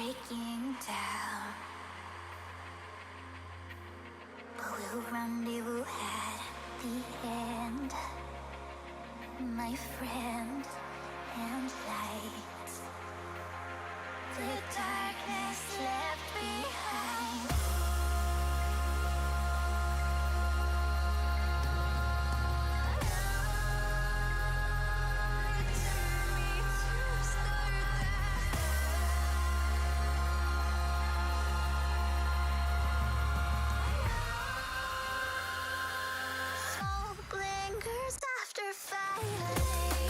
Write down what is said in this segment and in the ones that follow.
breaking down. But we'll rendezvous at the end, my friend, and light the darkness left behind. After fire, lay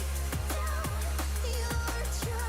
down your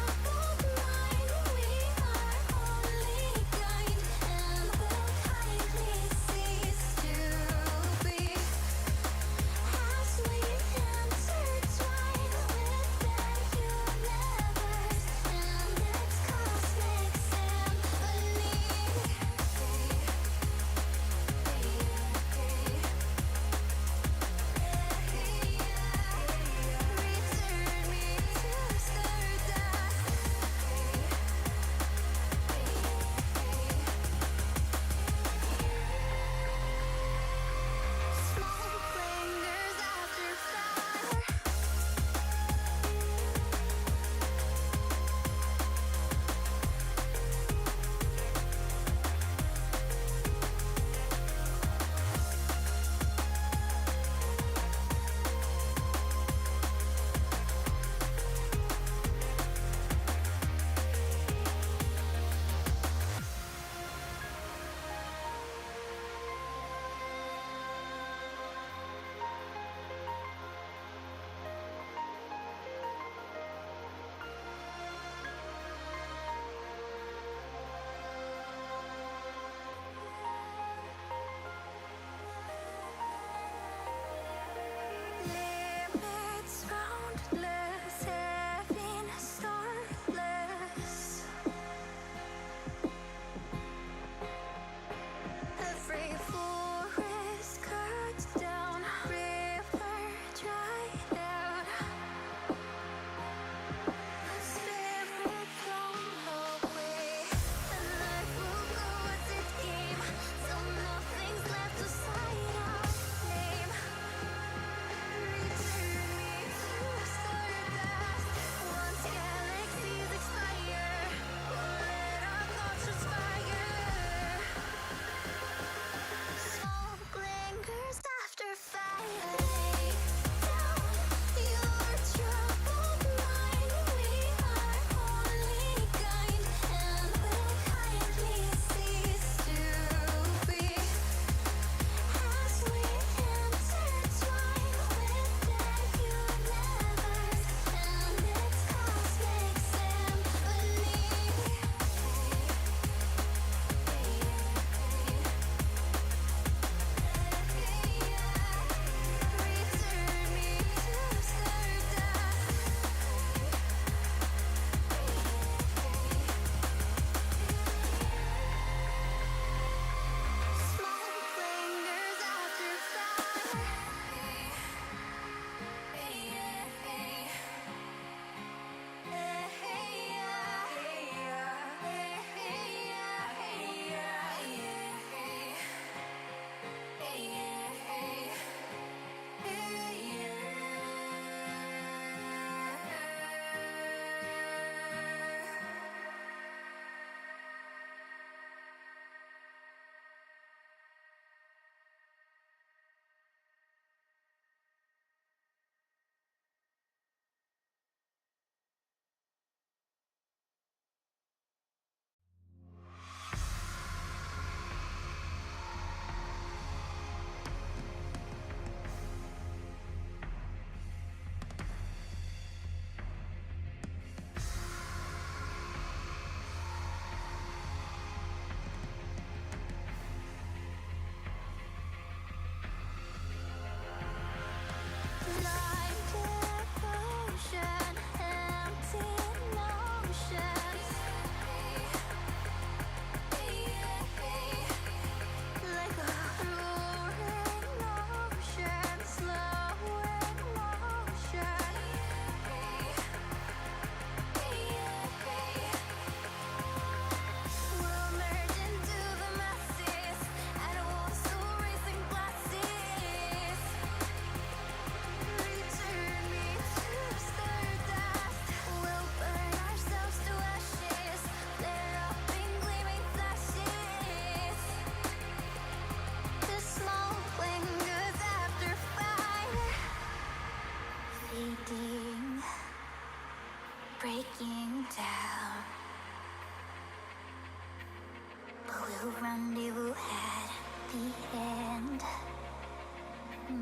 will rendezvous at the end,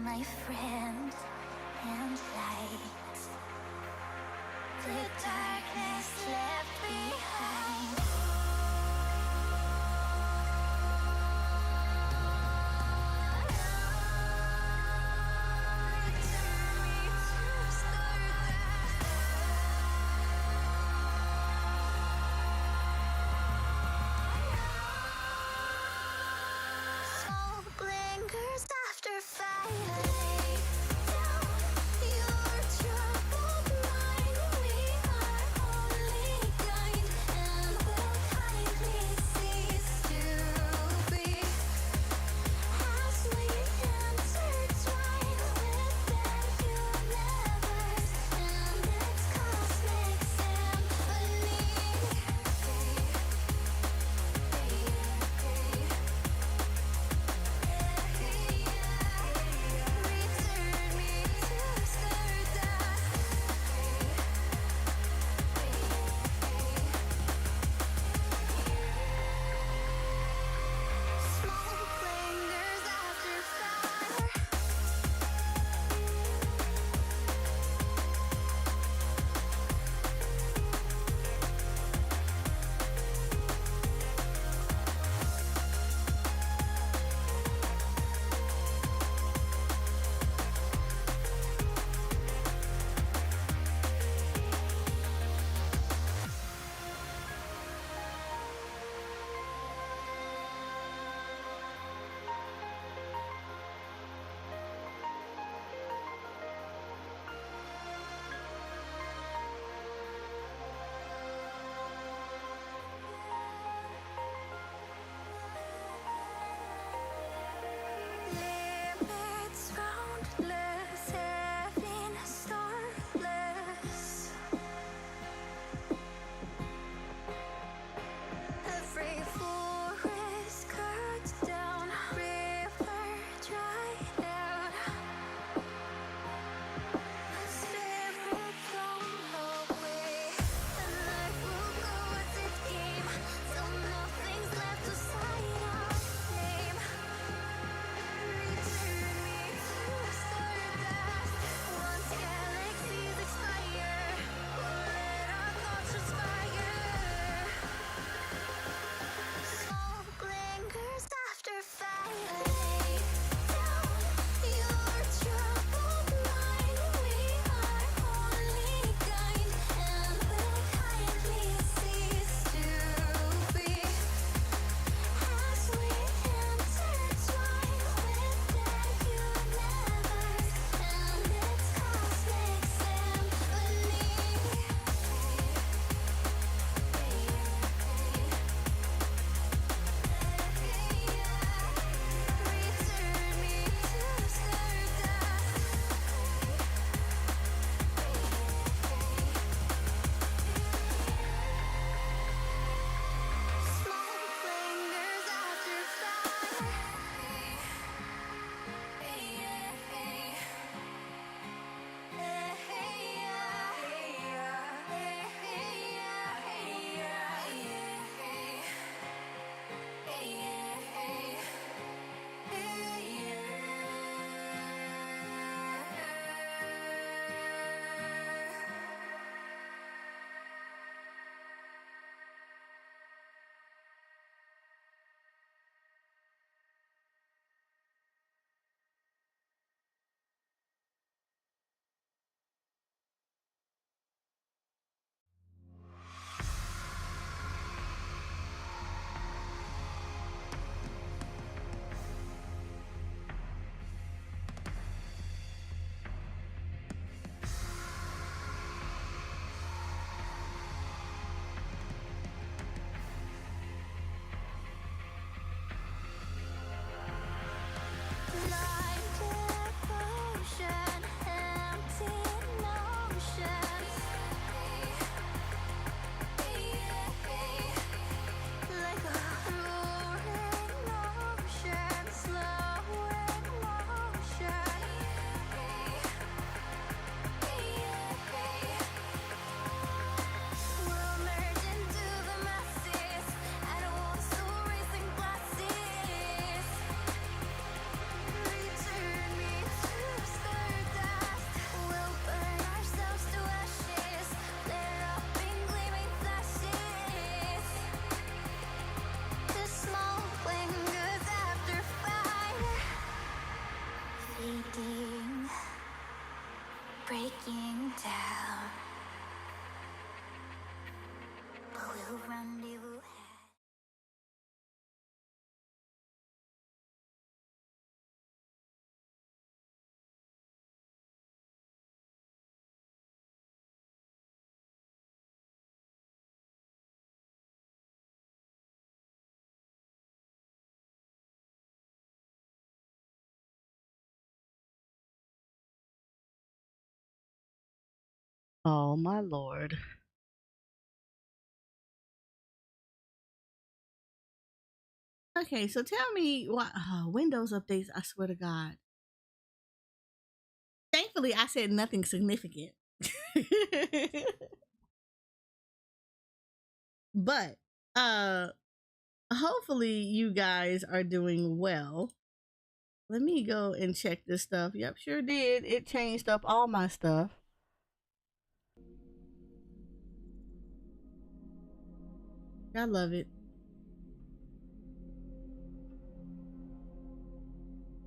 my friend and light. The darkness left behind. After fire, lay down your troubled mind. We are only kind, and Oh my lord. Okay, so tell me what Windows updates, I swear to God. Thankfully I said nothing significant. But uh hopefully you guys are doing well. Let me go and check this stuff. Yep, sure did. It changed up all my stuff. I love it.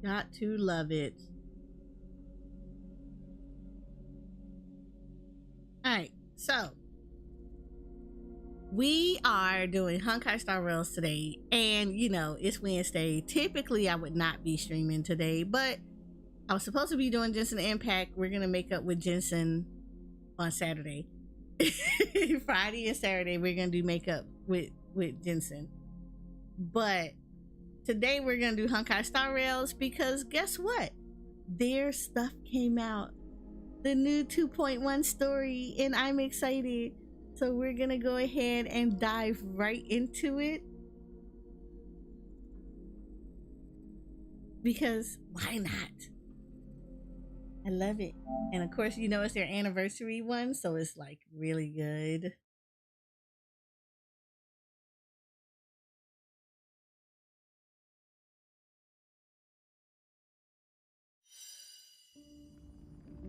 Got to love it. All right, so we are doing Honkai Star Rails today, and you know it's Wednesday. Typically, I would not be streaming today, but I was supposed to be doing Jensen Impact. We're gonna make up with Jensen on Saturday. Friday and Saturday, we're gonna do makeup with Jensen. But today we're gonna do Honkai Star Rails because guess what? Their stuff came out, the new 2.1 story, and I'm excited. So we're gonna go ahead and dive right into it because why not? I love it. And of course, you know it's their anniversary one, so it's like really good.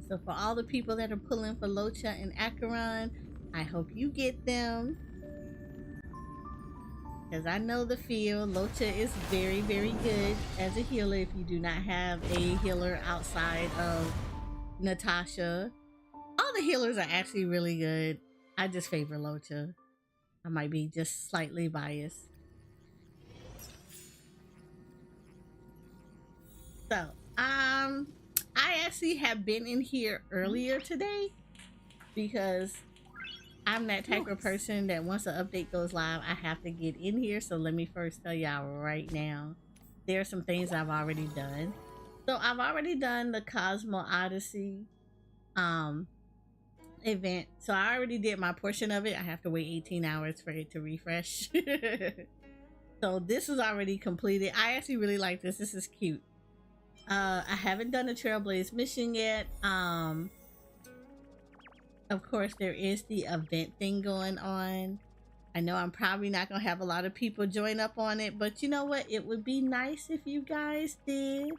So for all the people that are pulling for Locha and Acheron, I hope you get them. Because I know the feel. Locha is very, very good as a healer if you do not have a healer outside of Natasha. All the healers are actually really good. I just favor Locha. I might be just slightly biased. So, I actually have been in here earlier today because I'm that type of person that once an update goes live, I have to get in here. So let me first tell y'all right now, there are some things I've already done. So I've already done the Cosmo Odyssey event. So I already did my portion of it. I have to wait 18 hours for it to refresh. So this is already completed. I actually really like this. This is cute. I haven't done the Trailblaze mission yet. Of course, there is the event thing going on. I know I'm probably not gonna have a lot of people join up on it, but you know what? It would be nice if you guys did.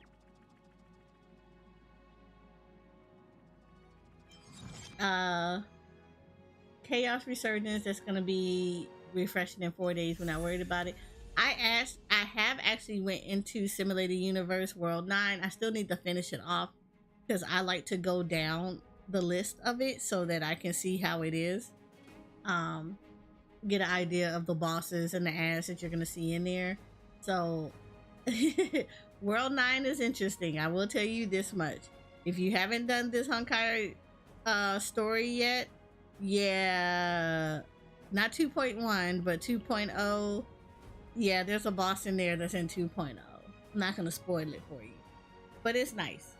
Chaos Resurgence, that's gonna be refreshing in 4 days. We're not worried about it. I have actually went into Simulated Universe World 9. I still need to finish it off because I like to go down the list of it so that I can see how it is. Get an idea of the bosses and the ads that you're gonna see in there. So World 9 is interesting. I will tell you this much. If you haven't done this Honkai story yet, yeah, not 2.1 but 2.0, yeah, there's a boss in there that's in 2.0. I'm not gonna spoil it for you, but it's nice.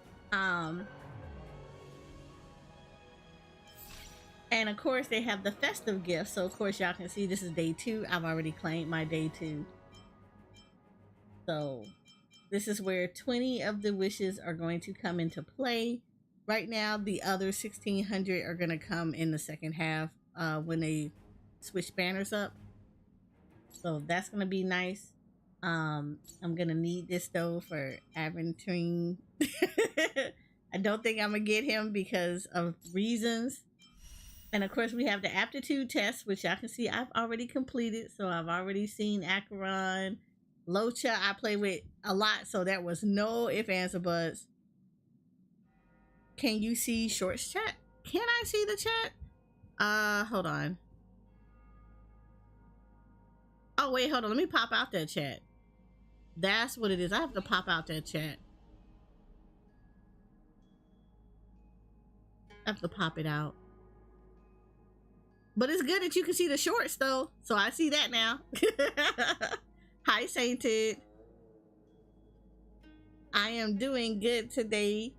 And of course they have the festive gifts, so of course y'all can see this is day 2. I've already claimed my day 2. So this is where 20 of the wishes are going to come into play. Right now the other 1600 are going to come in the second half when they switch banners up. So that's going to be nice. I'm going to need this though for Aventurine. I don't think I'm going to get him because of reasons. And of course we have the aptitude test, which y'all can see I've already completed. So I've already seen Acheron. Locha I play with a lot, so that was no ifs, ands, or buts. Can you see Shorts chat? Can I see the chat? Hold on. Oh wait, hold on. Let me pop out that chat. That's what it is. I have to pop out that chat. I have to pop it out. But it's good that you can see the shorts though. So I see that now. Hi Sainted. I am doing good today.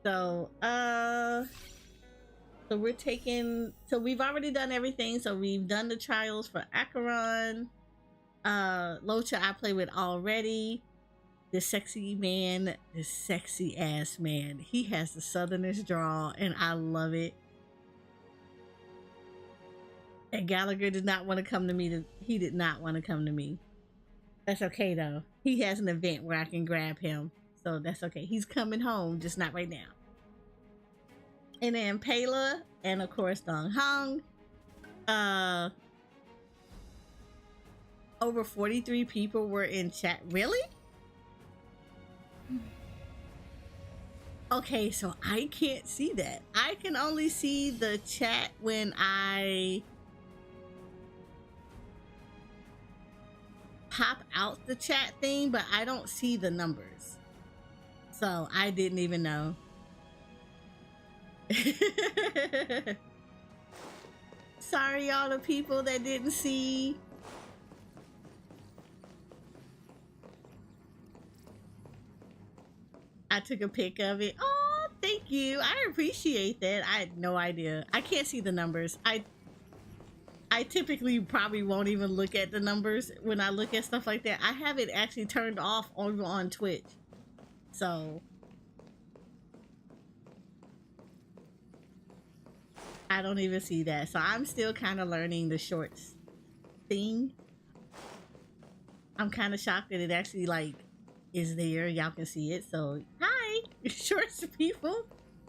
So, so we're taking, so we've already done everything. So we've done the trials for Acheron. Locha I play with already. This sexy man, this sexy ass man. He has the southernest drawl and I love it. And Gallagher did not want to come to me. He did not want to come to me. That's okay though. He has an event where I can grab him. So that's okay. He's coming home, just not right now. And then Pela and of course Dong Hong. Over 43 people were in chat. Really? Okay, so I can't see that. I can only see the chat when I pop out the chat thing, but I don't see the numbers. So I didn't even know. Sorry, all the people that didn't see. I took a pic of it. Oh, thank you. I appreciate that. I had no idea. I can't see the numbers. I typically probably won't even look at the numbers when I look at stuff like that. I have it actually turned off over on Twitch. So I don't even see that. So I'm still kind of learning the shorts thing. I'm kind of shocked that it actually like is there. Y'all can see it. So hi, shorts people.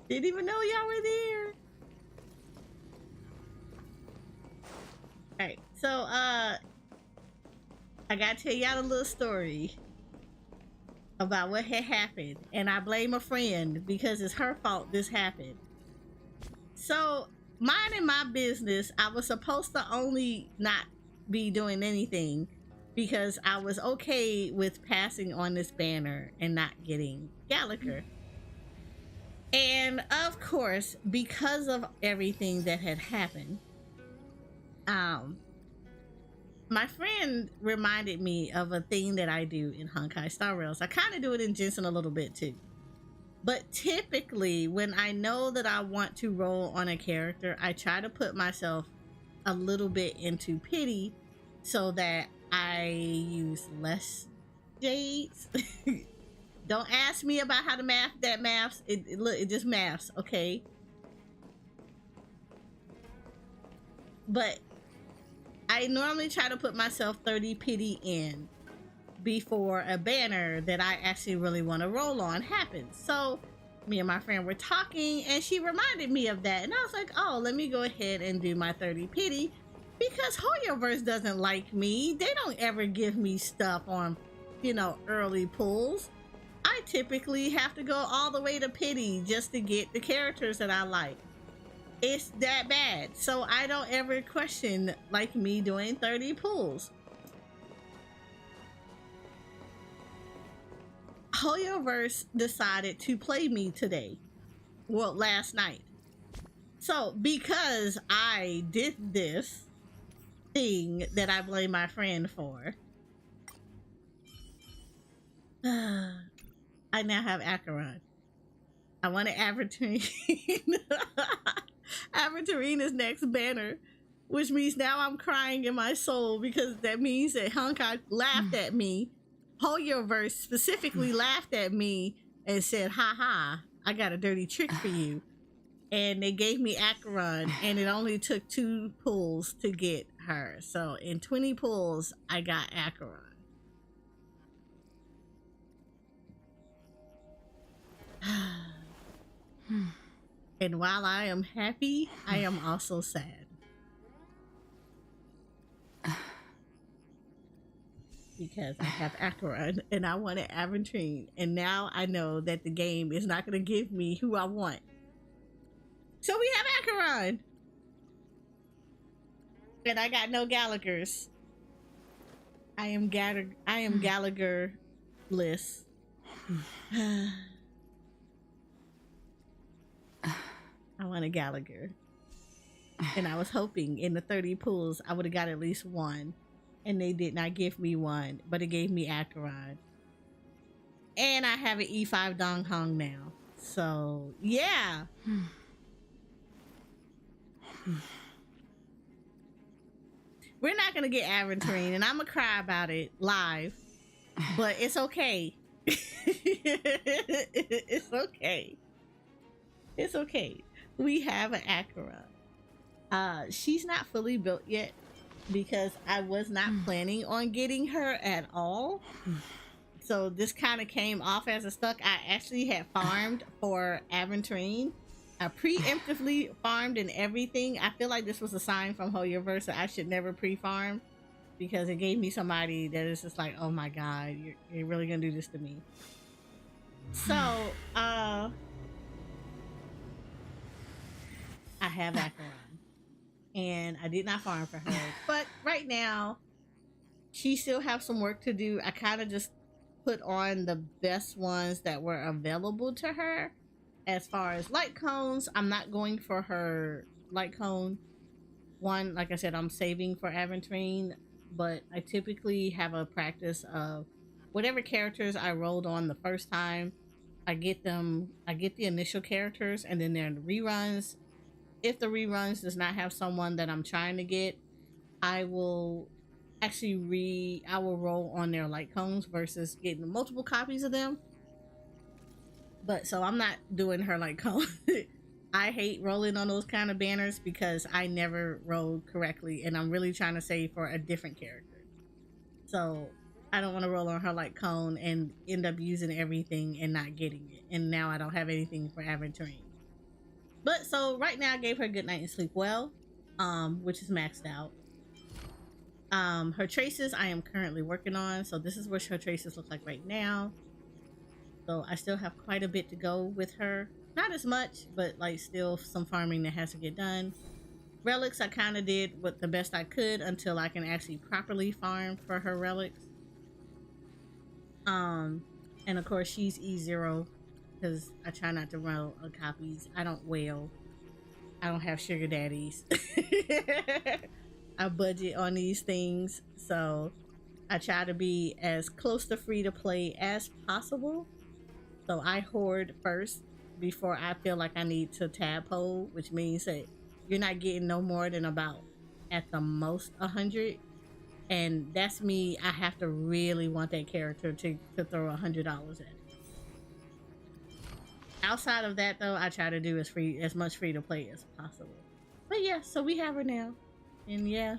Didn't even know y'all were there. All right, so I gotta tell y'all a little story about what had happened, and I blame a friend because it's her fault this happened. So minding my business, I was supposed to only not be doing anything because I was okay with passing on this banner and not getting Gallagher. And of course, because of everything that had happened, my friend reminded me of a thing that I do in Honkai Star Rail. I kind of do it in Jensen a little bit too. But typically, when I know that I want to roll on a character, I try to put myself a little bit into pity so that I use less jades. Don't ask me about how to math that maths. It just maths, okay? But I normally try to put myself 30 pity in before a banner that I actually really want to roll on happens. So me and my friend were talking and she reminded me of that. And I was like, oh, let me go ahead and do my 30 pity because Hoyoverse doesn't like me. They don't ever give me stuff on, you know, early pulls. I typically have to go all the way to pity just to get the characters that I like. It's that bad. So I don't ever question like me doing 30 pulls. Hoyoverse decided to play me today. Well, last night. So because I did this thing that I blame my friend for, I now have Acheron. I want to Aventurine. Aventurina's next banner, which means now I'm crying in my soul because that means that Honkai laughed at me. Hoyoverse specifically laughed at me and said, ha ha, I got a dirty trick for you. And they gave me Acheron, and it only took 2 pulls to get her. So in 20 pulls, I got Acheron. And while I am happy, I am also sad. Because I have Acheron and I wanted Aventurine, and now I know that the game is not going to give me who I want. So we have Acheron, and I got no Gallaghers. I am Gallagher-less. I want a Gallagher, and I was hoping in the 30 pulls I would have got at least one. And they did not give me one, but it gave me Acheron. And I have an E5 Dong Hong now. So yeah. We're not gonna get Aventurine, and I'm gonna cry about it live, but it's okay. It's okay. It's okay. We have an Acura. She's not fully built yet because I was not planning on getting her at all. So this kind of came off as a stuck. I actually had farmed for Aventurine. I preemptively farmed and everything. I feel like this was a sign from Hoyoverse that I should never pre-farm because it gave me somebody that is just like, oh my god, you're really gonna do this to me. So I have Acheron and I did not farm for her, but right now she still have some work to do. I kind of just put on the best ones that were available to her. As far as light cones, I'm not going for her light cone one. Like I said, I'm saving for Aventurine, but I typically have a practice of whatever characters I rolled on the first time, I get the initial characters, and then there are the reruns. If the reruns does not have someone that I'm trying to get, I will I will roll on their light cones versus getting multiple copies of them. But so I'm not doing her light cone. I hate rolling on those kind of banners because I never rolled correctly and I'm really trying to save for a different character. So I don't want to roll on her light cone and end up using everything and not getting it. And now I don't have anything for Aventurine. But so right now I gave her good night and sleep well, which is maxed out. Her traces I am currently working on. So this is what her traces look like right now. So I still have quite a bit to go with her. Not as much, but like still some farming that has to get done. Relics, I kind of did what the best I could until I can actually properly farm for her relics. And of course she's E0 because I try not to roll copies. I don't whale. I don't have sugar daddies. I budget on these things, so I try to be as close to free to play as possible. So I hoard first before I feel like I need to tadpole, which means that you're not getting no more than about at the most 100. And that's me. I have to really want that character to throw $100 at it. Outside of that though, I try to do as much free to play as possible. But yeah, so we have her now. And yeah,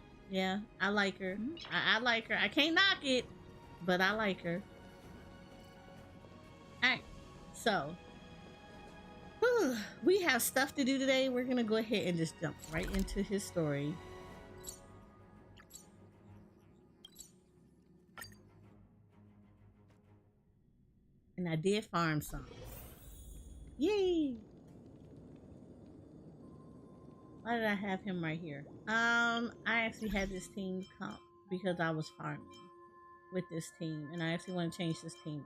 I like her. I like her. I can't knock it, but I like her. Alright. So, we have stuff to do today. We're gonna go ahead and just jump right into his story. And I did farm some. Yay! Why did I have him right here? I actually had this team comp because I was farming with this team, and I actually want to change this team.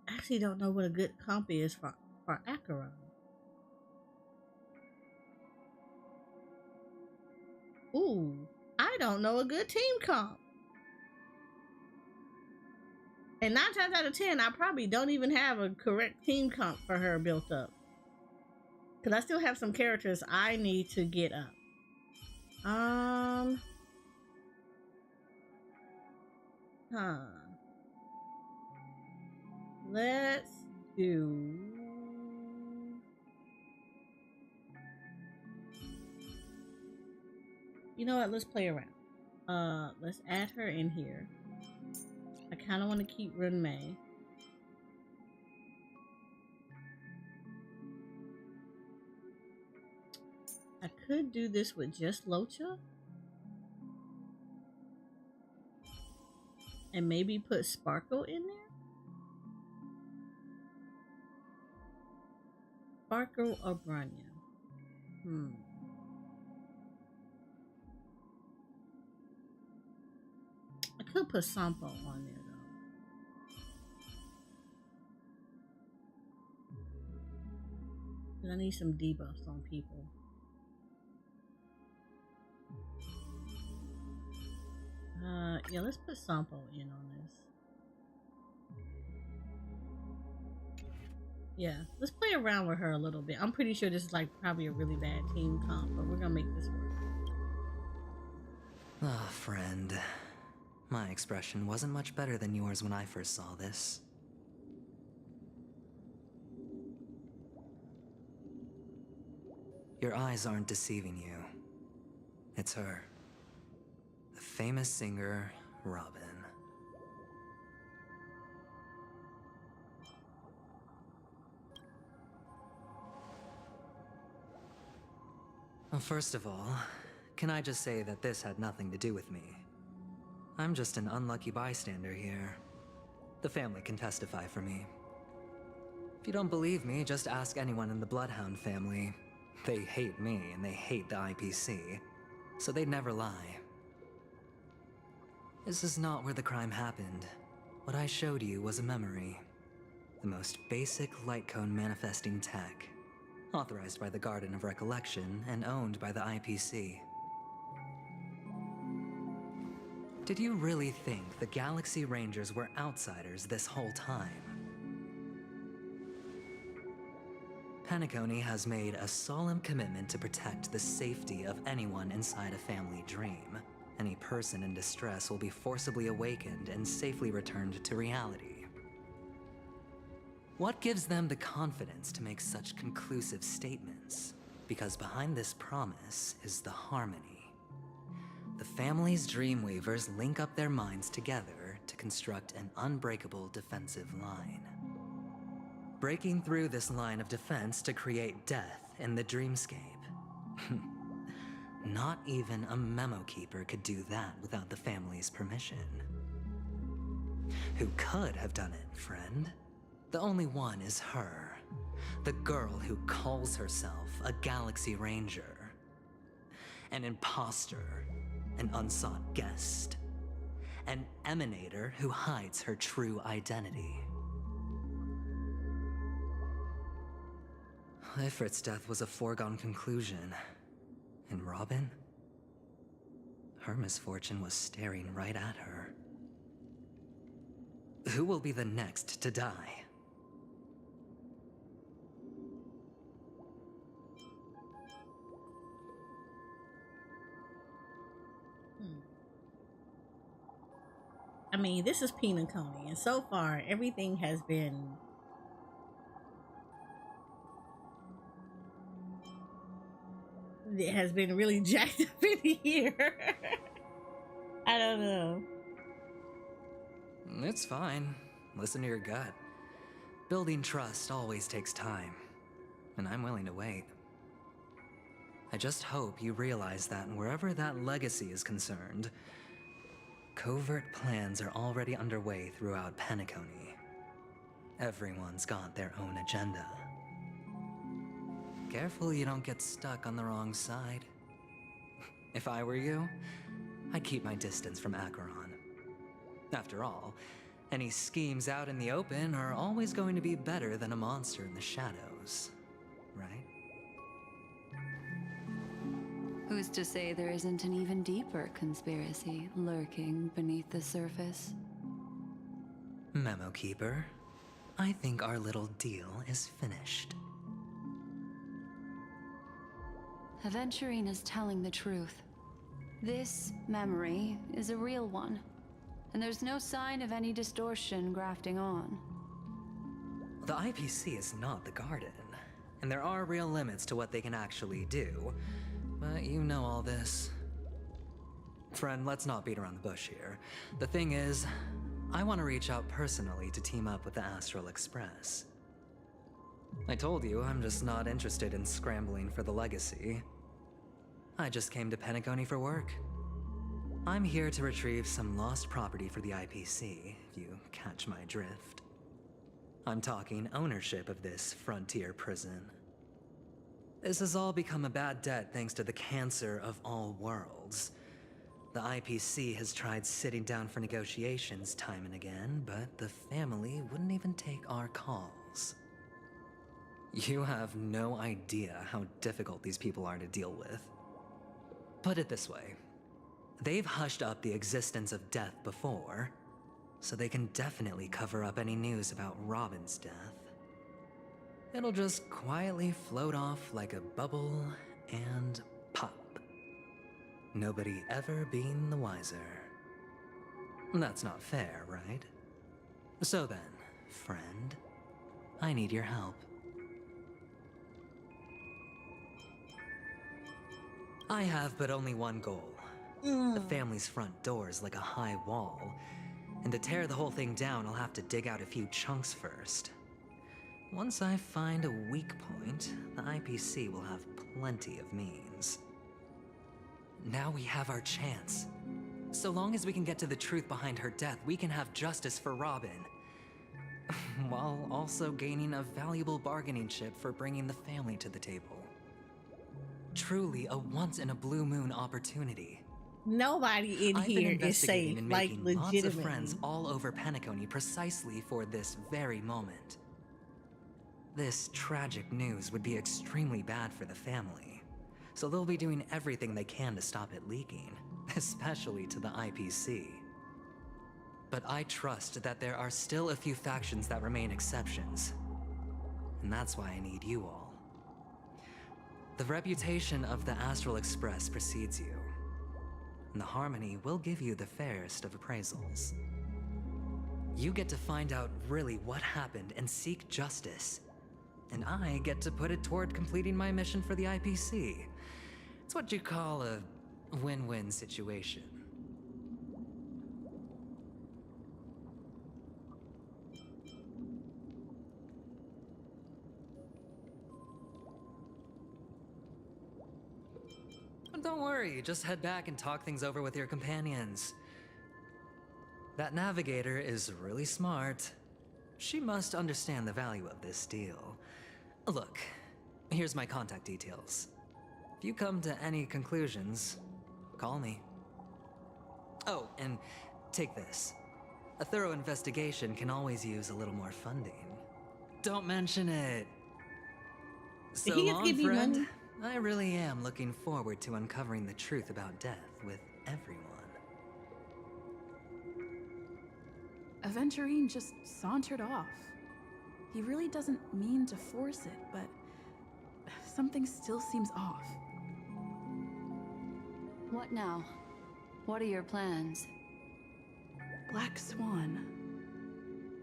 I actually don't know what a good comp is for Acheron. Ooh, I don't know a good team comp. And 9 times out of 10, I probably don't even have a correct team comp for her built up. Because I still have some characters I need to get up. Let's do... You know what? Let's play around. Let's add her in here. I kind of want to keep Runmei. I could do this with just Locha. And maybe put Sparkle in there. Sparkle or Bronya? I could put Sampo on there though. Because I need some debuffs on people. Yeah, let's put Sampo in on this. Yeah, let's play around with her a little bit. I'm pretty sure this is like probably a really bad team comp, but we're gonna make this work. Ah, friend. My expression wasn't much better than yours when I first saw this. Your eyes aren't deceiving you. It's her. The famous singer, Robin. Well, first of all, can I just say that this had nothing to do with me? I'm just an unlucky bystander here. The family can testify for me. If you don't believe me, just ask anyone in the Bloodhound family. They hate me and they hate the IPC, so they'd never lie. This is not where the crime happened. What I showed you was a memory. The most basic light cone manifesting tech. Authorized by the Garden of Recollection and owned by the IPC. Did you really think the Galaxy Rangers were outsiders this whole time? Penacony has made a solemn commitment to protect the safety of anyone inside a family dream. Any person in distress will be forcibly awakened and safely returned to reality. What gives them the confidence to make such conclusive statements? Because behind this promise is the harmony. The family's Dreamweavers link up their minds together to construct an unbreakable defensive line. Breaking through this line of defense to create death in the dreamscape. Not even a memo keeper could do that without the family's permission. Who could have done it, friend? The only one is her. The girl who calls herself a Galaxy Ranger. An imposter. An unsought guest. An emanator who hides her true identity. Ifrit's death was a foregone conclusion. And Robin? Her misfortune was staring right at her. Who will be the next to die? I mean, this is Penacony, and so far everything has been really jacked up in here. I don't know. It's fine. Listen to your gut. Building trust always takes time, and I'm willing to wait. I just hope you realize that wherever that legacy is concerned, covert plans are already underway throughout Penacony. Everyone's got their own agenda. Careful you don't get stuck on the wrong side. If I were you, I'd keep my distance from Acheron. After all, any schemes out in the open are always going to be better than a monster in the shadows, right? Who's to say there isn't an even deeper conspiracy lurking beneath the surface? Memo Keeper, I think our little deal is finished. Aventurine is telling the truth. This memory is a real one, and there's no sign of any distortion grafting on. The IPC is not the Garden, and there are real limits to what they can actually do, but you know all this. Friend, let's not beat around the bush here. The thing is, I want to reach out personally to team up with the Astral Express. I told you I'm just not interested in scrambling for the legacy. I just came to Penacony for work. I'm here to retrieve some lost property for the IPC, if you catch my drift. I'm talking ownership of this frontier prison. This has all become a bad debt thanks to the cancer of all worlds. The IPC has tried sitting down for negotiations time and again, but the family wouldn't even take our calls. You have no idea how difficult these people are to deal with. Put it this way. They've hushed up the existence of death before, so they can definitely cover up any news about Robin's death. It'll just quietly float off like a bubble and pop. Nobody ever being the wiser. That's not fair, right? So then, friend, I need your help. I have but only one goal. The family's front door is like a high wall, and to tear the whole thing down, I'll have to dig out a few chunks first. Once I find a weak point, the IPC will have plenty of means. Now we have our chance. So long as we can get to the truth behind her death, we can have justice for Robin. While also gaining a valuable bargaining chip for bringing the family to the table. Truly a once-in-a-blue-moon opportunity. Nobody in I've been here is investigating safe, and like making lots of legitimately. friends all over Penacony precisely for this very moment. This tragic news would be extremely bad for the family, so they'll be doing everything they can to stop it leaking, especially to the IPC. But I trust that there are still a few factions that remain exceptions, and that's why I need you all. The reputation of the Astral Express precedes you, and the Harmony will give you the fairest of appraisals. You get to find out really what happened and seek justice, and I get to put it toward completing my mission for the IPC. It's what you call a win-win situation. Don't worry, just head back and talk things over with your companions. That navigator is really smart. She must understand the value of this deal. Look, here's my contact details. If you come to any conclusions, call me. Oh, and take this. A thorough investigation can always use a little more funding. Don't mention it. So he just long, give you friend. money? I really am looking forward to uncovering the truth about death with everyone. Aventurine just sauntered off. He really doesn't mean to force it, but something still seems off. What now? What are your plans? Black Swan.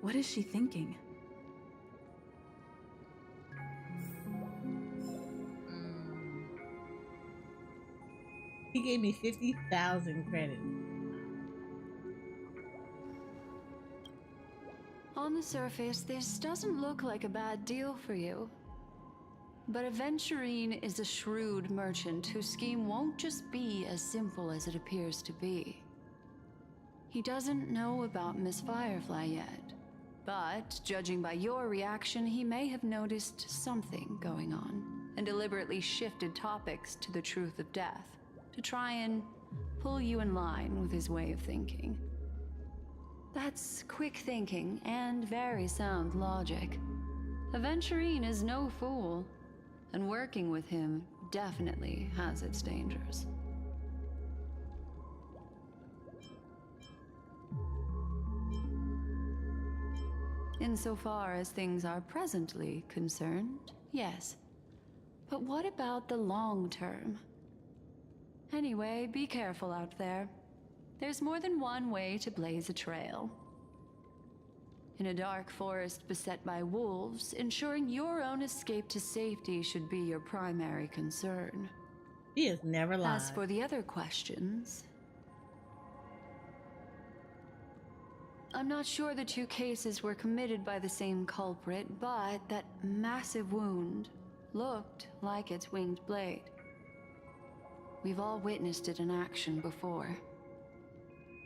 What is she thinking? He gave me 50,000 credits. On the surface, this doesn't look like a bad deal for you. But Aventurine is a shrewd merchant whose scheme won't just be as simple as it appears to be. He doesn't know about Miss Firefly yet, but judging by your reaction, he may have noticed something going on and deliberately shifted topics to the truth of death to try and pull you in line with his way of thinking. That's quick thinking and very sound logic. Aventurine is no fool, and working with him definitely has its dangers. Insofar as things are presently concerned, yes. But what about the long term? Anyway, be careful out there. There's more than one way to blaze a trail. In a dark forest beset by wolves, ensuring your own escape to safety should be your primary concern. He has never lied. As for the other questions, I'm not sure the two cases were committed by the same culprit, but that massive wound looked like its winged blade. We've all witnessed it in action before.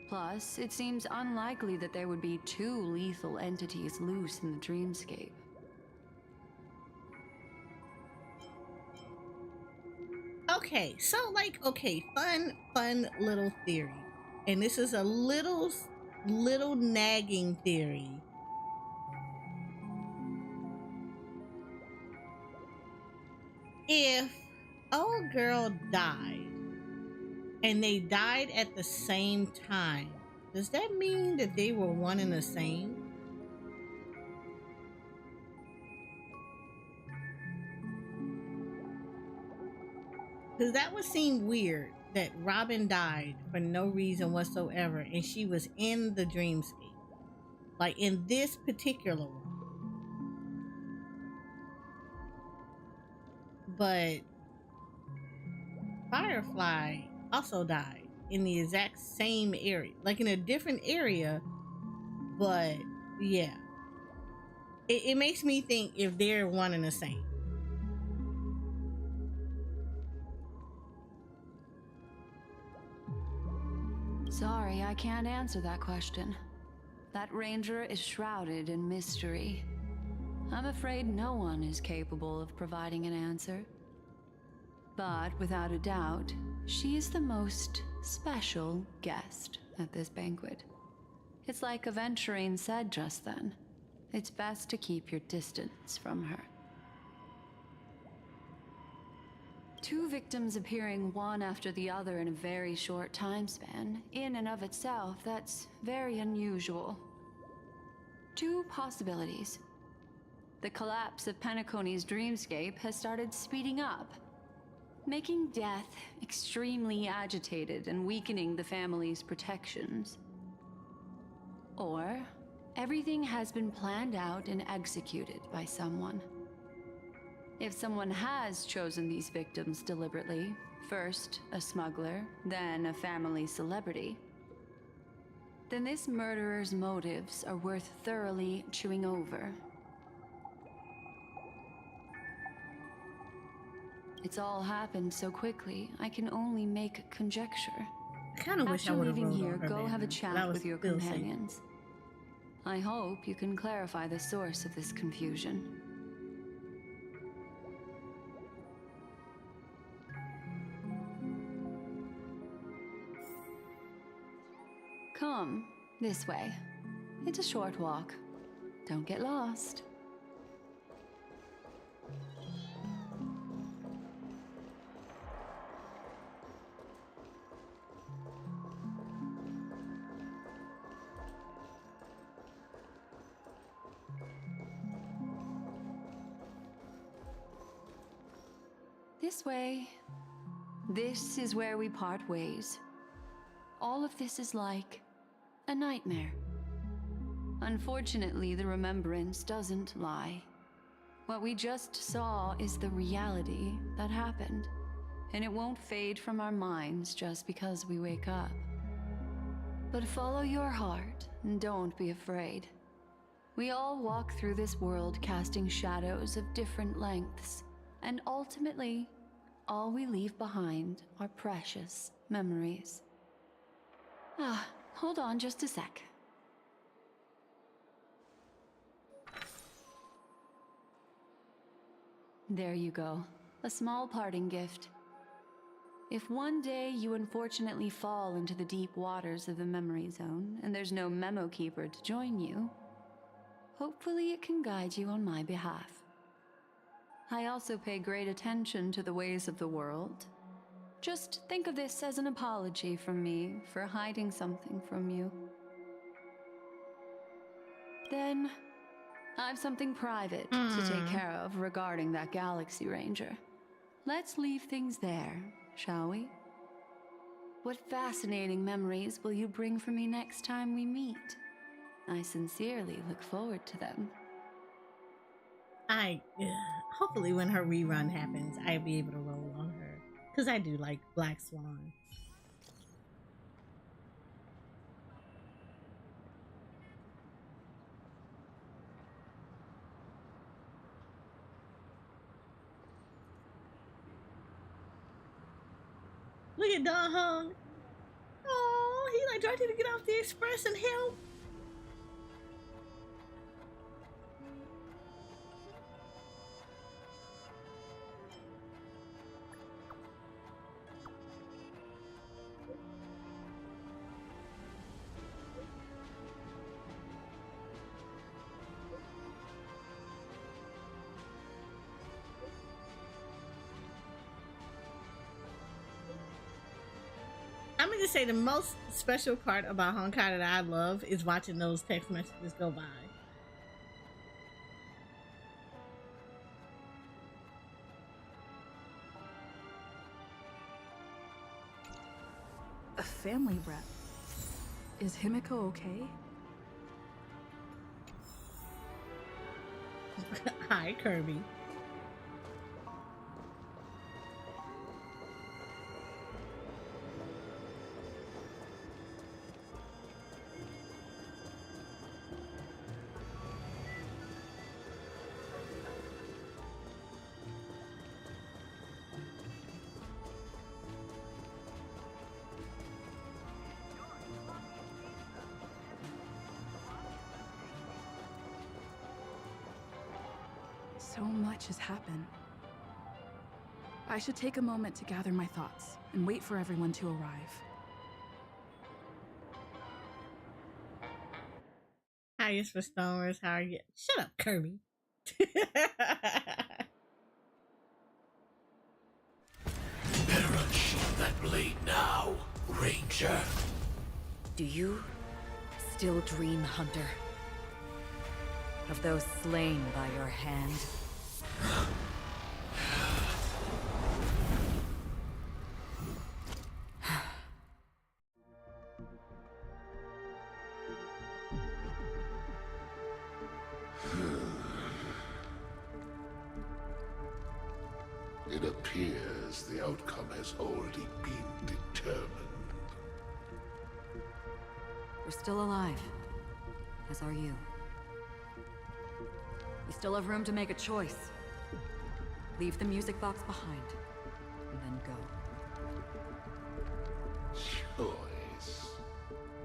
Plus, it seems unlikely that there would be two lethal entities loose in the dreamscape. Okay, so fun little theory. And this is a little nagging theory. If old girl died and they died at the same time. Does that mean that they were one and the same? Because that would seem weird that Robin died for no reason whatsoever and she was in the dreamscape. Like in this particular one. But Firefly also died in the exact same area. Like in a different area. But yeah. It makes me think if they're one and the same. Sorry, I can't answer that question. That ranger is shrouded in mystery. I'm afraid no one is capable of providing an answer. But without a doubt, she is the most special guest at this banquet. It's like Aventurine said just then. It's best to keep your distance from her. 2 victims appearing one after the other in a very short time span, in and of itself, that's very unusual. 2 possibilities. The collapse of Penacony's dreamscape has started speeding up, making death extremely agitated and weakening the family's protections. Or everything has been planned out and executed by someone. If someone has chosen these victims deliberately, first a smuggler, then a family celebrity, then this murderer's motives are worth thoroughly chewing over. It's all happened so quickly, I can only make conjecture. I kind of wish I After would have leaving rolled here, on her go have a bandana, but I chat was with your still safe. companions. I hope you can clarify the source of this confusion. Come, this way. It's a short walk. Don't get lost. This way. This is where we part ways. All of this is like a nightmare. Unfortunately, the remembrance doesn't lie. What we just saw is the reality that happened, and it won't fade from our minds just because we wake up. But follow your heart and don't be afraid. We all walk through this world casting shadows of different lengths, and ultimately, all we leave behind are precious memories. Hold on just a sec. There you go. A small parting gift. If one day you unfortunately fall into the deep waters of the memory zone and there's no memo keeper to join you, hopefully it can guide you on my behalf. I also pay great attention to the ways of the world. Just think of this as an apology from me for hiding something from you. Then, I've something private to take care of regarding that Galaxy Ranger. Let's leave things there, shall we? What fascinating memories will you bring for me next time we meet? I sincerely look forward to them. Hopefully when her rerun happens, I'll be able to roll on her. Because I do like Black Swan. Look at Don Hung. Oh, he like tried to get off the express and help. me just say the most special part about Honkai that I love is watching those text messages go by. A family rep. Is Himiko okay? Hi, Kirby. So much has happened. I should take a moment to gather my thoughts and wait for everyone to arrive. Highest for Stoners. How are you? Shut up, Kirby. Better unsheath that blade now, Ranger. Do you still dream, Hunter? Of those slain by your hand? It appears the outcome has already been determined. We're still alive, as are you. We still have room to make a choice. Leave the music box behind, and then go. Choice.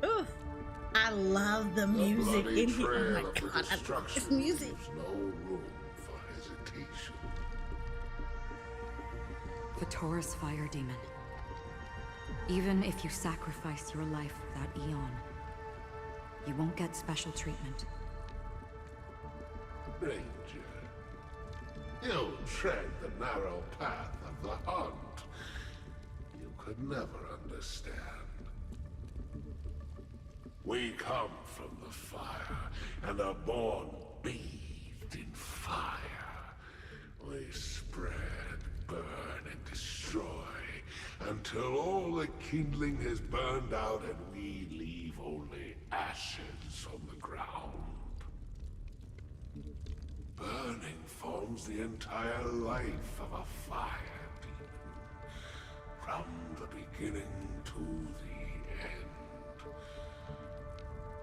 Ooh, I love the music bloody in here. Oh trail my of the god, I love destruction this music. leaves no room for hesitation. The Taurus Fire Demon. Even if you sacrifice your life for that Eon, you won't get special treatment. Ranger, you tread the narrow path of the hunt. You could never understand. We come from the fire and are born bathed in fire. We spread, burn, and destroy until all the kindling has burned out and we leave only ashes on the ground. Burning forms the entire life of a fire demon, from the beginning to the end.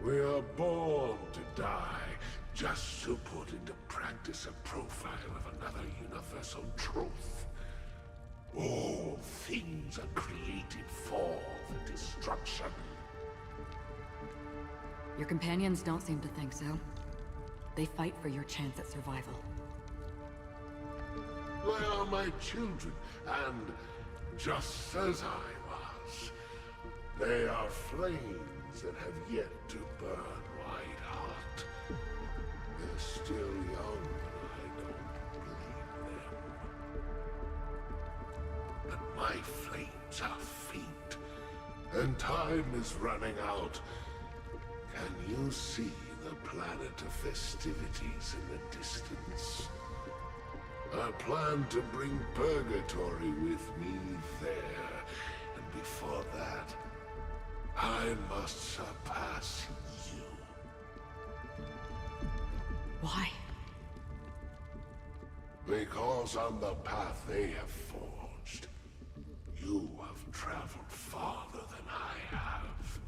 We are born to die, just to put into practice a profile of another universal truth. All things are created for the destruction. Your companions don't seem to think so. They fight for your chance at survival. They are my children, and just as I was, they are flames that have yet to burn white hot. They're still young, and I don't blame them. But my flames are faint, and time is running out. Can you see the planet of festivities in the distance? I plan to bring Purgatory with me there, and before that, I must surpass you. Why? Because on the path they have forged, you have traveled farther than I have.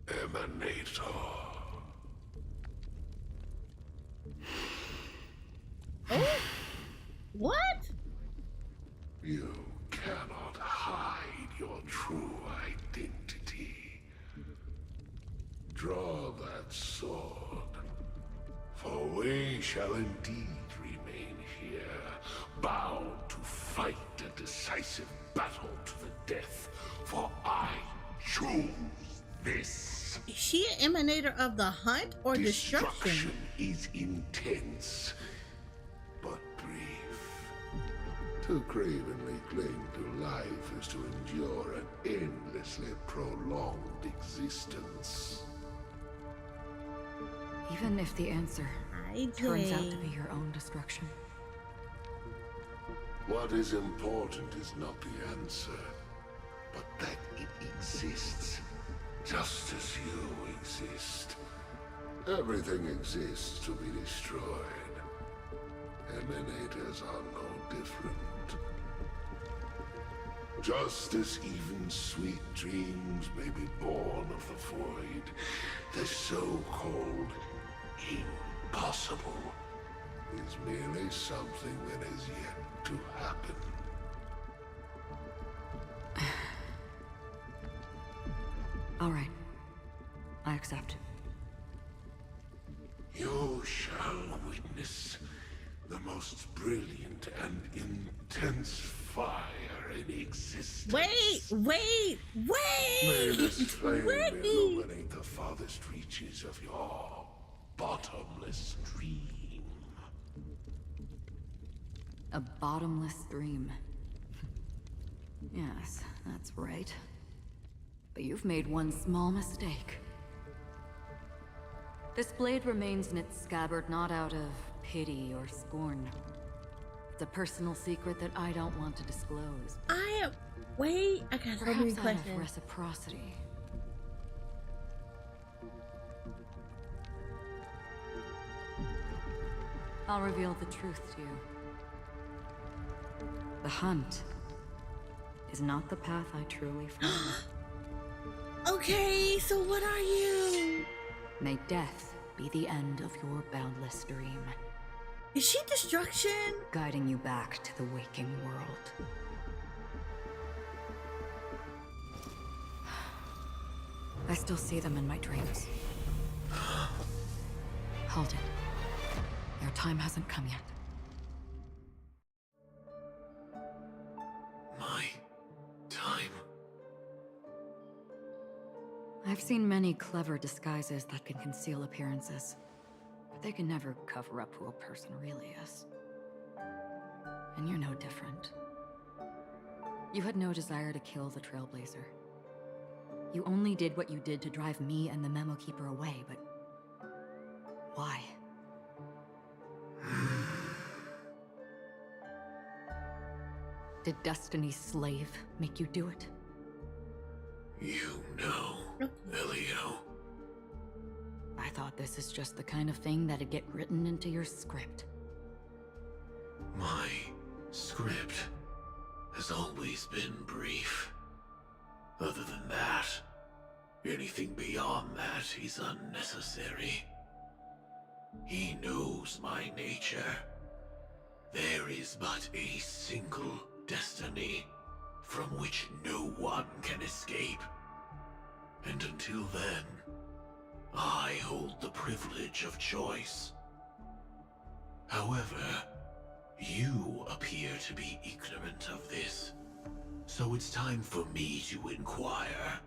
Emanator. Oh, what? You cannot hide your true identity. Draw that sword, for we shall indeed remain here, bound to fight a decisive battle to the death, for I choose this. Is she an emanator of the hunt or destruction? Destruction is intense, but brief. To cravenly cling to life is to endure an endlessly prolonged existence. Even if the answer Hi, turns out to Jay. be your own destruction. What is important is not the answer, but that it exists, just as you exist. Everything exists to be destroyed. Emanators are no different. Just as even sweet dreams may be born of the void, the so-called impossible is merely something that is yet to happen. All right. I accept. You shall witness the most brilliant and intense fire in existence. Wait! May this flame Wait! illuminate the farthest reaches of your bottomless dream. A bottomless stream. Yes, that's right. But you've made one small mistake. This blade remains in its scabbard not out of pity or scorn. It's a personal secret that I don't want to disclose. Wait, I got so many Perhaps out of questions. reciprocity. I'll reveal the truth to you. The hunt is not the path I truly follow. Okay, so what are you? May death be the end of your boundless dream, Is she destruction? guiding you back to the waking world. I still see them in my dreams. Hold it. Your time hasn't come yet. My time. I've seen many clever disguises that can conceal appearances, but they can never cover up who a person really is. And you're no different. You had no desire to kill the Trailblazer. You only did what you did to drive me and the Memo Keeper away, but why? Did Destiny's slave make you do it? You know, Elio. I thought this is just the kind of thing that'd get written into your script. My script has always been brief. Other than that, anything beyond that is unnecessary. He knows my nature. There is but a single destiny from which no one can escape. And until then, I hold the privilege of choice. However, you appear to be ignorant of this. So it's time for me to inquire.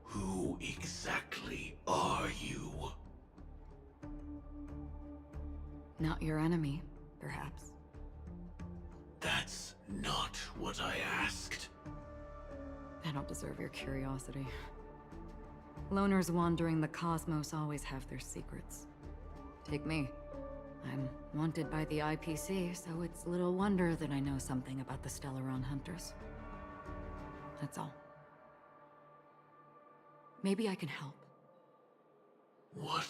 Who exactly are you? Not your enemy, perhaps. That's not what I asked. I don't deserve your curiosity. Loners wandering the cosmos always have their secrets. Take me. I'm wanted by the IPC, so it's little wonder that I know something about the Stellaron Hunters. That's all. Maybe I can help. What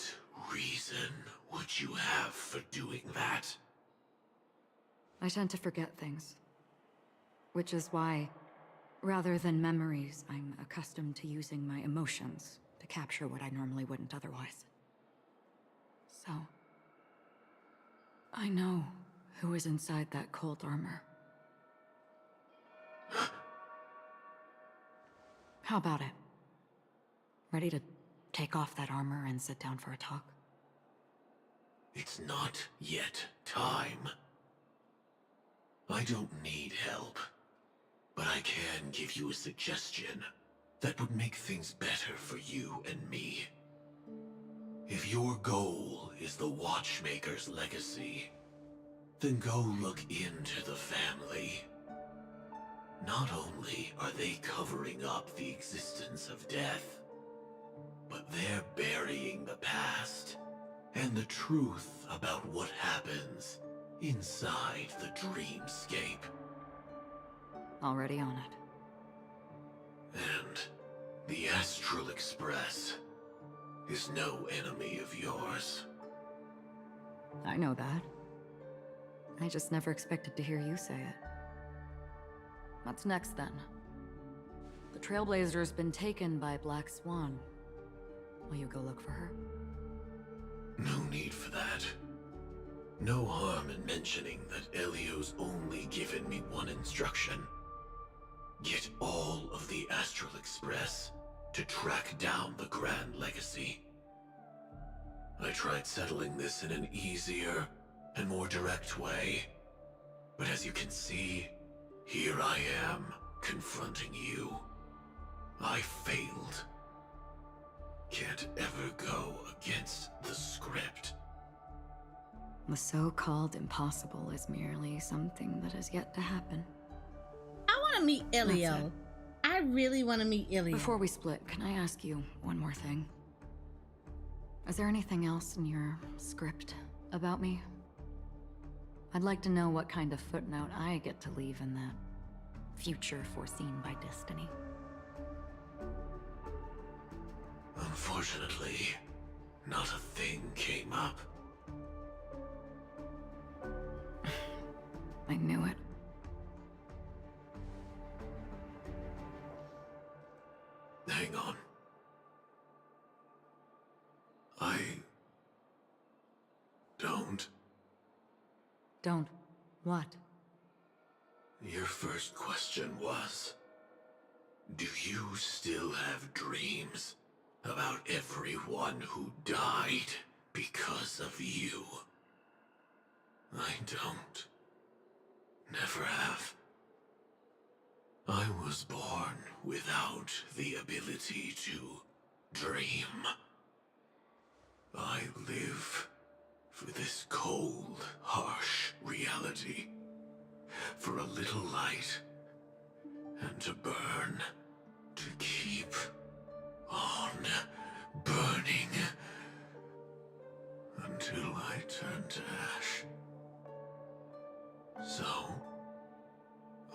reason would you have for doing that? I tend to forget things. Which is why, rather than memories, I'm accustomed to using my emotions to capture what I normally wouldn't otherwise. So, I know who is inside that cold armor. How about it? Ready to take off that armor and sit down for a talk? It's not yet time. I don't need help, but I can give you a suggestion that would make things better for you and me. If your goal is the Watchmaker's legacy, Then go look into the family. Not only are they covering up the existence of death, but they're burying the past and the truth about what happens inside the dreamscape. Already on it. And the Astral Express is no enemy of yours. I know that. I just never expected to hear you say it. What's next, then? The Trailblazer's been taken by Black Swan. Will you go look for her? No need for that. No harm in mentioning that Elio's only given me one instruction. Get all of the Astral Express to track down the Grand Legacy. I tried settling this in an easier and more direct way, but as you can see, here I am, confronting you. I failed. Can't ever go against the script. The so-called impossible is merely something that has yet to happen. I want to meet Elio. I really want to meet Elio. Before we split, can I ask you one more thing? Is there anything else in your script about me? I'd like to know what kind of footnote I get to leave in that future foreseen by destiny. Unfortunately, not a thing came up. I knew it. Hang on. I don't. Don't. What? Your first question was, do you still have dreams about everyone who died because of you? I don't. Never have. I was born without the ability to dream. I live for this cold, harsh reality. For a little light, and to burn, to keep on burning, until I turn to ash. So,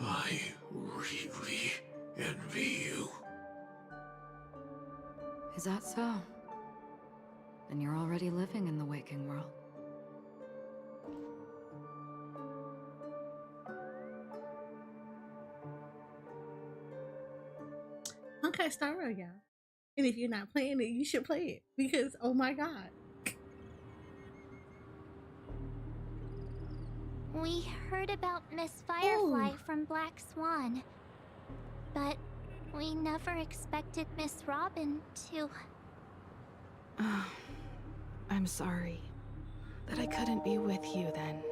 I really envy you. Is that so? Then you're already living in the waking world. Honkai Star Rail, y'all. And if you're not playing it, you should play it because oh my god. We heard about Miss Firefly Ooh. from Black Swan, but we never expected Miss Robin to. I'm sorry that I couldn't be with you then.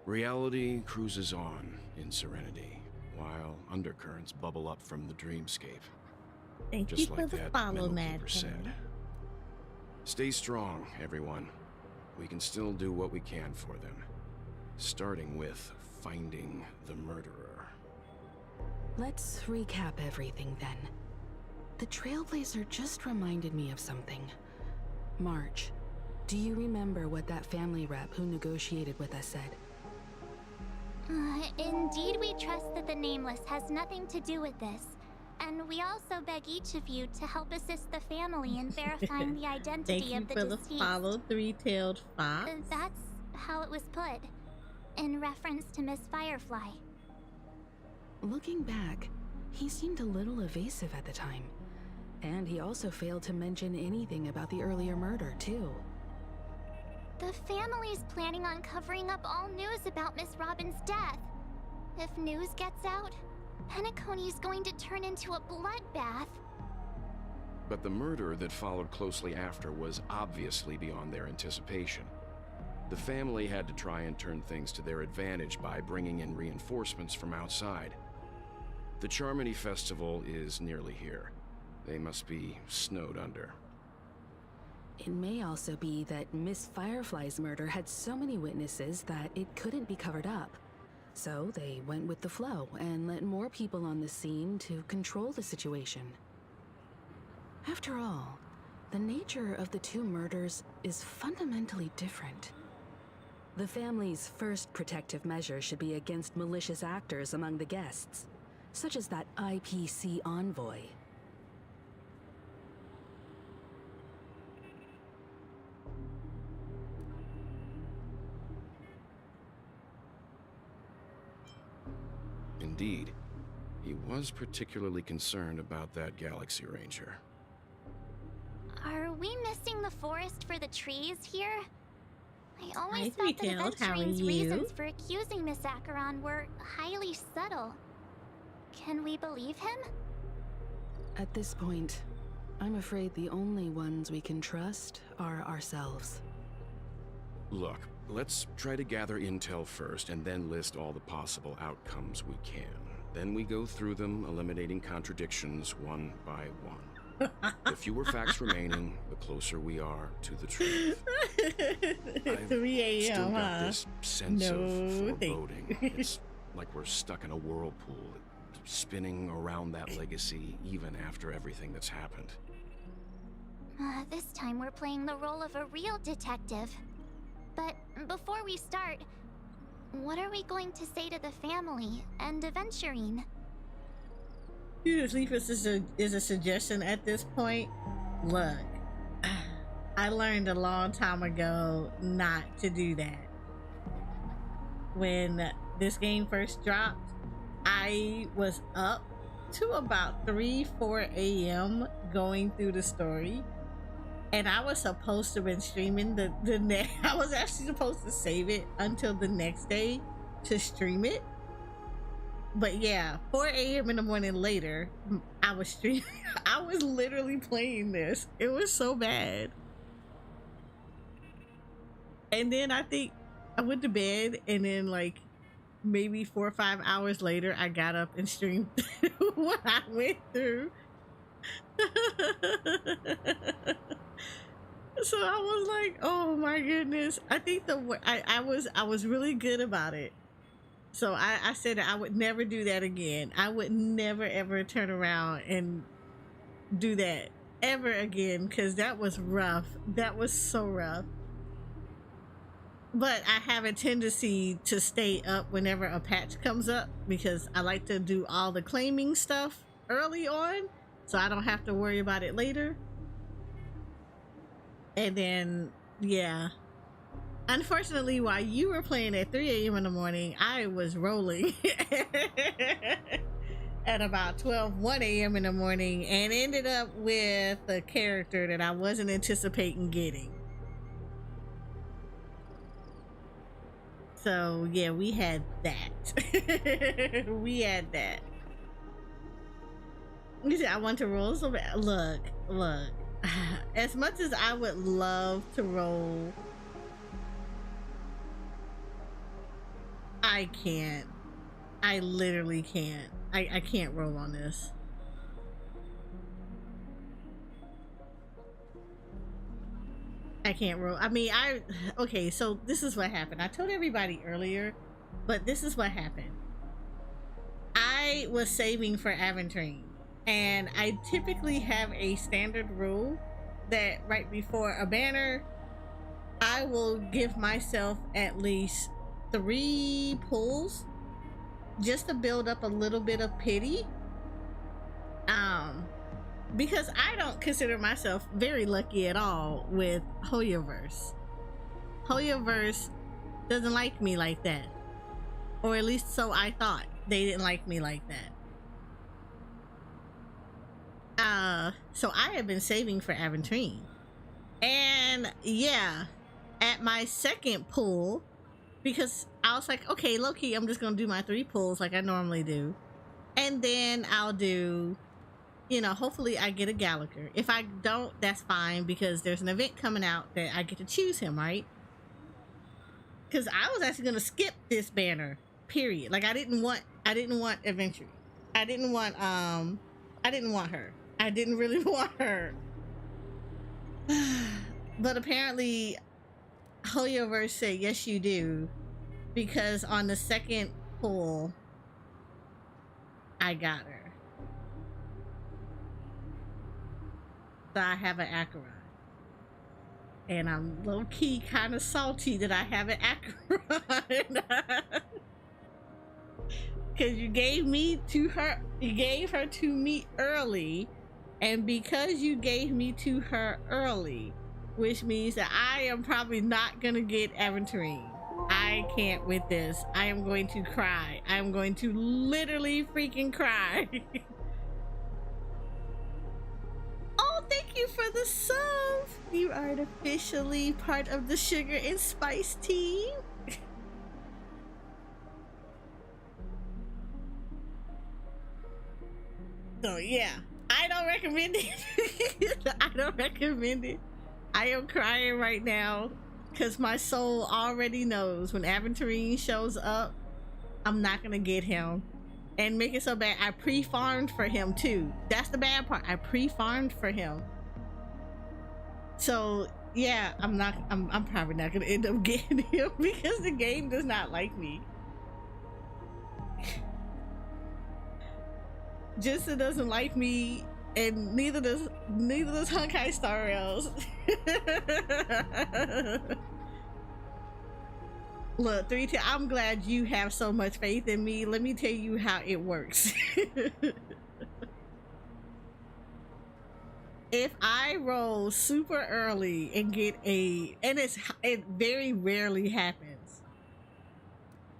Reality cruises on in serenity, while undercurrents bubble up from the dreamscape. Thank Just you for like the that follow, Middle Mad Keeper King. said. Stay strong, everyone. We can still do what we can for them. Starting with finding the murderer. Let's recap everything then. The Trailblazer just reminded me of something. March, do you remember what that family rep who negotiated with us said? Indeed, we trust that the Nameless has nothing to do with this. And we also beg each of you to help assist the family in verifying the Thank identity you of the for the deceased. follow, three-tailed fox. That's how it was put, in reference to Miss Firefly. Looking back, he seemed a little evasive at the time. And he also failed to mention anything about the earlier murder, too. The family's planning on covering up all news about Miss Robin's death. If news gets out, Penacony's going to turn into a bloodbath. But the murder that followed closely after was obviously beyond their anticipation. The family had to try and turn things to their advantage by bringing in reinforcements from outside. The Charmony Festival is nearly here. They must be snowed under. It may also be that Miss Firefly's murder had so many witnesses that it couldn't be covered up. So they went with the flow and let more people on the scene to control the situation. After all, the nature of the two murders is fundamentally different. The family's first protective measure should be against malicious actors among the guests, such as that IPC envoy. Indeed. He was particularly concerned about that Galaxy Ranger. Are we missing the forest for the trees here? I always Hi, thought that Three-Tailed. How are Aventurine's you? reasons for accusing Miss Acheron were highly subtle. Can we believe him? At this point, I'm afraid the only ones we can trust are ourselves. Look, let's try to gather intel first and then list all the possible outcomes we can. Then we go through them, eliminating contradictions one by one. The fewer facts remaining, the closer we are to the truth. 3 a.m., Still got huh? this sense No, of thank foreboding. It's like we're stuck in a whirlpool, spinning around that legacy even after everything that's happened. This time we're playing the role of a real detective. But before we start, what are we going to say to the family and Aventurine? You just leave us is a suggestion at this point. Look, I learned a long time ago not to do that. When this game first dropped, I was up to about 3-4 a.m. going through the story. And I was supposed to have been streaming I was actually supposed to save it until the next day to stream it. But yeah, 4 a.m. in the morning later, I was streaming. I was literally playing this. It was so bad. And then I think I went to bed, and then like maybe 4 or 5 hours later, I got up and streamed what I went through. So I was like, oh my goodness. I think I was really good about it. So I said that I would never do that again. I would never ever turn around and do that ever again, because that was rough. That was so rough. But I have a tendency to stay up whenever a patch comes up, because I like to do all the claiming stuff early on so I don't have to worry about it later. And then, yeah. Unfortunately, while you were playing at 3 a.m. in the morning, I was rolling at about 1 a.m. in the morning and ended up with a character that I wasn't anticipating getting. So, yeah, we had that. We had that. You said I want to roll so bad. Look. As much as I would love to roll, I can't. I literally can't. I can't roll on this. I can't roll. I mean, okay, so this is what happened. I told everybody earlier, but this is what happened. I was saving for Aventurine, and I typically have a standard rule that right before a banner, I will give myself at least 3 pulls just to build up a little bit of pity. Because I don't consider myself very lucky at all with Hoyoverse. Hoyoverse doesn't like me like that. Or at least so I thought. They didn't like me like that. So I have been saving for Aventurine. And yeah, at my second pull, because I was like, okay, low-key, I'm just gonna do my 3 pulls like I normally do. And then I'll do, you know, hopefully I get a Gallagher. If I don't, that's fine, because there's an event coming out that I get to choose him, right? Because I was actually gonna skip this banner, period. Like I didn't want Adventure. I didn't want her. I didn't really want her. But apparently Hoyoverse said yes you do, because on the second pull I got her. So I have an Acheron. And I'm low-key kind of salty that I have an Acheron. Because you gave her to me early, and because you gave me to her early, which means that I am probably not gonna get Aventurine. I can't with this. I am going to cry. I am going to literally freaking cry. Oh, thank you for the sub. You are officially part of the Sugar and Spice team. So yeah, I don't recommend it. I don't recommend it. I am crying right now because my soul already knows when Aventurine shows up, I'm not gonna get him. And make it so bad, I pre-farmed for him too. That's the bad part. I pre-farmed for him. So yeah, I'm probably not gonna end up getting him because the game does not like me. Jinsen doesn't like me, and neither does Honkai Star Rail. Look, 3T, I'm glad you have so much faith in me. Let me tell you how it works. If I roll super early and get and it very rarely happens,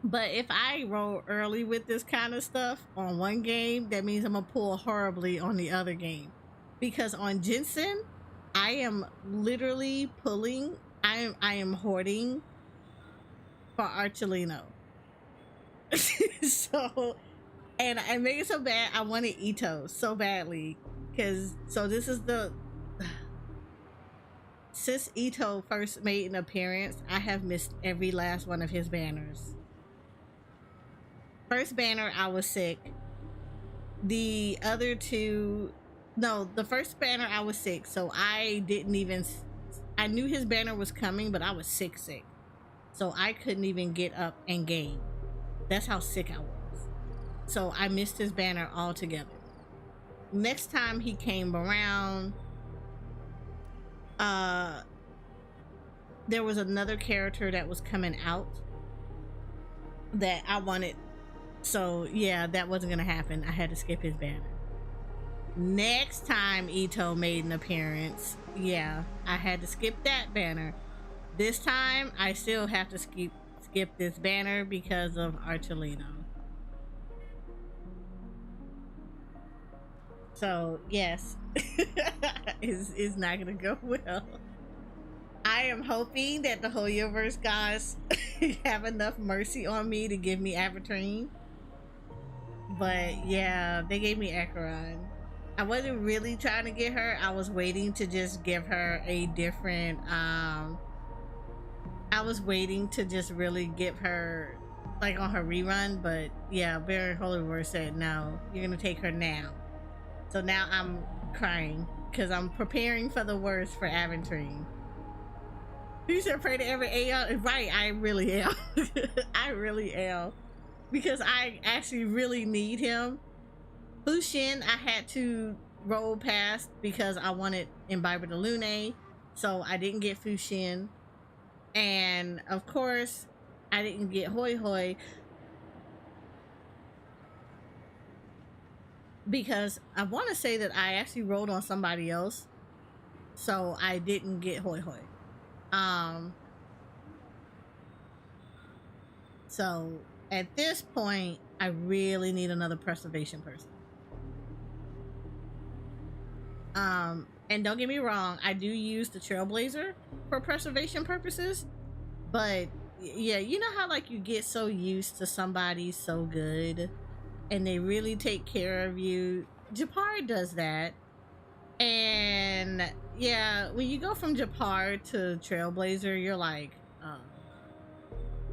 but if I roll early with this kind of stuff on one game, that means I'm gonna pull horribly on the other game. Because on Jinsen, I am literally pulling, I am hoarding for Archelino. So, and I make it so bad, I wanted Ito so badly. So this is since Ito first made an appearance, I have missed every last one of his banners. First banner, I was sick. The other two, no, the first banner, I was sick. So I knew his banner was coming, but I was sick. So I couldn't even get up and game. That's how sick I was. So I missed his banner altogether. Next time he came around, there was another character that was coming out that I wanted. So yeah, that wasn't gonna happen. I had to skip his banner. Next time Ito made an appearance, yeah, I had to skip that banner. This time I still have to skip this banner because of Archelino. So yes, it's not gonna go well. I am hoping that the Hoyoverse guys have enough mercy on me to give me Aventurine. But yeah, they gave me Acheron. I wasn't really trying to get her. I was waiting to just give her a different I was waiting to just really give her like on her rerun, but yeah, Baron Holyverse said no, you're gonna take her now. So now I'm crying because I'm preparing for the worst for Aventurine. You should pray to every AL. Right, I really am. I really am. Because I actually really need him. Fushin, I had to roll past because I wanted Imbiber de Lune. So I didn't get Fushin. And of course, I didn't get Hoi Hoi. Because I want to say that I actually rolled on somebody else. So I didn't get Hoi Hoi. So at this point, I really need another preservation person. And don't get me wrong, I do use the Trailblazer for preservation purposes, but yeah, you know how like you get so used to somebody so good and they really take care of you. Japar does that. And yeah, when you go from Japar to Trailblazer, you're like, oh,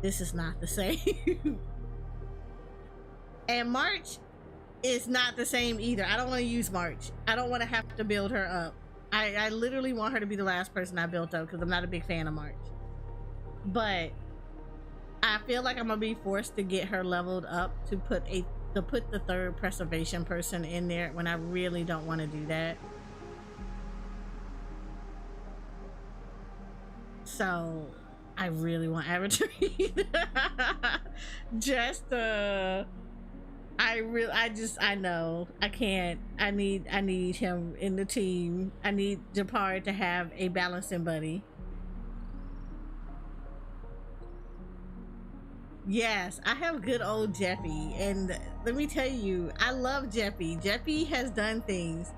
this is not the same. And March is not the same either. I don't want to use March. I don't want to have to build her up. I literally want her to be the last person I built up because I'm not a big fan of March. But I feel like I'm gonna be forced to get her leveled up to put the third preservation person in there when I really don't want to do that. So I really want Avatar. I know I can't. I need him in the team. I need Japar to have a balancing buddy. Yes, I have good old Jeppy, and let me tell you, I love Jeppy. Jeppy has done things.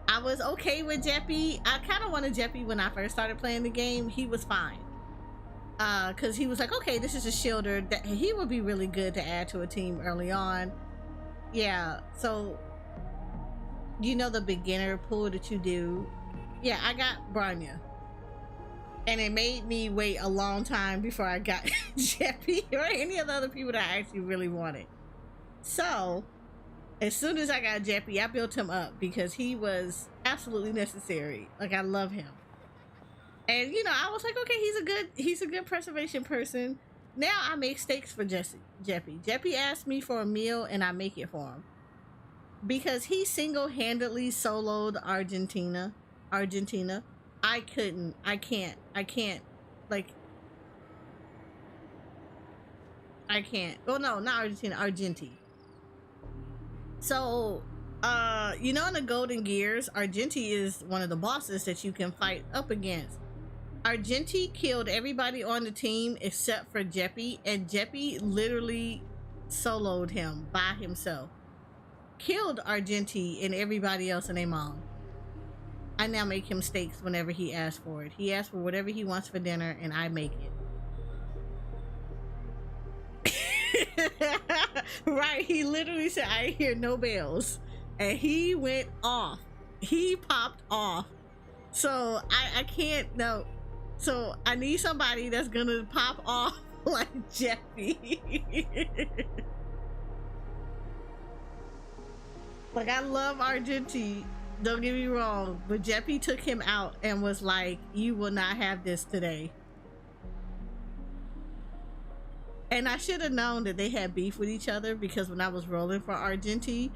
I was okay with Jeppy. I kind of wanted Jeppy when I first started playing the game. He was fine. Because he was like, okay, this is a shielder. That he would be really good to add to a team early on. Yeah, so you know the beginner pool that you do? Yeah, I got Branya. And it made me wait a long time before I got Jeppy or any of the other people that I actually really wanted. So, as soon as I got Jeppy, I built him up because he was absolutely necessary. Like, I love him. And, you know, I was like, okay, he's a good preservation person. Now I make steaks for Jeppy. Jeppy asked me for a meal and I make it for him. Because he single-handedly soloed Argentina. I can't. Well, no, not Argentina, Argenti. So, you know, in the Golden Gears, Argenti is one of the bosses that you can fight up against. Argenti killed everybody on the team except for Jeppy, and Jeppy literally soloed him by himself. Killed Argenti and everybody else and their mom. I now make him steaks whenever he asks for it. He asks for whatever he wants for dinner, and I make it. Right, he literally said, I hear no bells. And he went off. He popped off. So I can't, no. So I need somebody that's gonna pop off like Jeppy. Like, I love Argenti. Don't get me wrong, but Jeppy took him out and was like, you will not have this today. And I should have known that they had beef with each other because when I was rolling for Argenti,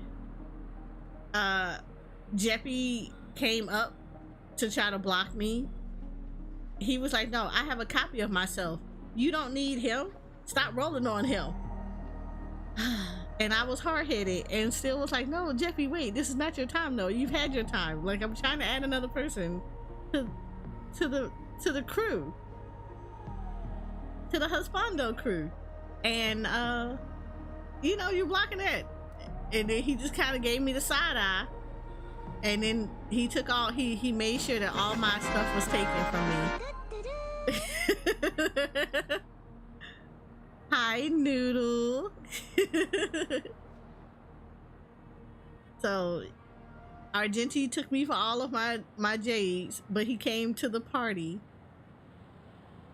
Jeppy came up to try to block me. He was like, no, I have a copy of myself. You don't need him. Stop rolling on him. And I was hard-headed and still was like, no, Jeppy, wait, this is not your time though. You've had your time. Like, I'm trying to add another person to the crew. To the Husbando crew. And you know, you're blocking that. And then he just kind of gave me the side eye. And then he took all he made sure that all my stuff was taken from me. Hi, Noodle. So Argenti took me for all of my jades, but he came to the party.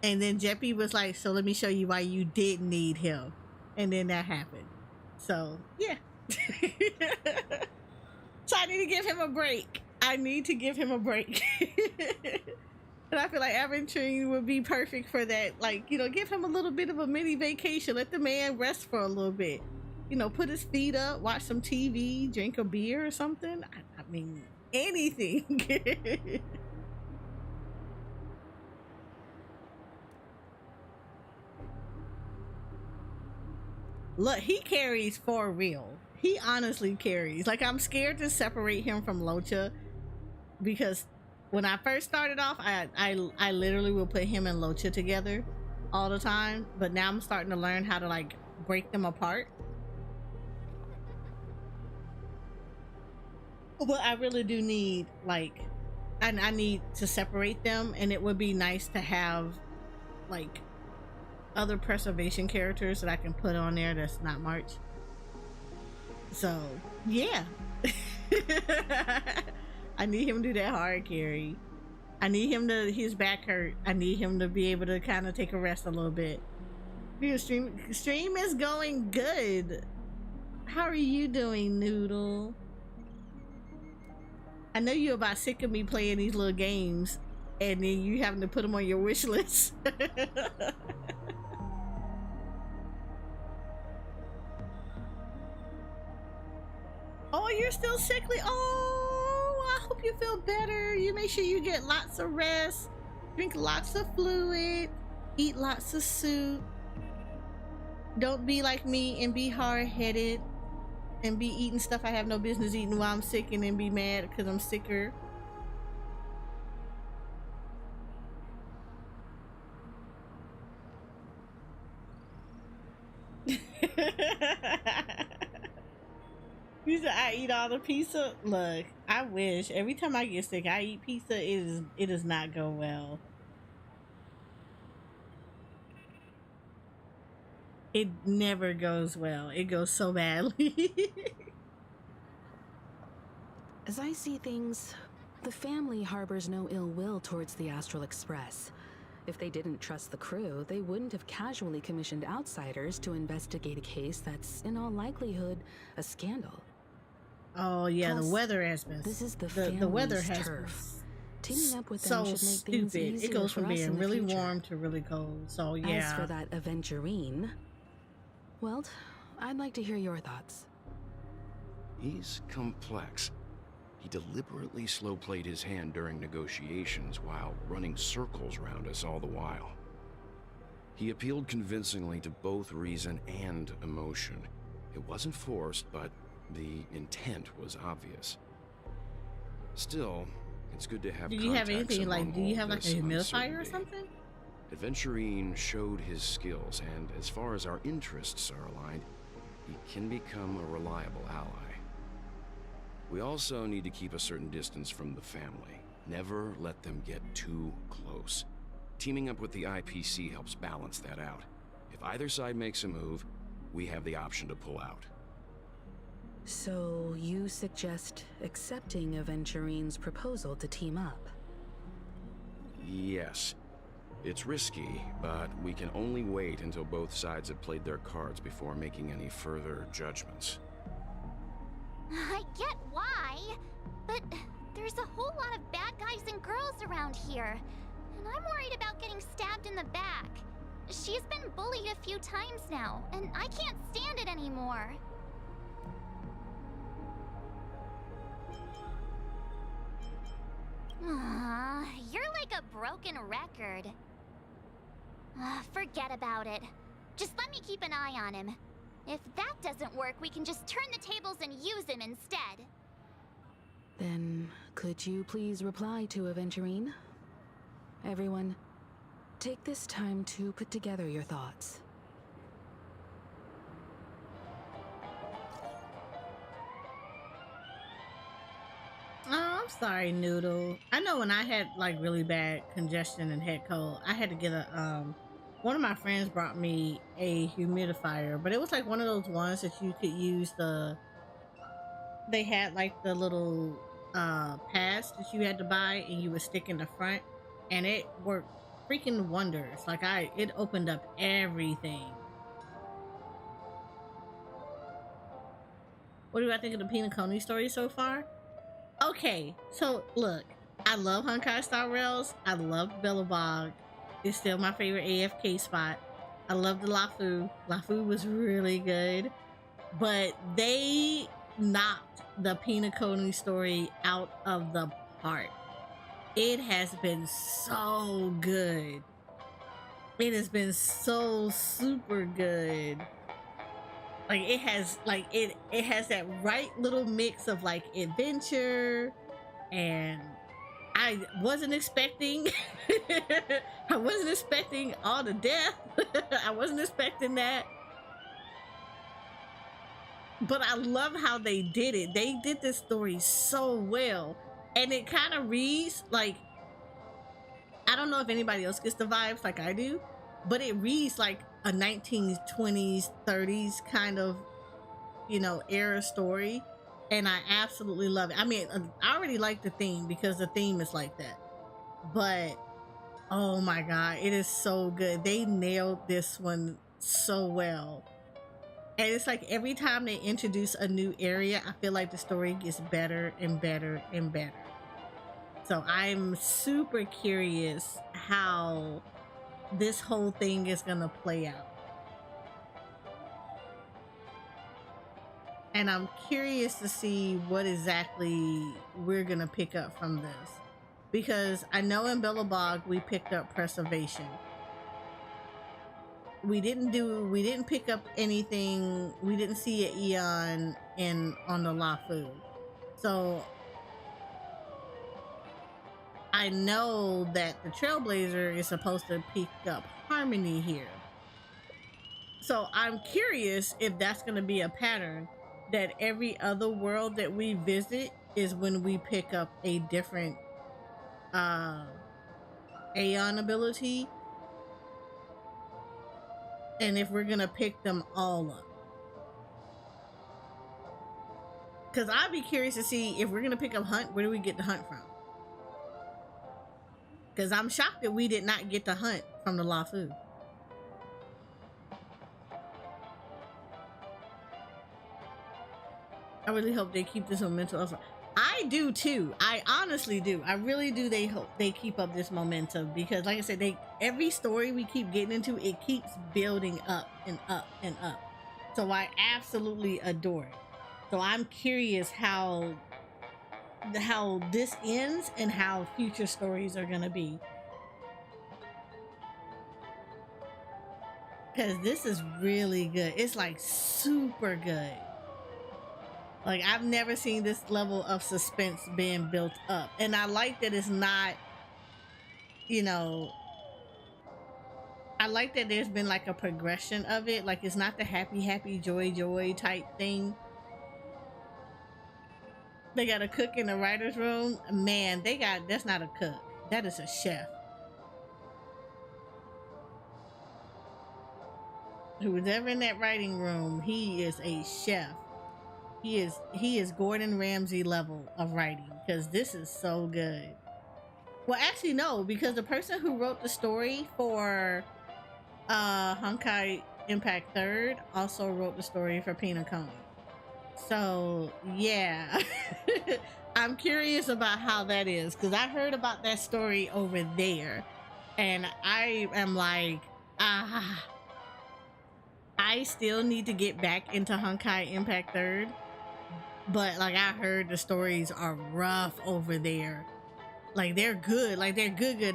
And then Jeppy was like, so let me show you why you did need him. And then that happened. So yeah. So I need to give him a break. And I feel like Aventurine would be perfect for that. Like, you know, give him a little bit of a mini vacation. Let the man rest for a little bit. You know, put his feet up, watch some TV, drink a beer or something. I mean, anything. Look, he carries for real. He honestly carries. Like, I'm scared to separate him from Locha because when I first started off, I literally would put him and Locha together all the time. But now I'm starting to learn how to like break them apart. But I really do need like, I need to separate them, and it would be nice to have like other preservation characters that I can put on there that's not March. So yeah. I need him to do that hard carry. I need him to, his back hurt. I need him to be able to kind of take a rest a little bit. Stream is going good. How are you doing, Noodle? I know you're about sick of me playing these little games and then you having to put them on your wish list. Oh, you're still sickly. Oh, I hope you feel better. You make sure you get lots of rest, drink lots of fluid, eat lots of soup. Don't be like me and be hard-headed and be eating stuff I have no business eating while I'm sick and then be mad because I'm sicker. You said I eat all the pizza. Look, I wish every time I get sick I eat pizza. It does not go well. It never goes well. It goes so badly. As I see things, the family harbors no ill will towards the Astral Express. If they didn't trust the crew, they wouldn't have casually commissioned outsiders to investigate a case that's, in all likelihood, a scandal. Oh yeah, Plus, the weather has been. This is the weather family's has turf. been Teaming up with so them should make things stupid. easier It goes for from us being in the really future. warm to really cold. So yeah. As for that Aventurine, well, I'd like to hear your thoughts. He's complex. He deliberately slow-played his hand during negotiations while running circles around us all the while. He appealed convincingly to both reason and emotion. It wasn't forced, but the intent was obvious. Still, it's good to have Do you have contacts anything like? among Do you all have like a this humidifier or uncertainty. something? Aventurine showed his skills, and as far as our interests are aligned, he can become a reliable ally. We also need to keep a certain distance from the family. Never let them get too close. Teaming up with the IPC helps balance that out. If either side makes a move, we have the option to pull out. So you suggest accepting Aventurine's proposal to team up? Yes. It's risky, but we can only wait until both sides have played their cards before making any further judgments. I get why, but there's a whole lot of bad guys and girls around here, and I'm worried about getting stabbed in the back. She's been bullied a few times now, and I can't stand it anymore. You're like a broken record. Forget about it. Just let me keep an eye on him. If that doesn't work, we can just turn the tables and use him instead. Then, could you please reply to Aventurine? Everyone, take this time to put together your thoughts. Oh, I'm sorry, Noodle. I know when I had like really bad congestion and head cold, I had to get a one of my friends brought me a humidifier, but it was like one of those ones that you could use they had like the little pads that you had to buy and you would stick in the front, and it worked freaking wonders. Like it opened up everything. What do I think of the Penacony story so far? Okay, so look, I love Honkai Star Rails. I love Billabog. It's still my favorite AFK spot. I love the Lafu. Lafu was really good. But they knocked the Penacony story out of the park. It has been so good. It has been so super good. Like it has that right little mix of like adventure, and I wasn't expecting all the death. I wasn't expecting that. But I love how they did it. They did this story so well. And it kind of reads like, I don't know if anybody else gets the vibes like I do, but it reads like a 1920s, 30s kind of, era story. And I absolutely love it. I mean, I already like the theme because the theme is like that. But, oh my God, it is so good. They nailed this one so well. And it's like every time they introduce a new area, I feel like the story gets better and better and better. So I'm super curious how this whole thing is gonna play out. And I'm curious to see what exactly we're gonna pick up from this. Because I know in Billabog we picked up preservation. We didn't pick up anything, we didn't see an Eon on the Lafu. So I know that the Trailblazer is supposed to pick up harmony here. So I'm curious if that's going to be a pattern, that every other world that we visit is when we pick up a different Aeon ability, and if we're going to pick them all up. Because I'd be curious to see if we're going to pick up Hunt, where do we get the Hunt from? Because I'm shocked that we did not get the Hunt from the Lafu. I really hope they keep this momentum up. I do too. I honestly do. I really do. They hope they keep up this momentum, because like I said, every story we keep getting into, it keeps building up and up and up. So I absolutely adore it. So I'm curious how this ends and how future stories are gonna be, because this is really good. It's like super good. Like, I've never seen this level of suspense being built up, and I like that it's not, you know, I like that there's been like a progression of it. Like, it's not the happy joy type thing. They got a cook in the writer's room. Man, that's not a cook. That is a chef. Who was ever in that writing room, he is a chef. He is Gordon Ramsay level of writing, because this is so good. Well, actually, no, because the person who wrote the story for Honkai Impact 3rd also wrote the story for Penacony. So yeah, I'm curious about how that is, because I heard about that story over there, and I am like, I still need to get back into Honkai Impact 3rd, but like I heard the stories are rough over there. Like they're good,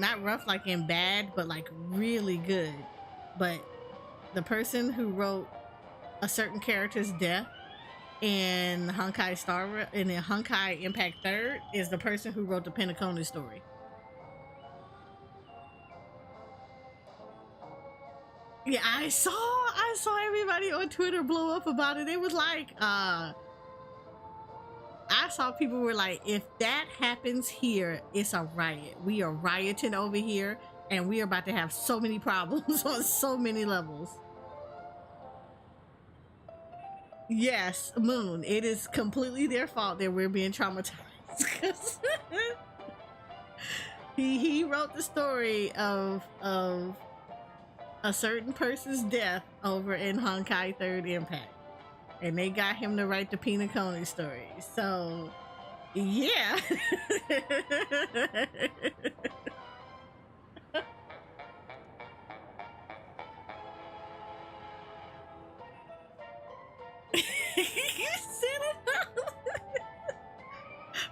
not rough like in bad, but like really good. But the person who wrote a certain character's death in Honkai Star Rail, in the Honkai Impact 3rd, is the person who wrote the Penacony story. Yeah, I saw everybody on Twitter blow up about it. It was like, I saw people were like, if that happens here, it's a riot. We are rioting over here, and we are about to have so many problems on so many levels. Yes, Moon, it is completely their fault that we're being traumatized. he wrote the story of a certain person's death over in Honkai 3rd Impact, and they got him to write the Penacony story. So yeah.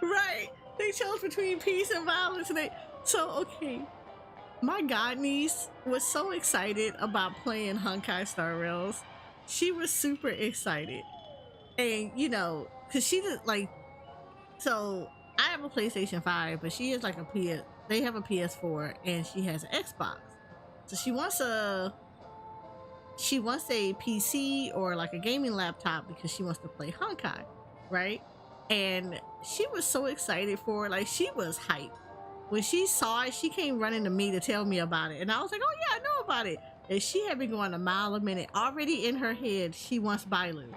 Right, they chose between peace and violence, and okay, my god niece was so excited about playing Honkai Star Rails. She was super excited, and you know, because she did like, so I have a PlayStation 5, but she has like they have a PS4, and she has an Xbox. So she wants a PC or like a gaming laptop because she wants to play Honkai, right? And she was so excited for it. Like, she was hyped. When she saw it, she came running to me to tell me about it. And I was like, oh yeah, I know about it. And she had been going a mile a minute. Already in her head, she wants Bailu.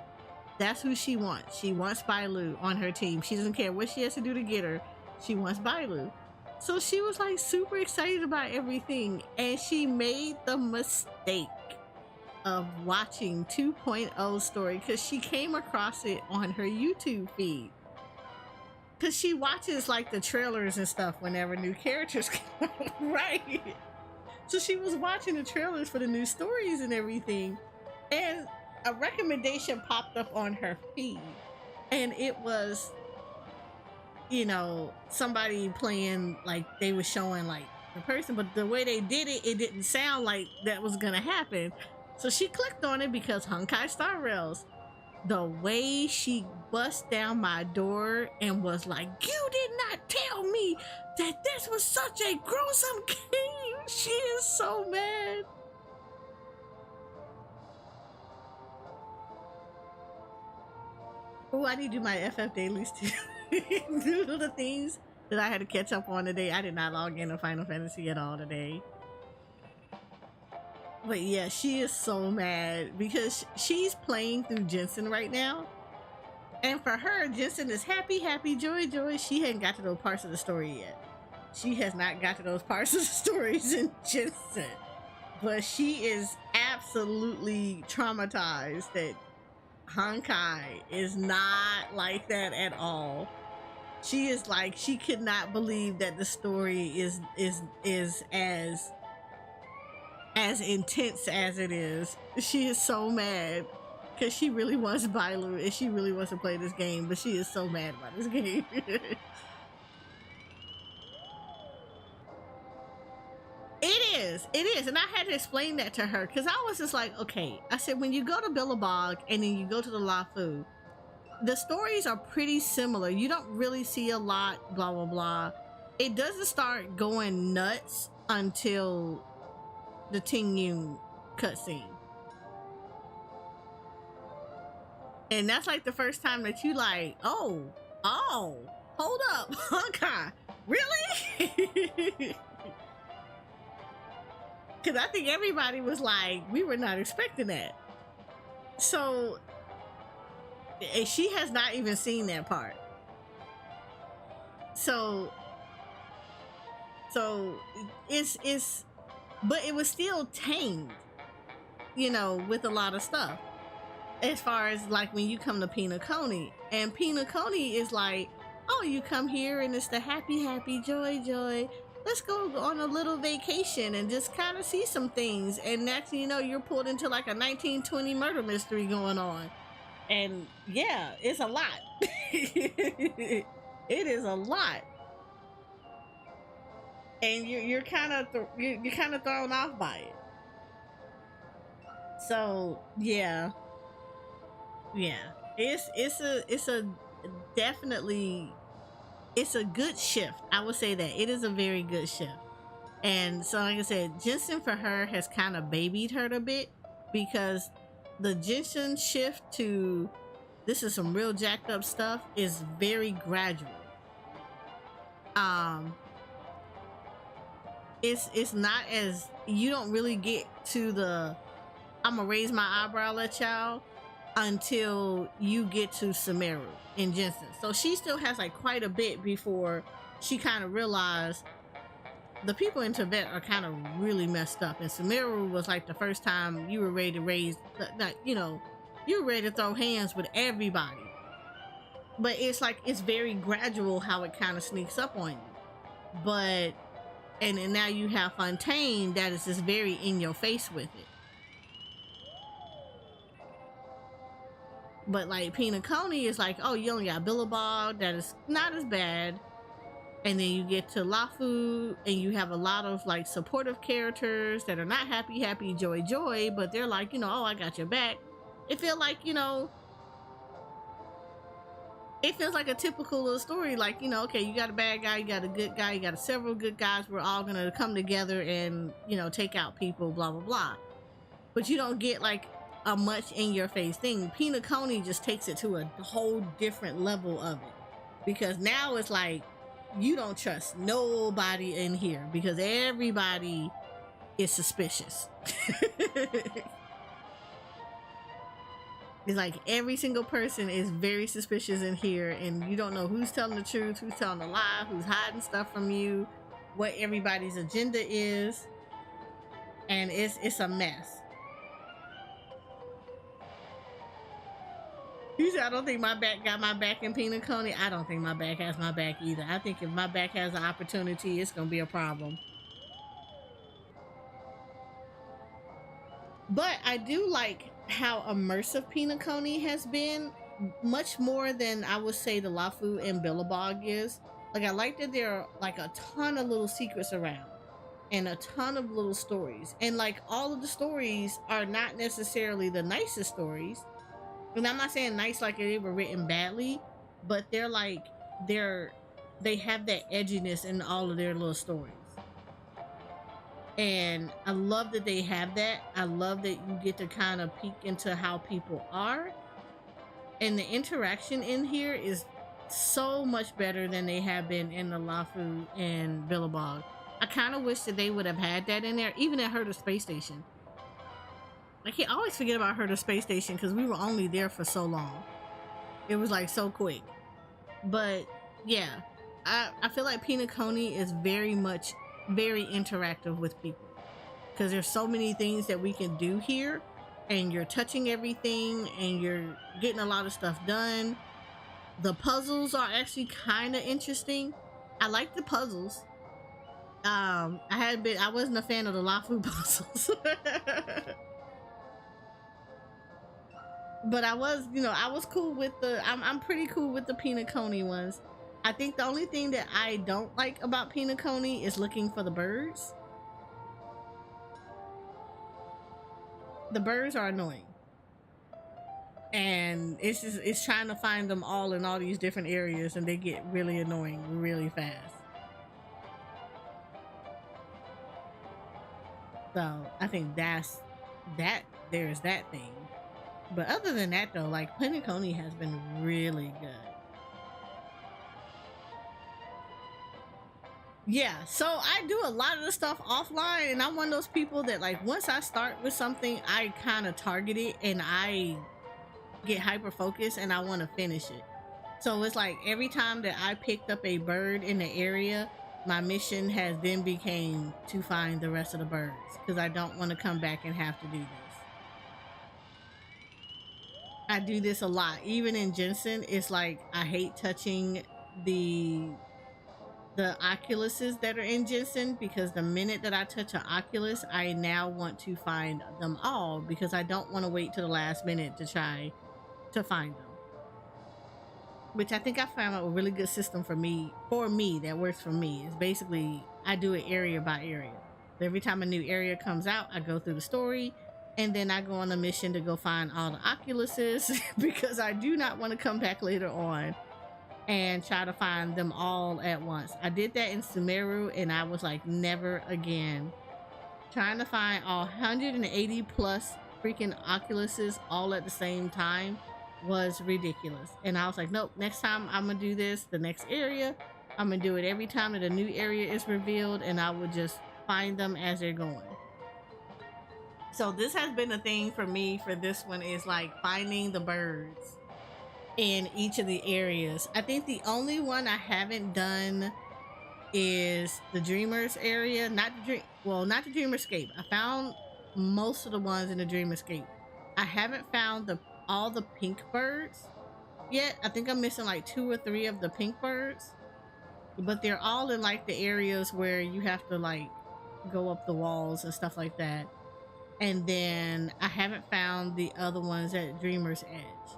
That's who she wants. She wants Bailu on her team. She doesn't care what she has to do to get her. She wants Bailu. So she was like super excited about everything. And she made the mistake of watching 2.0 story because she came across it on her YouTube feed. Because she watches like the trailers and stuff whenever new characters come out, right? So she was watching the trailers for the new stories and everything. And a recommendation popped up on her feed. And it was, you know, somebody playing, like they were showing like the person, but the way they did it, it didn't sound like that was gonna happen. So she clicked on it because Honkai Star Rails. The way she bust down my door and was like, "You did not tell me that this was such a gruesome game." She is so mad. Oh, I need to do my FF dailies too. Due to the things that I had to catch up on today, I did not log into Final Fantasy at all today. But yeah, she is so mad because she's playing through Jensen right now. And for her, Jensen is happy, happy, joy, joy. She hadn't got to those parts of the story yet. She has not got to those parts of the stories in Jensen. But she is absolutely traumatized that Honkai is not like that at all. She is like, she could not believe that the story is as intense as it is. She is so mad because she really wants Bailu and she really wants to play this game, but she is so mad about this game. It is, and I had to explain that to her because I was just like, okay, I said, when you go to Billabong and then you go to the Lafu, the stories are pretty similar. You don't really see a lot, blah blah blah. It doesn't start going nuts until the Ting Yun cutscene. And that's like the first time that you like, oh, hold up, Honkai, really? Because I think everybody was like, we were not expecting that. So, and she has not even seen that part. So it's, but it was still tamed, you know, with a lot of stuff. As far as like when you come to Penacony, and Penacony is like, oh, you come here and it's the happy, happy, joy, joy. Let's go on a little vacation and just kind of see some things. And next thing you know, you're pulled into like a 1920 murder mystery going on. And yeah, it's a lot. It is a lot. And you're kind of thrown off by it. So yeah, it's a definitely, it's a good shift. I would say that it is a very good shift. And so like I said, Jensen for her has kind of babied her a bit because the Jensen shift to this is some real jacked up stuff is very gradual. It's not as, you don't really get to the I'm gonna raise my eyebrow at y'all until you get to Sumeru in Jensen. So she still has like quite a bit before she kind of realized the people in Tibet are kind of really messed up. And Sumeru was like the first time you were ready to raise, you know, you were ready to throw hands with everybody. But it's like, it's very gradual how it kind of sneaks up on you. But, and now you have Fontaine that is just very in your face with it. But like Penacony is like, oh, you only got Billabong, that is not as bad. And then you get to Lafu and you have a lot of like supportive characters that are not happy, happy, joy, joy, but they're like, you know, oh, I got your back. It feels like, you know, it feels like a typical little story. Like, you know, okay, you got a bad guy, you got a good guy, you got several good guys. We're all going to come together and, you know, take out people, blah, blah, blah. But you don't get like a much in your face thing. Penacony just takes it to a whole different level of it. Because now it's like, you don't trust nobody in here because everybody is suspicious. It's like every single person is very suspicious in here and you don't know who's telling the truth, who's telling a lie, who's hiding stuff from you, what everybody's agenda is. And it's a mess. He said, I don't think my back got my back in Penacony. I don't think my back has my back either. I think if my back has an opportunity, it's going to be a problem. But I do like how immersive Penacony has been, much more than I would say the Lafu and Billabong is. Like, I like that there are like a ton of little secrets around and a ton of little stories. And like all of the stories are not necessarily the nicest stories. And I'm not saying nice like they were written badly, but they're like, they have that edginess in all of their little stories. And I love that they have that. I love that you get to kind of peek into how people are. And the interaction in here is so much better than they have been in the Lafu and Billabong. I kind of wish that they would have had that in there, even at Herder Space Station. I can't always forget about Herder Space Station because we were only there for so long. It was like so quick. But yeah, I feel like Penacony is very interactive with people because there's so many things that we can do here, and you're touching everything and you're getting a lot of stuff done. The puzzles are actually kind of interesting. I like the puzzles. I wasn't a fan of the Lafu puzzles. But I was cool with I'm pretty cool with the Penacony ones. I think the only thing that I don't like about Penacony is looking for the birds. The birds are annoying. And it's trying to find them all in all these different areas, and they get really annoying really fast. So I think there's that thing. But other than that though, like Penacony has been really good. Yeah, so I do a lot of the stuff offline, and I'm one of those people that like once I start with something, I kind of target it and I get hyper focused and I want to finish it. So it's like every time that I picked up a bird in the area, my mission has then became to find the rest of the birds because I don't want to come back and have to do this. I do this a lot. Even in Jensen, it's like I hate touching the oculuses that are in Jensen because the minute that I touch an oculus, I now want to find them all because I don't want to wait to the last minute to try to find them. Which I think I found a really good system for me that works for me. Is basically I do it area by area. Every time a new area comes out, I go through the story, and then I go on a mission to go find all the oculuses because I do not want to come back later on and try to find them all at once. I did that in Sumeru, and I was like, never again. Trying to find all 180 plus freaking oculuses all at the same time was ridiculous. And I was like, nope, next time I'm gonna do this, the next area, I'm gonna do it every time that a new area is revealed, and I would just find them as they're going. So this has been a thing for me for this one, is like finding the birds in each of the areas. I think the only one I haven't done is the Dreamers area, not the Dreamerscape. I found most of the ones in the Dreamerscape. I haven't found all the pink birds yet. I think I'm missing like 2 or 3 of the pink birds, but they're all in like the areas where you have to like go up the walls and stuff like that. And then I haven't found the other ones at Dreamer's Edge.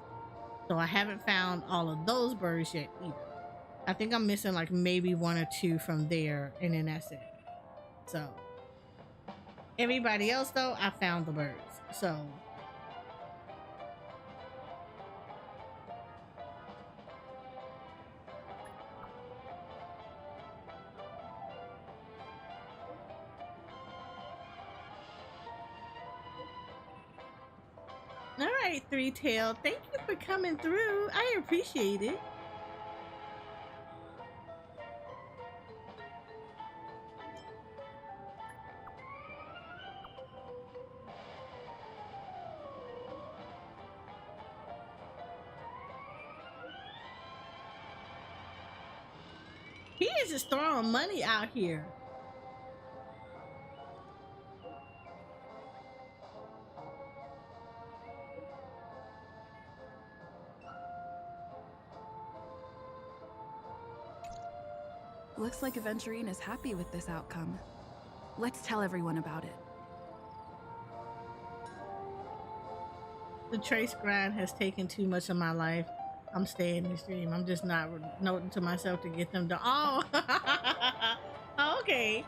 So I haven't found all of those birds yet either. I think I'm missing like maybe 1 or 2 from there, and then that's it. So everybody else though, I found the birds. So all right, Three Tail, thank you for coming through. I appreciate it. He is just throwing money out here. Looks like Aventurine is happy with this outcome. Let's tell everyone about it. The trace grind has taken too much of my life. I'm staying in the stream. I'm just not noting to myself to get them to. Oh, okay.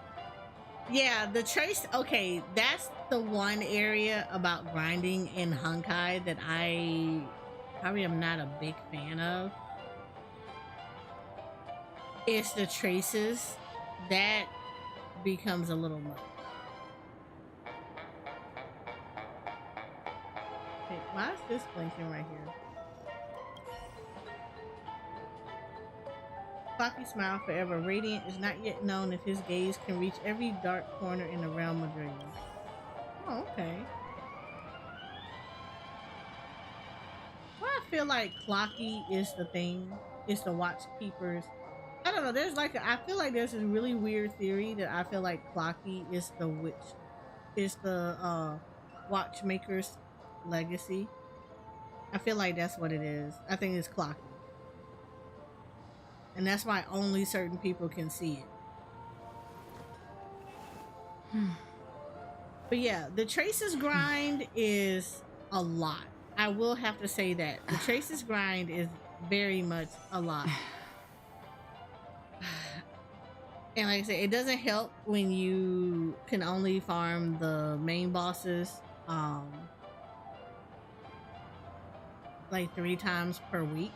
Yeah, the trace. Okay, that's the one area about grinding in Honkai that I probably am not a big fan of. It's the traces that becomes a little much. Okay, why is this blinking right here? Floppy smile forever. Radiant is not yet known if his gaze can reach every dark corner in the realm of dreams. Oh, okay. Well, I feel like Clocky is the thing. It's the watch keepers. I don't know. There's like I feel like there's this really weird theory that I feel like Clocky is the witch, is the watchmaker's legacy. I feel like that's what it is. I think it's Clocky. And that's why only certain people can see it. But yeah, the Traces grind is a lot. I will have to say that. The Traces grind is very much a lot. And like I said, it doesn't help when you can only farm the main bosses like 3 times per week.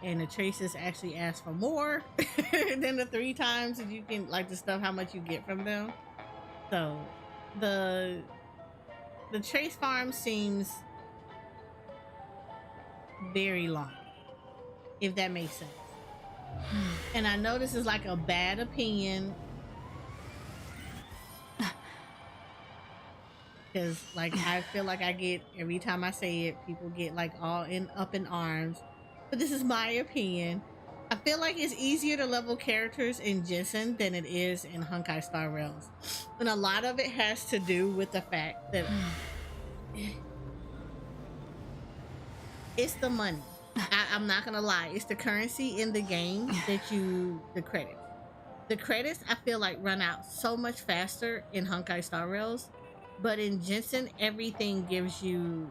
And the Traces actually ask for more than the 3 times that you can, like, the stuff, how much you get from them. So the Trace farm seems very long, if that makes sense. And I know this is like a bad opinion, because like I feel like I get, every time I say it, people get like all up in arms. But this is my opinion. I feel like it's easier to level characters in Jensen than it is in Honkai Star Rail. And a lot of it has to do with the fact that it's the money. I'm not gonna lie. It's the currency in the game that the credits. The credits, I feel like, run out so much faster in Honkai Star Rails. But in Jensen, everything gives you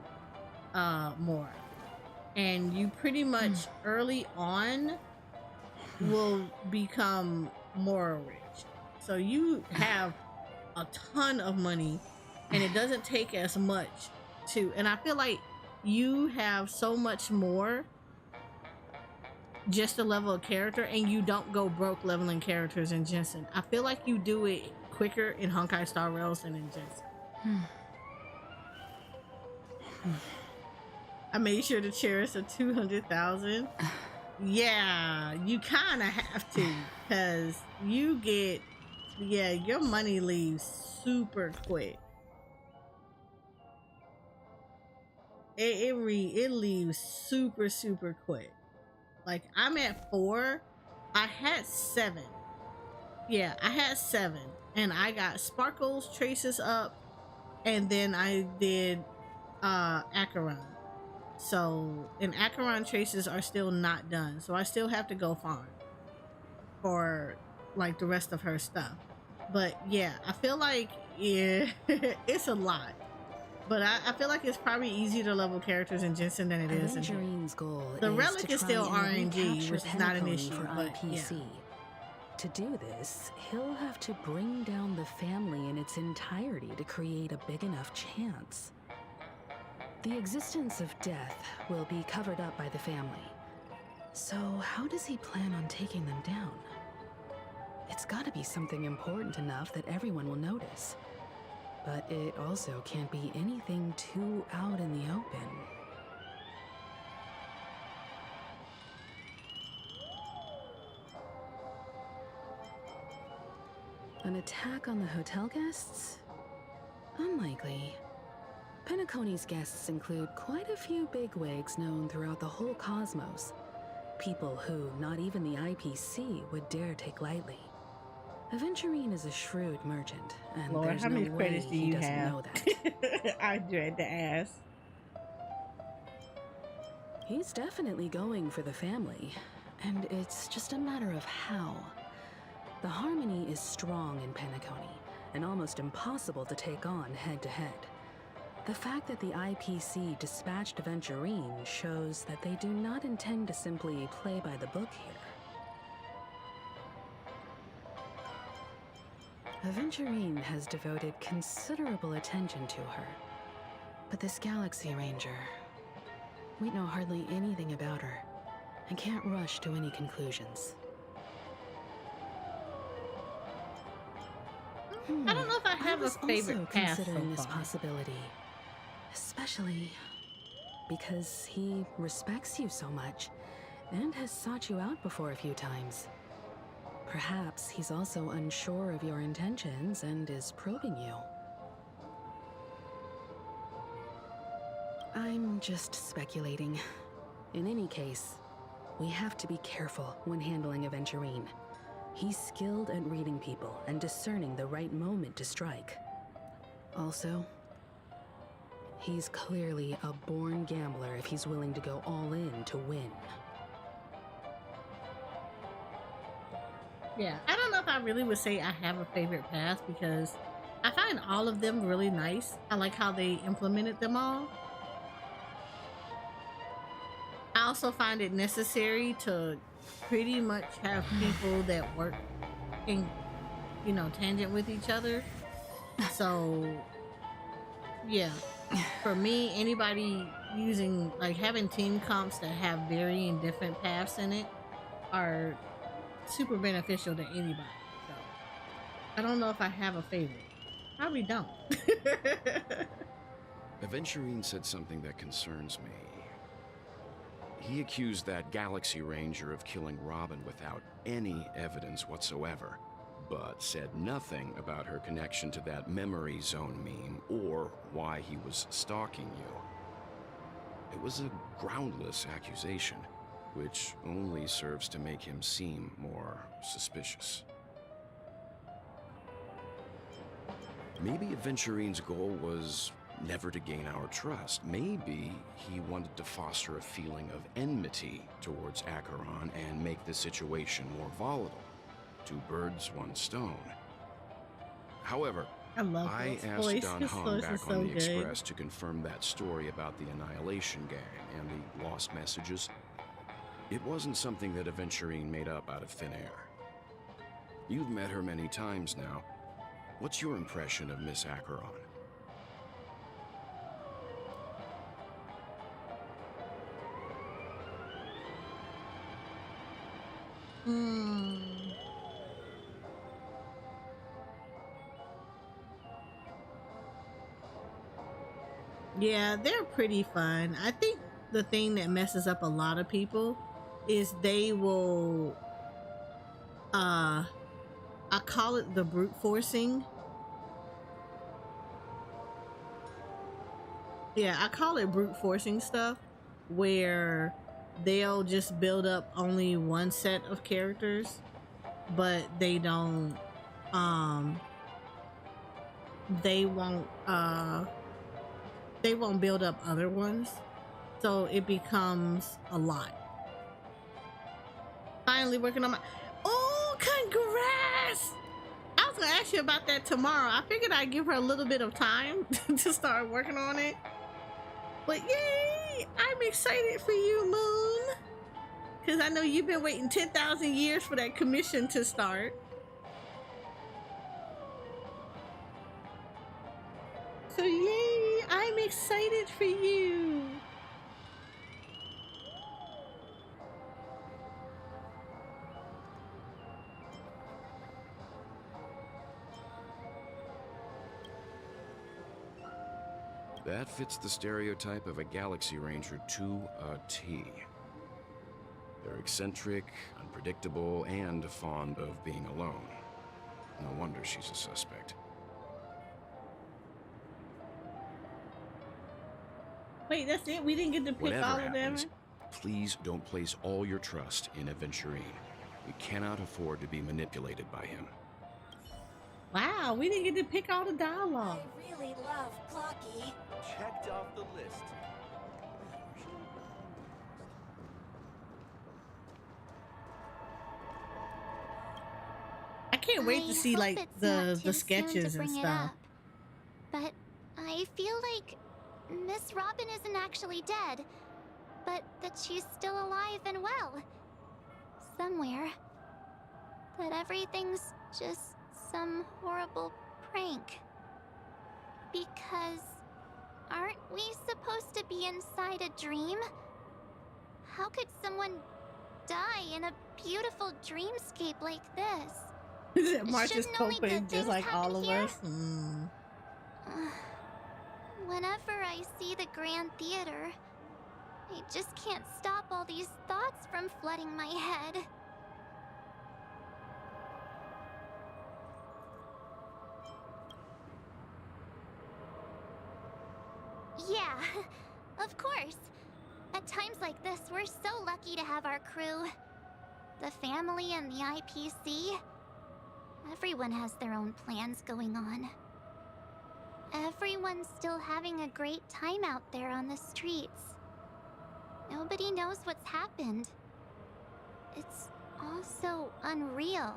more. And you pretty much early on will become more rich. So you have a ton of money and it doesn't take as much to, and I feel like you have so much more just to level a character, and you don't go broke leveling characters in Jensen. I feel like you do it quicker in Honkai Star Rails than in Jensen. I made sure to cherish a 200,000. Yeah, you kind of have to, because you get, yeah, your money leaves super quick. It leaves super quick. Like, I'm at 4. I had 7. Yeah, I had 7, and I got Sparkles, Traces up, and then I did Acheron. So, and Acheron Traces are still not done, so I still have to go farm for like the rest of her stuff. But yeah, I feel like, yeah, it's a lot. But I feel like it's probably easier to level characters in Jensen than it is in Avengerine's goal the is relic to is try still and RNG, recapture which is not an Penacony issue. for But IPC. yeah. To do this, he'll have to bring down the family in its entirety to create a big enough chance. The existence of death will be covered up by the family. So how does he plan on taking them down? It's gotta be something important enough that everyone will notice. But it also can't be anything too out in the open. An attack on the hotel guests? Unlikely. Penacony's guests include quite a few bigwigs known throughout the whole cosmos. People who not even the IPC would dare take lightly. Aventurine is a shrewd merchant, and Lord, there's how no many way credits do he you doesn't have? know that. I dread to ask. He's definitely going for the family, and it's just a matter of how. The harmony is strong in Penacony, and almost impossible to take on head-to-head. The fact that the IPC dispatched Aventurine shows that they do not intend to simply play by the book here. Aventurine has devoted considerable attention to her. But this Galaxy Ranger, we know hardly anything about her and can't rush to any conclusions. I don't know if I have a favorite also path considering so this far. possibility, especially because he respects you so much and has sought you out before a few times. Perhaps he's also unsure of your intentions and is probing you. I'm just speculating. In any case, we have to be careful when handling Aventurine. He's skilled at reading people and discerning the right moment to strike. Also, he's clearly a born gambler if he's willing to go all in to win. Yeah, I don't know if I really would say I have a favorite path because I find all of them really nice. I like how they implemented them all. I also find it necessary to pretty much have people that work in, tangent with each other. So, yeah, for me, anybody having team comps that have varying different paths in it are super beneficial to anybody. So, I don't know if I have a favorite. Probably don't. Aventurine said something that concerns me. He accused that Galaxy Ranger of killing Robin without any evidence whatsoever, but said nothing about her connection to that memory zone meme or why he was stalking you. It was a groundless accusation, which only serves to make him seem more suspicious. Maybe Aventurine's goal was never to gain our trust. Maybe he wanted to foster a feeling of enmity towards Acheron and make the situation more volatile. Two birds, one stone. However, I asked Don Hung back on the Express to confirm that story about the Annihilation Gang and the lost messages. It wasn't something that Aventurine made up out of thin air. You've met her many times now. What's your impression of Miss Acheron? Yeah, they're pretty fun. I think the thing that messes up a lot of people is they will I call it the brute forcing. Yeah, I call it brute forcing stuff where they'll just build up only one set of characters, but they don't they won't build up other ones, so it becomes a lot. Finally working on my congrats! I was gonna ask you about that tomorrow. I figured I'd give her a little bit of time to start working on it, but yay, I'm excited for you, Moon, because I know you've been waiting 10,000 years for that commission to start. So yay, I'm excited for you. That fits the stereotype of a Galaxy Ranger to a T. They're eccentric, unpredictable, and fond of being alone. No wonder she's a suspect. Wait, that's it? We didn't get to pick Whatever all of them? happens, please don't place all your trust in Aventurine. We cannot afford to be manipulated by him. Wow, we didn't get to pick all the dialogue. I really love Clocky. Checked off the list. can't wait to see hope like it's not the too soon to sketches and bring it stuff. up, but I feel like Miss Robin isn't actually dead, but that she's still alive and well. Somewhere. That everything's just some horrible prank. Because aren't we supposed to be inside a dream? How could someone die in a beautiful dreamscape like this? March is Shouldn't only coping good just things like happen all of here? us. Whenever I see the Grand Theater, I just can't stop all these thoughts from flooding my head. Yeah, of course. At times like this, we're so lucky to have our crew. The family and the IPC. Everyone has their own plans going on. Everyone's still having a great time out there on the streets. Nobody knows what's happened. It's all so unreal.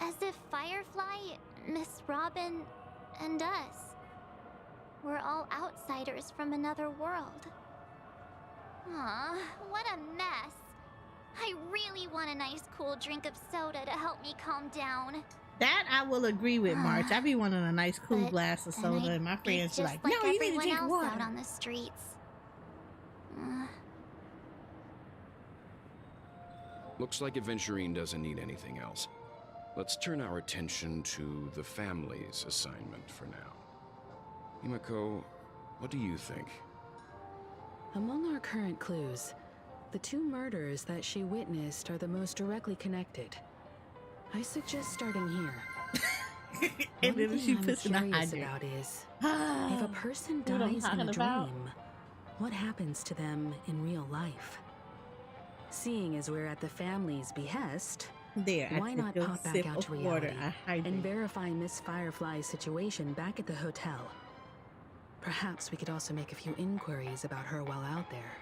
As if Firefly, Miss Robin, and us we're all outsiders from another world. Aw, what a mess. I really want a nice cool drink of soda to help me calm down. That I will agree with, March. I be wanting a nice cool But glass of then soda, I'd and my be friends be just like, "No, you need to everyone drink else water." out on the streets. Looks like Aventurine doesn't need anything else. Let's turn our attention to the family's assignment for now. Himiko, what do you think? Among our current clues, the two murders that she witnessed are the most directly connected. I suggest starting here. And One then thing she I'm puts in a curious hydrant. about is, if a person You know what I'm dies in a talking about? dream, what happens to them in real life? Seeing as we're at the family's behest, There, I why took not a pop back sip out to of water. reality I hydrate. and verify Miss Firefly's situation back at the hotel? Perhaps we could also make a few inquiries about her while out there.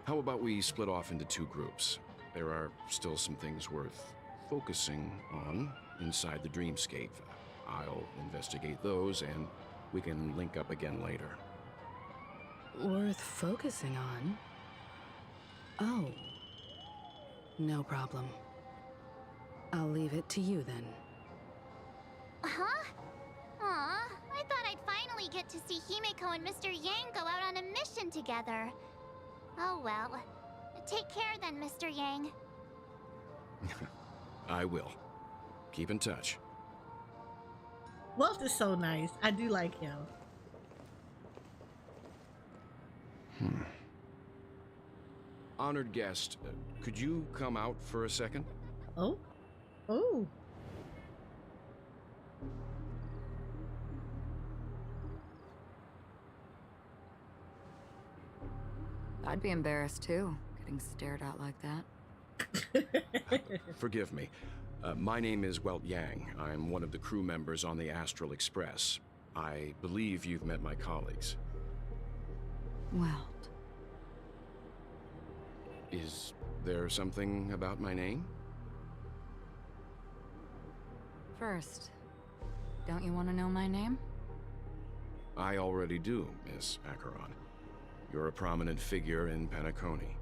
How about we split off into two groups? There are still some things worth focusing on inside the dreamscape. I'll investigate those, and we can link up again later. Worth focusing on? Oh. No problem. I'll leave it to you then. Huh? Aw, I thought I'd finally get to see Himiko and Mr. Yang go out on a mission together. Oh well. Take care then, Mr. Yang. I will. Keep in touch. Walt is so nice. I do like him. Honored guest, could you come out for a second? Oh. Oh. I'd be embarrassed too, getting stared at like that. Forgive me. My name is Welt Yang. I'm one of the crew members on the Astral Express. I believe you've met my colleagues. Well, Is there something about my name? first, don't you want to know my name? I already do, Miss Acheron. You're a prominent figure in Penacony.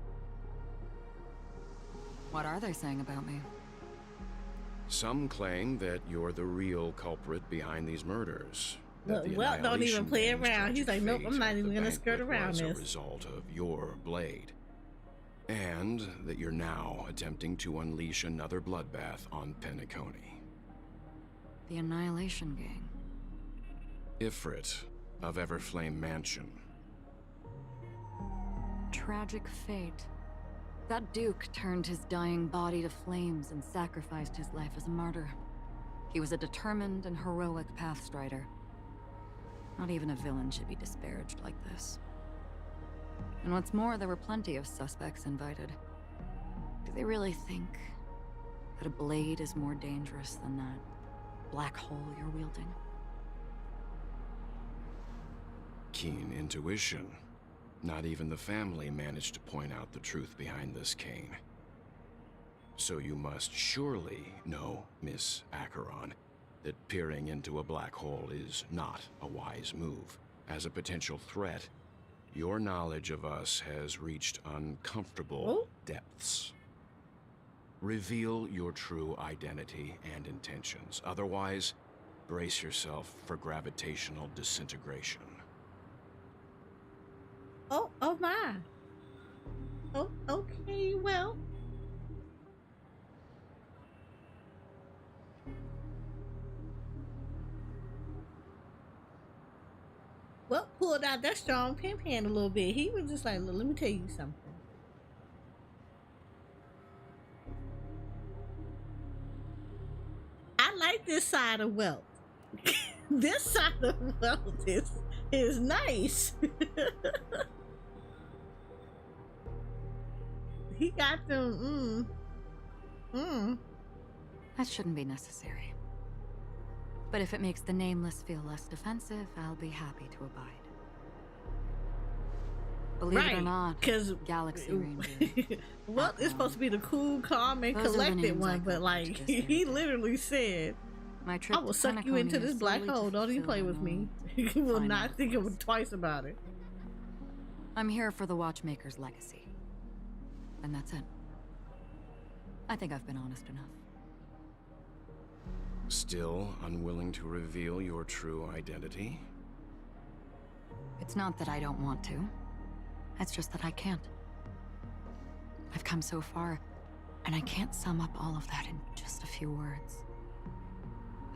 What are they saying about me? Some claim that you're the real culprit behind these murders. that Look, the Welt don't even Annihilation play Gang's around. He's tragic like, nope, fate I'm not at even the gonna skirt banquet around was this. a result of your blade. And that you're now attempting to unleash another bloodbath on Penacony. The Annihilation Gang. Ifrit of Everflame Mansion. Tragic fate. That Duke turned his dying body to flames and sacrificed his life as a martyr. He was a determined and heroic pathstrider. Not even a villain should be disparaged like this. And what's more, there were plenty of suspects invited. Do they really think that a blade is more dangerous than that black hole you're wielding? Keen intuition. Not even the family managed to point out the truth behind this cane. So you must surely know, Miss Acheron, that peering into a black hole is not a wise move. As a potential threat, your knowledge of us has reached uncomfortable depths. Reveal your true identity and intentions. Otherwise, brace yourself for gravitational disintegration. Oh my. Oh, okay, well. Well, pulled out that strong pimp hand a little bit. He was just like, "Look, let me tell you something. I like this side of wealth. This side of wealth is nice." He got them. That shouldn't be necessary. But if it makes the nameless feel less defensive, I'll be happy to abide. Believe it or not, because Galaxy Ranger. Wealth is supposed to be the cool, calm, and Those are the collected names I one, but go like to this he very literally said, My trip "I will to suck you into Penacony this is black solely hole. to Don't even play fulfill with me." an You will final not think request. twice about it. I'm here for the Watchmaker's legacy. And that's it. I think I've been honest enough. Still unwilling to reveal your true identity? It's not that I don't want to. It's just that I can't. I've come so far, and I can't sum up all of that in just a few words.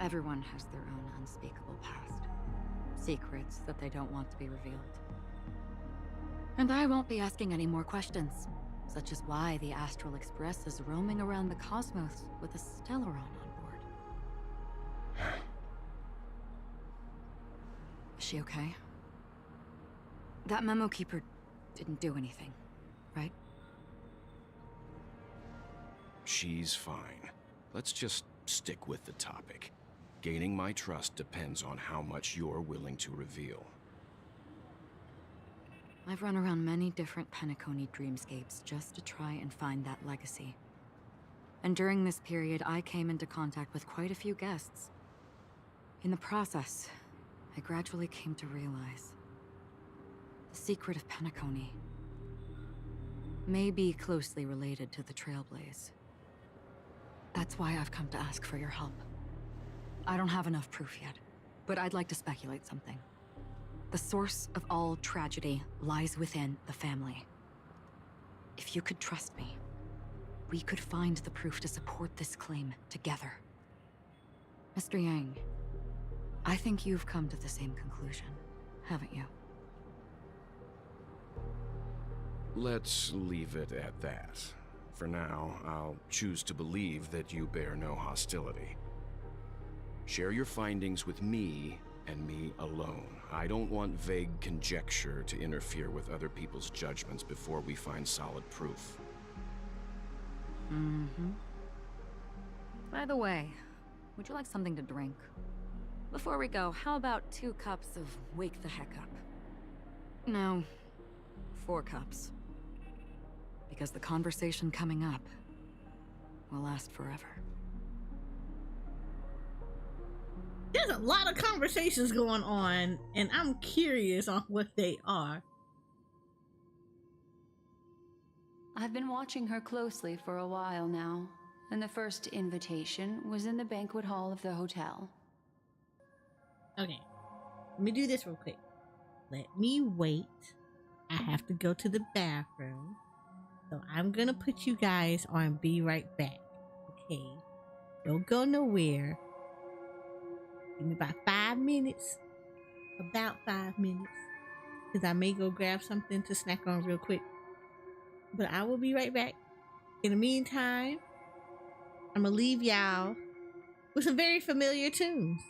Everyone has their own unspeakable past. Secrets that they don't want to be revealed. And I won't be asking any more questions, such as why the Astral Express is roaming around the cosmos with a Stellaron on board. Is she okay? That memo keeper didn't do anything, right? She's fine. Let's just stick with the topic. Gaining my trust depends on how much you're willing to reveal. I've run around many different Penacony dreamscapes just to try and find that legacy. And during this period, I came into contact with quite a few guests. In the process, I gradually came to realize the secret of Penacony may be closely related to the Trailblaze. That's why I've come to ask for your help. I don't have enough proof yet, but I'd like to speculate something. The source of all tragedy lies within the family. If you could trust me, we could find the proof to support this claim together. Mr. Yang, I think you've come to the same conclusion, haven't you? Let's leave it at that. For now, I'll choose to believe that you bear no hostility. Share your findings with me and me alone. I don't want vague conjecture to interfere with other people's judgments before we find solid proof. By the way, would you like something to drink? Before we go, how about 2 cups of Wake the Heck Up? No, 4 cups. Because the conversation coming up will last forever. There's a lot of conversations going on, and I'm curious on what they are. I've been watching her closely for a while now, and the first invitation was in the banquet hall of the hotel. Okay, let me do this real quick. Let me wait. I have to go to the bathroom. So I'm gonna put you guys on be right back. Okay, don't go nowhere. Give me about 5 minutes. About 5 minutes. Because I may go grab something to snack on real quick. But I will be right back. In the meantime, I'm gonna leave y'all with some very familiar tunes.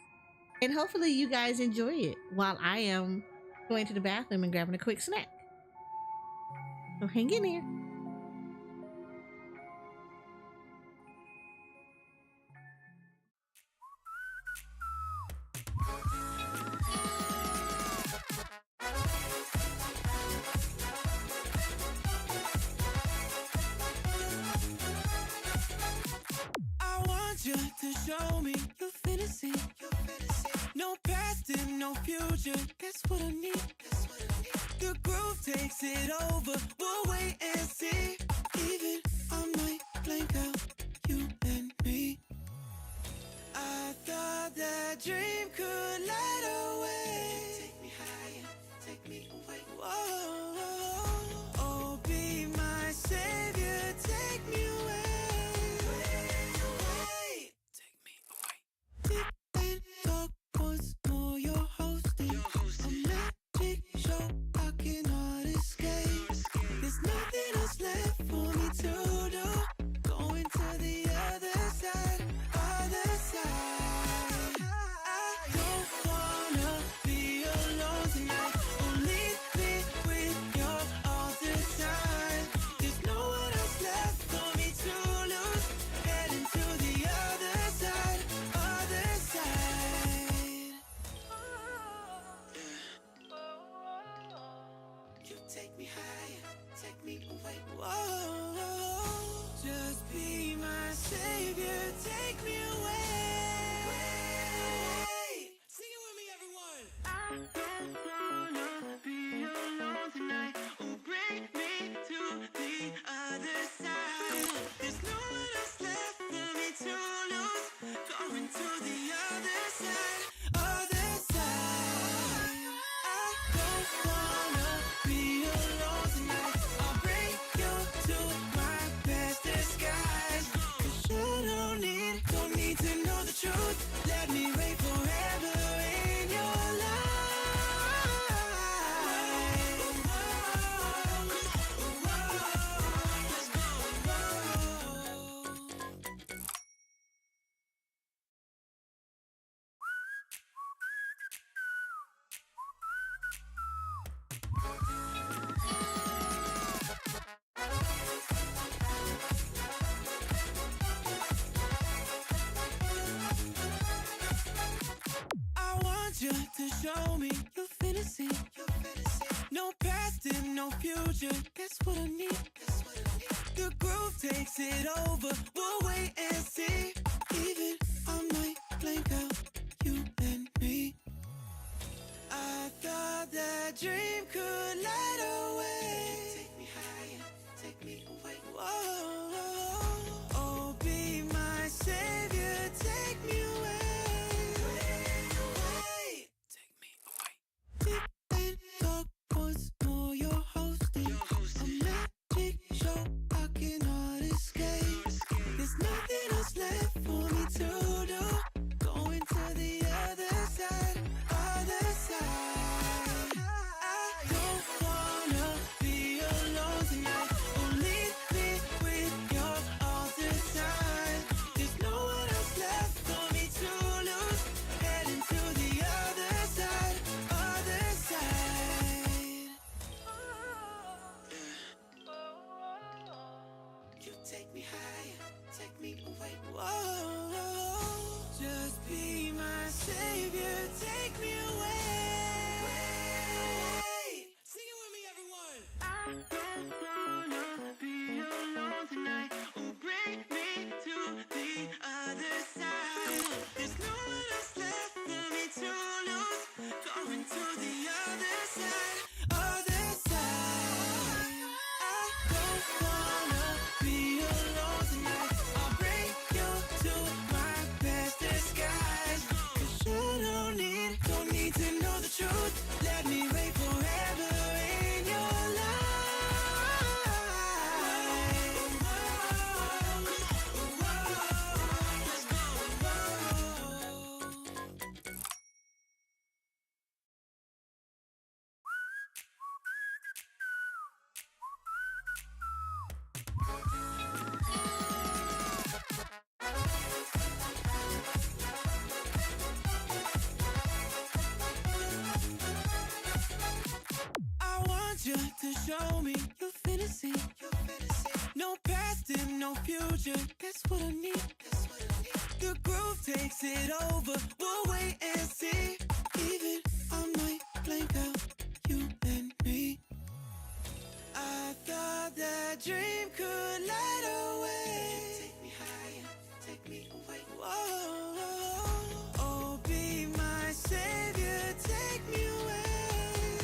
And hopefully you guys enjoy it while I am going to the bathroom and grabbing a quick snack. So hang in there. show me your fantasy. No past and no future. That's what I need. The groove takes it over. We'll wait and see. Even I might blank out you and me. I thought that dream could light away. Take me higher, take me away. Whoa, oh, be my savior, take me away. Take me away. Deep and dark once more, you're hosting a magic show I cannot escape. There's nothing else left for me to do. Going to the other side, other side. I don't wanna be alone tonight. Oh, leave me with your altered side. There's no one else left for me to lose. Heading to the other side, other side. You take me higher, take me away. Whoa, just be my savior, take me away. Sing it with me, everyone. I don't wanna be alone tonight. Oh, bring me to the other side. There's no one else left for me to lose. Going to the other side, other side. I don't wanna be alone tonight. I'll bring you to my best disguise. 'Cause you don't need to know the truth. Let me wait forever in your life. I want you to show me your fantasy. No past and no future. That's what I need. The groove takes it over. We'll wait and see. Even I might blank out you and me. I thought that dream could light away. Take me higher, take me away. Whoa, oh, be my savior, take me away. Take me away. Deep and dark once more, you're hosting a magic show I cannot escape. There's nothing else left for me to do. Going to the other side, other side. I don't wanna be alone tonight. Oh, leave me with your altered side. There's no one else left for me to lose. Heading to the other side, other side. You take me higher, take me away. Whoa, just be my savior, take me away. Sing it with me, everyone. I don't wanna be alone tonight. Oh, bring me to the other side. There's no one else left for me to lose. Going to the other side, other side. I don't wanna be alone tonight. I'll bring you to my best disguise. 'Cause you don't need to know the truth. Let me wait forever in your life. I want you to show me your fantasy. No past and no future. That's what I need. The groove takes it over. We'll wait and see. Even I might blank out you and me. I thought that dream could light away. Take me higher, take me away. Oh, be my savior, take me away.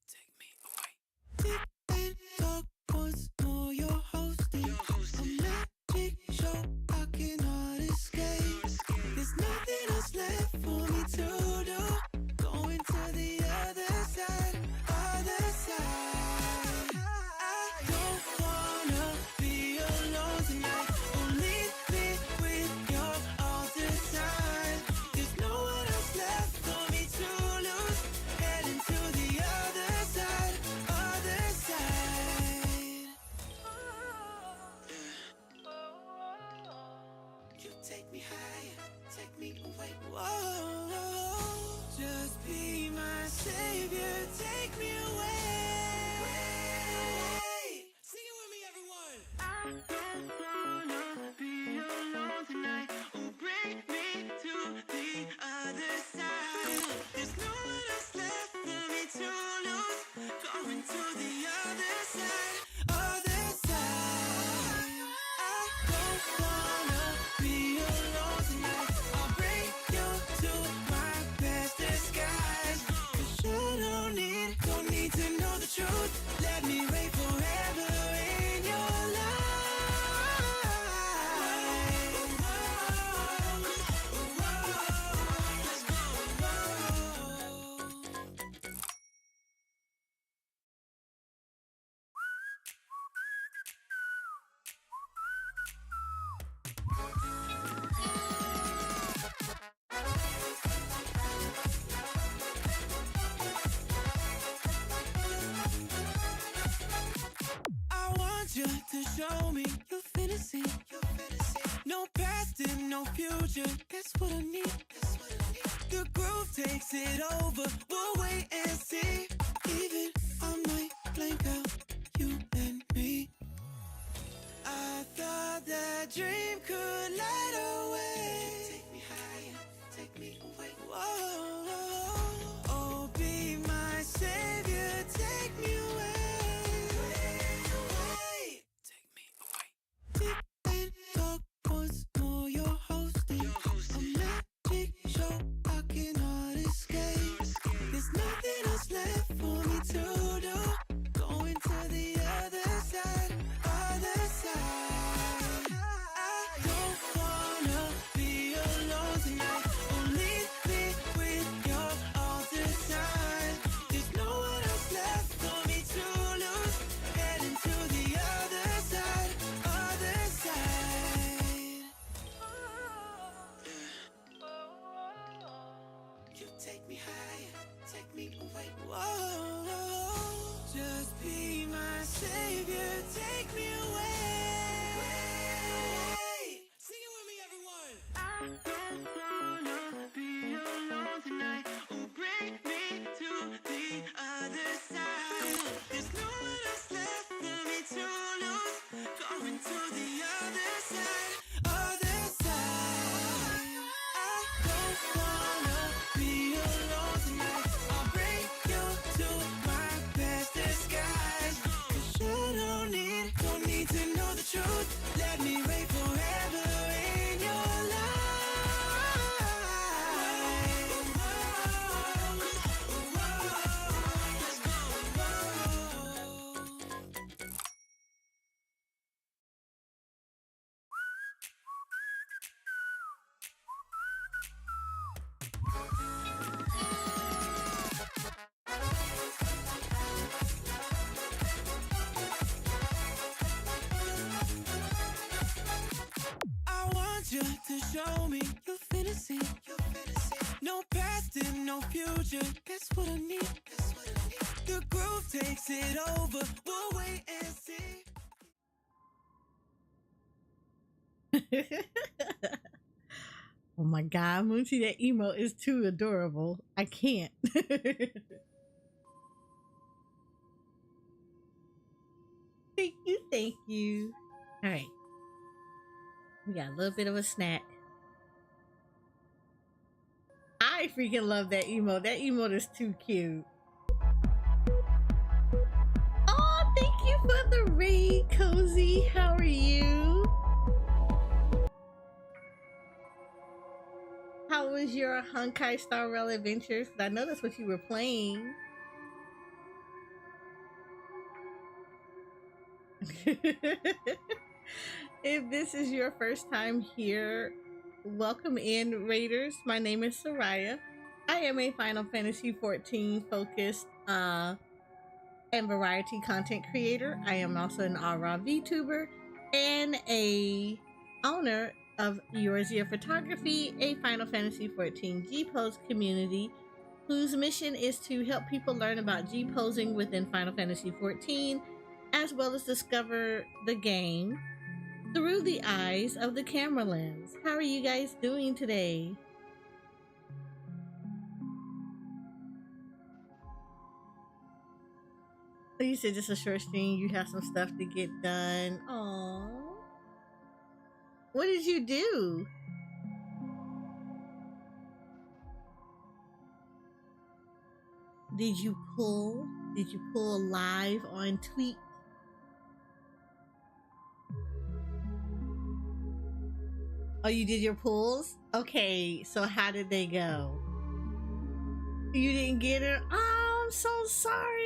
Take me away. Deep and dark once more, you're hosting a magic show I cannot escape. There's nothing else left for me to do. Going to the other side, other side. I don't wanna be alone tonight. Oh, leave me with your altered side. There's no one else left for me to lose. Heading to the other side, other side. You take me higher, take me away. Whoa, just be my savior, take me away. Sing it with me, everyone. I don't wanna be alone tonight. Oh, bring me to the other side. There's no one else left for me to lose. Going to the other side, other side. I don't wanna be alone tonight. I'll bring you to my best disguise. 'Cause you don't need to know the truth. Let me reign forever in your life. I want you to show me your fantasy. No past and no future. That's what I need. The groove takes it over. We'll wait and see. Even I might blank out you and me. I thought that dream could light away. Take me higher, take me away. Whoa, oh, be my savior, take me away. Take me away. Deep and dark once more, you're hosting a magic show I cannot escape. There's nothing else left for me to do. Going to the other side, other side. I don't wanna be alone tonight. Oh, leave me with your altered side. There's no one else left for me to lose. Heading to the other side, other side. You take me higher, take me away. Whoa, just be my savior, take me away. Sing it with me, everyone. I don't wanna be alone tonight. Oh, bring me to the other side. There's no one else left for me to lose. Going to the other side, other side. I don't wanna be alone tonight. I'll bring you to my best disguise. 'Cause you don't need to know the truth. Let me reign forever in your I want you to show me your fantasy. No past and no future. That's what I need. The groove takes it over. We'll wait and see. Oh my god, Moonchi, that emo is too adorable. I can't. Thank you, thank you. All right. We got a little bit of a snack. I freaking love that emote. That emote is too cute. Oh, thank you for the raid, Cozy. How are you? how was your Honkai Star Rail adventures? I know that's what you were playing. If this is your first time here, welcome in, Raiders. My name is Soraya. I am a Final Fantasy XIV focused and variety content creator. I am also an aura VTuber and a owner of Eurzia Photography, a Final Fantasy XIV G-Pose community whose mission is to help people learn about G-posing within Final Fantasy XIV, as well as discover the game through the eyes of the camera lens. How are you guys doing today? You said just a short stream, you have some stuff to get done. Aww. What did you do? Did you pull? Did you pull live on Tweet? Oh, you did your pulls? Okay, so how did they go? You didn't get her? Oh, I'm so sorry.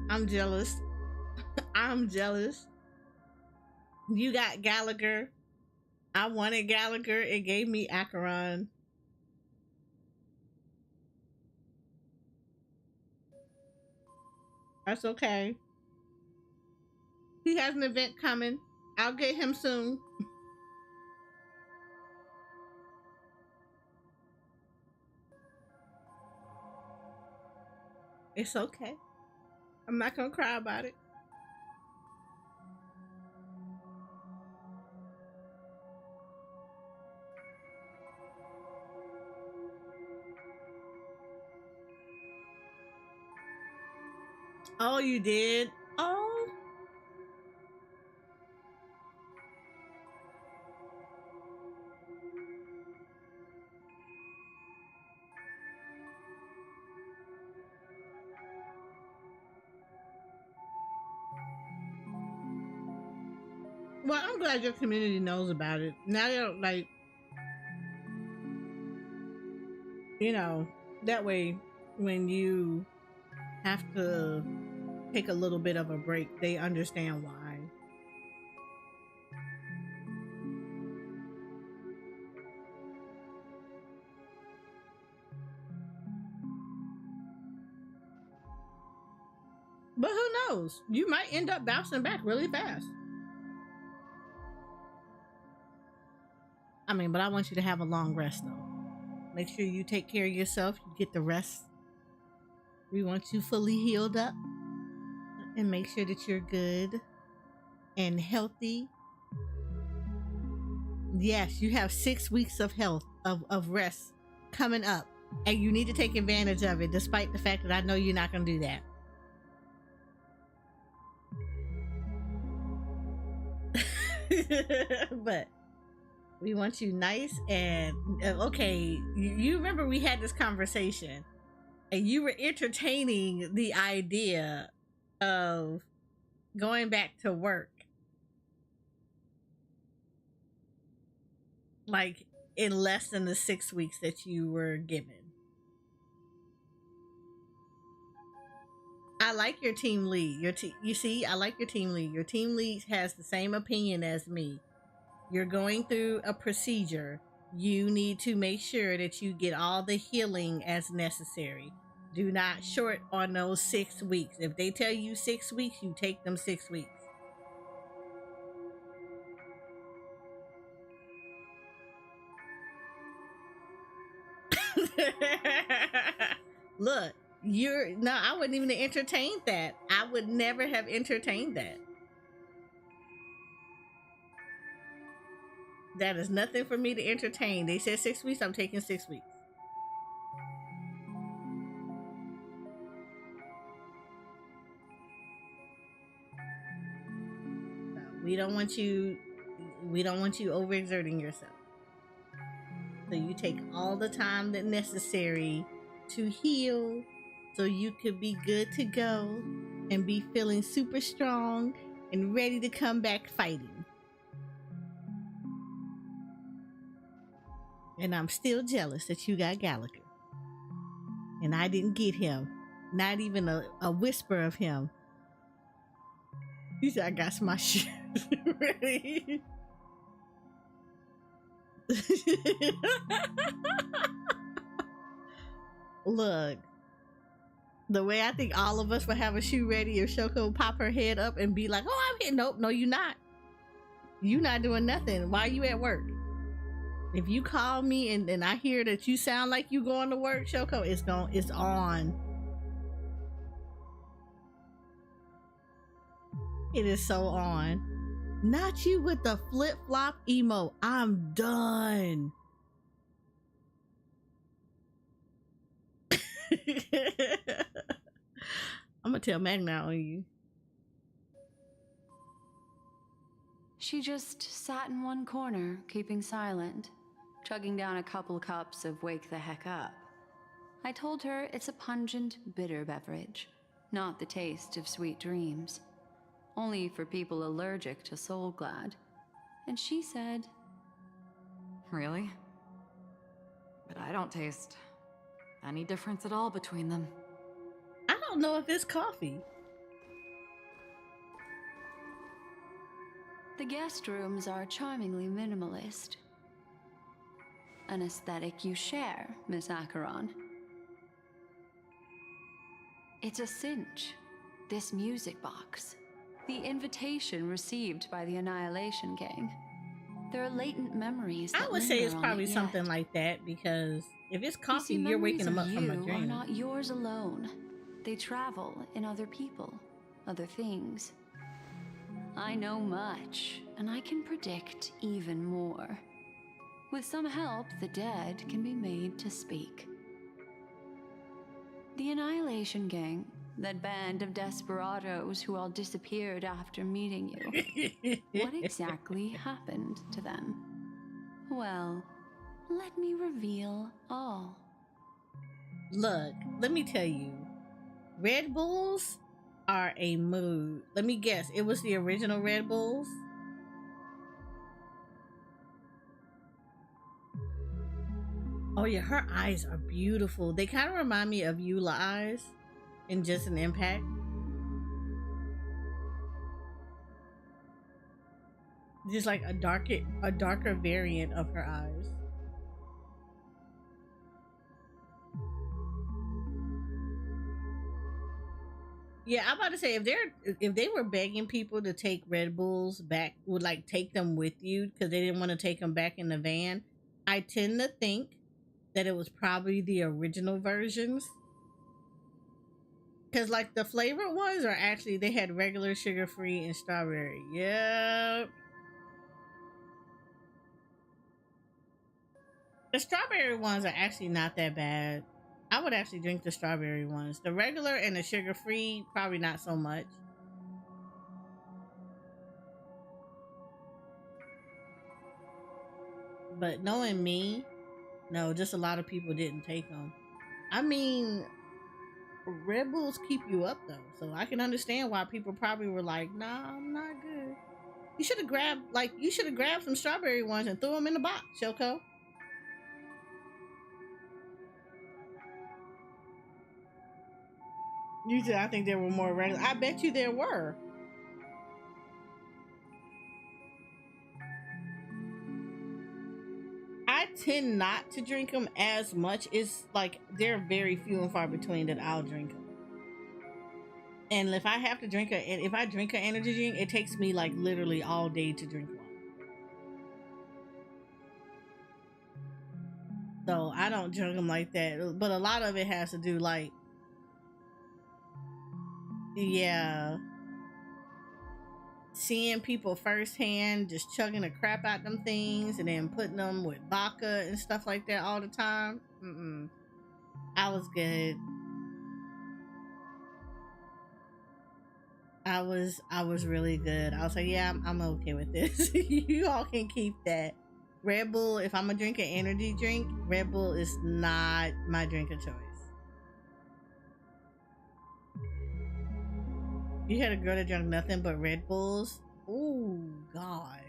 I'm jealous. I'm jealous. You got Gallagher. I wanted Gallagher. It gave me Acheron. That's okay. He has an event coming. I'll get him soon. It's okay. I'm not gonna cry about it. Oh, you did? Oh. Well, I'm glad your community knows about it. Now they don't, like, you know, that way when you have to take a little bit of a break, they understand why. But who knows? You might end up bouncing back really fast. I mean, but I want you to have a long rest though. Make sure you take care of yourself, you get the rest. We want you fully healed up and make sure that you're good and healthy. Yes, you have 6 weeks of health, of rest coming up, and you need to take advantage of it, despite the fact that I know you're not going to do that. But we want you nice and okay. You remember we had this conversation and you were entertaining the idea of going back to work, like in less than the 6 weeks that you were given. I like your team lead. You see, I like your team lead. Your team lead has the same opinion as me. You're going through a procedure. You need to make sure that you get all the healing as necessary. Do not short on those 6 weeks. If they tell you 6 weeks, you take them 6 weeks. Look, I wouldn't even entertain that. I would never have entertained that. That is nothing for me to entertain. They said 6 weeks, I'm taking 6 weeks. No, we don't want you overexerting yourself. So you take all the time that's necessary to heal so you could be good to go and be feeling super strong and ready to come back fighting. And I'm still jealous that you got Gallagher. And I didn't get him. Not even a whisper of him. He said, I got my shit ready. Look, the way I think all of us would have a shoe ready if Shoko would pop her head up and be like, oh, I'm here. Nope, no, you're not. You're not doing nothing. Why are you at work? If you call me and I hear that you sound like you going to work, Shoko, it's on. It is so on. Not you with the flip-flop emo. I'm done. I'm gonna tell Magna on you. She just sat in one corner, keeping silent, chugging down a couple cups of Wake the Heck Up. I told her it's a pungent, bitter beverage, not the taste of sweet dreams. Only for people allergic to Soul Glad. And she said, Really? But I don't taste any difference at all between them. I don't know if it's coffee. the guest rooms are charmingly minimalist. An aesthetic you share, Miss Acheron. It's a cinch, this music box. The invitation received by the Annihilation Gang. There are latent memories that I would say it's linger on probably it something yet. like that, because if it's You coffee, see, you're waking them memories up of from a you are dream. not yours alone. They travel in other people, other things. I know much, and I can predict even more. With some help, the dead can be made to speak. The Annihilation Gang, that band of desperados who all disappeared after meeting you. What exactly happened to them? Well, let me reveal all. Look, let me tell you, Red Bulls are a mood. Let me guess, it was the original Red Bulls? Oh yeah, her eyes are beautiful. They kind of remind me of Eula eyes in Just an Impact. Just like a darker variant of her eyes. Yeah, I'm about to say, if they were begging people to take Red Bulls back, would like take them with you because they didn't want to take them back in the van, I tend to think that it was probably the original versions. Because like the flavored ones are actually, they had regular, sugar-free, and strawberry. Yep. The strawberry ones are actually not that bad. I would actually drink the strawberry ones. The regular and the sugar-free, probably not so much. But knowing me, no, just a lot of people didn't take them. I mean, Red Bulls keep you up though, so I can understand why people probably were like, nah, I'm not good. You should have grabbed some strawberry ones and threw them in the box, Shoko. Usually I think there were more regular. I bet you there were. I tend not to drink them as much. It's like they're very few and far between that I'll drink them. And if I have to drink if I drink an energy drink, it takes me like literally all day to drink one. So I don't drink them like that. But a lot of it has to do like, yeah, seeing people firsthand just chugging the crap out them things and then putting them with vodka and stuff like that all the time. I was good. I was really good. I was like, yeah, I'm okay with this. You all can keep that. Red Bull, if I'm gonna drink an energy drink, Red Bull is not my drink of choice. You had a girl that drank nothing but Red Bulls? Oh, God.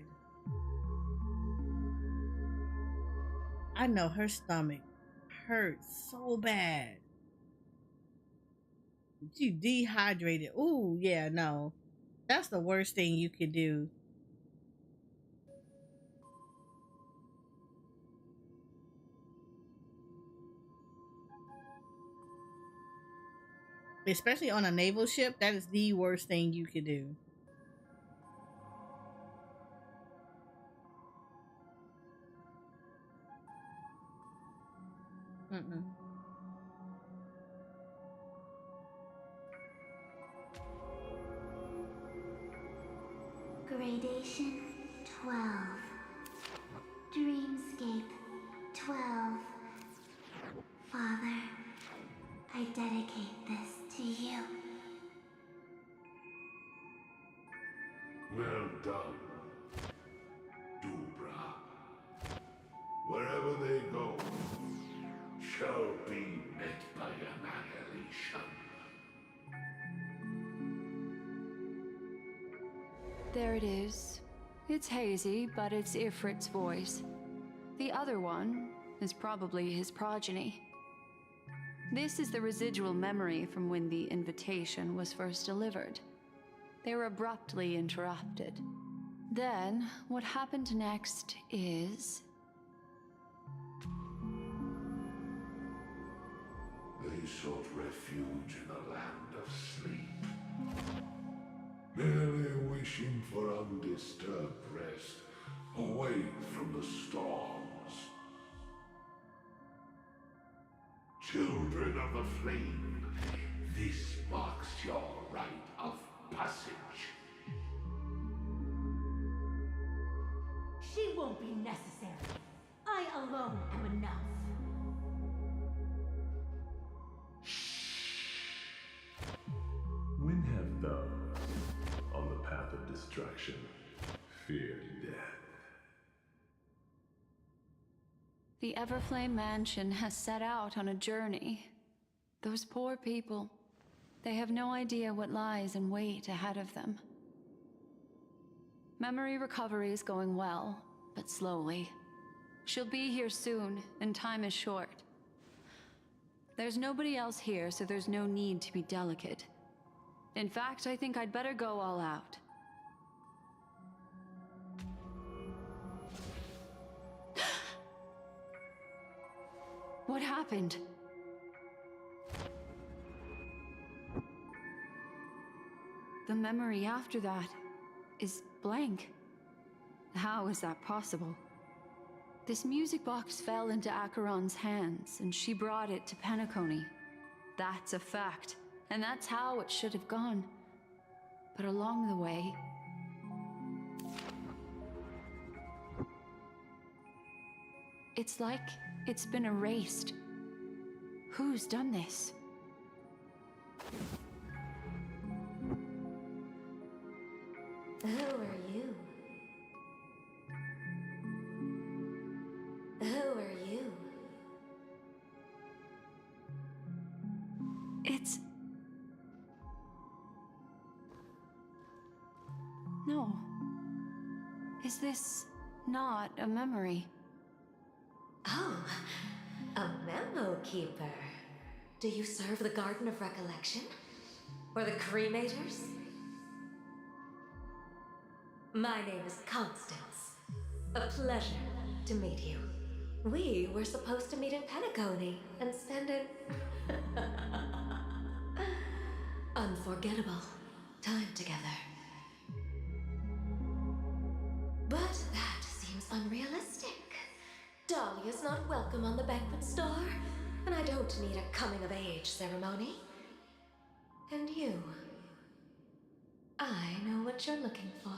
I know her stomach hurts so bad. She dehydrated. Ooh, yeah, no. That's the worst thing you could do. Especially on a naval ship, that is the worst thing you could do. Mm-mm. Gradation 12. Dreamscape 12. Father, I dedicate this to you. Well done, Dubra. Wherever they go, shall be met by annihilation. There it is. It's hazy, but it's Ifrit's voice. The other one is probably his progeny. This is the residual memory from when the invitation was first delivered. They were abruptly interrupted. Then, what happened next is... They sought refuge in a land of sleep, merely wishing for undisturbed rest, away from the storms. Children of the flame, this marks your rite of passage. She won't be necessary. I alone am enough. When have those on the path of destruction feared death? The Everflame Mansion has set out on a journey. Those poor people, they have no idea what lies in wait ahead of them. Memory recovery is going well, but slowly. She'll be here soon, and time is short. There's nobody else here, so there's no need to be delicate. In fact, I think I'd better go all out. What happened? The memory after that is blank. How is that possible? This music box fell into Acheron's hands, and she brought it to Penacony. That's a fact, and that's how it should have gone. But along the way... it's like it's been erased. Who's done this? Who are you? Who are you? It's... no. Is this not a memory? Oh, a memo keeper. Do you serve the Garden of Recollection? Or the Cremators? My name is Constance. A pleasure to meet you. We were supposed to meet in Penacony and spend an unforgettable time together. But that seems unrealistic. Dahlia's not welcome on the banquet star, and I don't need a coming-of-age ceremony. And you, I know what you're looking for.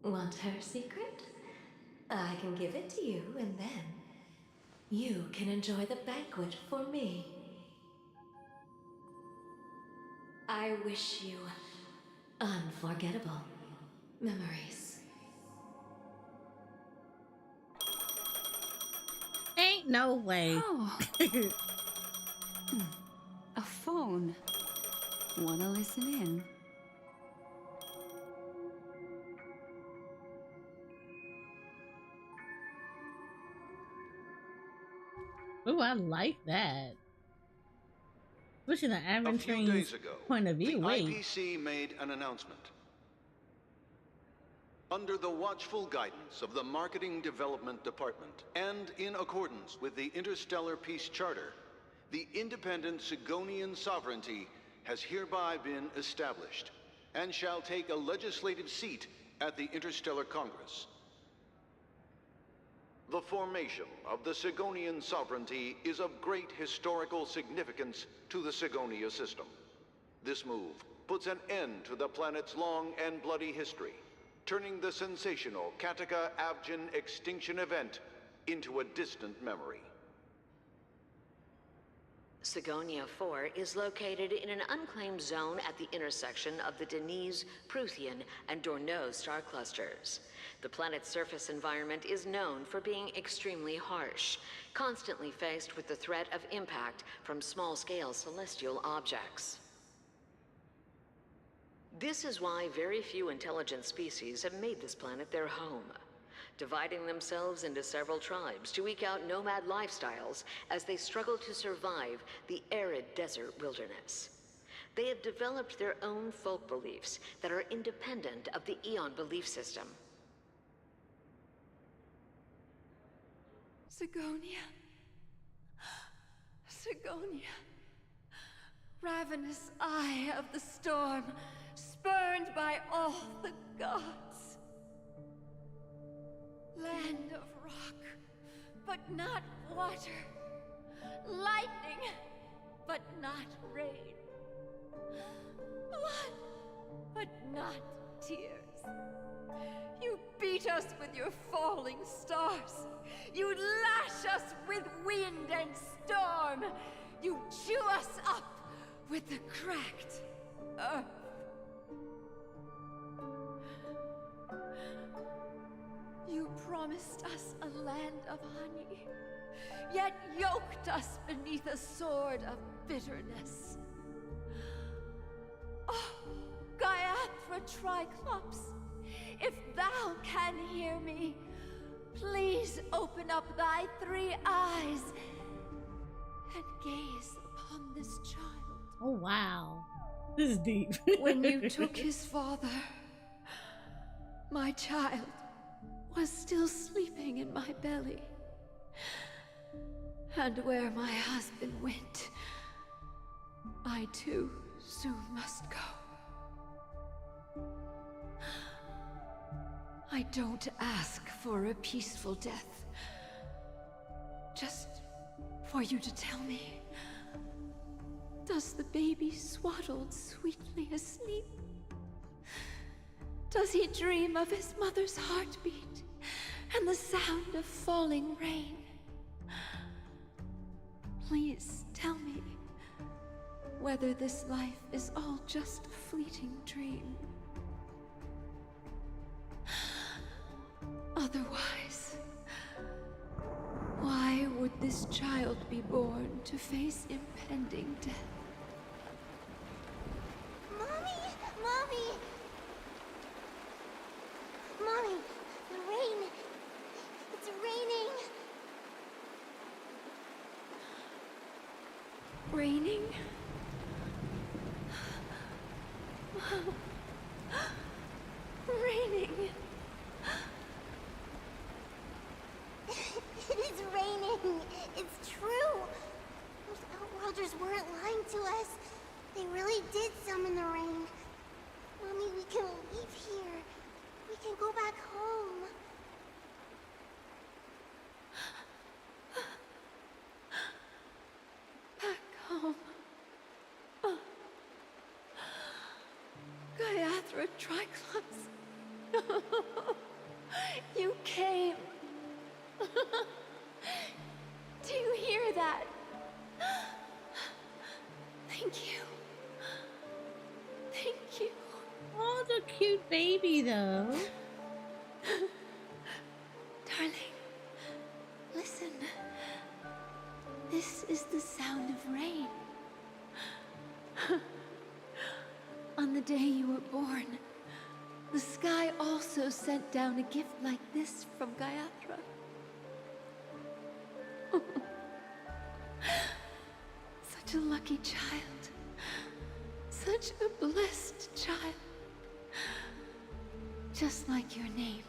Want her secret? I can give it to you, and then you can enjoy the banquet for me. I wish you unforgettable memories. Ain't no way. Oh. A phone. Wanna listen in? Oh, I like that. Pushing the A few Aventure's days ago, point of view. the Wait. IPC made an announcement. Under the watchful guidance of the Marketing Development Department, and in accordance with the Interstellar Peace Charter, the independent Sigonian sovereignty has hereby been established, and shall take a legislative seat at the Interstellar Congress. The formation of the Sigonian sovereignty is of great historical significance to the Sigonia system. This move puts an end to the planet's long and bloody history, turning the sensational Kataka-Avgin extinction event into a distant memory. Sigonia 4 is located in an unclaimed zone at the intersection of the Denise, Prothean, and Dorneau star clusters. The planet's surface environment is known for being extremely harsh, constantly faced with the threat of impact from small-scale celestial objects. This is why very few intelligent species have made this planet their home, dividing themselves into several tribes to eke out nomad lifestyles as they struggle to survive the arid desert wilderness. They have developed their own folk beliefs that are independent of the Eon belief system. Sigonia. Sigonia. Ravenous eye of the storm, spurned by all the gods. Land of rock, but not water. Lightning, but not rain. Blood, but not tears. You beat us with your falling stars. You lash us with wind and storm. You chew us up with the cracked earth. You promised us a land of honey, yet yoked us beneath a sword of bitterness. Oh, Gaiathra Triclops, if thou can hear me, please open up thy 3 eyes and gaze upon this child. Oh, wow. This is deep. When you took his father, my child was still sleeping in my belly. And where my husband went, I too soon must go. I don't ask for a peaceful death. Just for you to tell me, does the baby swaddled sweetly asleep? Does he dream of his mother's heartbeat and the sound of falling rain? Please tell me whether this life is all just a fleeting dream. Otherwise, why would this child be born to face impending death? Mommy! Mommy! Mommy, the rain. It's raining. Raining? Raining. It is raining. It's true. Those Outworlders weren't lying to us. They really did summon the rain. Mommy, we can leave here. We can go back home. Back home. Gaiathra Triclops. You came. Do you hear that? Thank you. Thank you. Oh, the cute baby, though. Darling, listen. This is the sound of rain. on the day you were born, the sky also sent down a gift like this from Gayatra. Such a lucky child. Such a blessed child. Just like your name.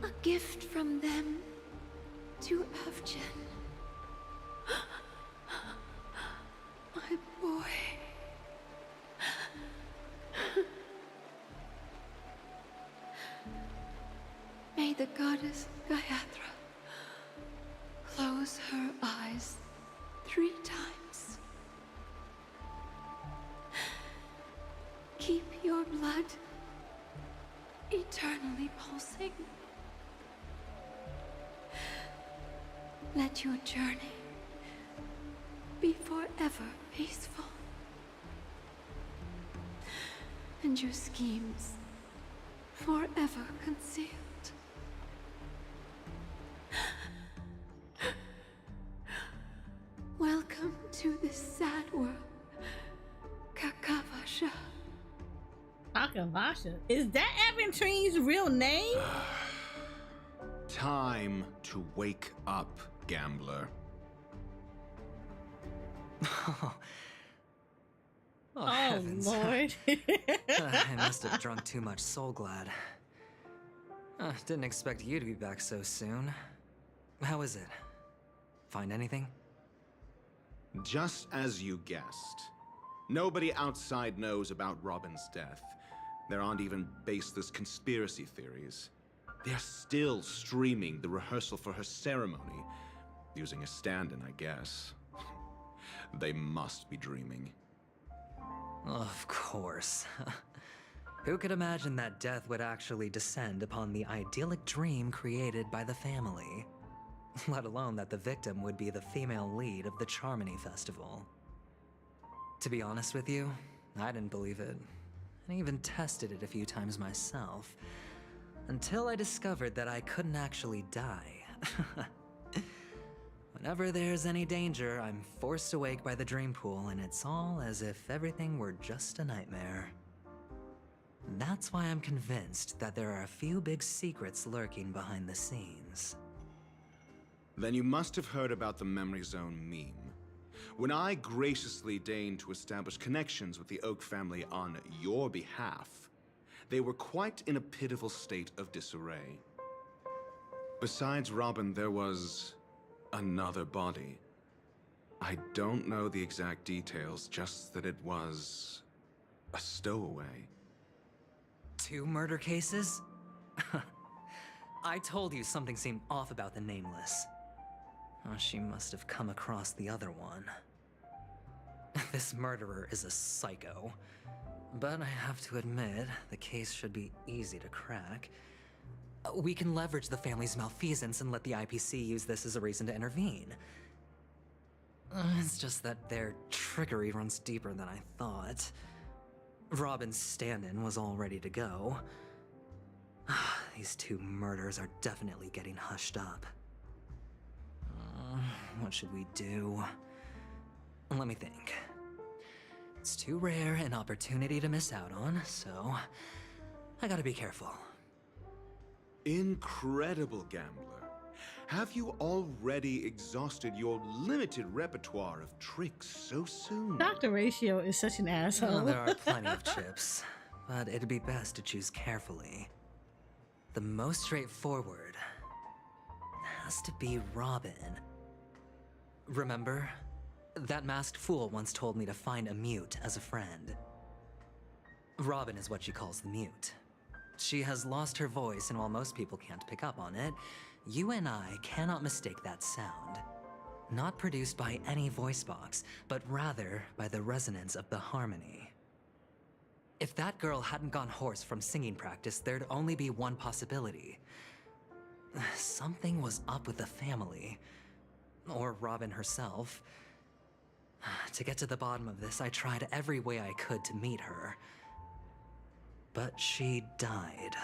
A gift from them to Avjen. My boy. May the goddess Gayatra close her eyes 3 times. Keep your blood eternally pulsing. Let your journey be forever peaceful. And your schemes forever concealed. Welcome to this sad world, Kakavasha. Kakavasha? Is that Aventrine's real name? Time to wake up, gambler. Oh, Oh, heavens. Lord. I must have drunk too much Soul Glad. Didn't expect you to be back so soon. How is it? Find anything? Just as you guessed. Nobody outside knows about Robin's death. There aren't even baseless conspiracy theories. They're still streaming the rehearsal for her ceremony, using a stand-in, I guess. They must be dreaming. Of course. Who could imagine that death would actually descend upon the idyllic dream created by the family? Let alone that the victim would be the female lead of the Charmony Festival. To be honest with you, I didn't believe it. I even tested it a few times myself, until I discovered that I couldn't actually die. Whenever there's any danger, I'm forced awake by the dream pool, and it's all as if everything were just a nightmare. That's why I'm convinced that there are a few big secrets lurking behind the scenes. Then you must have heard about the Memory Zone meme. When I graciously deigned to establish connections with the Oak family on your behalf, they were quite in a pitiful state of disarray. Besides Robin, there was another body. I don't know the exact details, just that it was a stowaway. 2 murder cases? I told you something seemed off about the Nameless. Oh, she must have come across the other one. This murderer is a psycho. But I have to admit, the case should be easy to crack. We can leverage the family's malfeasance and let the IPC use this as a reason to intervene. It's just that their trickery runs deeper than I thought. Robin's stand-in was all ready to go. These 2 murders are definitely getting hushed up. What should we do? Let me think. It's too rare an opportunity to miss out on, so I gotta be careful. Incredible, gambler. Have you already exhausted your limited repertoire of tricks so soon? Dr. Ratio is such an asshole. Well, there are plenty of chips, but it'd be best to choose carefully. The most straightforward has to be Robin. Remember? That masked fool once told me to find a mute as a friend. Robin is what she calls the mute. She has lost her voice, and while most people can't pick up on it, you and I cannot mistake that sound. Not produced by any voice box, but rather by the resonance of the harmony. If that girl hadn't gone hoarse from singing practice, there'd only be one possibility. Something was up with the family. Or Robin herself. To get to the bottom of this, I tried every way I could to meet her. But she died.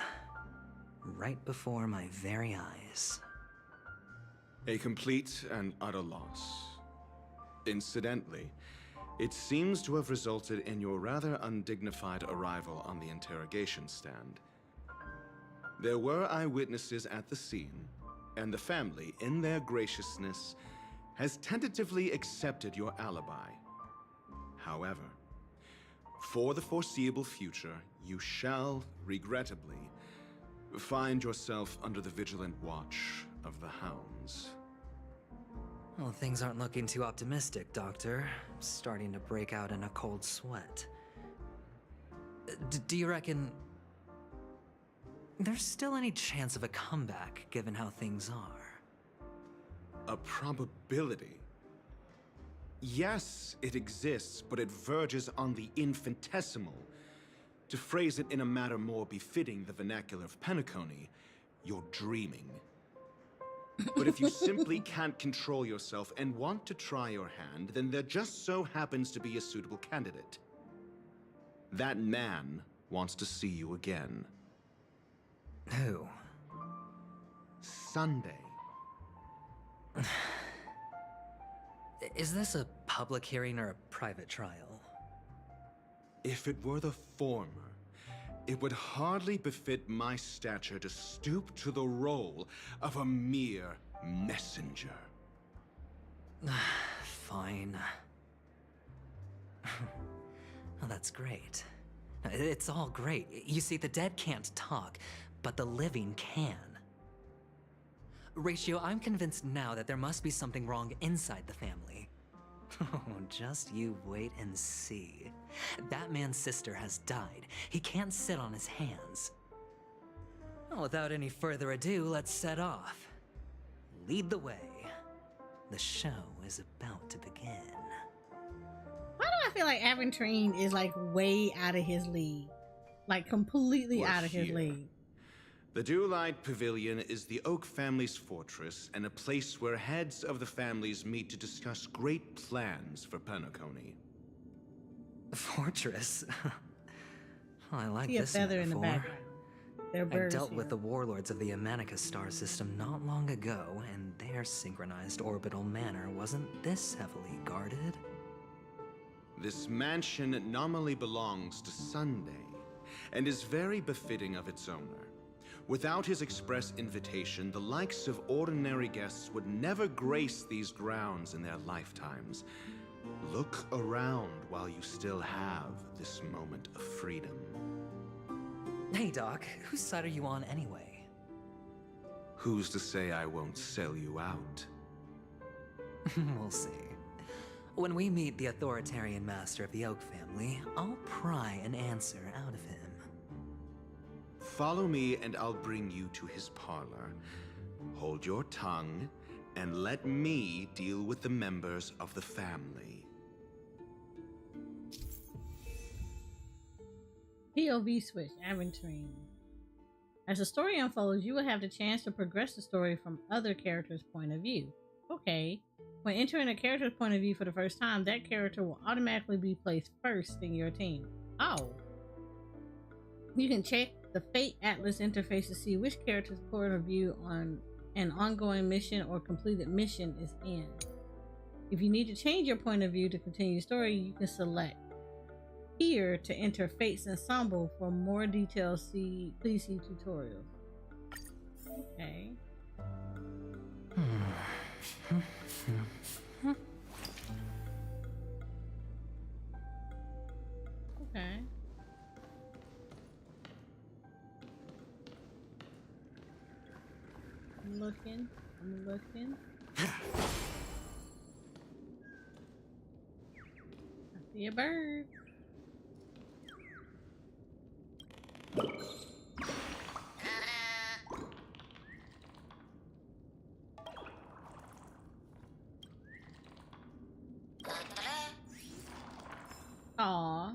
Right before my very eyes. A complete and utter loss. Incidentally, It seems to have resulted in your rather undignified arrival on the interrogation stand. There were eyewitnesses at the scene, and the family, in their graciousness, has tentatively accepted your alibi. However, for the foreseeable future, you shall, regrettably, find yourself under the vigilant watch of the hounds. Well, things aren't looking too optimistic, Doctor. I'm starting to break out in a cold sweat. Do you reckon there's still any chance of a comeback, given how things are? A probability? Yes, it exists, but it verges on the infinitesimal. To phrase it in a manner more befitting the vernacular of Penacony, you're dreaming. But if you simply can't control yourself and want to try your hand, then there just so happens to be a suitable candidate. That man wants to see you again. Who? Sunday. Is this a public hearing or a private trial? If it were the former, it would hardly befit my stature to stoop to the role of a mere messenger. Fine. Well, that's great. It's all great. You see, the dead can't talk, but the living can. Ratio, I'm convinced now that there must be something wrong inside the family. Oh, just you wait and see. That man's sister has died. He can't sit on his hands. Well, without any further ado, let's set off. Lead the way. The show is about to begin. Why do I feel like Aventurine is like way out of his league? Like completely We're out of his here. league. The Dewlight Pavilion is the Oak family's fortress and a place where heads of the families meet to discuss great plans for Penacony. Fortress? Oh, I like See a this feather in the metaphor. background. They're I birds dealt here. with the warlords of the Amanica star system not long ago, and their synchronized orbital manor wasn't this heavily guarded. This mansion nominally belongs to Sunday and is very befitting of its owner. Without his express invitation, the likes of ordinary guests would never grace these grounds in their lifetimes. Look around while you still have this moment of freedom. Hey, Doc, whose side are you on anyway? Who's to say I won't sell you out? We'll see. When we meet the authoritarian master of the Oak family, I'll pry an answer out of him. Follow me and I'll bring you to his parlor. Hold your tongue and let me deal with the members of the family. POV switch, Aventurine. As the story unfolds, you will have the chance to progress the story from other characters' point of view. Okay. When entering a character's point of view for the first time, that character will automatically be placed first in your team. Oh. You can check the Fate Atlas interface to see which character's point of view on an ongoing mission or completed mission is in. If you need to change your point of view to continue the story, you can select here to enter Fate's ensemble. For more details, please see tutorials. Okay. Okay. I'm looking. I see a bird. Aw.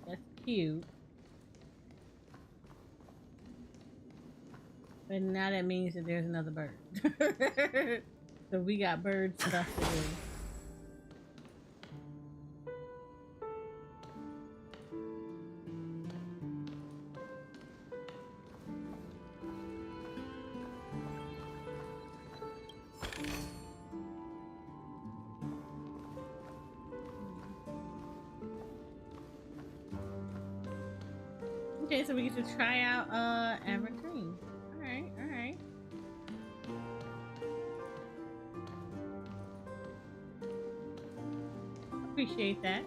That's cute. But now that means that there's another bird. So we got bird stuff to do. Okay, so we get to try out Evergreen. Alright, alright. Appreciate that.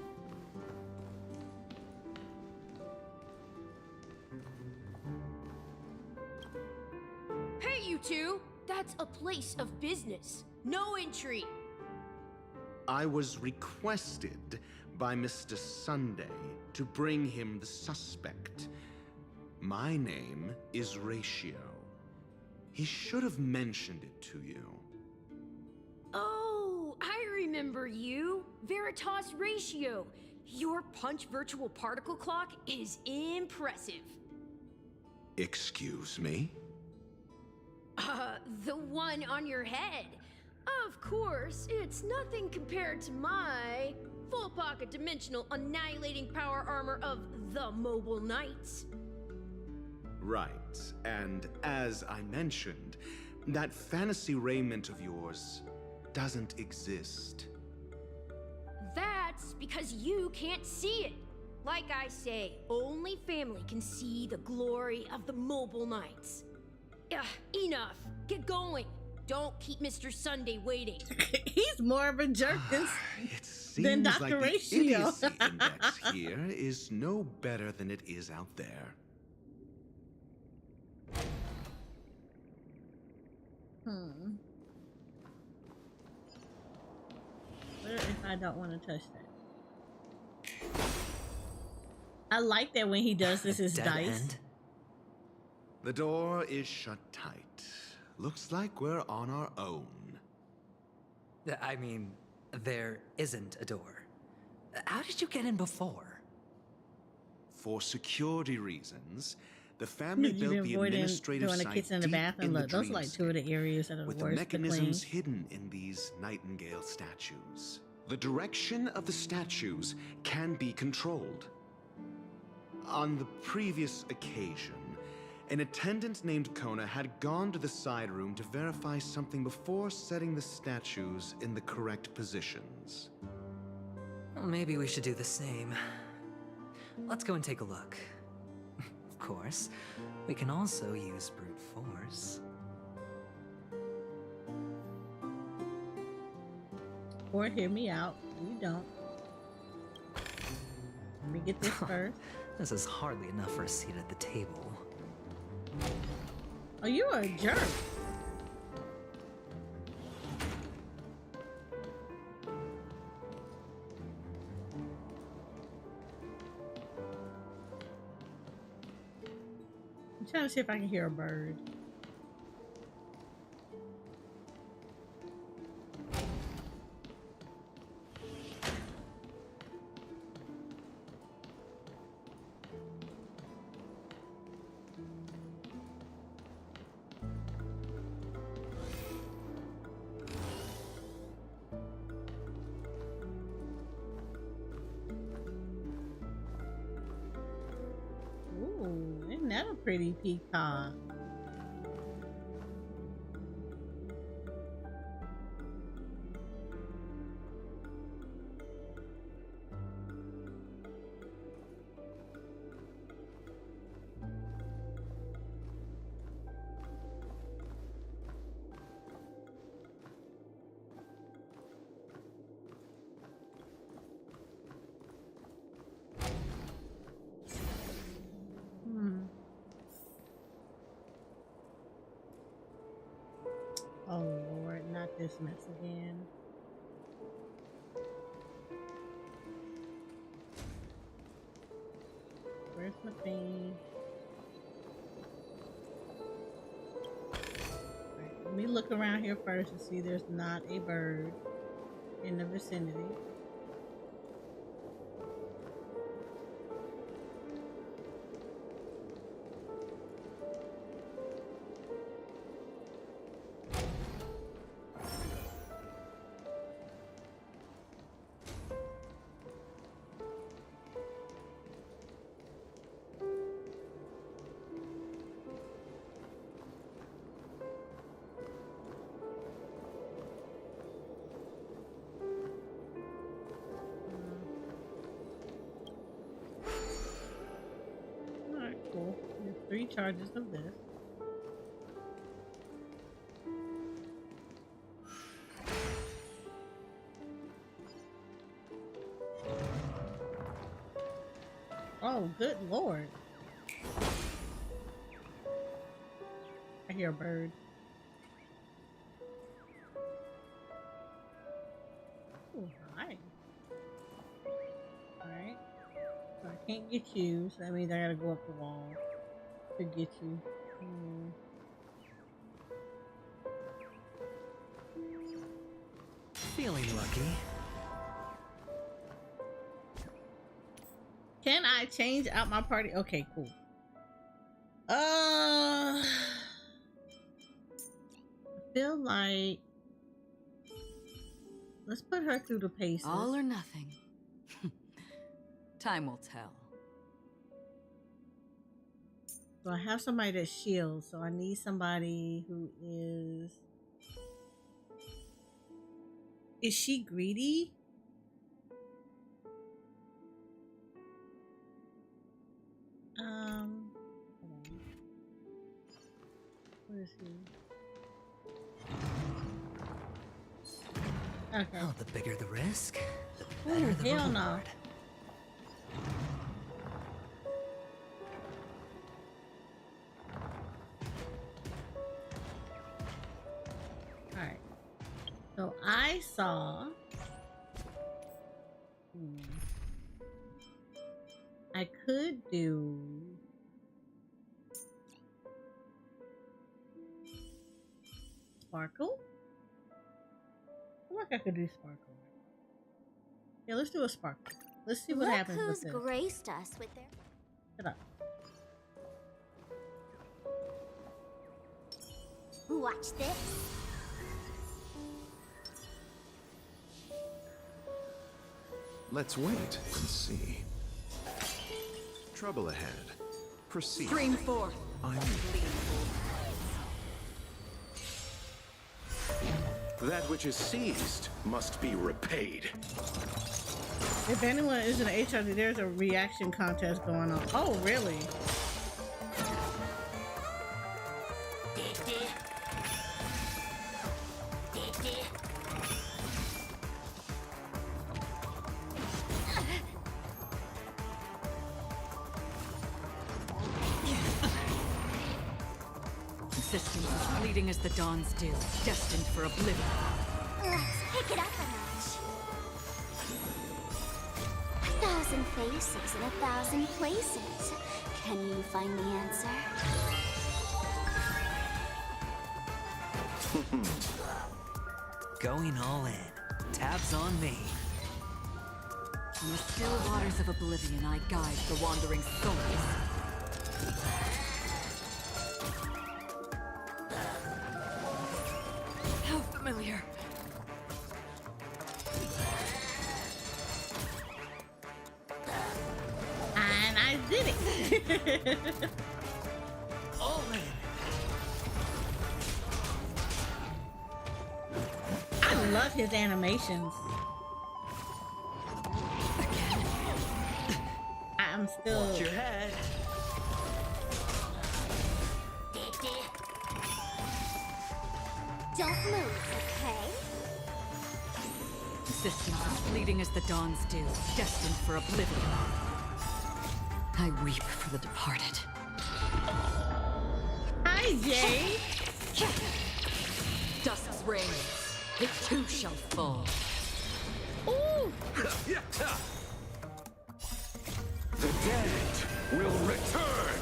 Hey, you two! That's a place of business. No entry. I was requested by Mr. Sunday to bring him the suspect. My name is Ratio. He should have mentioned it to you. Oh, I remember you. Veritas Ratio. Your punch virtual particle clock is impressive. Excuse me? The one on your head. Of course, it's nothing compared to my full pocket dimensional annihilating power armor of the Mobile Knights. Right, and as I mentioned, that fantasy raiment of yours doesn't exist. That's because you can't see it. Like I say, only family can see the glory of the Mobile Knights. Enough. Get going. Don't keep Mr. Sunday waiting. He's more of a jerk than Seems Dr. like the Ratio. idiocy index here is no better than it is out there. What if I don't want to touch that? I like that when he does this is Dead dice. end? The door is shut tight. Looks like we're on our own. I mean, there isn't a door. How did you get in before? For security reasons, the family You've built been the avoiding administrative doing the site kitchen and the deep bathroom. in the Look, those are like two of the areas that are the with the worst to clean. mechanisms hidden in these Nightingale statues. The direction of the statues can be controlled. On the previous occasion, an attendant named Kona had gone to the side room to verify something before setting the statues in the correct positions. Well, maybe we should do the same. Let's go and take a look. Of course, we can also use brute force. Or hear me out. You don't. Let me get this first. This is hardly enough for a seat at the table. Oh, you are a jerk. I'm trying to see if I can hear a bird. Ooh, isn't that a pretty peacock? Oh Lord, not this mess again. Where's my thing? Right, let me look around here first and see there's not a bird in the vicinity. 3 charges of this. Oh, good lord. I hear a bird. Oh, hi. Alright. So I can't get you, so that means I gotta go up the wall to get you. Feeling lucky. Can I change out my party? Okay, cool. I feel like let's put her through the paces. All or nothing. Time will tell. So I have somebody that shields, so I need somebody who is... Is she greedy? Hold on. What is he? Okay. Oh, the bigger the risk, the better the hell reward. no. Alright. So I saw... I could do... Sparkle? I feel like I could do Sparkle. Yeah, let's do a Sparkle. Let's see what happens with this. Look who's graced us with their... Shut up. Watch this. Let's wait and see. Trouble ahead. Proceed. Stream forth. That which is seized must be repaid. If anyone is in the HRD, there's a reaction contest going on. Oh, really? Existence is fleeting as the dawn's dew, destined for oblivion. Let's pick it up a notch. 1,000 faces in 1,000 places. Can you find the answer? Going all in. Tabs on me. In the still waters of oblivion, I guide the wandering souls. How familiar. And I did it. All in. I love his animations. I'm still... Watch your head. Don't move, okay? Existence is fleeting as the dawn's dew, destined for oblivion. I weep for the departed. Hi, Jay. Dusk's reign, it too shall fall. Ooh. The dead will return.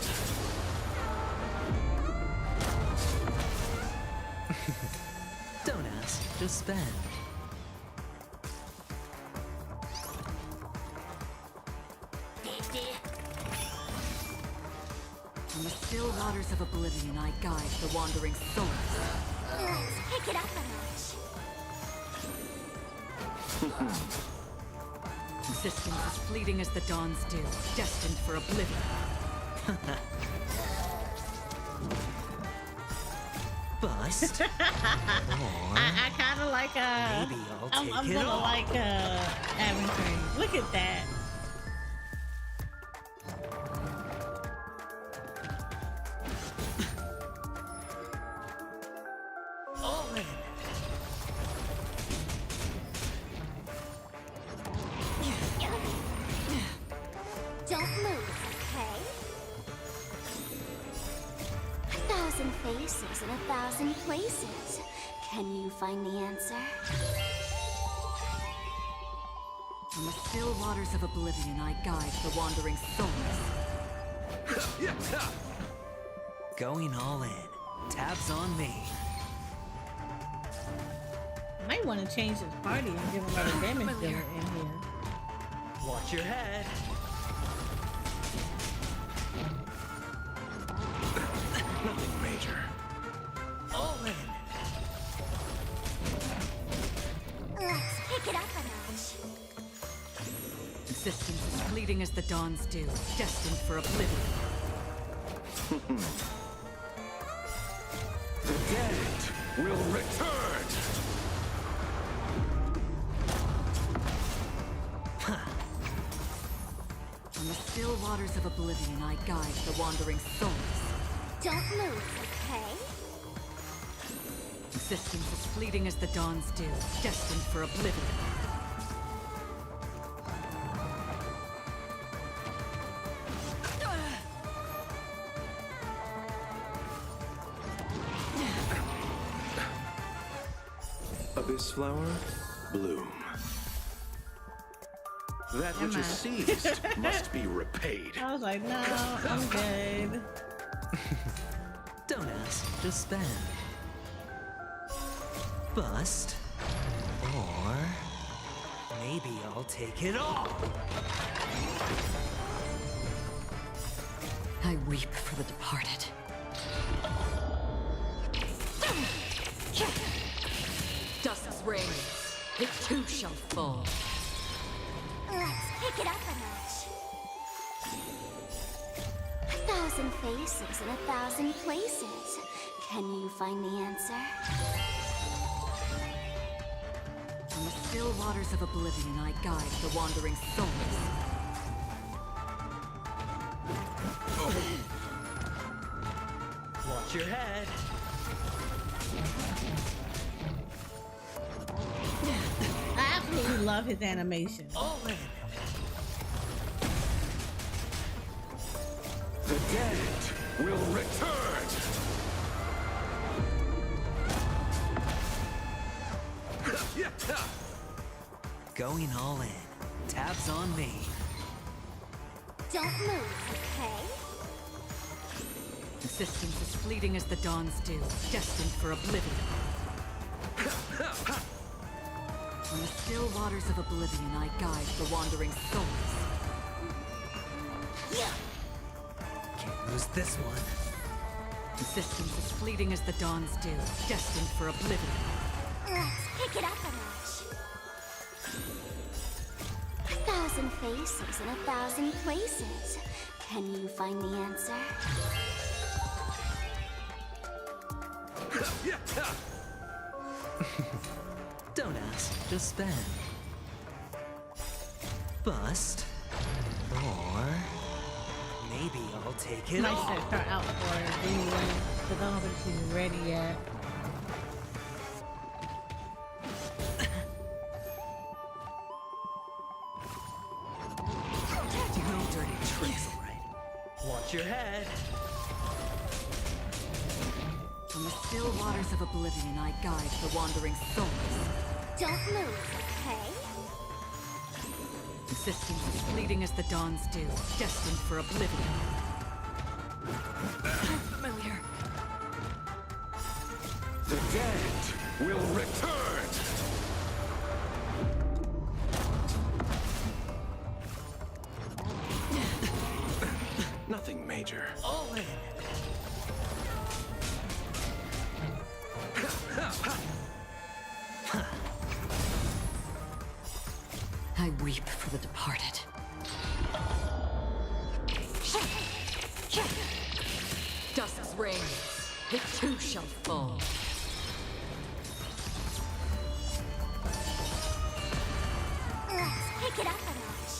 Don't ask, just spend. In the still waters of oblivion, I guide the wandering souls. Let's pick it up a notch. Existence is fleeting as the dawn's dew, destined for oblivion. Bust. I kind of like Maybe I'll take I'm it gonna all. like Aventry. Look at that. 1,000 faces in 1,000 places. Can you find the answer? From the still waters of oblivion, I guide the wandering souls. Going all in. Tabs on me. Might want to change this party and give another damage dealer in here. Watch your head. Nothing major. All in. Let's pick it up a notch. Existence as fleeting as the dawn's dew, destined for oblivion. The dead will return! From the still waters of oblivion, I guide the wandering souls. Don't move, okay? Existence as fleeting as the dawn's dew, destined for oblivion. Abyss flower, bloom. That which is seized must be repaid. I was like, no, I'm good. Don't ask, just spend. Bust. Or maybe I'll take it all. I weep for the departed. Dusk's reign, it too shall fall. Let's pick it up a notch. 1,000 faces in 1,000 places. Can you find the answer? From the still waters of oblivion, I guide the wandering souls. Watch your head. I absolutely love his animation. All in. The dead will return! Going all in. Tabs on me. Don't move, okay? Existence as fleeting as the dawn's dew, destined for oblivion. From the still waters of oblivion, I guide the wandering souls. Can't lose this one. Existence as fleeting as the dawn's dew, destined for oblivion. Let's pick it up a notch. 1,000 faces in 1,000 places. Can you find the answer? Don't ask, just spend. Bust. Or maybe I'll take it Might all. set her out for it anyway, because I don't think she's ready yet. No dirty tricks, alright. Watch your head. From the still waters of oblivion, I guide the wandering souls. Don't move, okay? Existence as fleeting as the dawn's dew, destined for oblivion. Familiar. The dead will return! Nothing major. All in. I weep for the departed. Dusk's reign, it too shall fall. Let's pick it up a notch.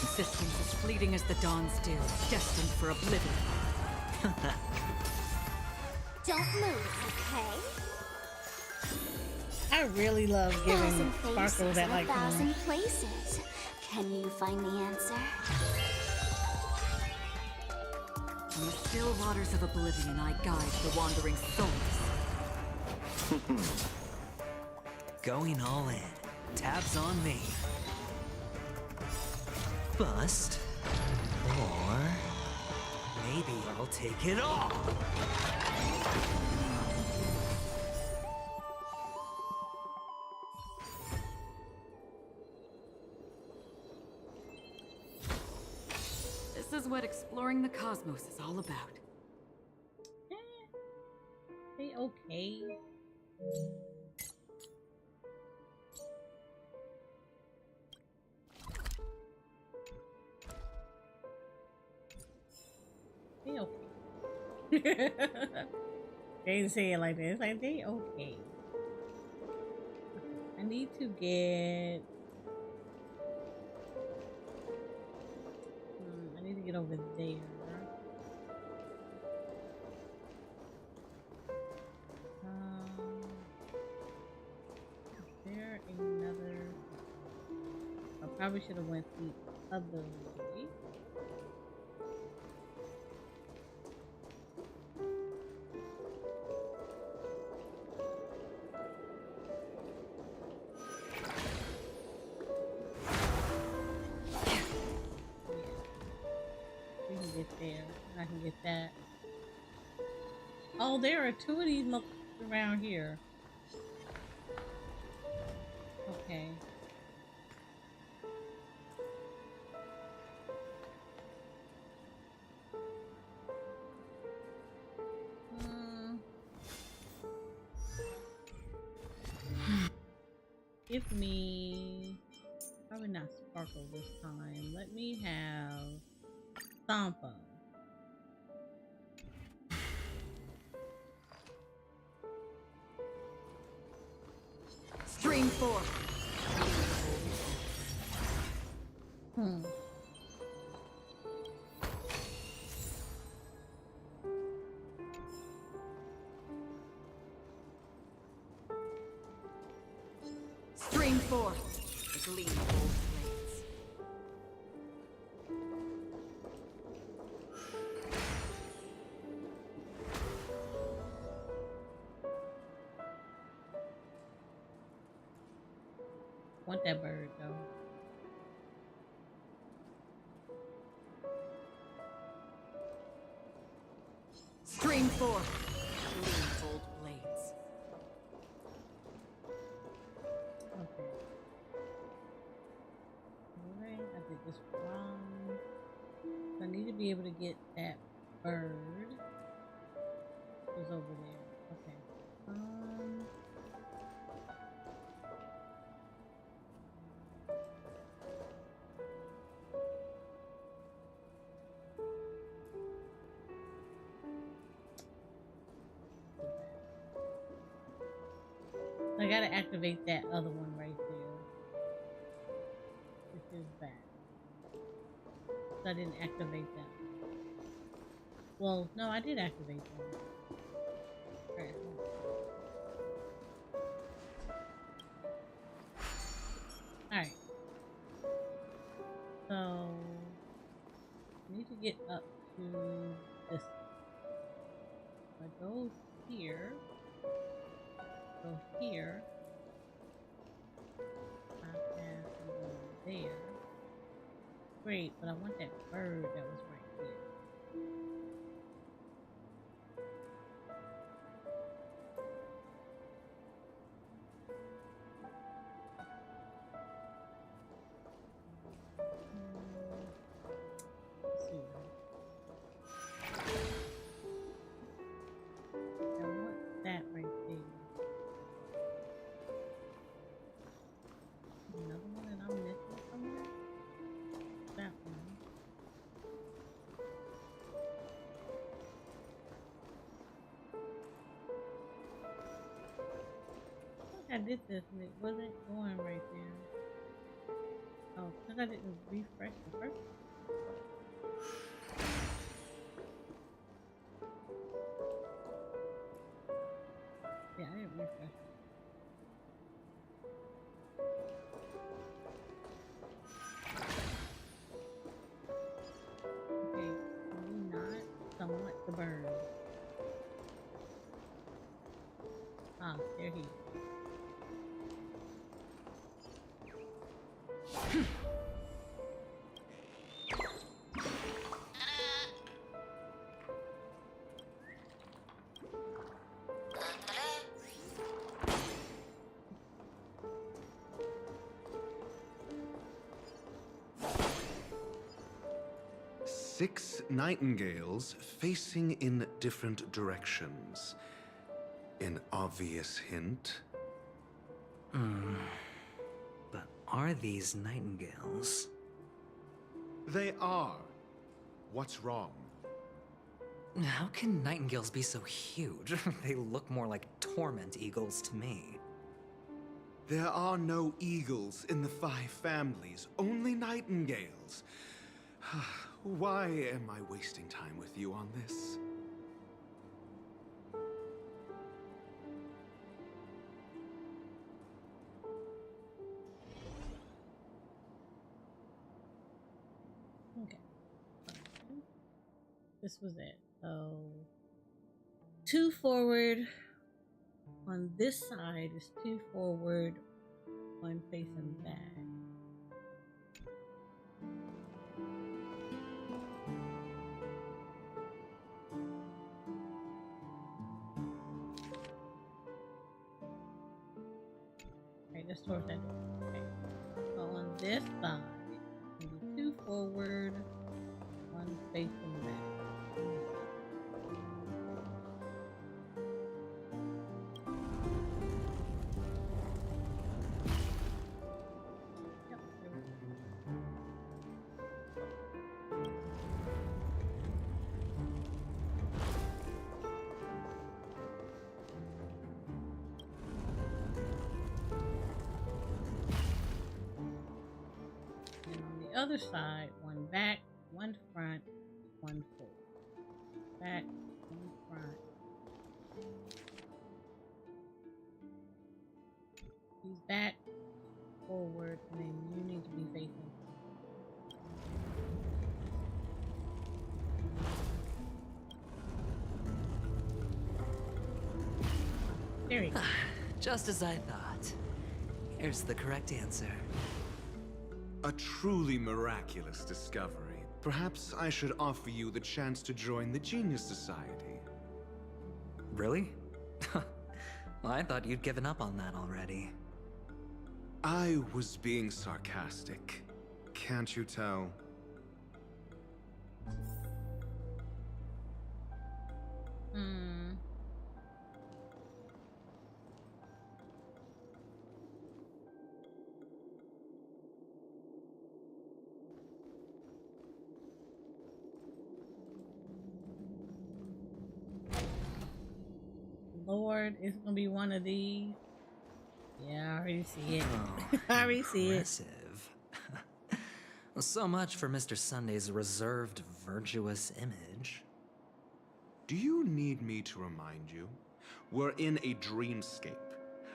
Existence as fleeting as the dawn's dew, destined for oblivion. Don't move, okay? I really love giving 1,000 Sparkle faces that in like 1,000 places. Can you find the answer? In the still waters of oblivion, I guide the wandering souls. Going all in. Tabs on me. Bust. Or maybe I'll take it all. This is what exploring the cosmos is all about. They okay. They okay. They didn't say it like that. It's like they okay. I need to get. I need to get over there. Is there another? I probably should have went the other way. We can get there. I can get that. Oh, there are two of these around here. Okay. Give me probably not Sparkle this time. Let me have Stompa. Stream 4. Stream 4. The gleam of old blades. Want that bird though. Stream 4. Gleam of old blades. Okay. Alright, I did this wrong. So I need to be able to get that bird. It was over there. Okay. I gotta activate that other one right there. This is bad. So I didn't activate that one. Well, no, I did activate that one. Right. Alright. So I need to get up to this. I go here. Go here. I have to go there. Great, but I want that bird that was right here. Let's see. I want that right there. Another one that I'm missing somewhere? That one. I think I did this and it wasn't going right there. Oh, because I didn't refresh the first one. Yeah, I didn't refresh it. Okay, can we not? Ah, there he is. Six nightingales facing in different directions. An obvious hint. But are these nightingales? They are. What's wrong? How can nightingales be so huge? They look more like torment eagles to me. There are no eagles in the 5 families, only nightingales. Why am I wasting time with you on this? Okay. This was it. So 2 forward. On this side is 2 forward, 1 facing back. Okay, just towards that door. Okay. So on this side, it'll be 2 forward, 1 facing back. Other side, 1 back, 1 front, 1 forward. Back, 1 front. He's back, forward, and then you need to be facing. There we go. Just as I thought. Here's the correct answer. A truly miraculous discovery. Perhaps I should offer you the chance to join the Genius Society. Really? Well, I thought you'd given up on that already. I was being sarcastic. Can't you tell? Lord, it's gonna be one of these. Yeah, I already see it. Oh, I already see it. impressive. Well, so much for Mr. Sunday's reserved, virtuous image. Do you need me to remind you? We're in a dreamscape.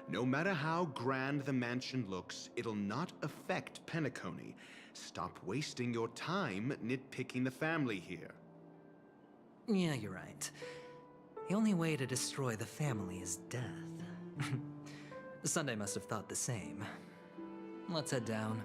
No matter how grand the mansion looks, it'll not affect Penacony. Stop wasting your time nitpicking the family here. Yeah, you're right. The only way to destroy the family is death. Sunday must have thought the same. Let's head down.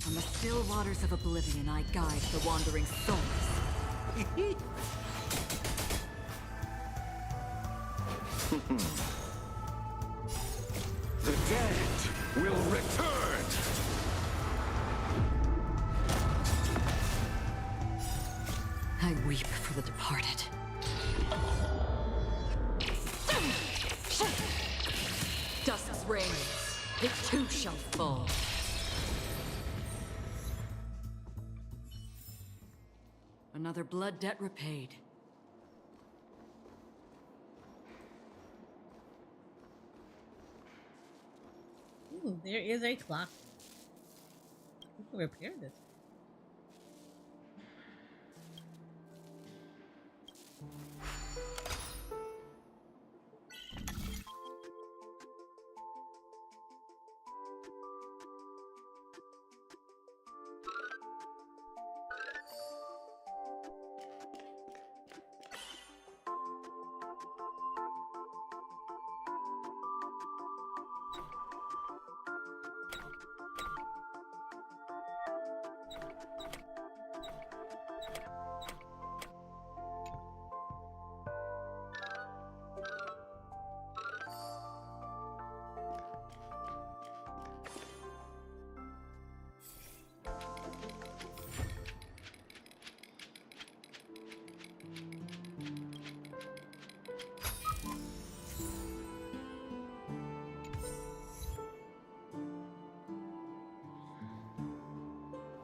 On the still waters of oblivion, I guide the wandering souls. The dead will return! I weep for the departed. reigns, it too shall fall. Another blood debt repaid. Ooh, there is a clock. We can repair this.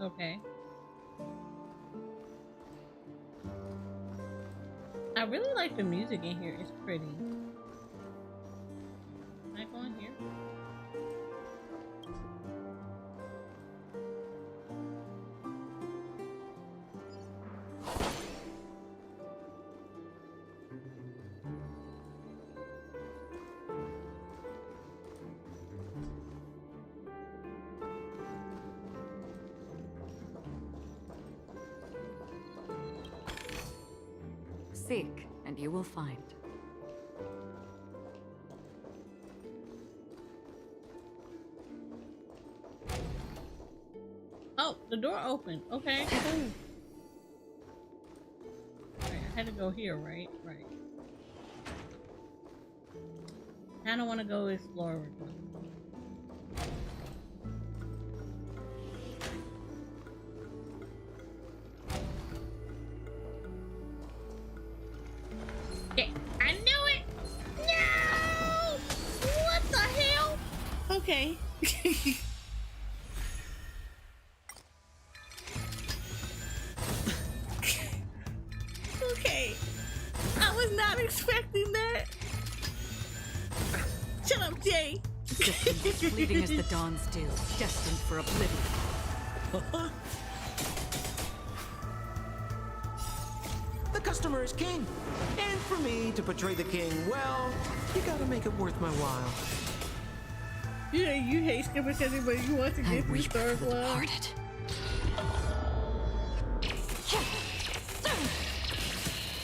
Okay. I really like the music in here. It's pretty. Can I go in here? Seek, and you will find. Oh, the door opened. Okay, cool. Right, I had to go here, right? Right. I don't want to go explore. I knew it! No! What the hell? Okay. Okay. I was not expecting that. Shut up, Jay. Fleeting as the dawn's dew, destined for oblivion. The customer is king. And for me to portray the king, well, you gotta make it worth my while. Yeah, you hate Skipper Teddy, but you want to get the Star Club.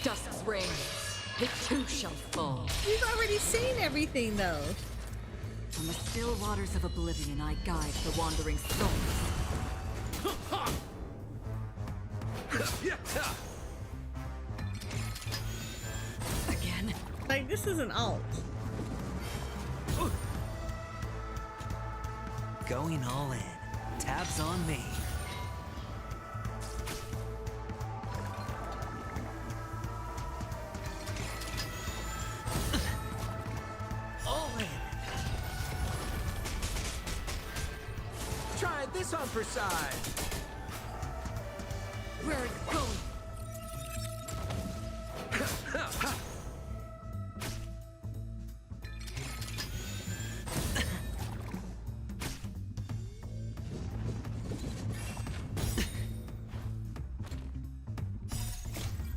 Dusk's reign, it too shall fall. We've already seen everything, though. From the still waters of oblivion, I guide the wandering souls. Again? Like, this is an alt. Going all in. Tabs on me. All in. Try this on for size. Where are you going?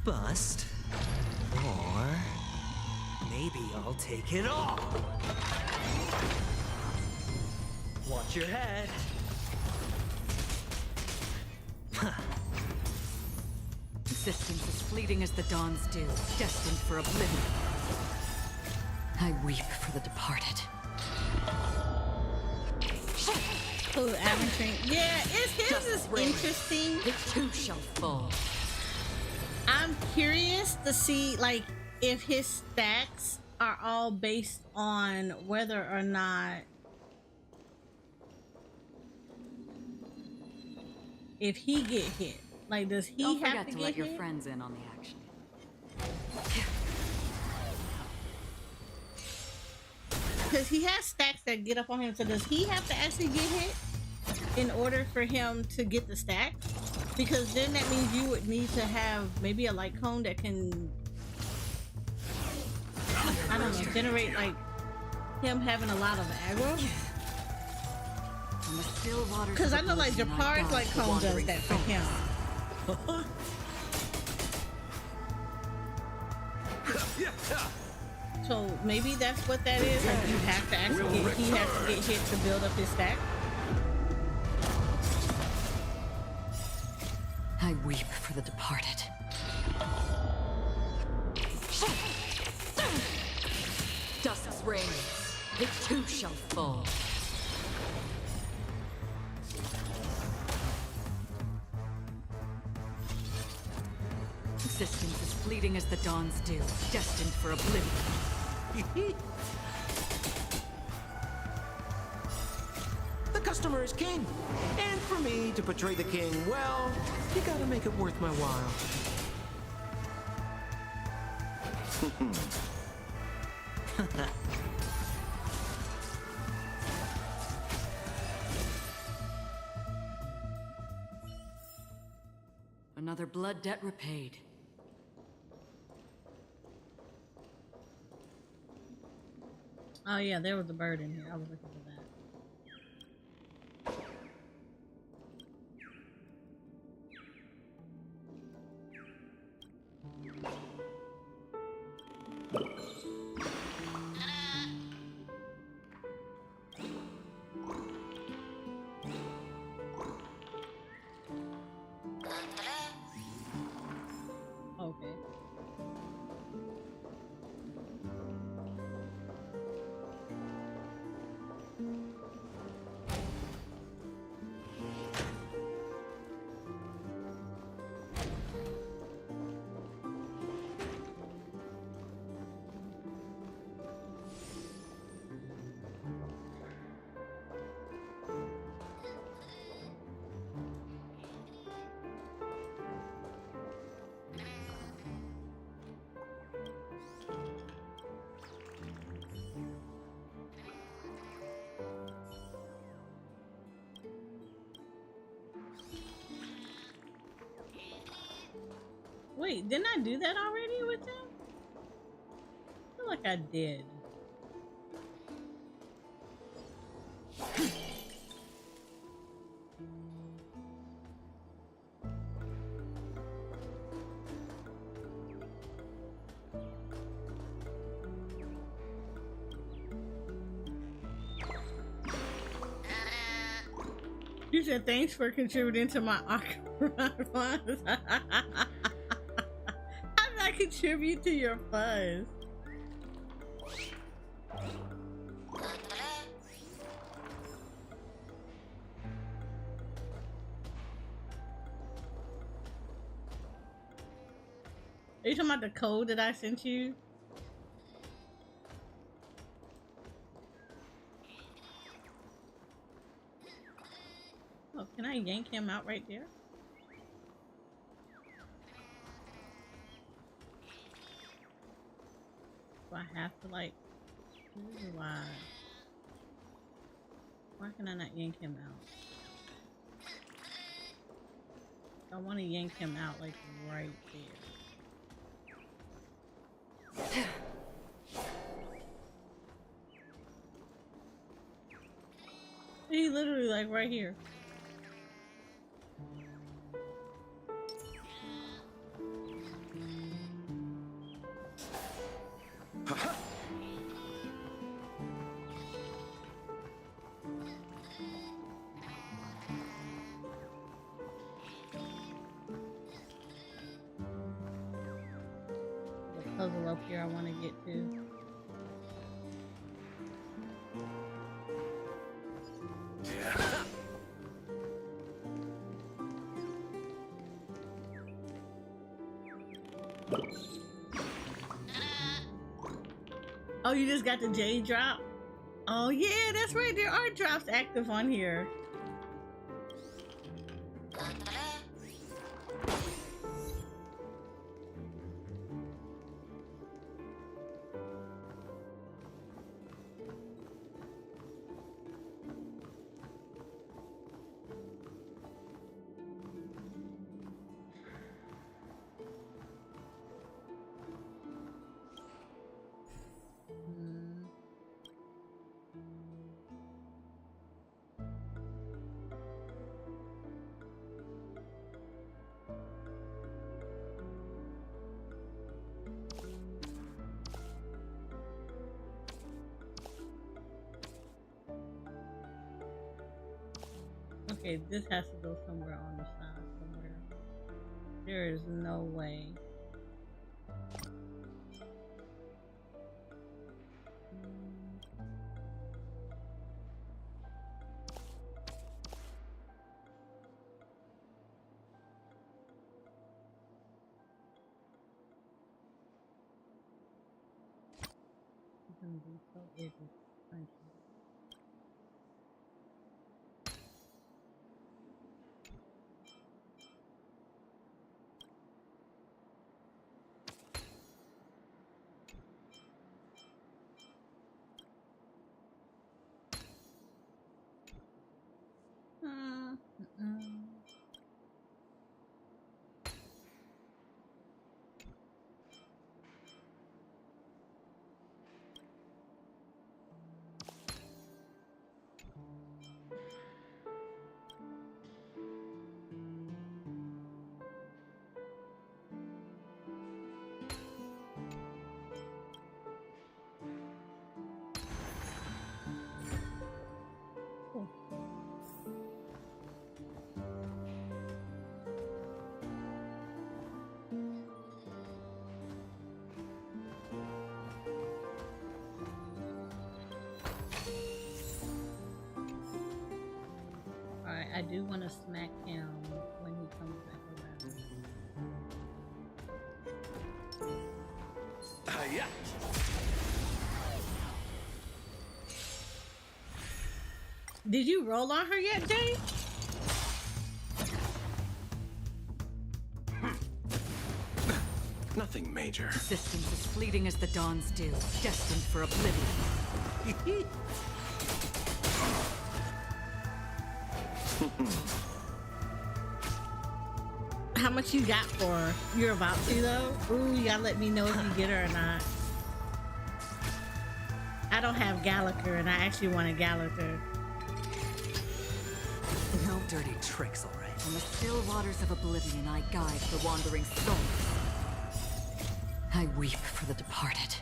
Bust. Or maybe I'll take it all. Watch your head. Existence is fleeting as the dawn's dew, destined for oblivion. I weep for the departed. Oh, Aventry. Yeah, his is interesting. It too shall fall. I'm curious to see, like, if his stacks are all based on whether or not if he get hit. Like, does he Don't have forget to to get let your hit? friends in on the action. because he has stacks that get up on him. So does he have to actually get hit in order for him to get the stack? Because then that means you would need to have maybe a light cone that can, I don't know, generate like him having a lot of aggro. Because I know like Japar's light cone does that for him. So maybe that's what that is. Like you have to actually get, he has to get hit to build up his stack. I weep for the departed. Dusk's reign, it too shall fall. Existence is fleeting as the dawn's dew, destined for oblivion. The customer is king. And for me to portray the king, well, you gotta make it worth my while. Another blood debt repaid. Oh yeah, there was a bird in here. I was looking for that. Okay. Wait, didn't I do that already with him? I feel like I did. You said thanks for contributing to my funds. How did I contribute to your fuzz? Are you talking about the code that I sent you? Oh, can I yank him out right there? Do I have to like, why can I not yank him out? I want to yank him out like right there. He literally like right here. The puzzle up here I want to get to. Oh, you just got the J drop? Oh yeah, that's right. There are drops active on here. Okay, this has to go somewhere on the side somewhere. There is no way. It's gonna be so itchy. Thank you. Alright, I do want to smack him when he comes back around. Yeah. Did you roll on her yet, Jay? Nothing major. Existence as fleeting as the dawn's dew, destined for oblivion. How much you got for her? You're about to though? Ooh, you gotta let me know if you get her or not. I don't have Gallagher and I actually want a Gallagher. No dirty tricks, all right. On the still waters of oblivion, I guide the wandering souls. I weep for the departed.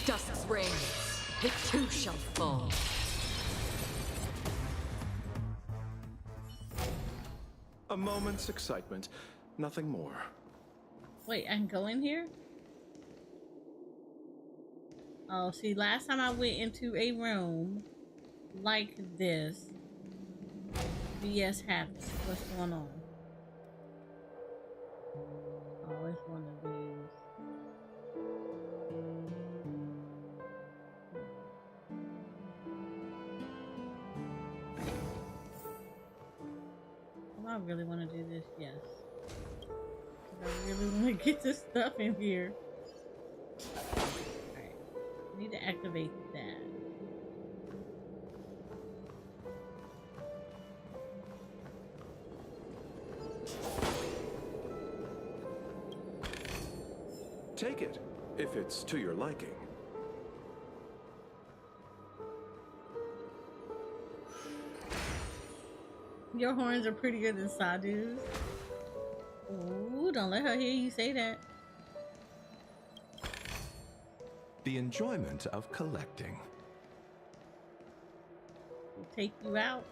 Dusk's reign, it too shall fall. A moment's excitement, nothing more. Wait, I can go in here? Oh, see, last time I went into a room like this, BS happens. What's going on? Oh, it's one of these. Do I really want to do this? Yes. I really want to get this stuff in here. Alright. I need to activate that. Take it, if it's to your liking. Your horns are prettier than Sadu's. Ooh, don't let her hear you say that. The enjoyment of collecting. We'll take you out.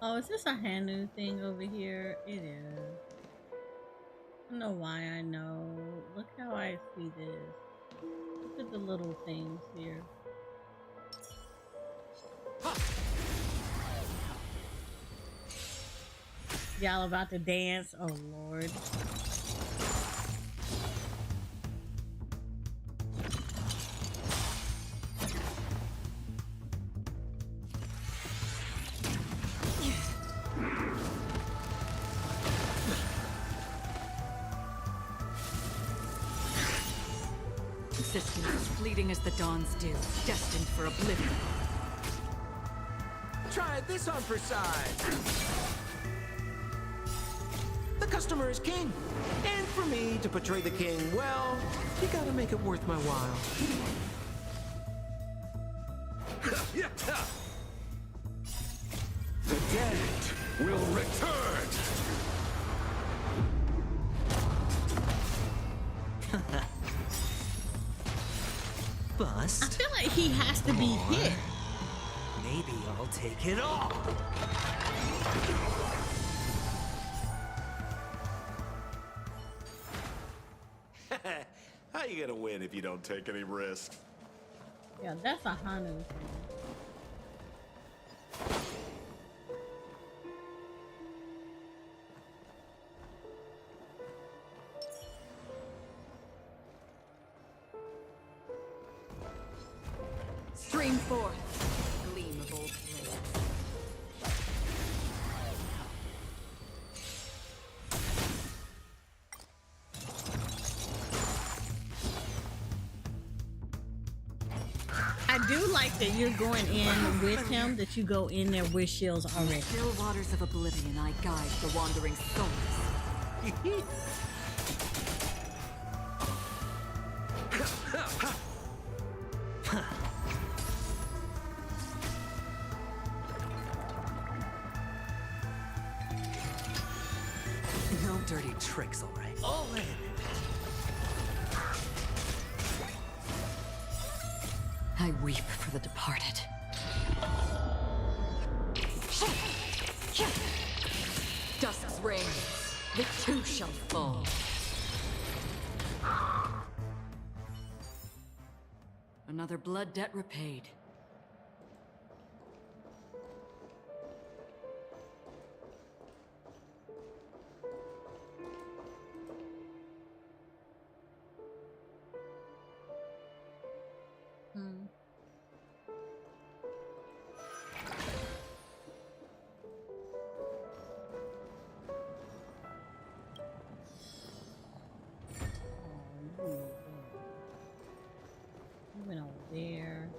Oh, is this a Hanu thing over here? It is. I don't know why I know. Look how I see this. Look at the little things here. Y'all about to dance? Oh, Lord. Existence as fleeting as the dawn's dew, destined for oblivion. Try this on for size. The customer is king. And for me to portray the king, well, you gotta make it worth my while. The dead will return. bust. I feel like he has to be hit. Maybe I'll take it all. How you gonna win if you don't take any risks? Yeah, that's a Hanu thing. Stream forth, gleam of old flame. I do like that you're going in with him, that you go in there with shields already. Still waters of oblivion, I guide the wandering souls. No dirty tricks, all right? All in. I weep for the departed. Dusk's reign, the two shall fall. Another blood debt repaid. You went over there.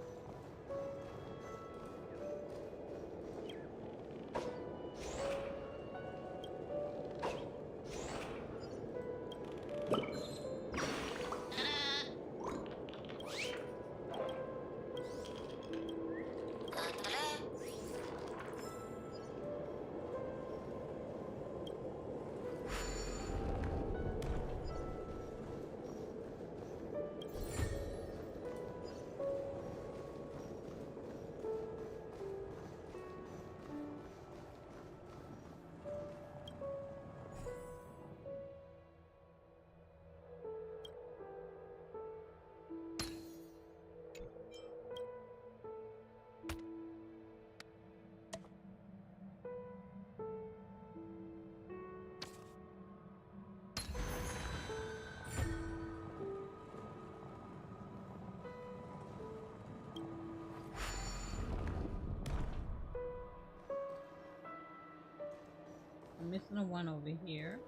I'm missing a one over here.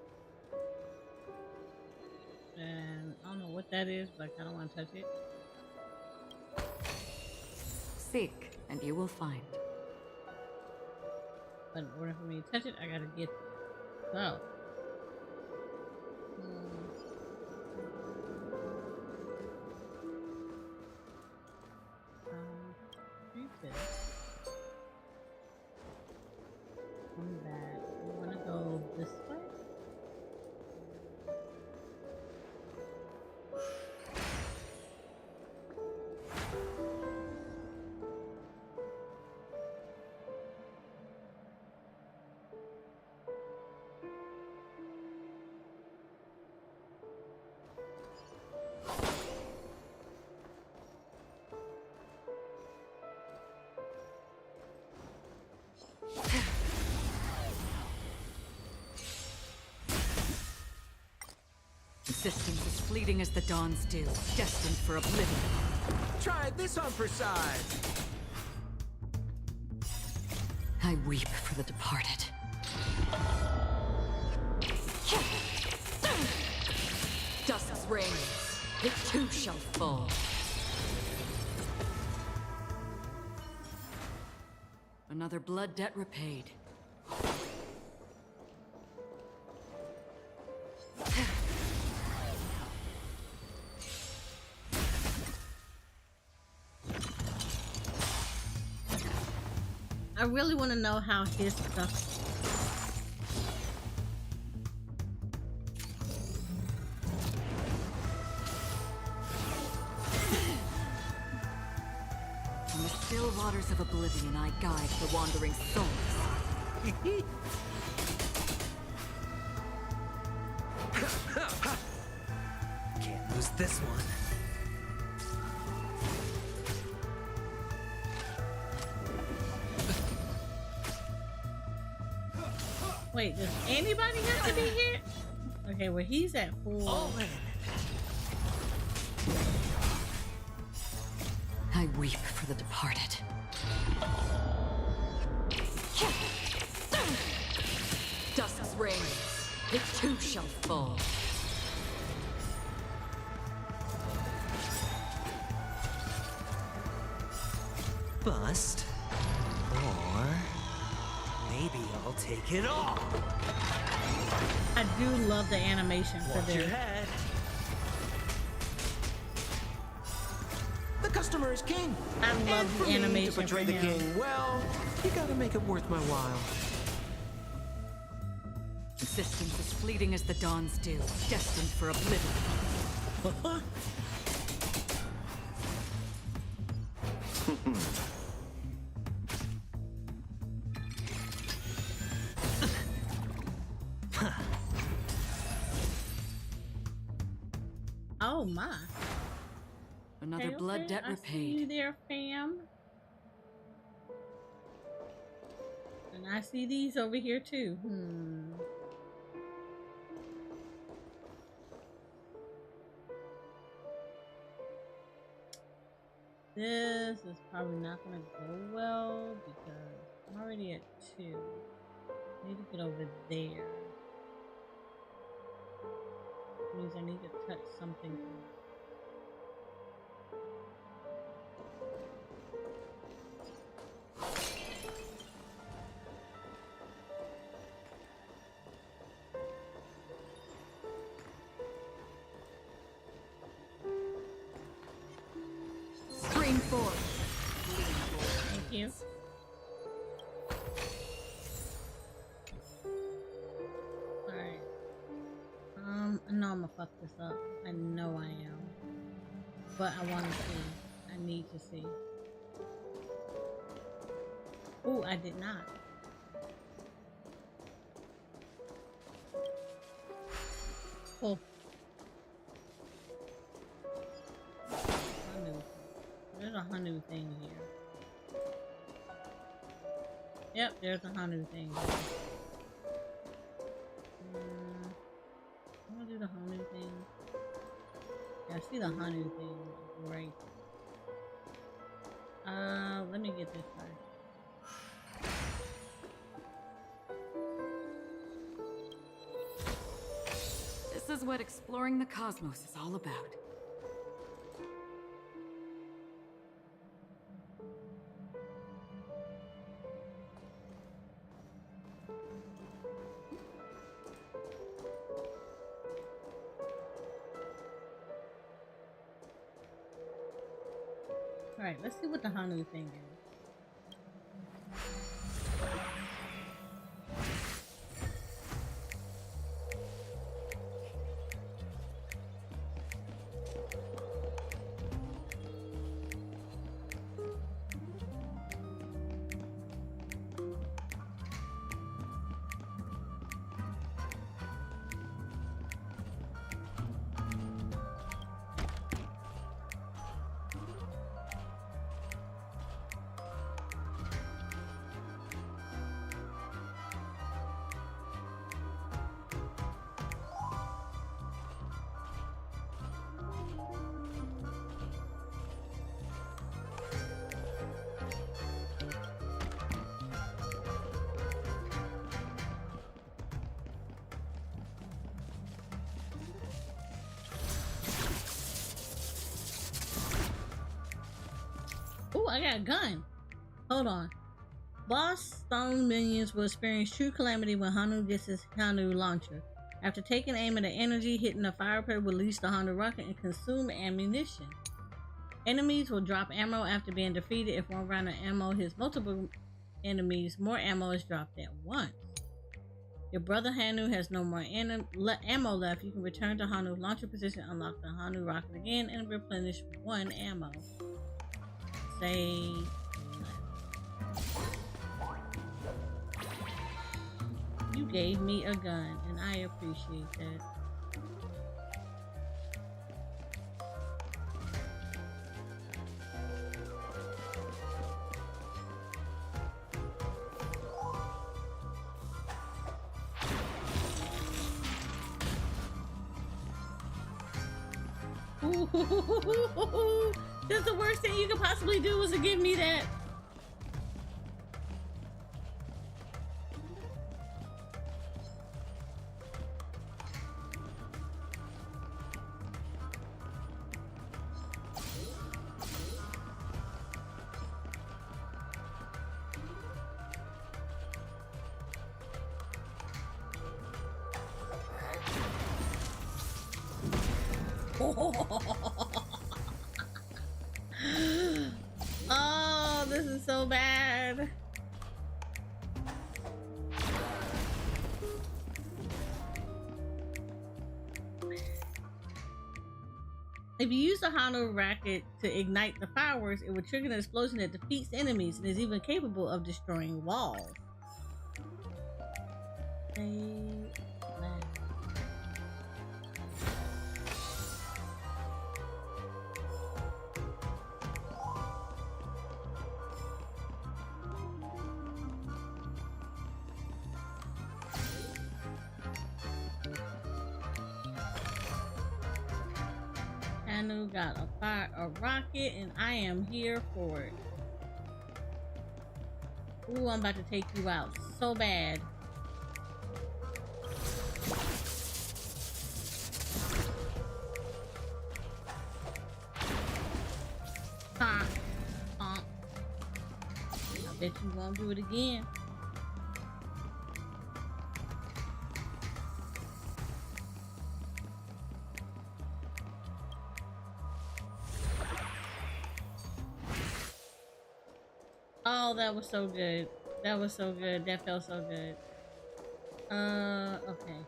And I don't know what that is, but I kind of want to touch it. Seek, and you will find. But in order for me to touch it, I gotta get there. So. Read this. Come back. I want to go this way. Existence is fleeting as the dawn's dew, destined for oblivion. Try this on for size. I weep for the departed. Dusk's reign, the two shall fall. Another blood debt repaid. I really want to know how his stuff. still waters of oblivion I guide the wandering souls. Can't lose this one. Wait, does anybody have to be here? Okay, well he's at full. All in. I weep for the departed. Dusk's reign, it too shall fall. Bust. Or maybe I'll take it all. I do love the animation for Watch your this. head. The customer is king. I love And the for me animation to portray for the him. king, well, you gotta make it worth my while. Existence as fleeting as the dawn's dew, destined for oblivion. Oh my. Another Okay, blood okay, debt I see you repaid. there, fam. And I see these over here too. This is probably not gonna go well because I'm already at 2. I need to get over there. Means I need to touch something. Scream forth. Thank you. Alright. I know I'm gonna fuck this up. I know I am. But I want to see. I need to see. Oh, I did not. Oh. Hanu. There's a Hanu thing here. Yep, there's a Hanu thing here. I'm gonna do the Hanu thing. Yeah, I see the Hanu thing right. Let me get this first. This is what exploring the cosmos is all about. Alright, let's see what the Hanu thing is. Ooh, I got a gun. Hold on. Boss Stone minions will experience true calamity when Hanu gets his Hanu launcher. After taking aim at the energy, hitting the fire pit will release the Hanu rocket and consume ammunition. Enemies will drop ammo after being defeated. If one round of ammo hits multiple enemies, more ammo is dropped at once. Your brother Hanu has no more ammo left. You can return to Hanu's launcher position, unlock the Hanu rocket again, and replenish 1 ammo. Say You gave me a gun, and I appreciate that. That's the worst thing you could possibly do was to give me that. Oh, this is so bad. If you use the Hano racket to ignite the fireworks, it will trigger an explosion that defeats enemies and is even capable of destroying walls. Hano got a rocket, and I am here for it. Ooh, I'm about to take you out so bad. Ha! I bet you won't do it again. Oh, that was so good. That was so good. That felt so good. Okay.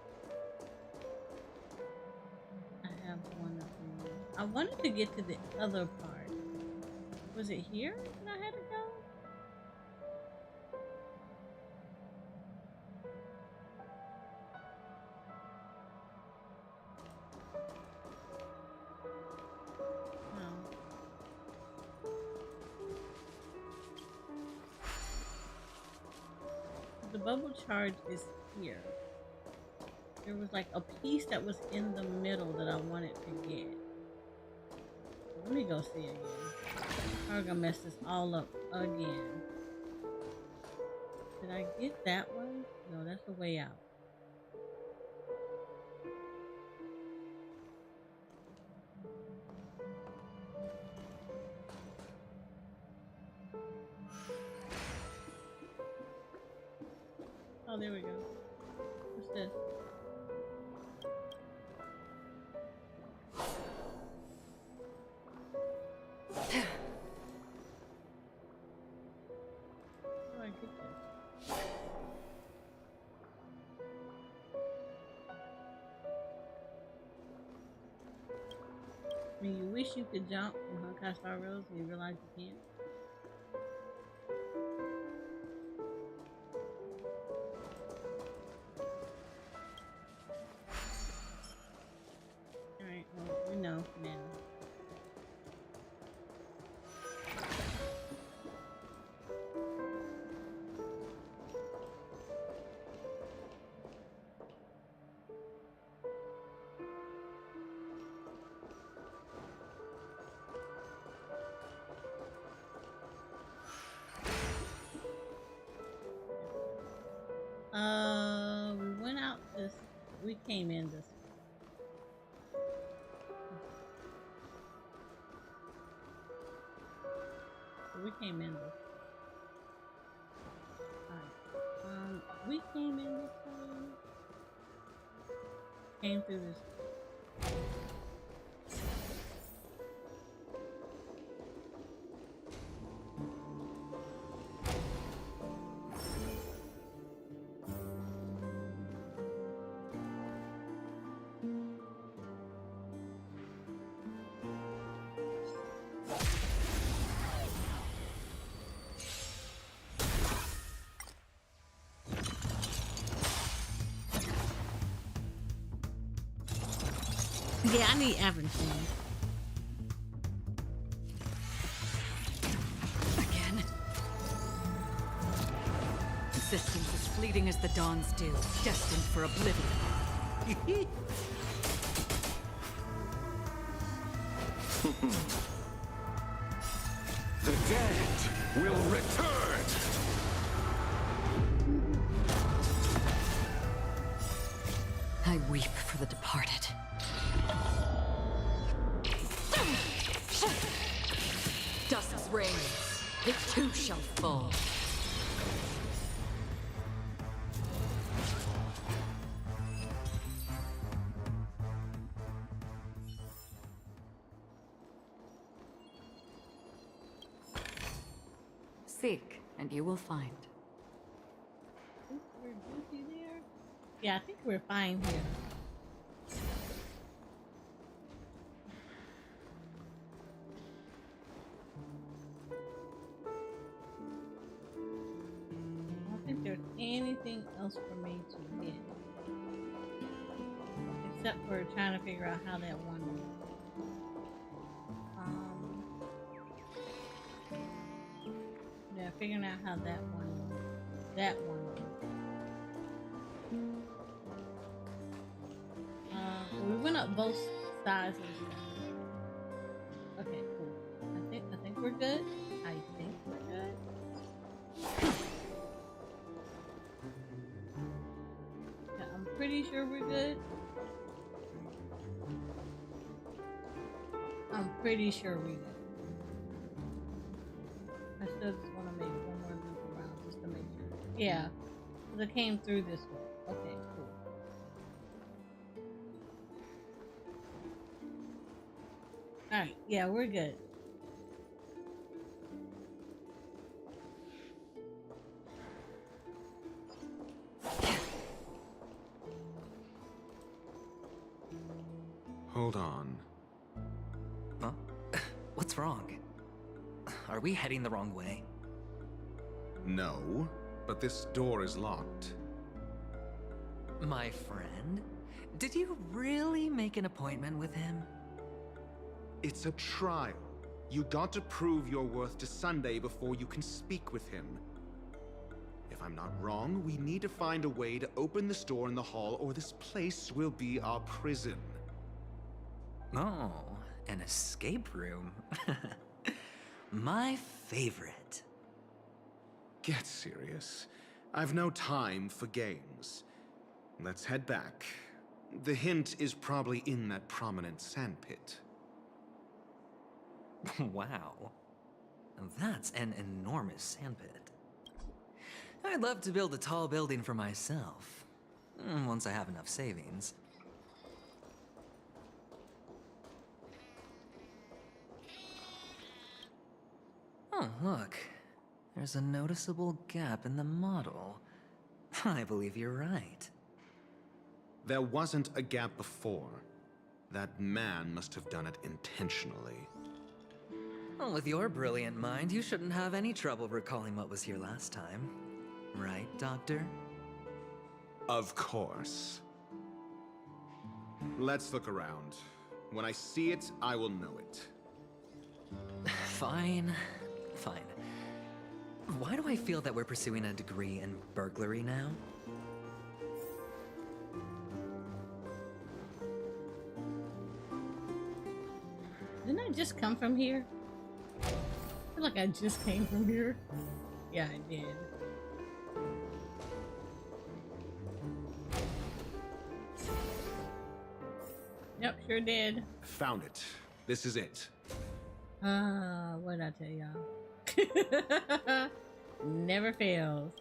I have one of these. I wanted to get to the other part. Was it here that I had to go? The bubble charge is here. There was like a piece that was in the middle that I wanted to get. Let me go see again. I'm gonna mess this all up again. Did I get that one? No, that's the way out. Oh, there we go. What's this? How do I get this? I mean, you wish you could jump in Honkai Star Rail and you realize you can't. No, man. We went out this. We came in this. We came in this. Alright. We came in this way. Came through this. Yeah, I need Aventine. Again. Existence as fleeting as the dawn's dew, destined for oblivion. The dead will return! I weep for the departed. Dusk's reigns, it too shall fall. Seek, and you will find. We're goofy there. Yeah, I think we're fine here. I don't think there's anything else for me to get. Except for trying to figure out how that one works. Yeah, figuring out how that one works. We went up both sides of the... Okay, cool. I think we're good. I think we're good. Yeah, I'm pretty sure we're good. I'm pretty sure we're good. I still just want to make one more loop around just to make sure. Yeah, because I came through this way. Okay, cool. Alright, yeah, we're good. Hold on. Huh? What's wrong? Are we heading the wrong way? No, but this door is locked. My friend? Did you really make an appointment with him? It's a trial. You got to prove your worth to Sunday before you can speak with him. If I'm not wrong, we need to find a way to open this door in the hall, or this place will be our prison. Oh, an escape room. My favorite. Get serious. I've no time for games. Let's head back. The hint is probably in that prominent sandpit. Wow. That's an enormous sandpit. I'd love to build a tall building for myself. Once I have enough savings. Oh, look. There's a noticeable gap in the model. I believe you're right. There wasn't a gap before. That man must have done it intentionally. Well, with your brilliant mind, you shouldn't have any trouble recalling what was here last time. Right, Doctor? Of course. Let's look around. When I see it, I will know it. Fine. Fine. Why do I feel that we're pursuing a degree in burglary now? Didn't I just come from here? I feel like I just came from here. Yeah, I did. Yep, sure did. Found it. This is it. What'd I tell y'all? Never fails.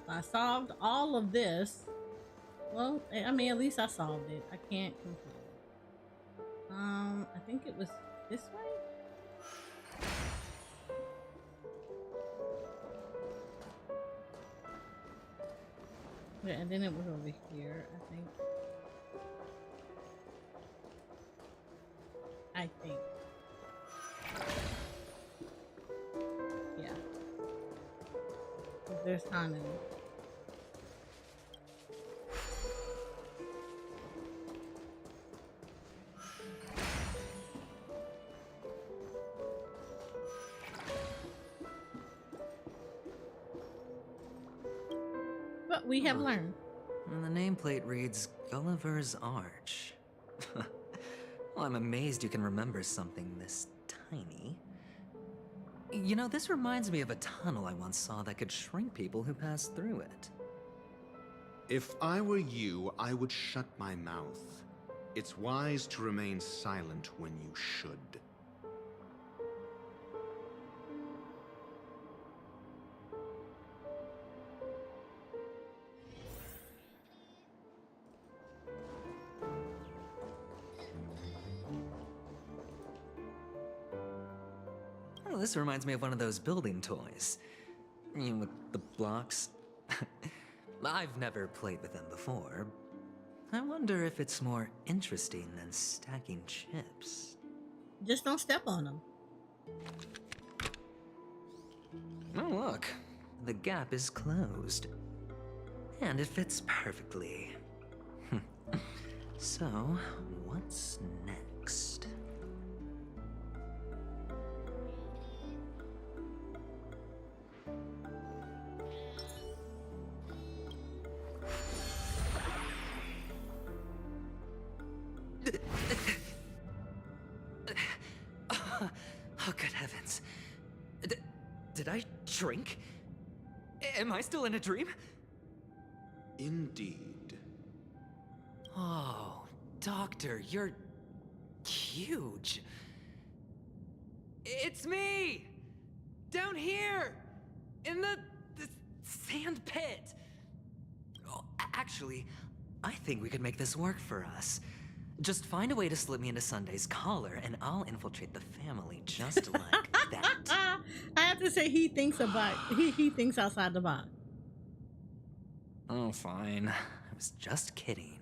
I solved all of this. Well, I mean, at least I solved it. I can't complain. I think it was this way? Yeah, and then it was over here, I think. Yeah. There's Hanu. what we have learned. And the nameplate reads Gulliver's Arch. Well, I'm amazed you can remember something this tiny. You know, this reminds me of a tunnel I once saw that could shrink people who passed through it. If I were you, I would shut my mouth. It's wise to remain silent when you should. Oh, this reminds me of one of those building toys. You know, with the blocks. I've never played with them before. I wonder if it's more interesting than stacking chips. Just don't step on them. Oh, look. The gap is closed. And it fits perfectly. So, what's next? Oh, good heavens. Did I shrink? Am I still in a dream? Indeed. Oh, Doctor, you're huge. It's me! Down here! In the sand pit! Oh, actually, I think we could make this work for us. Just find a way to slip me into Sunday's collar, and I'll infiltrate the family just like that. I have to say, he thinks outside the box. Oh, fine. I was just kidding.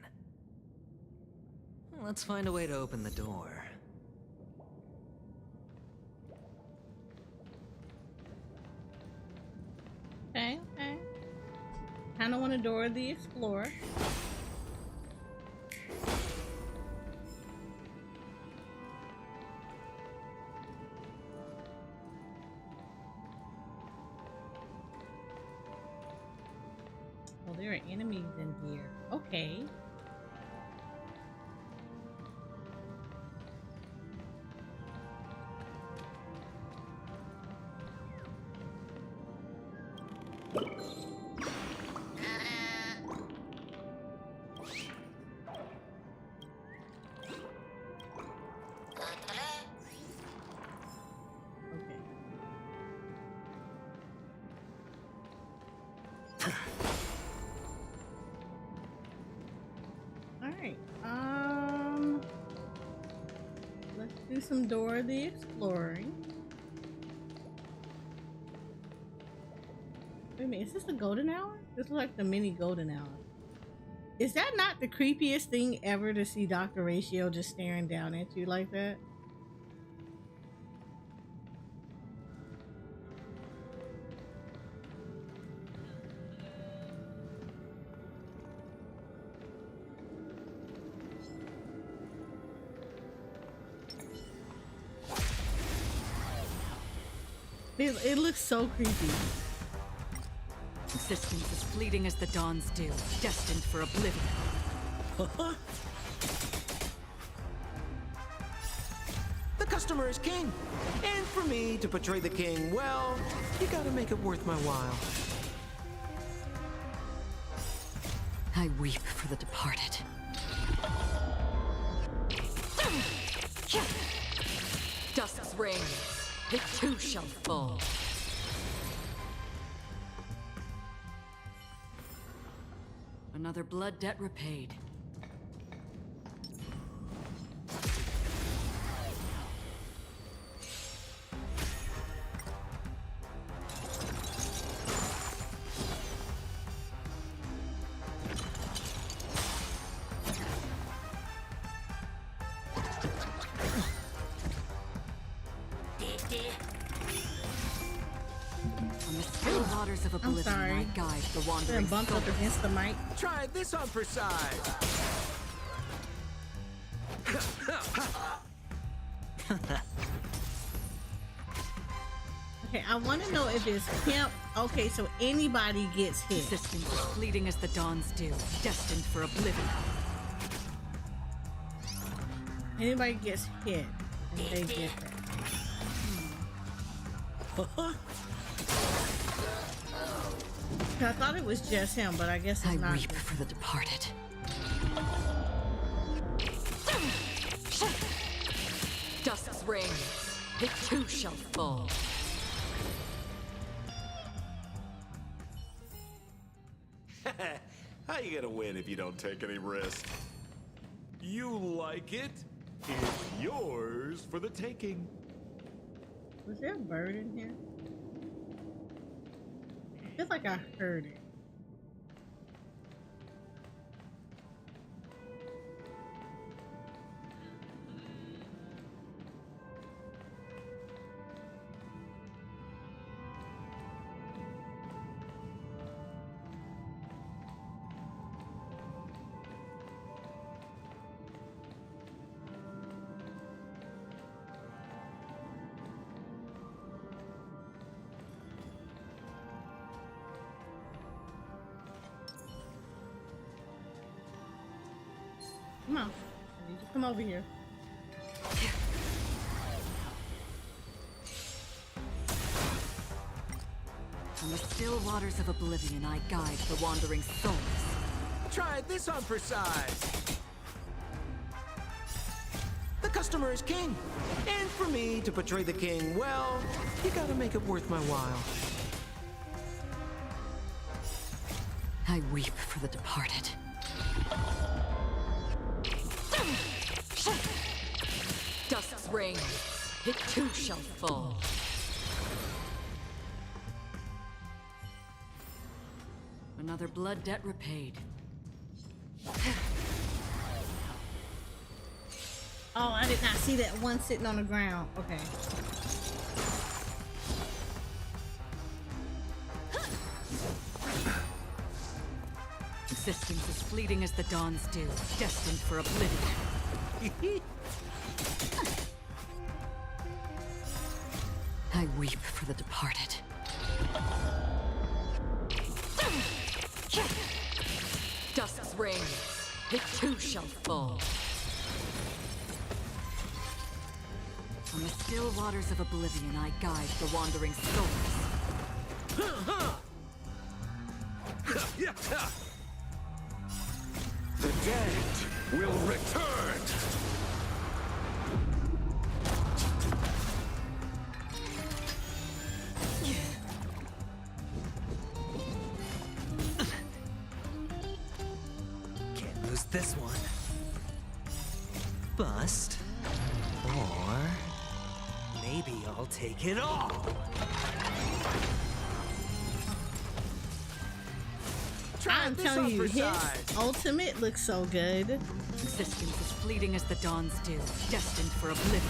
Let's find a way to open the door. Okay. Kind of want to Dora the Explorer. Oh, there are enemies in here. Okay. Do some Dora the Exploring. Wait a minute, is this the golden hour? This looks like the mini golden hour. Is that not the creepiest thing ever to see Dr. Ratio just staring down at you like that? It looks so creepy. Existence as fleeting as the dawn's dew, destined for oblivion. The customer is king. And for me to portray the king, well, you gotta make it worth my while. I weep for the departed. Dusk's reign. It too shall fall. Another blood debt repaid. I'm sorry. I guide the wandering bumped up against the mic. Try this on for size. I Okay, I want to know if it's pimp. Okay, so anybody gets hit. Resistance is fleeting as the dawn's dew, destined for oblivion. Anybody gets hit, and they get that. I thought it was just him, but I guess it's not. I weep for the departed. Dusk's reign, it too shall fall. How you gonna win if you don't take any risk? You like it? It's yours for the taking. Was there a bird in here? I feel like I heard it. Come on. I need you to come over here. From the still waters of oblivion, I guide the wandering souls. Try this on for size. The customer is king. And for me to portray the king, well, you gotta make it worth my while. I weep for the departed. Dusk's reign, it too shall fall. Another blood debt repaid. Oh, I did not see that one sitting on the ground. Okay. Existence is fleeting as the dawn's dew, destined for oblivion. I weep for the departed. Dusk's reign, it too shall fall. From the still waters of oblivion, I guide the wandering souls. The dead will return! Can't lose this one. Bust. Or maybe I'll take it all. I'm telling you, his ultimate looks so good. Existence is fleeting as the dawn's dew, destined for oblivion.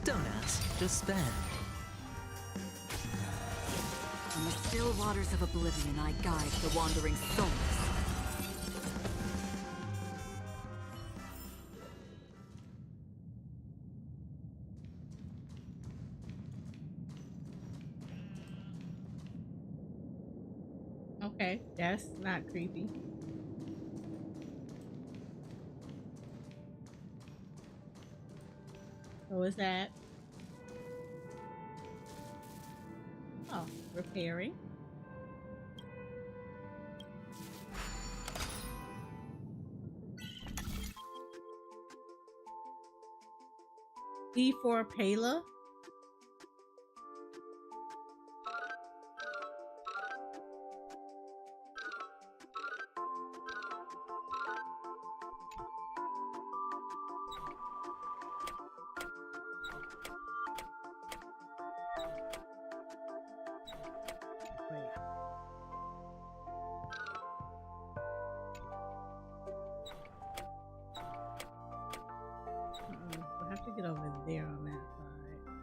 Don't ask, just spend. From the still waters of oblivion, I guide the wandering souls. Okay, that's not creepy. So is that? Oh, repairing. E4 Pela. We'll have to get over there on that side.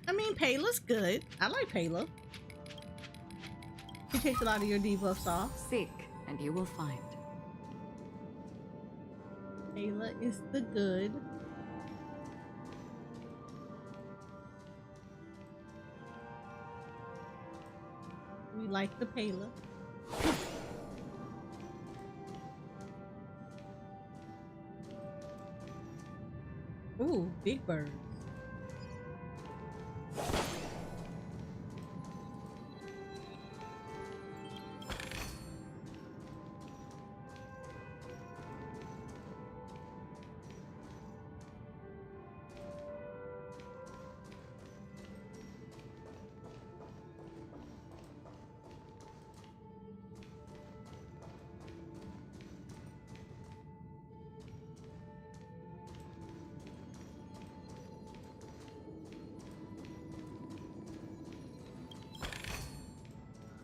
I mean, Payla's good. I like Payla. She takes a lot of your debuffs off. Seek, and you will find. Payla is the good. We like the Payla. Ooh, big birds.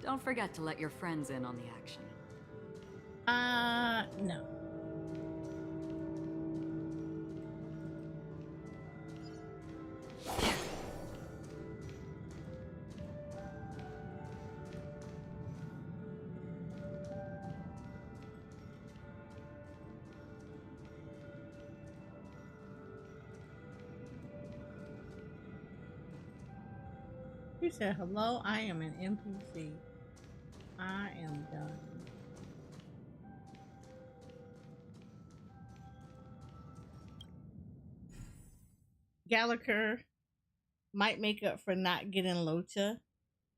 Don't forget to let your friends in on the action. No. He said, hello, I am an NPC. I am done. Gallagher might make up for not getting Locha.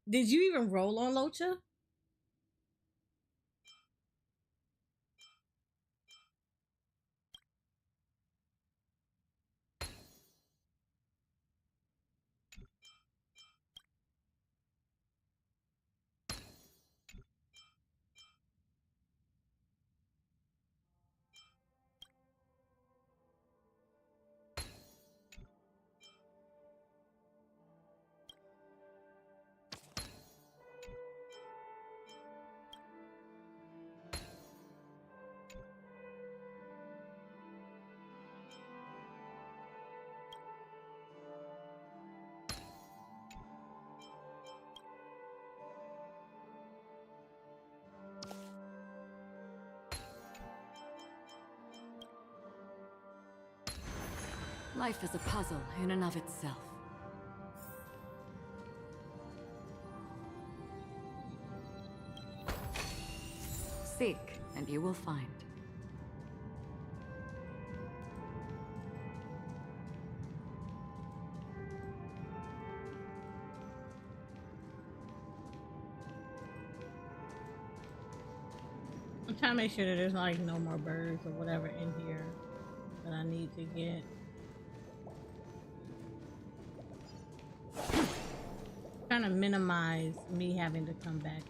Did you even roll on Locha? Life is a puzzle in and of itself. Seek, and you will find. I'm trying to make sure that there's like no more birds or whatever in here that I need to get. Trying to minimize me having to come back.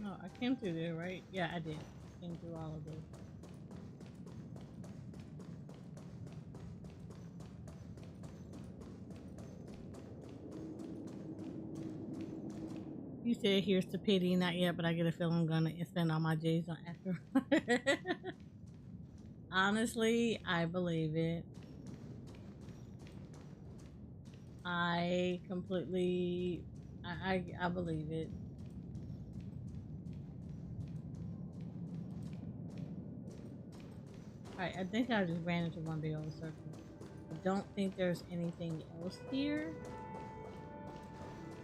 No, I came through there, right? Yeah, I did. Came through all of this. You said here's to pity, not yet, but I get a feeling I'm gonna spend all my J's on after. Honestly, I believe it. I completely, I believe it. Alright, I think I just ran into one big old circle. I don't think there's anything else here.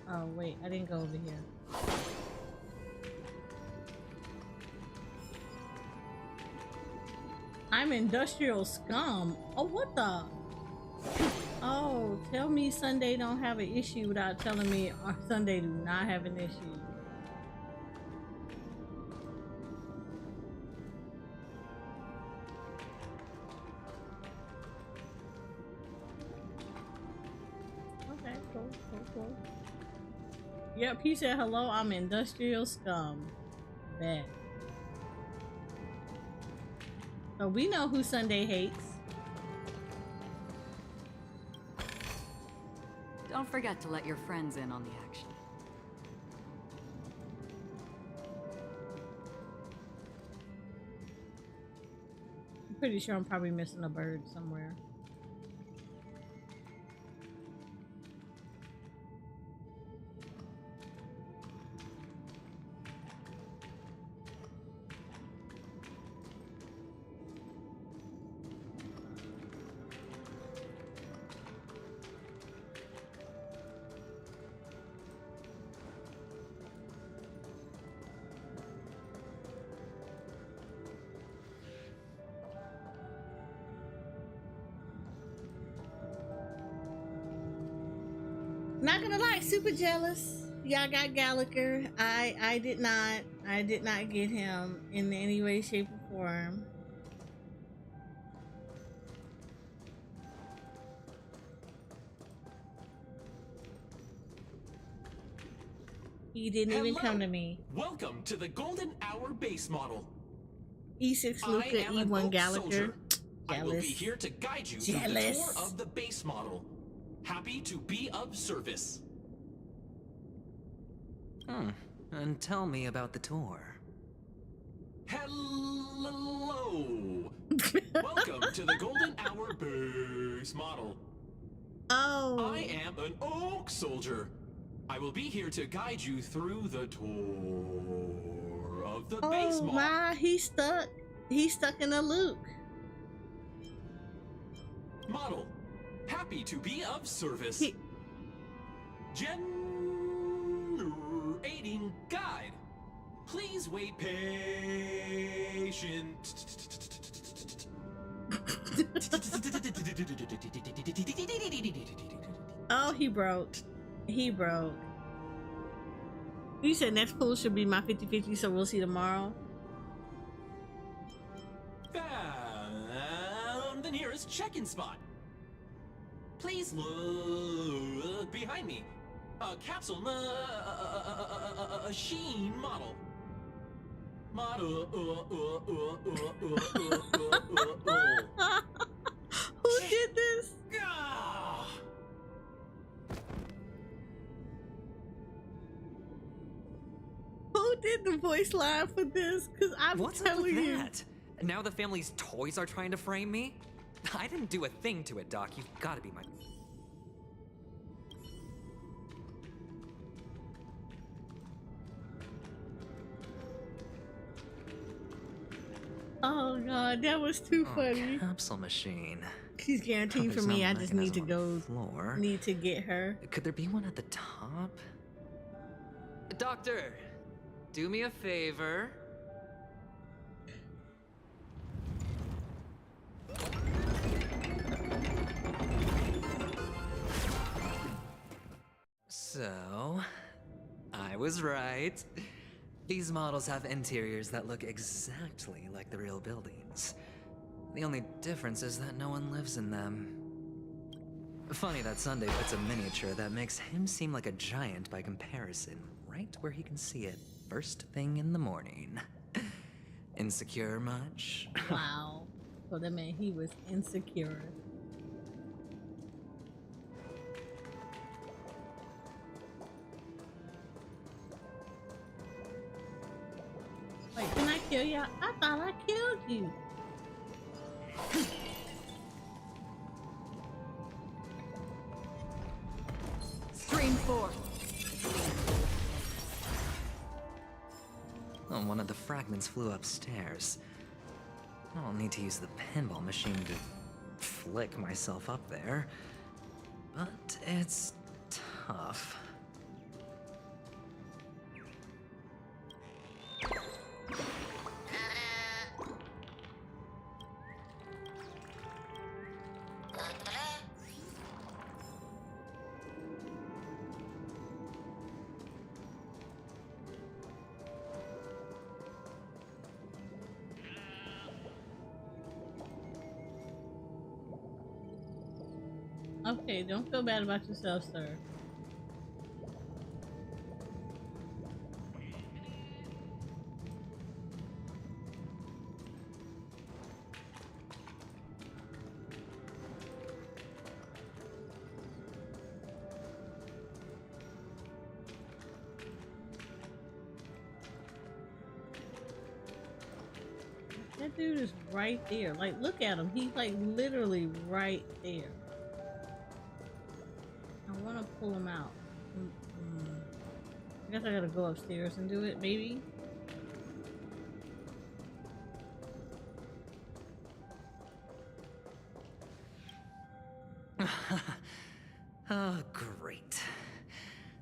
Oh wait, I didn't go over here. I'm industrial scum. Oh, what the? Oh, tell me Sunday don't have an issue without telling me our Sunday do not have an issue. Okay, cool. Yep, he said hello, I'm industrial scum. Bet. So we know who Sunday hates. Don't forget to let your friends in on the action. I'm pretty sure I'm probably missing a bird somewhere. Not gonna lie, super jealous. Y'all got Gallagher. I did not get him in any way, shape, or form. He didn't even come to me. Welcome to the Golden Hour base model. E6 Luca, I am an E1 Oak Gallagher. soldier. Jealous. I will be here to guide you through the tour of the base model. Happy to be of service. And tell me about the tour. Hello. Welcome to the Golden Hour base model. Oh. I am an Oak soldier. I will be here to guide you through the tour of the base model. Oh my, he's stuck. He's stuck in a loop. Model. Happy to be of service. Generating guide. Please wait patient. Oh, he broke. He broke. You said next pool should be my 50-50, so we'll see tomorrow. Found the nearest check-in spot. Please look behind me. A capsule machine model. Who did this? Who did the voice line for this? Because I'm What's up with that? Now the family's toys are trying to frame me? I didn't do a thing to it, Doc. You've got to be my... Oh god, that was too funny. Capsule machine. She's guaranteed for There's me. no I just need to mechanism on the go. floor. Need to get her. Could there be one at the top? Doctor, do me a favor. So, I was right. These models have interiors that look exactly like the real buildings. The only difference is that no one lives in them. Funny that Sunday puts a miniature that makes him seem like a giant by comparison, right where he can see it first thing in the morning. Insecure much? Wow. So that meant he was insecure. Wait, can I kill you? I thought I killed you. Stream 4. Oh, one of the fragments flew upstairs. I'll need to use the pinball machine to flick myself up there. But it's tough. Okay, don't feel bad about yourself, sir. That dude is right there. Like, look at him. He's like literally right there. I want to pull him out. I guess I gotta go upstairs and do it, maybe? Oh, great.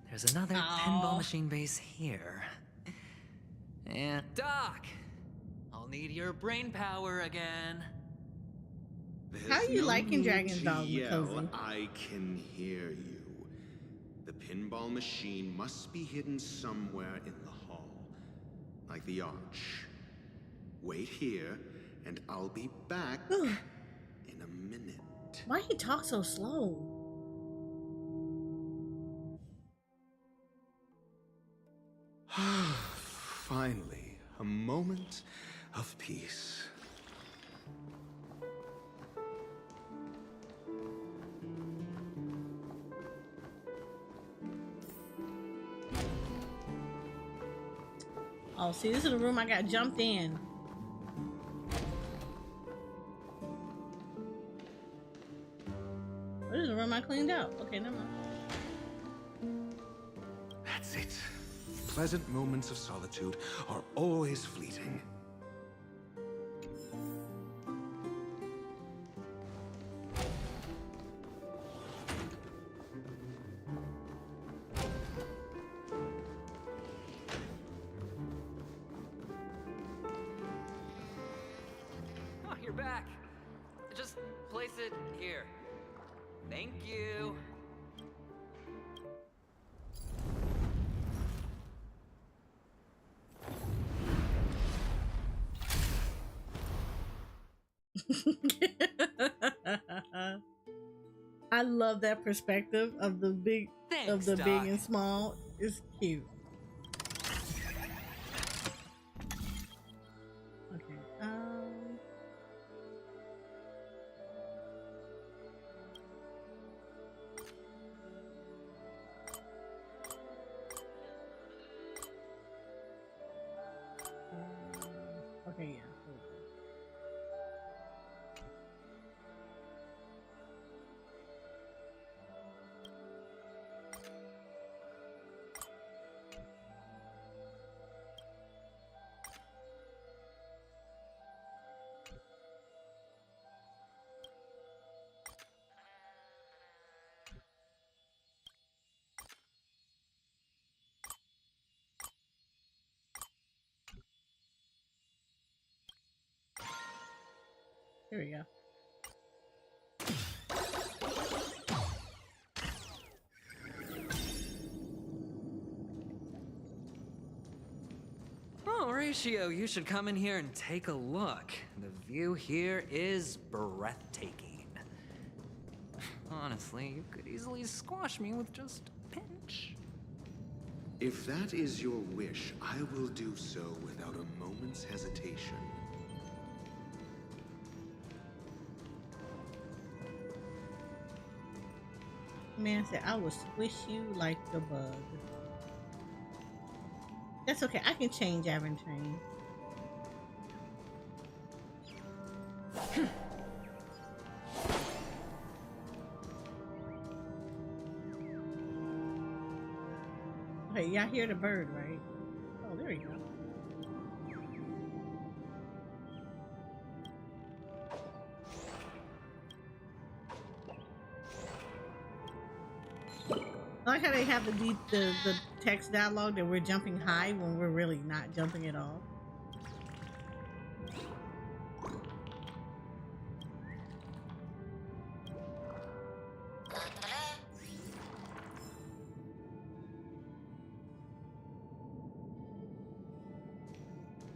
There's another pinball machine base here. And Doc! I'll need your brain power again. How you liking Dragon's Dog, yell, Makozy? I can hear you. The pinball machine must be hidden somewhere in the hall. Like the arch. Wait here, and I'll be back in a minute. Why he talk so slow? Finally, a moment of peace. Oh, see, this is the room I got jumped in. This is the room I cleaned out. Okay, never mind. That's it. Pleasant moments of solitude are always fleeting. Oh, you're back. Just place it here. Thank you. I love that perspective of the big Thanks, big Doc. and small. It's cute. Okay. Okay, yeah. Here we go. Here we go. Oh, Horatio, you should come in here and take a look. The view here is breathtaking. Honestly, you could easily squash me with just a pinch. If that is your wish, I will do so without a moment's hesitation. Man said, I will squish you like a bug. That's okay. I can change Aventine. Okay, y'all hear the bird, right? Oh, there you go. I like how they have the text dialogue that we're jumping high when we're really not jumping at all.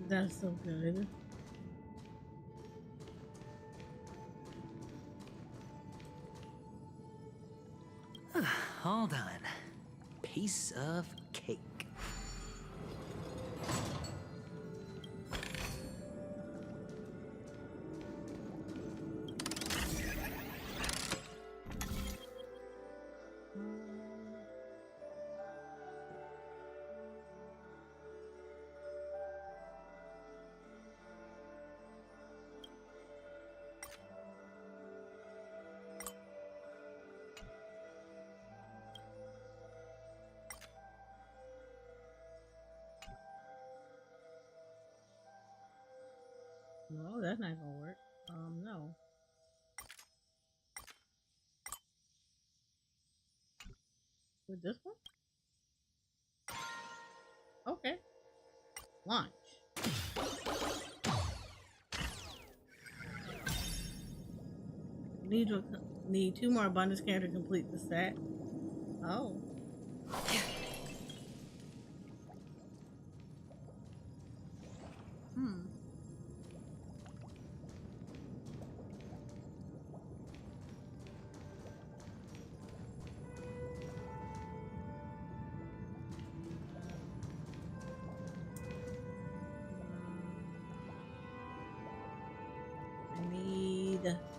That's so good. all done. Piece of cake. No, that's not gonna work. No. With this one? Okay. Launch. Need 2 more abundance care to complete the set. Oh.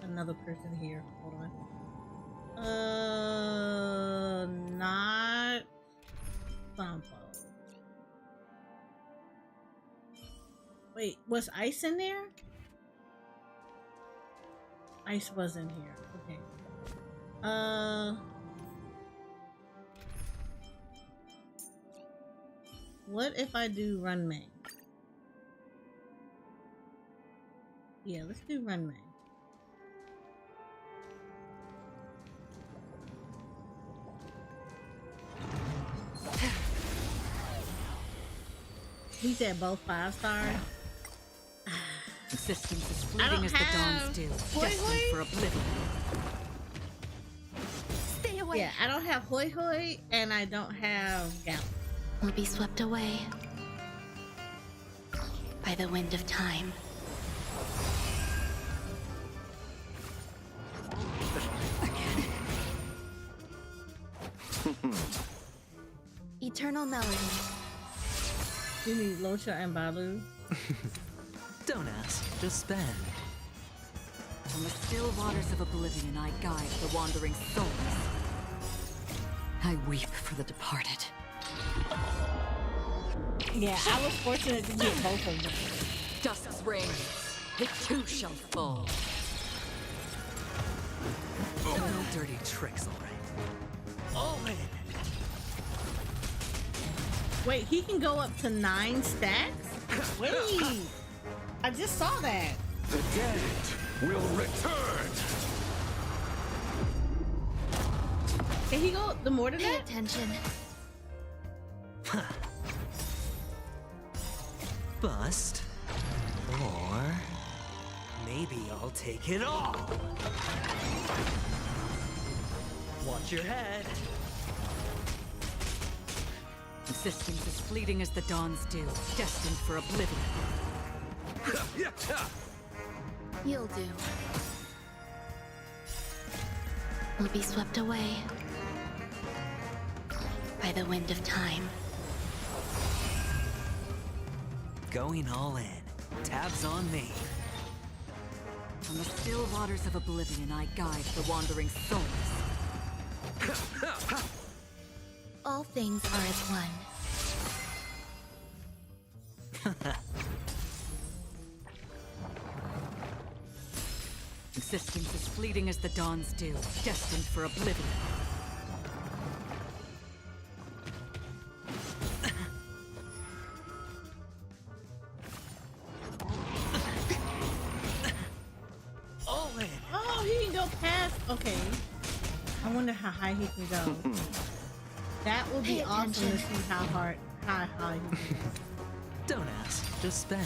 Another person here. Hold on. Not Sampo. Wait, was Ice in there? Ice was in here. Okay. What if I do Run May? Yeah, let's do Run May. He said both 5 stars. Existence is fleeting as the dawns do, destined for oblivion. Stay away. Yeah, I don't have Hoi Hoi and I don't have Gallop. Will be swept away by the wind of time. Eternal melody. You need Losha and Balu. Don't ask, just spend. From the still waters of oblivion, I guide the wandering souls. I weep for the departed. Yeah, I was fortunate to get both of them. Dusk's reign, it too shall fall. No dirty tricks, all right. All in. Wait, he can go up to 9 stacks? Wait, I just saw that. The dead will return. Can he go the more than Pay that? attention. Bust. Or maybe I'll take it all. Watch your head. Existence is fleeting as the dawns do, destined for oblivion. You'll do. Will be swept away by the wind of time. Going all in. Tabs on me. From the still waters of oblivion, I guide the wandering souls. All things are as one. Existence is fleeting as the dawns do, destined for oblivion. All in. Oh, he can go past. Okay. I wonder how high he can go. That would be awesome to see how high he can go. Don't ask, just spend.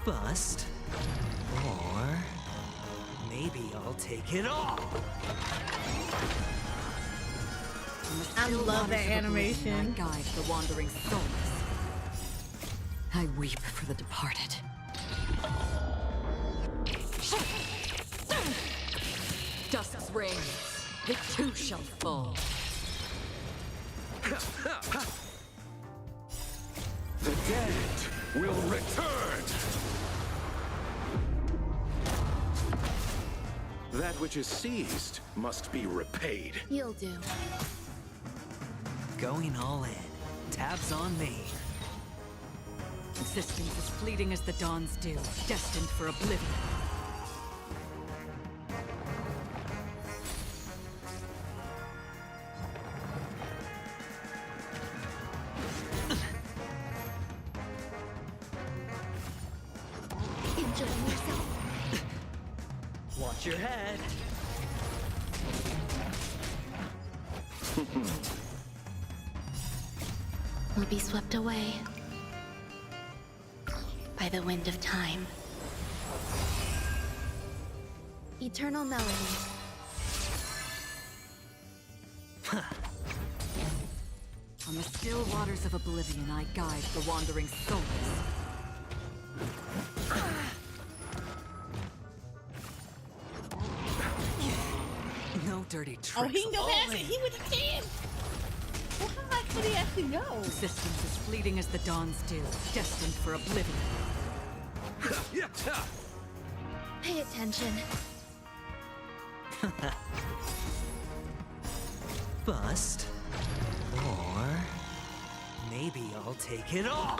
Bust. Or maybe I'll take it all. I love that animation. I guide the wandering souls. I weep for the departed. Dusk's reign, it too shall fall. The dead will return! That which is seized must be repaid. You'll do. Going all in. Tabs on me. Existence as fleeting as the dawn's dew, destined for oblivion. Enjoying yourself? Watch your head. Will be swept away by the wind of time. Eternal melody. On the still waters of oblivion, I guide the wandering souls. No dirty tricks. Oh, he can go past all it. in. He would have can. Well, how high could he actually go? Existence as fleeting as the dawn's dew, destined for oblivion. Pay attention. Bust. Or maybe I'll take it all.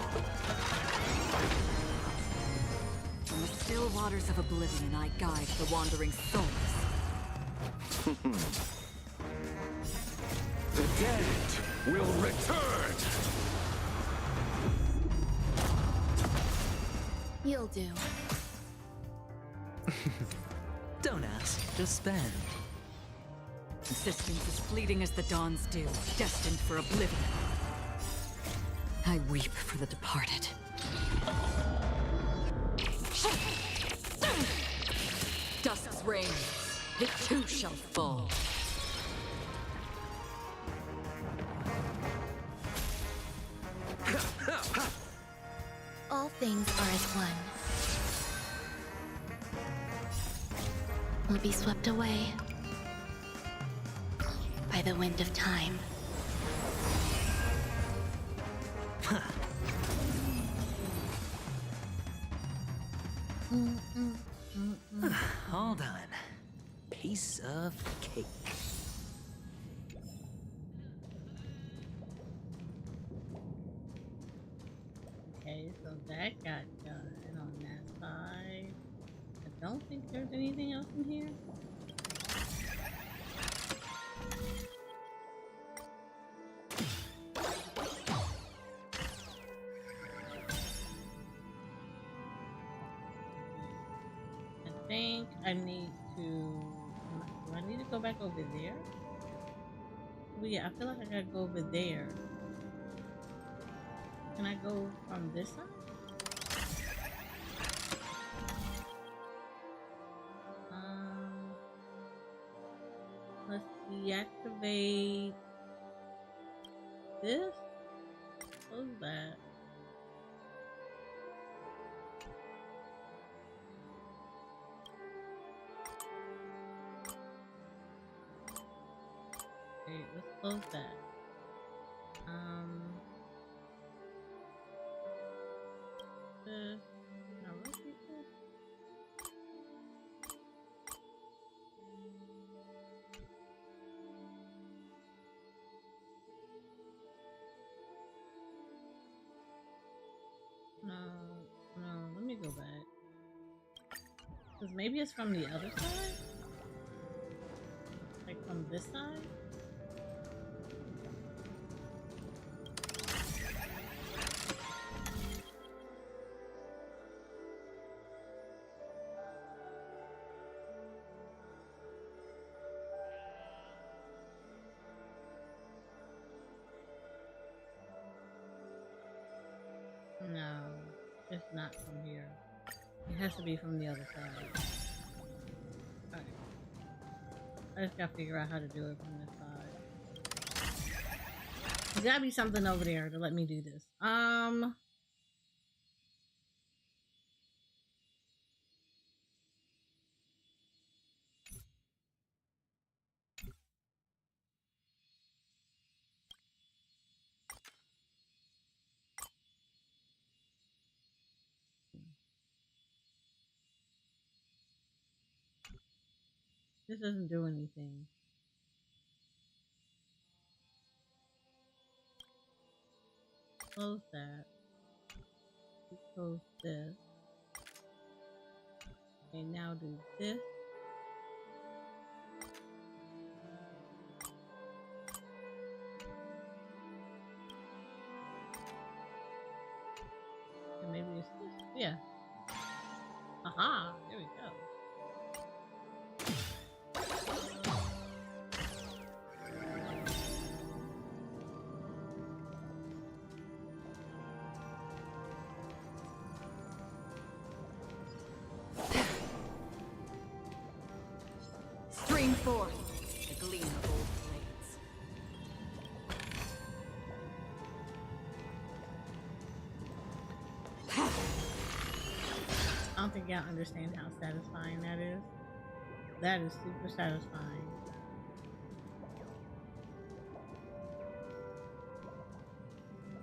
On the still waters of oblivion, I guide the wandering souls. The dead will return! You'll do. Don't ask, just spend. Existence as fleeting as the dawn's dew, destined for oblivion. I weep for the departed. Dusk's reign, it too shall fall. All things are as one. Will be swept away by the wind of time. Hold on. Piece of cake. Okay, so that got done on that side. I don't think there's anything else in here. I think I need to. Do I need to go back over there? Well, yeah, I feel like I gotta go over there. Can I go from this side? Let's deactivate this. Close that. Okay, let's close that. Can I rotate this? No, let me go back. Because maybe it's from the other side? Like from this side? No, it's not from here. It has to be from the other side. Alright. I just gotta figure out how to do it from this side. There's gotta be something over there to let me do this. This doesn't do anything. Close that. Close this. Okay, now do this. And maybe it's this. Yeah. Aha! There we go. Stream forth the gleam of old blades. I don't think y'all understand how satisfying that is. That is super satisfying.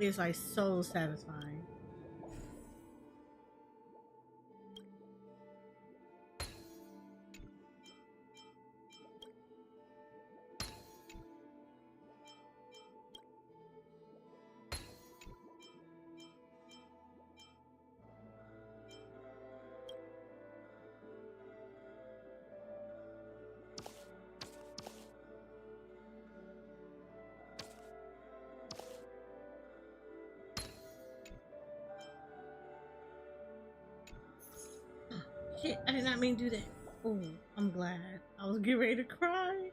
It's like so satisfying. Shit, I did not mean to do that. Oh, I'm glad. I was getting ready to cry.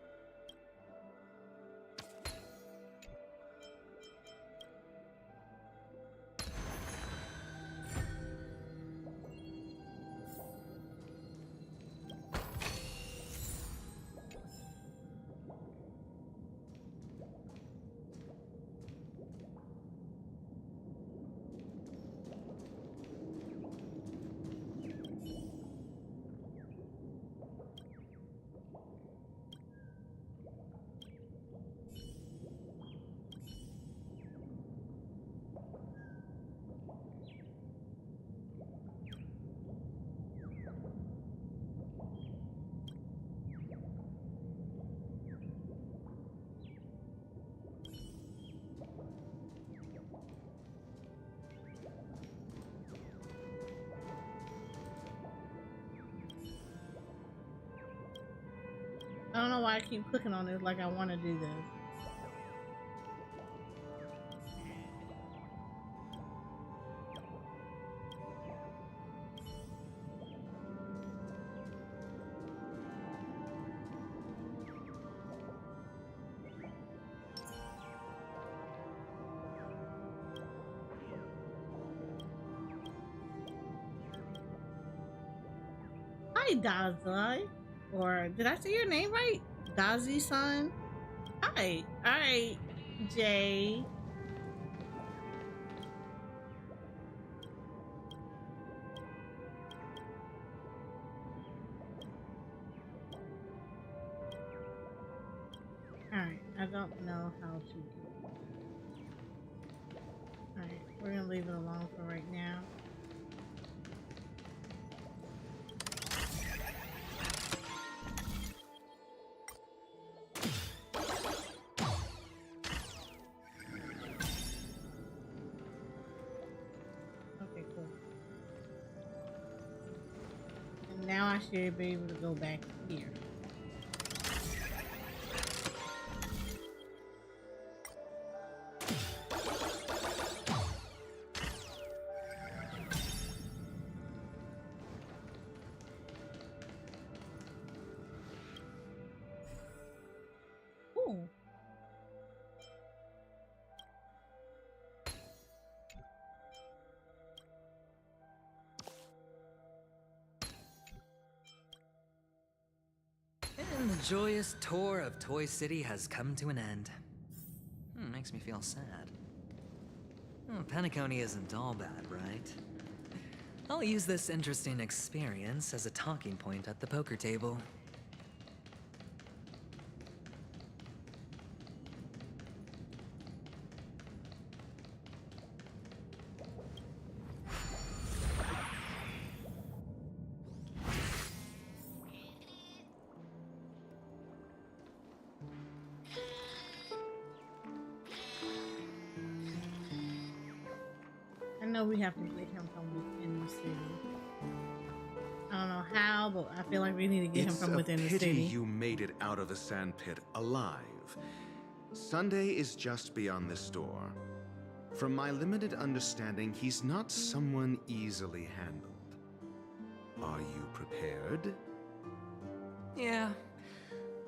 I don't know why I keep clicking on this like I want to do this. Hi, Dazai. Or did I say your name right? Dazi-san? Hi. Alright, Jay. Alright, I don't know how to do it. Alright, we're gonna leave it alone for right now. Now I should be able to go back here. Ooh. And the joyous tour of Toy City has come to an end. Makes me feel sad. Penacony isn't all bad, right? I'll use this interesting experience as a talking point at the poker table. know we have to get him from within the city. I don't know how, but I feel like we need to get him from within the It's a city. pity you made it out of the sandpit alive. Sunday is just beyond this door. From my limited understanding, he's not someone easily handled. Are you prepared? Yeah.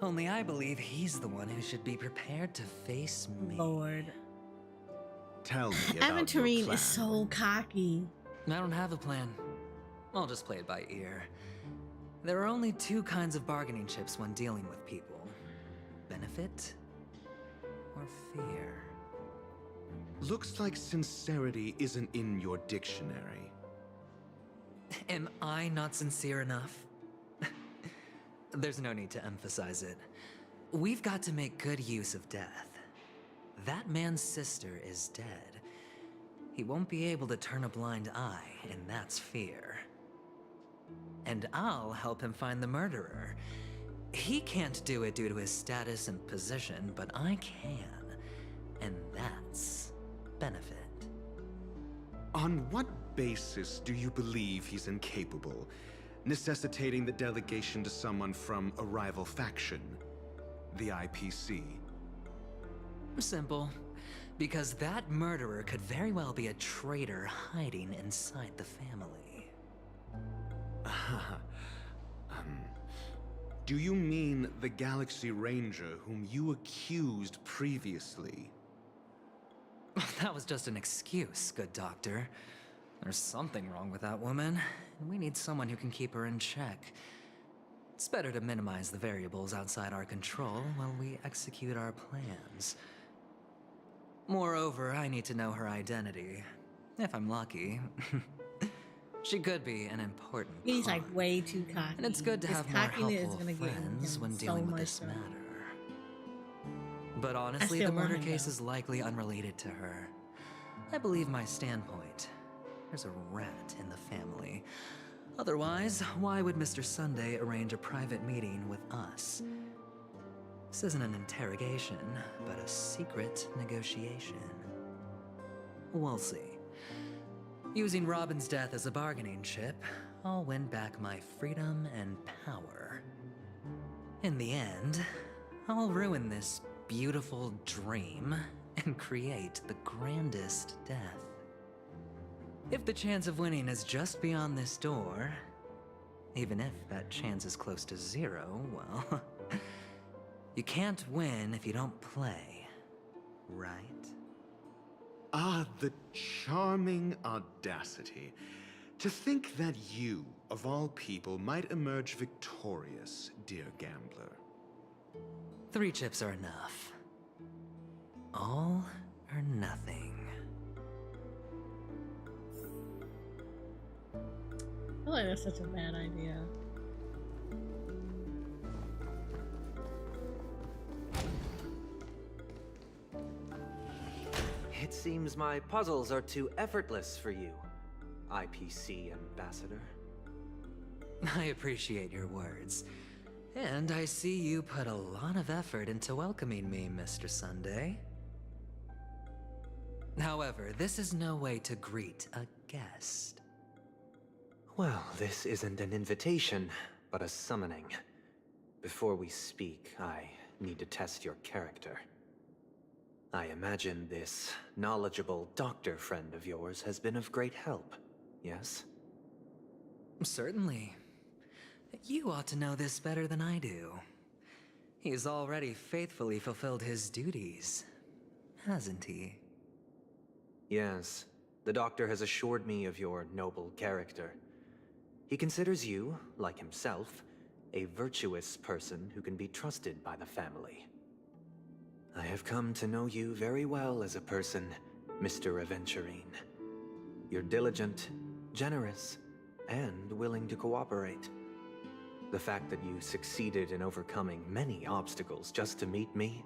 Only I believe he's the one who should be prepared to face me. Lord. Tell me about your Aventurine plan. is so cocky. I don't have a plan. I'll just play it by ear. There are only two kinds of bargaining chips when dealing with people. Benefit or fear. Looks like sincerity isn't in your dictionary. Am I not sincere enough? There's no need to emphasize it. We've got to make good use of death. That man's sister is dead. He won't be able to turn a blind eye, and that's fear. And I'll help him find the murderer. He can't do it due to his status and position, but I can. And that's benefit. On what basis do you believe he's incapable, necessitating the delegation to someone from a rival faction, the IPC? Simple. Because that murderer could very well be a traitor hiding inside the family. Do you mean the Galaxy Ranger whom you accused previously? That was just an excuse, good doctor. There's something wrong with that woman, and we need someone who can keep her in check. It's better to minimize the variables outside our control while we execute our plans. Moreover, I need to know her identity. If I'm lucky. She could be an important He's pawn. like way too cocky. And it's good to His have more cockiness helpful gonna get friends him when so dealing with much this trouble. matter. But honestly, still the want murder him, case though. is likely unrelated to her. I believe my standpoint. There's a rat in the family. Otherwise, why would Mr. Sunday arrange a private meeting with us? This isn't an interrogation, but a secret negotiation. We'll see. Using Robin's death as a bargaining chip, I'll win back my freedom and power. In the end, I'll ruin this beautiful dream and create the grandest death. If the chance of winning is just beyond this door, even if that chance is close to zero, well, you can't win if you don't play, right? Ah, the charming audacity. To think that you, of all people, might emerge victorious, dear gambler. 3 chips are enough. All or nothing. I feel like that's such a bad idea. It seems my puzzles are too effortless for you, IPC Ambassador. I appreciate your words. And I see you put a lot of effort into welcoming me, Mr. Sunday. However, this is no way to greet a guest. Well, this isn't an invitation, but a summoning. Before we speak, I need to test your character. I imagine this knowledgeable doctor friend of yours has been of great help, yes? Certainly. You ought to know this better than I do. He's already faithfully fulfilled his duties, hasn't he? Yes, the doctor has assured me of your noble character. He considers you, like himself, a virtuous person who can be trusted by the family. I have come to know you very well as a person, Mr. Aventurine. You're diligent, generous, and willing to cooperate. The fact that you succeeded in overcoming many obstacles just to meet me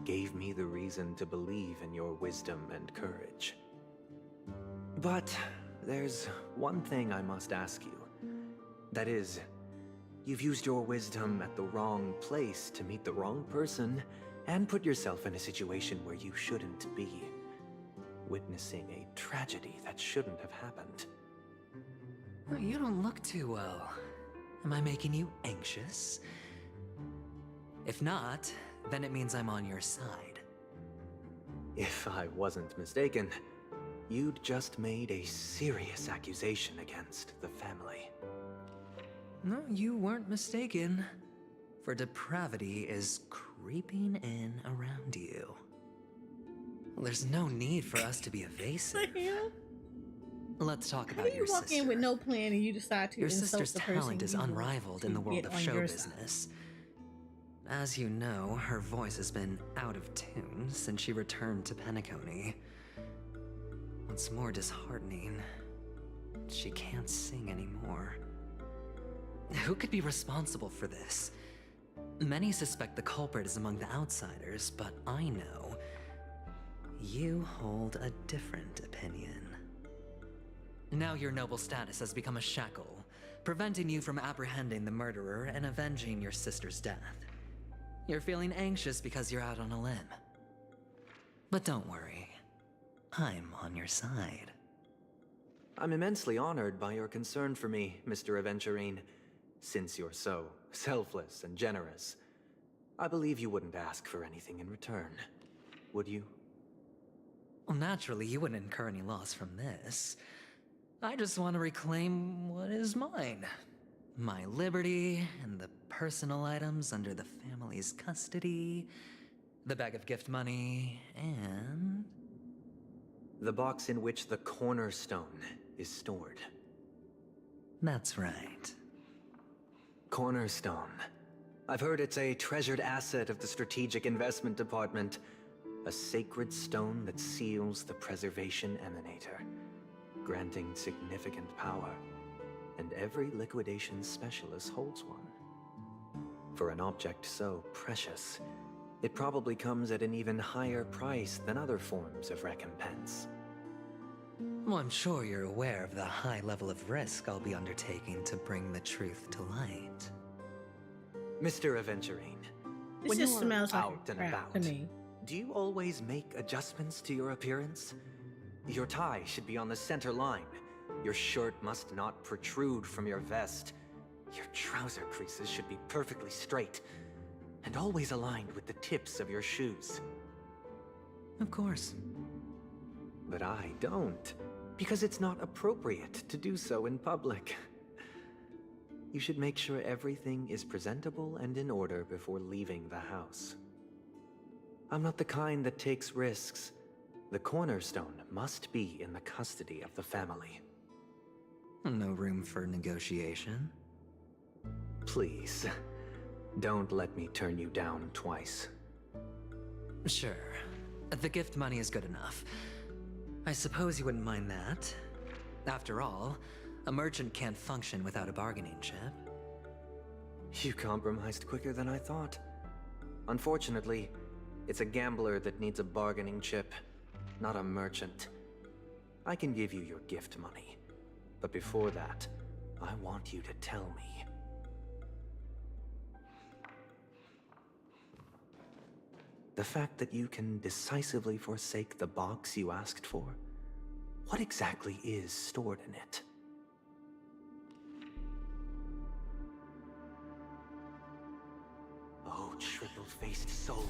gave me the reason to believe in your wisdom and courage. But there's one thing I must ask you. That is, you've used your wisdom at the wrong place to meet the wrong person and put yourself in a situation where you shouldn't be. witnessing a tragedy that shouldn't have happened. Well, you don't look too well. Am I making you anxious? If not, then it means I'm on your side. If I wasn't mistaken, you'd just made a serious accusation against the family. No, you weren't mistaken. For depravity is creeping in around you. Well, there's no need for us to be evasive. Let's talk How about do your you walk sister. in with no plan and you decide to Your insult sister's the person talent is you want unrivaled in to the world get of on show your side? business. As you know, her voice has been out of tune since she returned to Penacony. What's more disheartening, she can't sing anymore. Who could be responsible for this? Many suspect the culprit is among the outsiders, but I know you hold a different opinion. Now your noble status has become a shackle, preventing you from apprehending the murderer and avenging your sister's death. You're feeling anxious because you're out on a limb. But don't worry, I'm on your side. I'm immensely honored by your concern for me, Mr. Aventurine. Since you're so selfless and generous, I believe you wouldn't ask for anything in return, would you? Well, naturally, you wouldn't incur any loss from this. I just want to reclaim what is mine. My liberty and the personal items under the family's custody, the bag of gift money, and... the box in which the cornerstone is stored. That's right. Cornerstone. I've heard it's a treasured asset of the Strategic Investment Department. A sacred stone that seals the Preservation Emanator, granting significant power. And every liquidation specialist holds one. For an object so precious, it probably comes at an even higher price than other forms of recompense. Well, I'm sure you're aware of the high level of risk I'll be undertaking to bring the truth to light. Mr. Aventurine, This when just you're smells like out and crap about, to me. do you always make adjustments to your appearance? Your tie should be on the center line. Your shirt must not protrude from your vest. Your trouser creases should be perfectly straight and always aligned with the tips of your shoes. Of course. But I don't, because it's not appropriate to do so in public. You should make sure everything is presentable and in order before leaving the house. I'm not the kind that takes risks. The cornerstone must be in the custody of the family. No room for negotiation. Please, don't let me turn you down twice. Sure. The gift money is good enough. I suppose you wouldn't mind that. After all, a merchant can't function without a bargaining chip. You compromised quicker than I thought. Unfortunately, it's a gambler that needs a bargaining chip, not a merchant. I can give you your gift money, but before that, I want you to tell me. The fact that you can decisively forsake the box you asked for, what exactly is stored in it? Oh, triple-faced soul,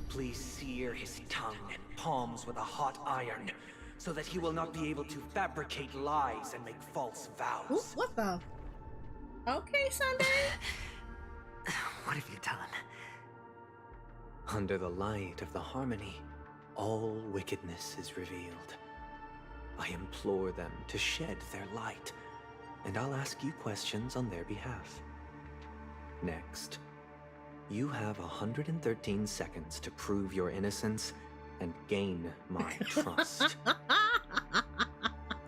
please sear his tongue and palms with a hot iron, so that he will not be able to fabricate lies and make false vows. Ooh, what the? Okay, Sunday. What have you done? Under the light of the harmony, all wickedness is revealed. I implore them to shed their light, and I'll ask you questions on their behalf. Next, you have 113 seconds to prove your innocence and gain my trust.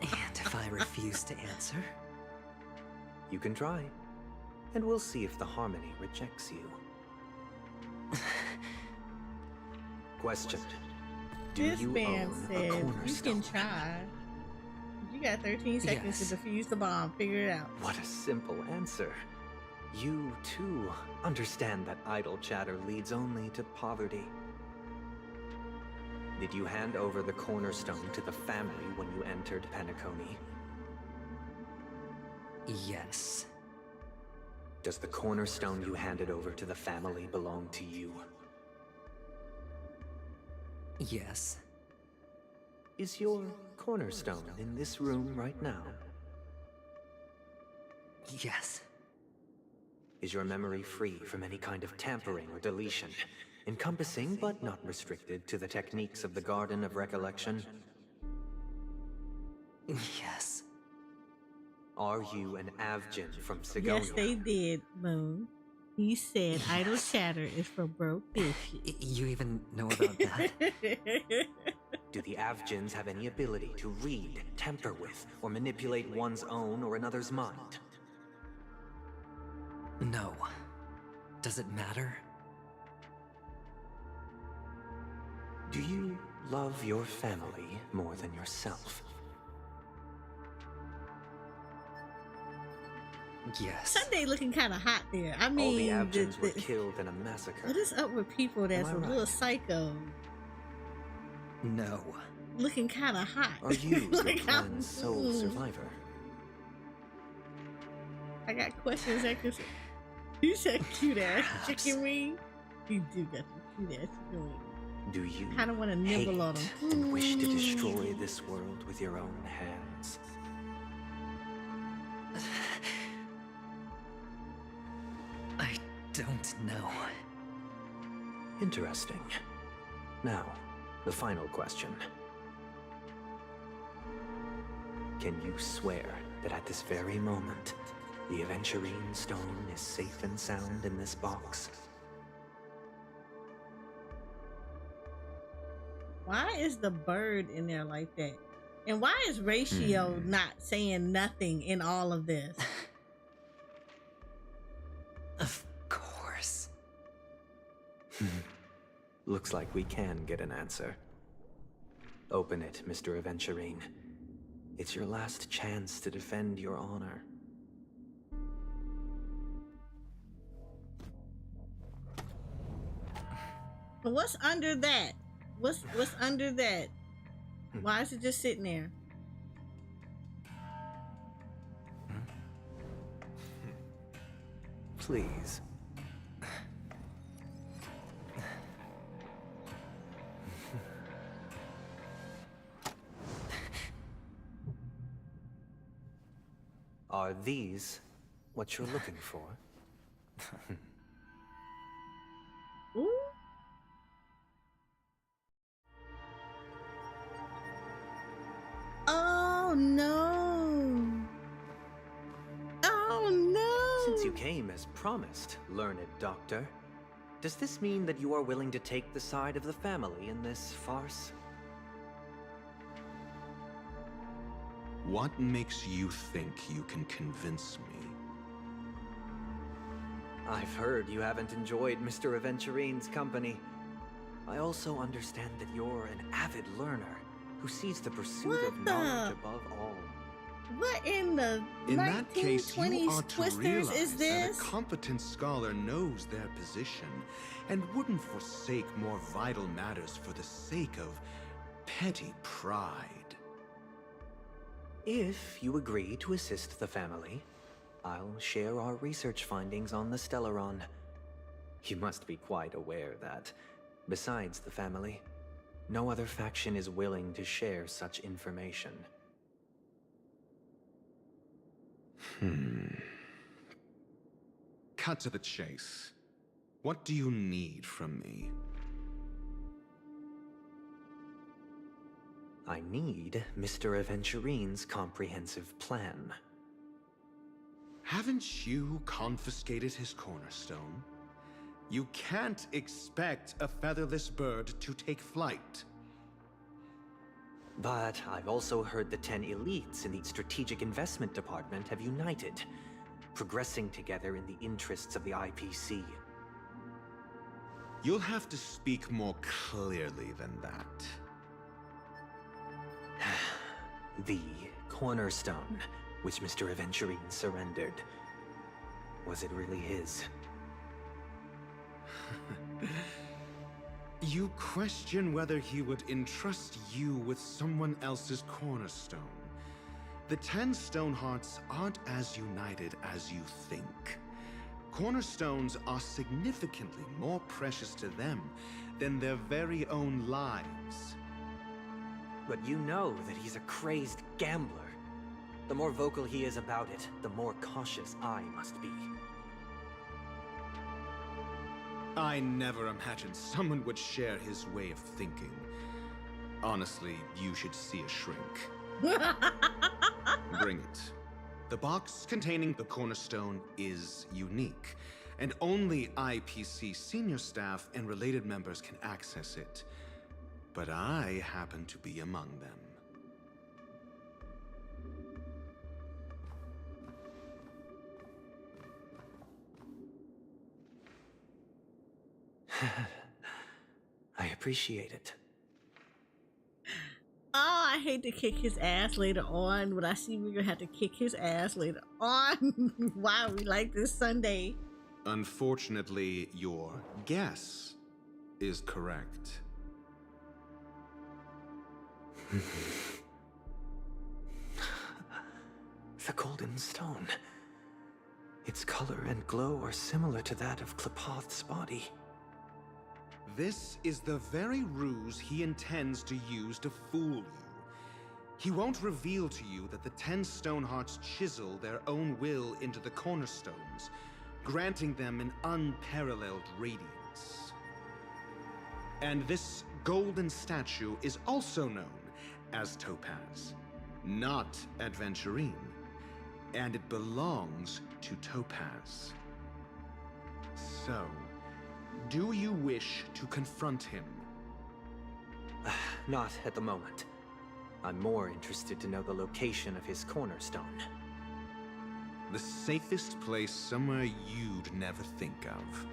And if I refuse to answer? You can try, and we'll see if the harmony rejects you. Question. Do This you man own a says you cornerstone? can try. You got 13 seconds Yes. to defuse the bomb. Figure it out. What a simple answer. You, too, understand that idle chatter leads only to poverty. Did you hand over the cornerstone to the family when you entered Penacony? Yes. Does the cornerstone you handed over to the family belong to you? Yes. Is your cornerstone in this room right now? Yes. Is your memory free from any kind of tampering or deletion, encompassing but not restricted to the techniques of the Garden of Recollection? Yes. Are you an Avgin from Sigonia? Yes, they did, Moon. He said idle chatter is for broke bitches. You even know about that? Do the Avgins have any ability to read, tamper with, or manipulate one's own or another's mind? No. Does it matter? Do you love your family more than yourself? Yes. Sunday looking kind of hot there. I All mean, the Avgins were killed in a massacre. what is up with people that's Am I a little right? psycho? No. Looking kind of hot. Are you Like, your clan's sole survivor? I got questions that could. You said cute ass chicken wing. You do got some cute ass chicken wing. Do you Kind of want to hate nibble on them. and wish to destroy this world with your own hands? I don't know. Interesting. Now, the final question. Can you swear that at this very moment, the Aventurine Stone is safe and sound in this box? Why is the bird in there like that? And why is Ratio not saying nothing in all of this? Of course. Looks like we can get an answer. Open it, Mr. Aventurine. It's your last chance to defend your honor. But what's under that? What's under that? Why is it just sitting there? Please. Are these what you're looking for? Ooh. Oh no. Oh no. Since you came as promised, learned doctor, does this mean that you are willing to take the side of the family in this farce? What makes you think you can convince me? I've heard you haven't enjoyed Mr. Aventurine's company. I also understand that you're an avid learner who sees the pursuit of knowledge above all. What in the In that case, you 1920s ought to twisters realize is that this? a competent scholar knows their position and wouldn't forsake more vital matters for the sake of petty pride. If you agree to assist the family, I'll share our research findings on the Stellaron. You must be quite aware that, besides the family, no other faction is willing to share such information. Cut to the chase. What do you need from me? I need Mr. Aventurine's comprehensive plan. Haven't you confiscated his cornerstone? You can't expect a featherless bird to take flight. But I've also heard the 10 elites in the Strategic Investment Department have united, progressing together in the interests of the IPC. You'll have to speak more clearly than that. The cornerstone, which Mr. Aventurine surrendered. Was it really his? You question whether he would entrust you with someone else's cornerstone. The 10 Stonehearts aren't as united as you think. Cornerstones are significantly more precious to them than their very own lives. But you know that he's a crazed gambler. The more vocal he is about it, the more cautious I must be. I never imagined someone would share his way of thinking. Honestly, you should see a shrink. Bring it. The box containing the cornerstone is unique, and only IPC senior staff and related members can access it. But I happen to be among them. I appreciate it. Oh, I hate to kick his ass later on, but I see we're gonna have to kick his ass later on. Why are we like this Sunday? Unfortunately, your guess is correct. The golden stone. Its color and glow are similar to that of Klepoth's body. This is the very ruse he intends to use to fool you. He won't reveal to you that the 10 Stonehearts chisel their own will into the cornerstones, granting them an unparalleled radiance. And this golden statue is also known as Topaz, not Adventurine, and it belongs to Topaz. So, do you wish to confront him? Not at the moment. I'm more interested to know the location of his cornerstone. The safest place somewhere you'd never think of.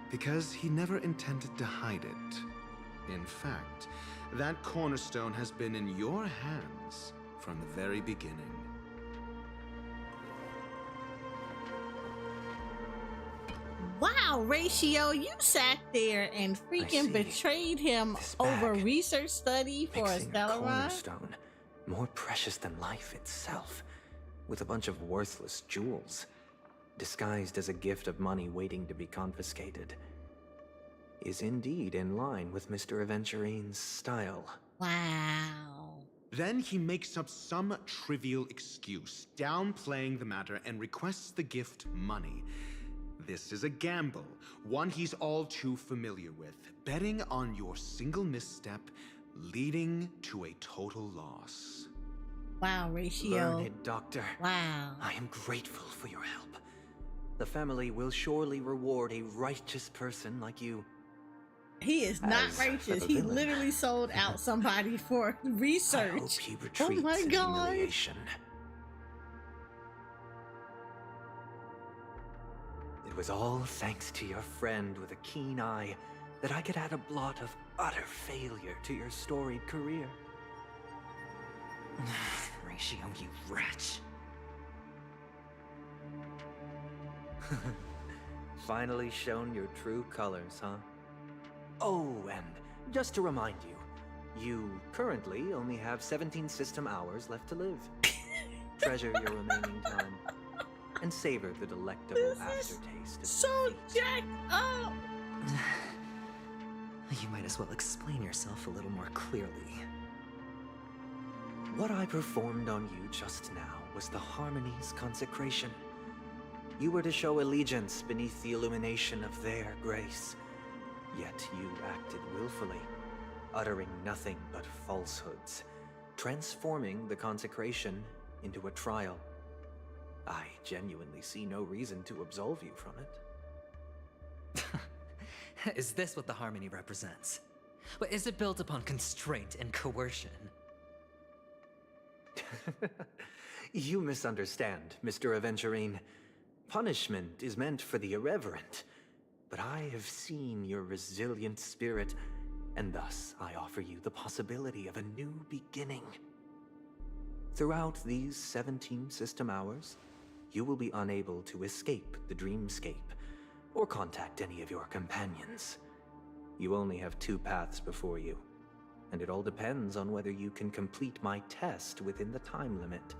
Because he never intended to hide it. In fact, that cornerstone has been in your hands from the very beginning. Wow, Ratio, you sat there and freaking betrayed him over research study for a stellar run. Cornerstone, more precious than life itself, with a bunch of worthless jewels, disguised as a gift of money waiting to be confiscated, is indeed in line with Mr. Aventurine's style. Wow. Then he makes up some trivial excuse, downplaying the matter, and requests the gift money. This is a gamble, one he's all too familiar with, betting on your single misstep, leading to a total loss. Wow, Ratio. Learned Doctor. Wow. I am grateful for your help. The family will surely reward a righteous person like you. He is not righteous. He literally sold out somebody for research. I hope he retreats oh my in God. humiliation. It was all thanks to your friend with a keen eye that I could add a blot of utter failure to your storied career. Ratio, you wretch. Finally shown your true colors, huh? Oh, and just to remind you, you currently only have 17 system hours left to live. Treasure your remaining time and savor the delectable aftertaste of so jacked up. You might as well explain yourself a little more clearly. What I performed on you just now was the Harmony's consecration. You were to show allegiance beneath the illumination of their grace. Yet you acted willfully, uttering nothing but falsehoods, transforming the consecration into a trial. I genuinely see no reason to absolve you from it. Is this what the Harmony represents? But is it built upon constraint and coercion? You misunderstand, Mr. Aventurine. Punishment is meant for the irreverent. But I have seen your resilient spirit, and thus I offer you the possibility of a new beginning. Throughout these 17 system hours, you will be unable to escape the dreamscape or contact any of your companions. You only have 2 paths before you, and it all depends on whether you can complete my test within the time limit.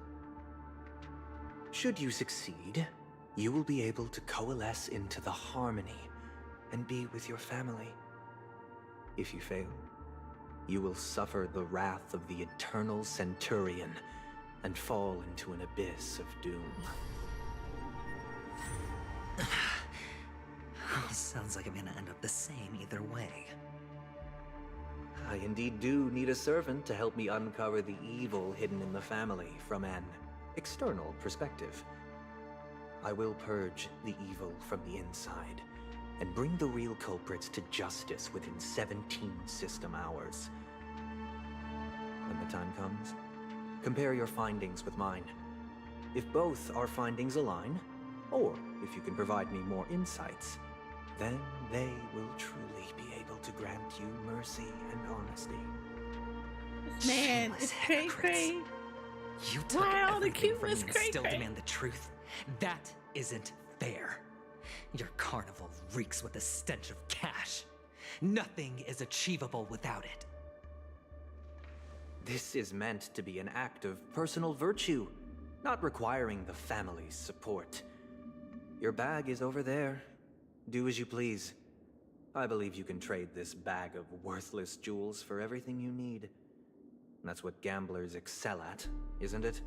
Should you succeed, you will be able to coalesce into the harmony and be with your family. If you fail, you will suffer the wrath of the eternal Centurion and fall into an abyss of doom. Sounds like I'm gonna end up the same either way. I indeed do need a servant to help me uncover the evil hidden in the family from an external perspective. I will purge the evil from the inside and bring the real culprits to justice within 17 system hours. When the time comes, compare your findings with mine. If both our findings align, or if you can provide me more insights, then they will truly be able to grant you mercy and honesty. Man, it's cray cray. You took Why all the everything from me cuteness and cray still cray? demand the truth. That isn't fair. Your carnival reeks with the stench of cash. Nothing is achievable without it. This is meant to be an act of personal virtue, not requiring the family's support. Your bag is over there. Do as you please. I believe you can trade this bag of worthless jewels for everything you need. That's what gamblers excel at, isn't it?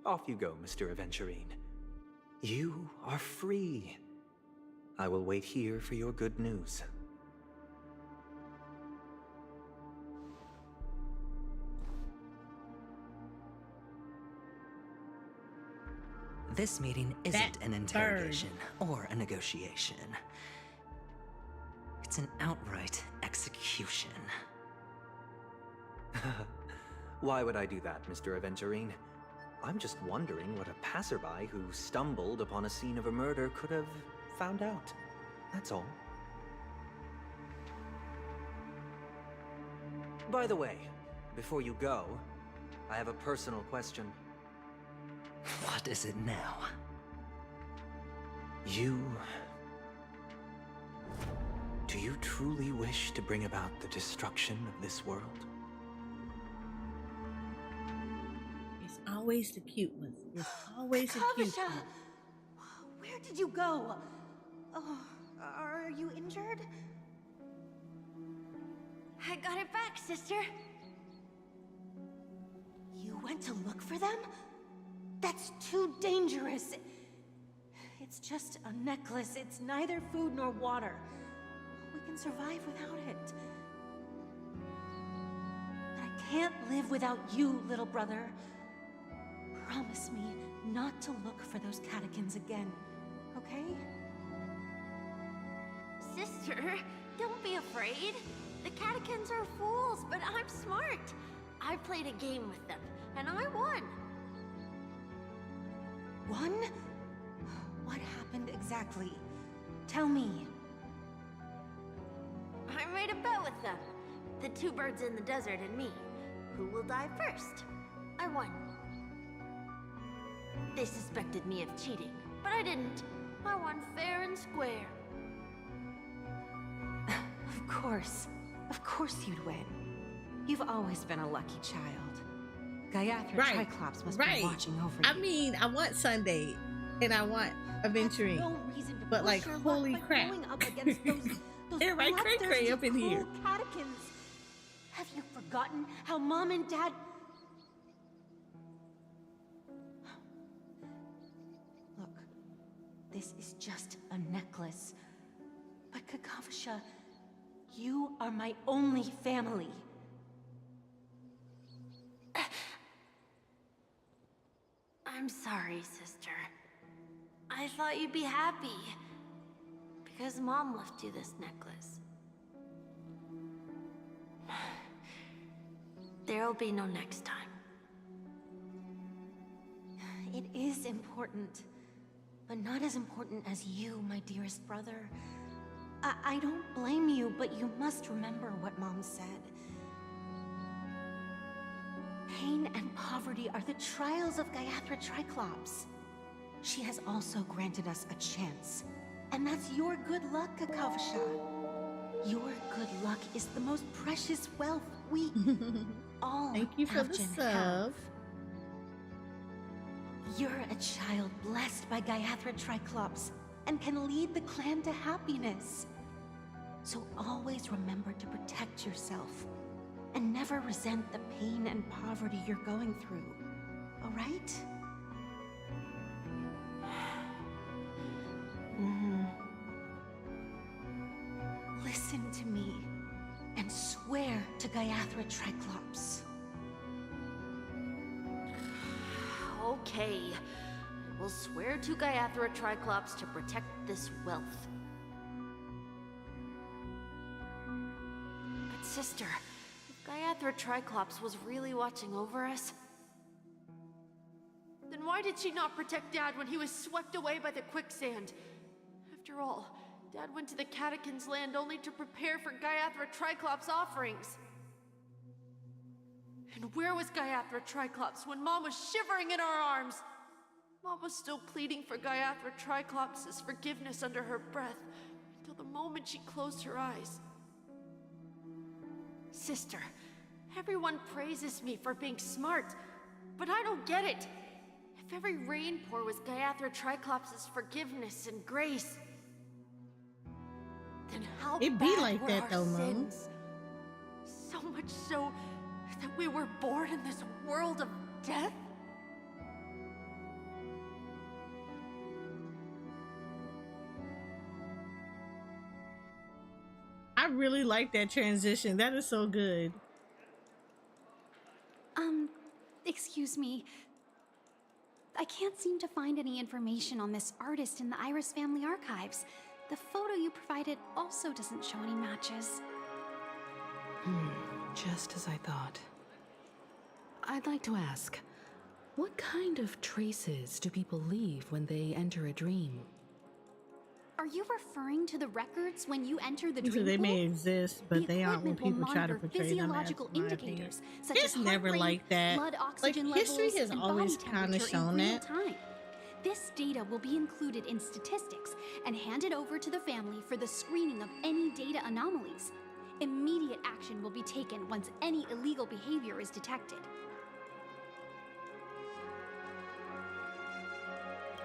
Off you go, Mr. Aventurine. You are free. I will wait here for your good news. This meeting isn't an interrogation or a negotiation. It's an outright execution. Why would I do that, Mr. Aventurine? I'm just wondering what a passerby who stumbled upon a scene of a murder could have found out. That's all. By the way, before you go, I have a personal question. What is it now? Do you truly wish to bring about the destruction of this world? It's always the cute ones. It's always the cute Kavisha! ones. Where did you go? Oh, are you injured? I got it back, sister. You went to look for them? That's too dangerous. It's just a necklace. It's neither food nor water. We can survive without it. But I can't live without you, little brother. Promise me not to look for those catechins again, okay? Sister, don't be afraid. The catechins are fools, but I'm smart. I played a game with them, and I won. Won? What happened exactly? Tell me. I made a bet with them. The 2 birds in the desert and me. Who will die first? I won. They suspected me of cheating, but I didn't. I won fair and square. Of course. Of course you'd win. You've always been a lucky child. Gayatri Triclops must be watching over you. I mean, I want Sunday and I want Aventurine. No reason to but push like, your luck holy by crap. going up against those Everybody cray-cray up in bloodthirsty, here. cruel catechins. Have you forgotten how Mom and Dad... Look, this is just a necklace. But Kakavasha, you are my only family. I'm sorry, sister. I thought you'd be happy. Because Mom left you this necklace. There'll be no next time. It is important, but not as important as you, my dearest brother. I don't blame you, but you must remember what Mom said. Pain and poverty are the trials of Gayatri Triclops. She has also granted us a chance. And that's your good luck, Kakavasha. Your good luck is the most precious wealth we all Thank you for the Avgin sub. have. You're a child blessed by Gaiathra Triclops and can lead the clan to happiness. So always remember to protect yourself and never resent the pain and poverty you're going through. All right? Listen to me and swear to Gaiathra Triclops. Okay. We'll swear to Gaiathra Triclops to protect this wealth. But sister, if Gaiathra Triclops was really watching over us, then why did she not protect Dad when he was swept away by the quicksand? After all, Dad went to the Catechins' land only to prepare for Gaiathra Triclops' offerings. And where was Gaiathra Triclops when Mom was shivering in our arms? Mom was still pleading for Gaiathra Triclops' forgiveness under her breath until the moment she closed her eyes. Sister, everyone praises me for being smart, but I don't get it. If every rainpour was Gaiathra Triclops' forgiveness and grace, then how It be bad like were that our though, Mom. sins? So much so that we were born in this world of death? I really like that transition. That is so good. Excuse me. I can't seem to find any information on this artist in the Iris family archives. The photo you provided also doesn't show any matches. Just as I thought. I'd like to ask, what kind of traces do people leave when they enter a dream? Are you referring to the records when you enter the So dream they pool? may exist, but they aren't when Equipment will people try to monitor portray them as, physiological in my opinion. indicators such It's as never heart rate, like that. blood Like, oxygen history levels, has and always body kind of temperature in shown real that. time. This data will be included in statistics and handed over to the family for the screening of any data anomalies. Immediate action will be taken once any illegal behavior is detected.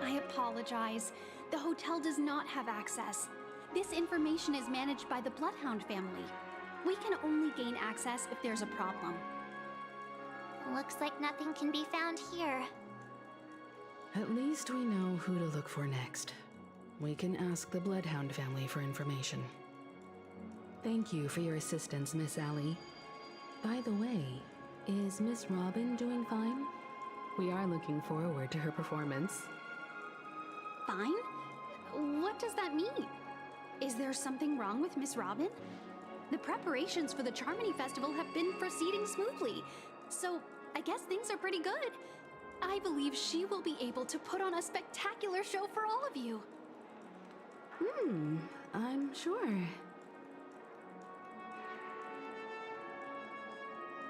I apologize. The hotel does not have access. This information is managed by the Bloodhound family. We can only gain access if there's a problem. Looks like nothing can be found here. At least we know who to look for next. We can ask the Bloodhound family for information. Thank you for your assistance, Miss Allie. By the way, is Miss Robin doing fine? We are looking forward to her performance. Fine? What does that mean? Is there something wrong with Miss Robin? The preparations for the Charmony Festival have been proceeding smoothly, so I guess things are pretty good. I believe she will be able to put on a spectacular show for all of you. I'm sure.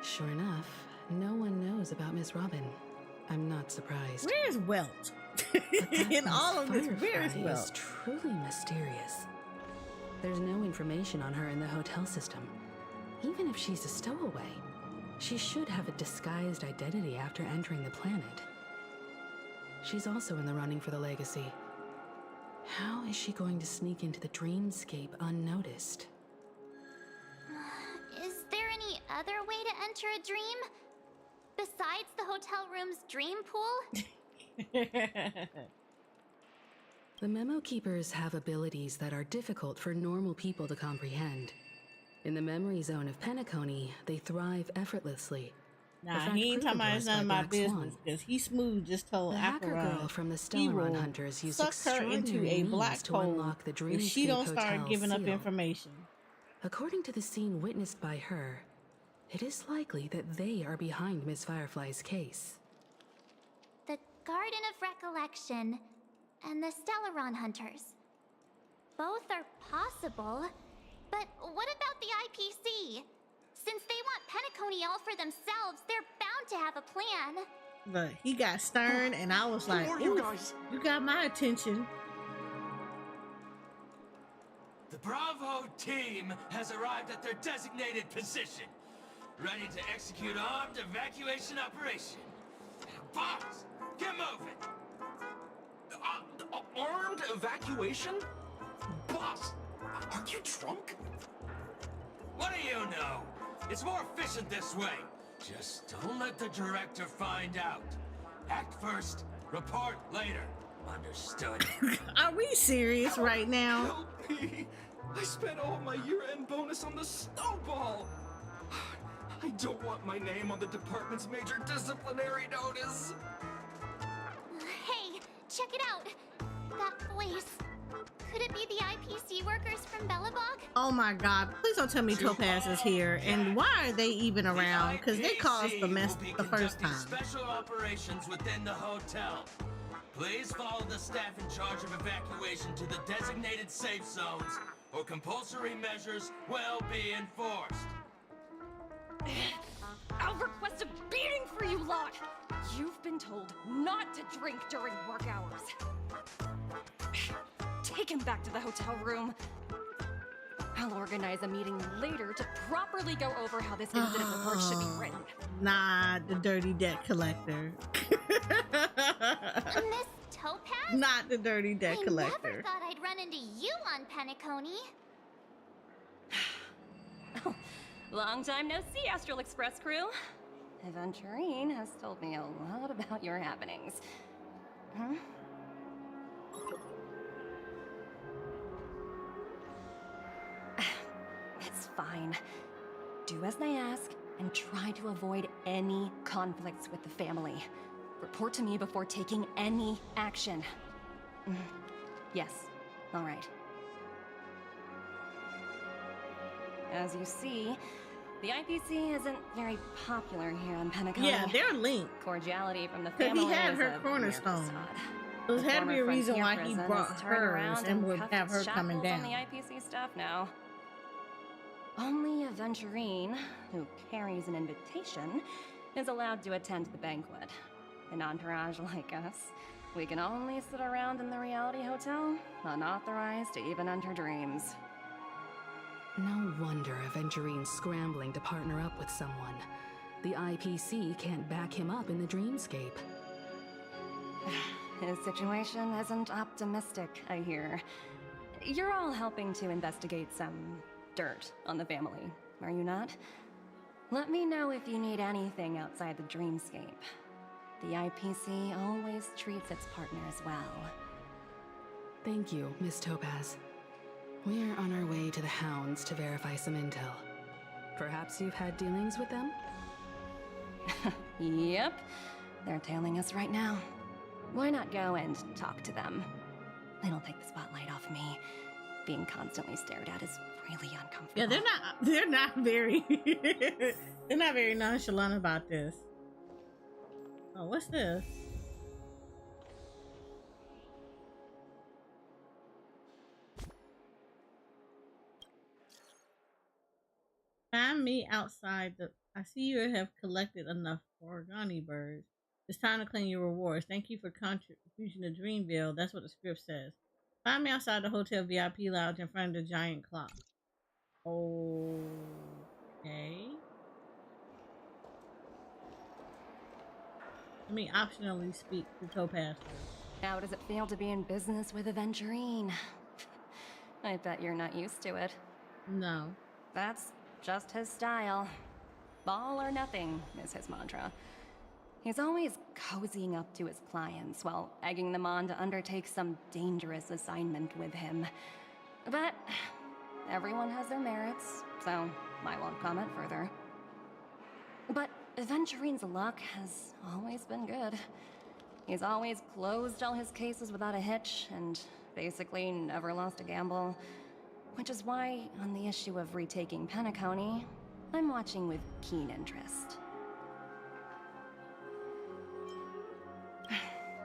Sure enough, no one knows about Miss Robin. I'm not surprised. Where's Welt? In all of this, where's Firefly is Welt? truly mysterious. There's no information on her in the hotel system. Even if she's a stowaway, she should have a disguised identity after entering the planet. She's also in the running for the legacy. How is she going to sneak into the dreamscape unnoticed? Is there any other way to enter a dream? Besides the hotel room's dream pool? The Memo Keepers have abilities that are difficult for normal people to comprehend. In the memory zone of Penacony, they thrive effortlessly. Nah, A fact he ain't talking proven to about us none by of my Black business Swan. because he smooth just told The hacker Acheron girl from the he Stellaron will Hunters used suck her into extraordinary a means black to hole unlock the if she Dreamscape don't start Hotel giving up seal. information. According to the scene witnessed by her, it is likely that they are behind Miss Firefly's case. The Garden of Recollection and the Stellaron Hunters. Both are possible, but what about the IPC? Since they want Penacony all for themselves, they're bound to have a plan. But he got stern, and I was like, Who are you "Ooh, guys?" you got my attention." Bravo team has arrived at their designated position, ready to execute armed evacuation operation. Boss, get moving! Armed evacuation? Boss, are you drunk? What do you know? It's more efficient this way. Just don't let the director find out. Act first, report later. Understood? Are we serious right now? Help me! I spent all my year-end bonus on the snowball! I don't want my name on the department's major disciplinary notice! Hey, check it out. That voice. Could it be the IPC workers from Bellabog? Oh my god, please don't tell me Topaz is here. And why are they even around? Because they caused the mess the first time. Special operations within the hotel. Please follow the staff in charge of evacuation to the designated safe zones, or compulsory measures will be enforced. I'll request a beating for you lot! You've been told not to drink during work hours. Take him back to the hotel room. I'll organize a meeting later to properly go over how this incident report should be written. Not the dirty debt collector. Miss Topaz? Not the dirty debt I collector. never thought I'd run into you on Penacony. Long time no see, Astral Express crew. Aventurine has told me a lot about your happenings. Huh? It's fine. Do as they ask and try to avoid any conflicts with the family. Report to me before taking any action. Yes, all right. As you see, the IPC isn't very popular here on Penacony. Yeah, they're linked. Cordiality from the Because family he had is her a cornerstone. mere So there The had to be a former reason frontier why he prison brought has turned hers around and would cuffed have her its coming shackles down. on the IPC staff now. Only Aventurine, who carries an invitation, is allowed to attend the banquet. An entourage like us, we can only sit around in the reality hotel, unauthorized to even enter dreams. No wonder Aventurine's scrambling to partner up with someone. The IPC can't back him up in the dreamscape. His situation isn't optimistic, I hear. You're all helping to investigate some dirt on the family, are you not? Let me know if you need anything outside the dreamscape. The IPC always treats its partners well. Thank you, Miss Topaz. We're on our way to the Hounds to verify some intel. Perhaps you've had dealings with them? Yep. They're tailing us right now. Why not go and talk to them? It'll take the spotlight off me. Being constantly stared at is really uncomfortable. Yeah, they're not very they're not very nonchalant about this. Oh, what's this? Find me outside the. I see you have collected enough Origami birds. It's time to claim your rewards. Thank you for contribution to Dreamville. That's what the script says. Find me outside the hotel VIP lounge in front of the giant clock. Okay. Let me optionally speak to Topaz. How does it feel to be in business with Aventurine? I bet you're not used to it. No. That's just his style. All or nothing is his mantra. He's always cozying up to his clients while egging them on to undertake some dangerous assignment with him. But everyone has their merits, so I won't comment further. But Aventurine's luck has always been good. He's always closed all his cases without a hitch, and basically never lost a gamble. Which is why, on the issue of retaking Penacony, I'm watching with keen interest.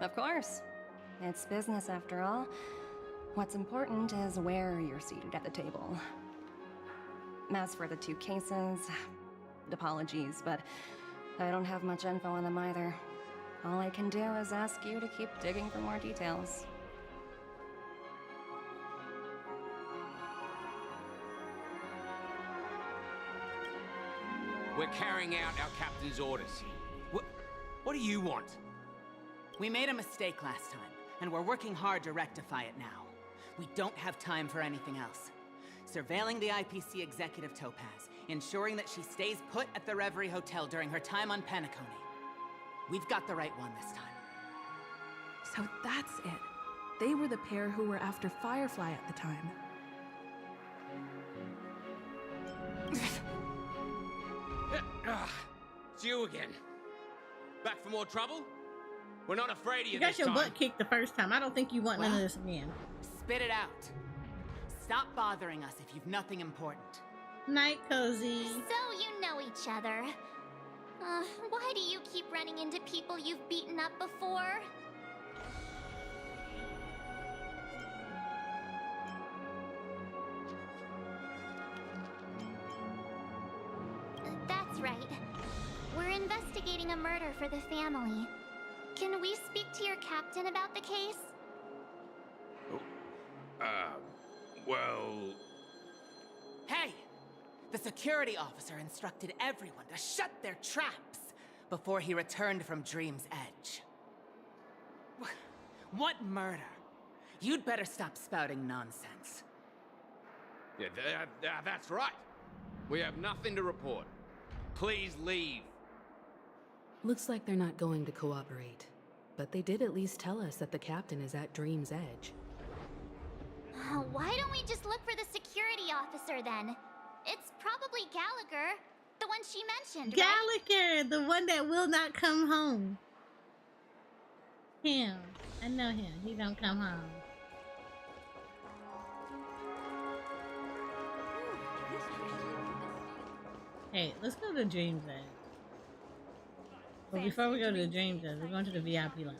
Of course. It's business after all. What's important is where you're seated at the table. As for the two cases, apologies, but I don't have much info on them either. All I can do is ask you to keep digging for more details. We're carrying out our captain's orders. What do you want? We made a mistake last time, and we're working hard to rectify it now. We don't have time for anything else. Surveilling the IPC executive Topaz, ensuring that she stays put at the Reverie Hotel during her time on Penacony. We've got the right one this time. So that's it. They were the pair who were after Firefly at the time. It's you again. Back for more trouble? We're not afraid of you. You got this your time. butt kicked the first time. I don't think you want none of this again. Spit it out. Stop bothering us if you've nothing important. Night, Cozy. So you know each other. Why do you keep running into people you've beaten up before? That's right. We're investigating a murder for the family. Can we speak to your captain about the case? Well... Hey! The security officer instructed everyone to shut their traps before he returned from Dream's Edge. What murder? You'd better stop spouting nonsense. Yeah, that's right. We have nothing to report. Please leave. Looks like they're not going to cooperate. But they did at least tell us that the captain is at Dream's Edge. Why don't we just look for the security officer then? It's probably Gallagher, the one she mentioned, Gallagher, right? The one that will not come home. Him. I know him. He don't come home. Hey, let's go to Dream's Edge. But before we go to the Dream's Edge, we're going to the VIP lounge.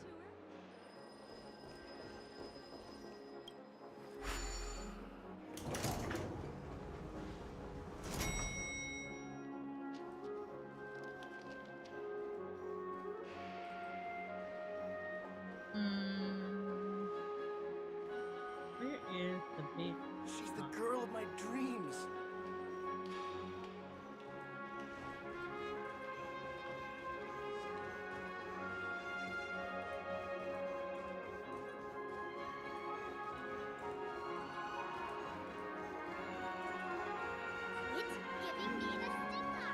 Where is the big... She's the girl of my dreams. It's giving me the stinger.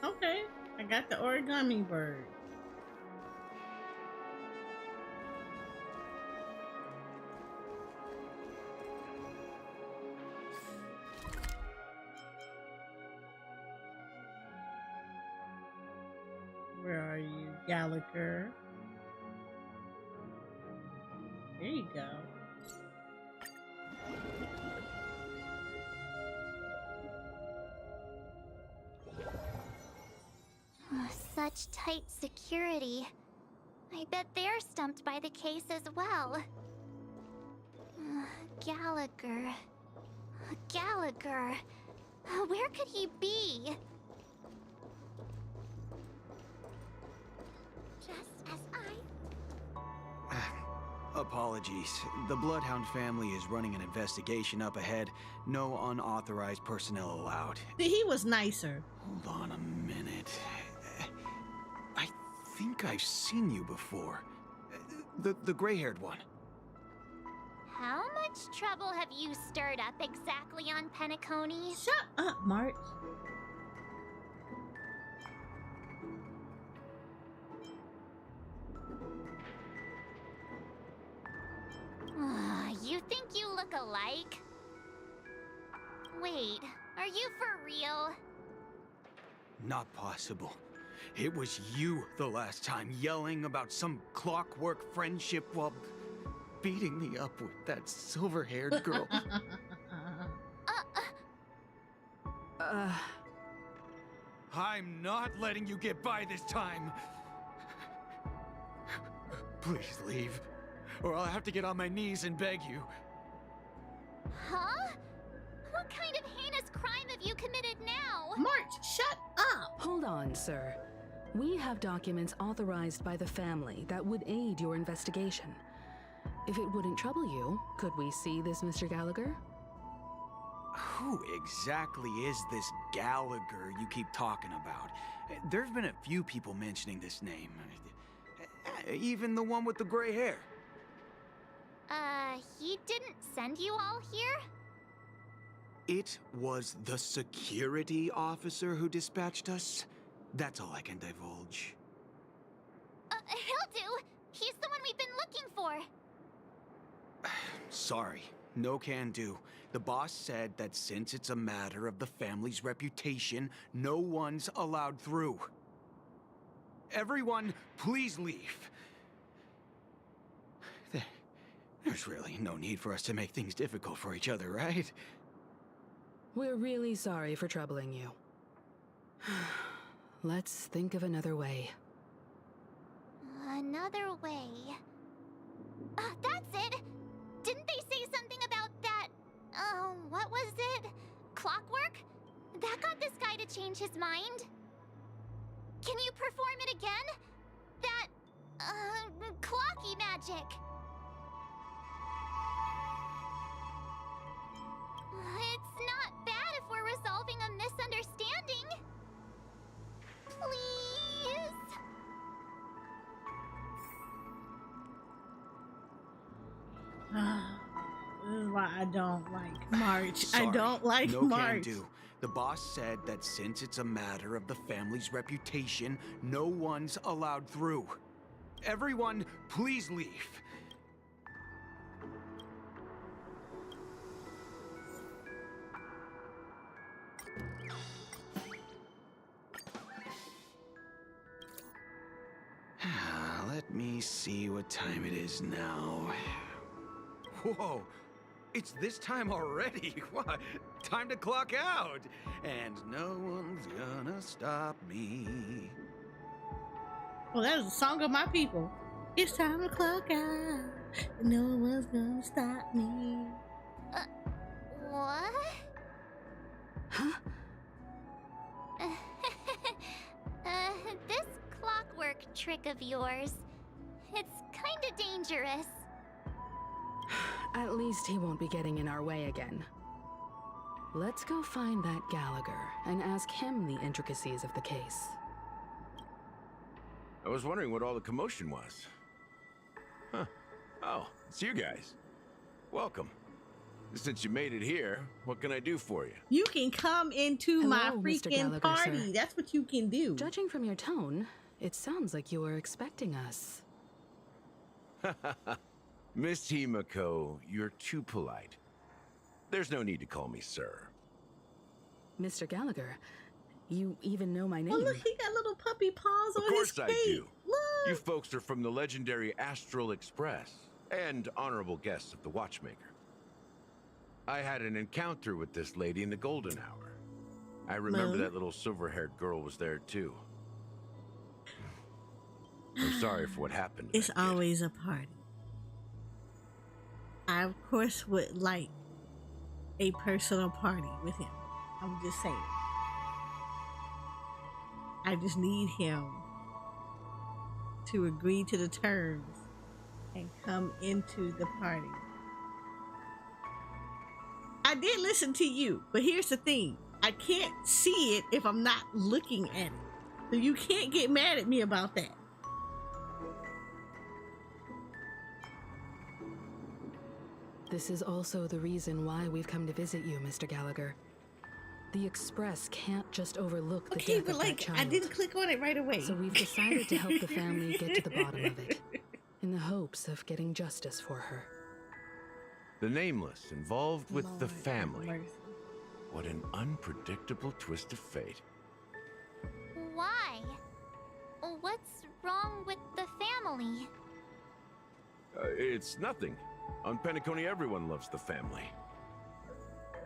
Okay, I got the origami bird. Where are you, Gallagher? There you go. Such tight security. I bet they're stumped by the case as well. Gallagher. Gallagher. Where could he be? Just as Apologies. The Bloodhound family is running an investigation up ahead. No unauthorized personnel allowed. He was nicer. Hold on a minute. I think I've seen you before. The gray-haired one. How much trouble have you stirred up exactly on Penacony? Shut up, March. You think you look alike? Wait, are you for real? Not possible. It was you the last time, yelling about some clockwork friendship while... beating me up with that silver-haired girl. I'm not letting you get by this time. Please leave, or I'll have to get on my knees and beg you. Huh? What kind of heinous crime have you committed now? March, shut up! Hold on, sir. We have documents authorized by the family that would aid your investigation. If it wouldn't trouble you, could we see this, Mr. Gallagher? Who exactly is this Gallagher you keep talking about? There's been a few people mentioning this name. Even the one with the gray hair. He didn't send you all here? It was the security officer who dispatched us. That's all I can divulge. He'll do. He's the one we've been looking for. Sorry, no can do. The boss said that since it's a matter of the family's reputation, no one's allowed through. Everyone, please leave. There's really no need for us to make things difficult for each other, right? We're really sorry for troubling you. Let's think of another way. Another way. That's it! Didn't they say something about that, what was it? Clockwork? That got this guy to change his mind. Can you perform it again? That, clocky magic. It's not bad if we're resolving a misunderstanding. Please? This is why I don't like March. Sorry, I don't like no March. can do. The boss said that since it's a matter of the family's reputation, no one's allowed through. Everyone, please leave. Let me see what time it is now. Whoa, it's this time already. What? Time to clock out. And no one's gonna stop me. Well, that is a song of my people. It's time to clock out. No one's gonna stop me. What? Huh? This clockwork trick of yours, it's kinda dangerous. At least he won't be getting in our way again. Let's go find that Gallagher and ask him the intricacies of the case. I was wondering what all the commotion was. Huh. Oh, it's you guys. Welcome. Since you made it here, what can I do for you? You can come into my Hello, Mr. freaking Gallagher, party. sir. That's what you can do. Judging from your tone, it sounds like you were expecting us. Miss Himiko, you're too polite. There's no need to call me sir. Mr. Gallagher, you even know my name. Oh, look, he got little puppy paws on his Of course feet. I do. Look. You folks are from the legendary Astral Express and honorable guests of the Watchmaker. I had an encounter with this lady in the golden hour. I remember that little silver-haired girl was there too. I'm sorry for what happened. It's always a party. I, of course, would like a personal party with him. I'm just saying. I just need him to agree to the terms and come into the party. I did listen to you, but here's the thing. I can't see it if I'm not looking at it. So you can't get mad at me about that. This is also the reason why we've come to visit you, Mr. Gallagher. The Express can't just overlook the Okay, death but of that like, child. I didn't click on it right away. So we've decided to help the family get to the bottom of it, in the hopes of getting justice for her. The Nameless involved with the Lord family. have mercy. What an unpredictable twist of fate. Why? What's wrong with the family? It's nothing. On Penacony, everyone loves the family.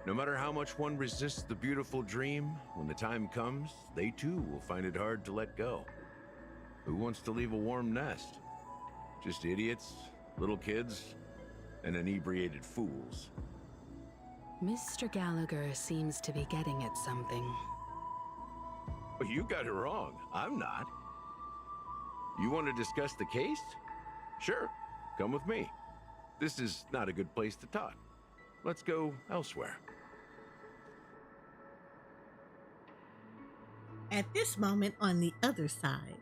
No matter how much one resists the beautiful dream, when the time comes, they too will find it hard to let go. Who wants to leave a warm nest? Just idiots, little kids, and inebriated fools. Mr. Gallagher seems to be getting at something. But you got it wrong. I'm not. You want to discuss the case? Sure, come with me. This is not a good place to talk. Let's go elsewhere. At this moment, on the other side.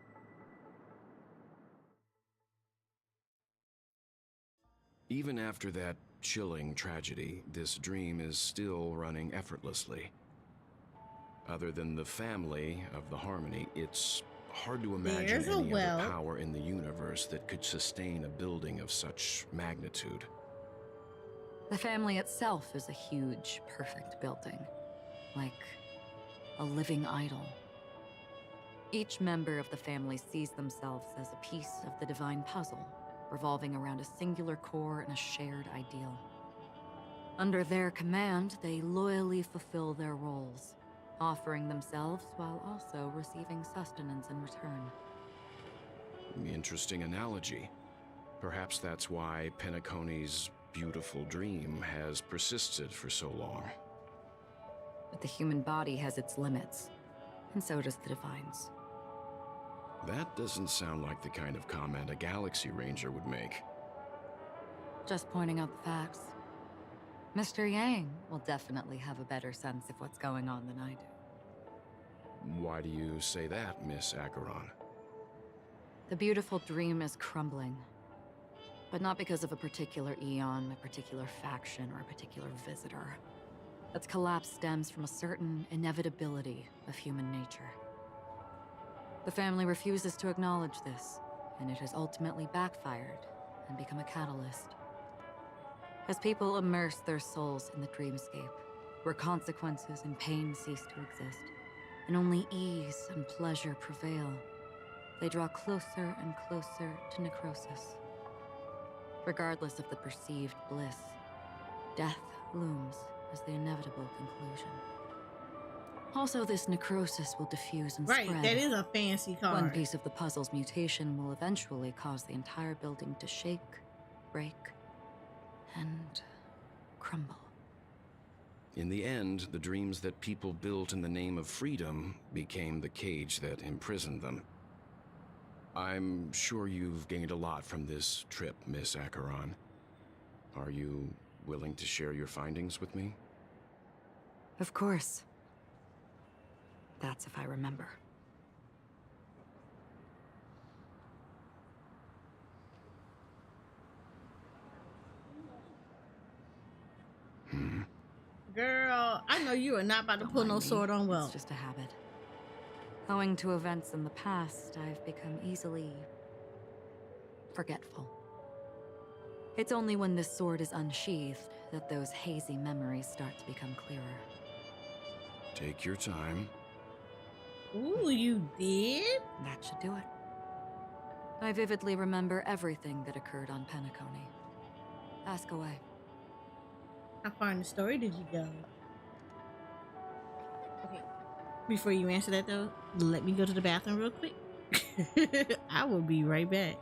Even after that chilling tragedy, this dream is still running effortlessly. Other than the family of the Harmony, it's hard to imagine any other power in the universe that could sustain a building of such magnitude. The family itself is a huge, perfect building. Like a living idol. Each member of the family sees themselves as a piece of the divine puzzle, revolving around a singular core and a shared ideal. Under their command, they loyally fulfill their roles, offering themselves while also receiving sustenance in return. Interesting analogy. Perhaps that's why Penacony's beautiful dream has persisted for so long. But the human body has its limits, and so does the divine's. That doesn't sound like the kind of comment a Galaxy Ranger would make. Just pointing out the facts. Mr. Yang will definitely have a better sense of what's going on than I do. Why do you say that, Miss Acheron? The beautiful dream is crumbling. But not because of a particular eon, a particular faction, or a particular visitor. Its collapse stems from a certain inevitability of human nature. The family refuses to acknowledge this, and it has ultimately backfired and become a catalyst. As people immerse their souls in the dreamscape, where consequences and pain cease to exist, and only ease and pleasure prevail, they draw closer and closer to necrosis. Regardless of the perceived bliss, death looms as the inevitable conclusion. Also, this necrosis will diffuse and spread. Right, that is a fancy card. One piece of the puzzle's mutation will eventually cause the entire building to shake, break, and crumble. In the end, the dreams that people built in the name of freedom became the cage that imprisoned them. I'm sure you've gained a lot from this trip, Miss Acheron. Are you willing to share your findings with me? Of course. That's if I remember. Girl, I know you are not about to pull no sword on well. It's just a habit. Owing to events in the past, I've become easily forgetful. It's only when this sword is unsheathed that those hazy memories start to become clearer. Take your time. Ooh, you did? That should do it. I vividly remember everything that occurred on Penacony. Ask away. How far in the story did you go? Okay. Before you answer that though, let me go to the bathroom real quick. I will be right back.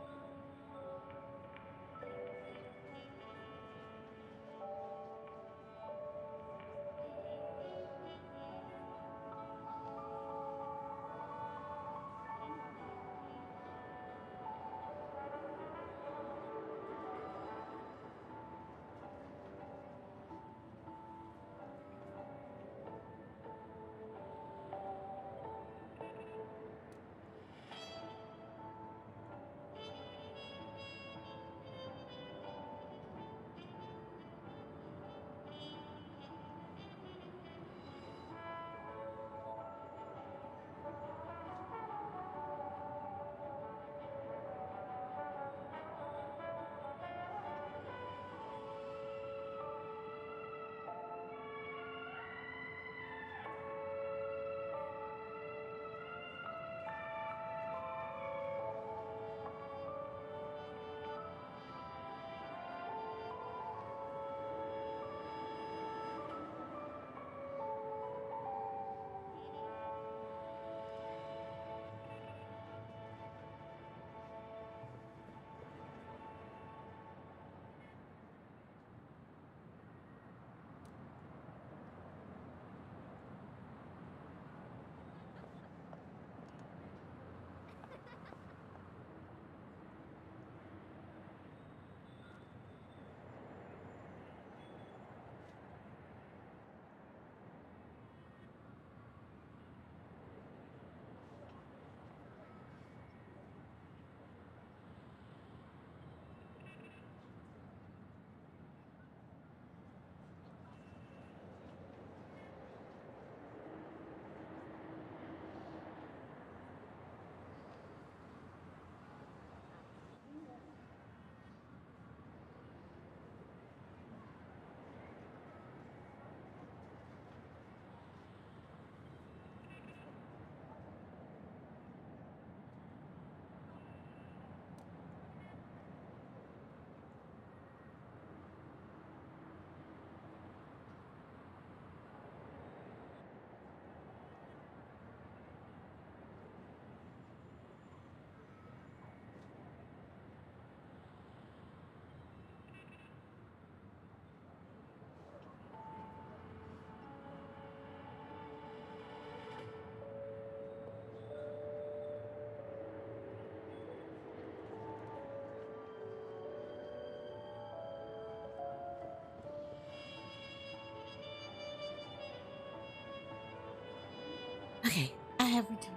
Okay, I have returned.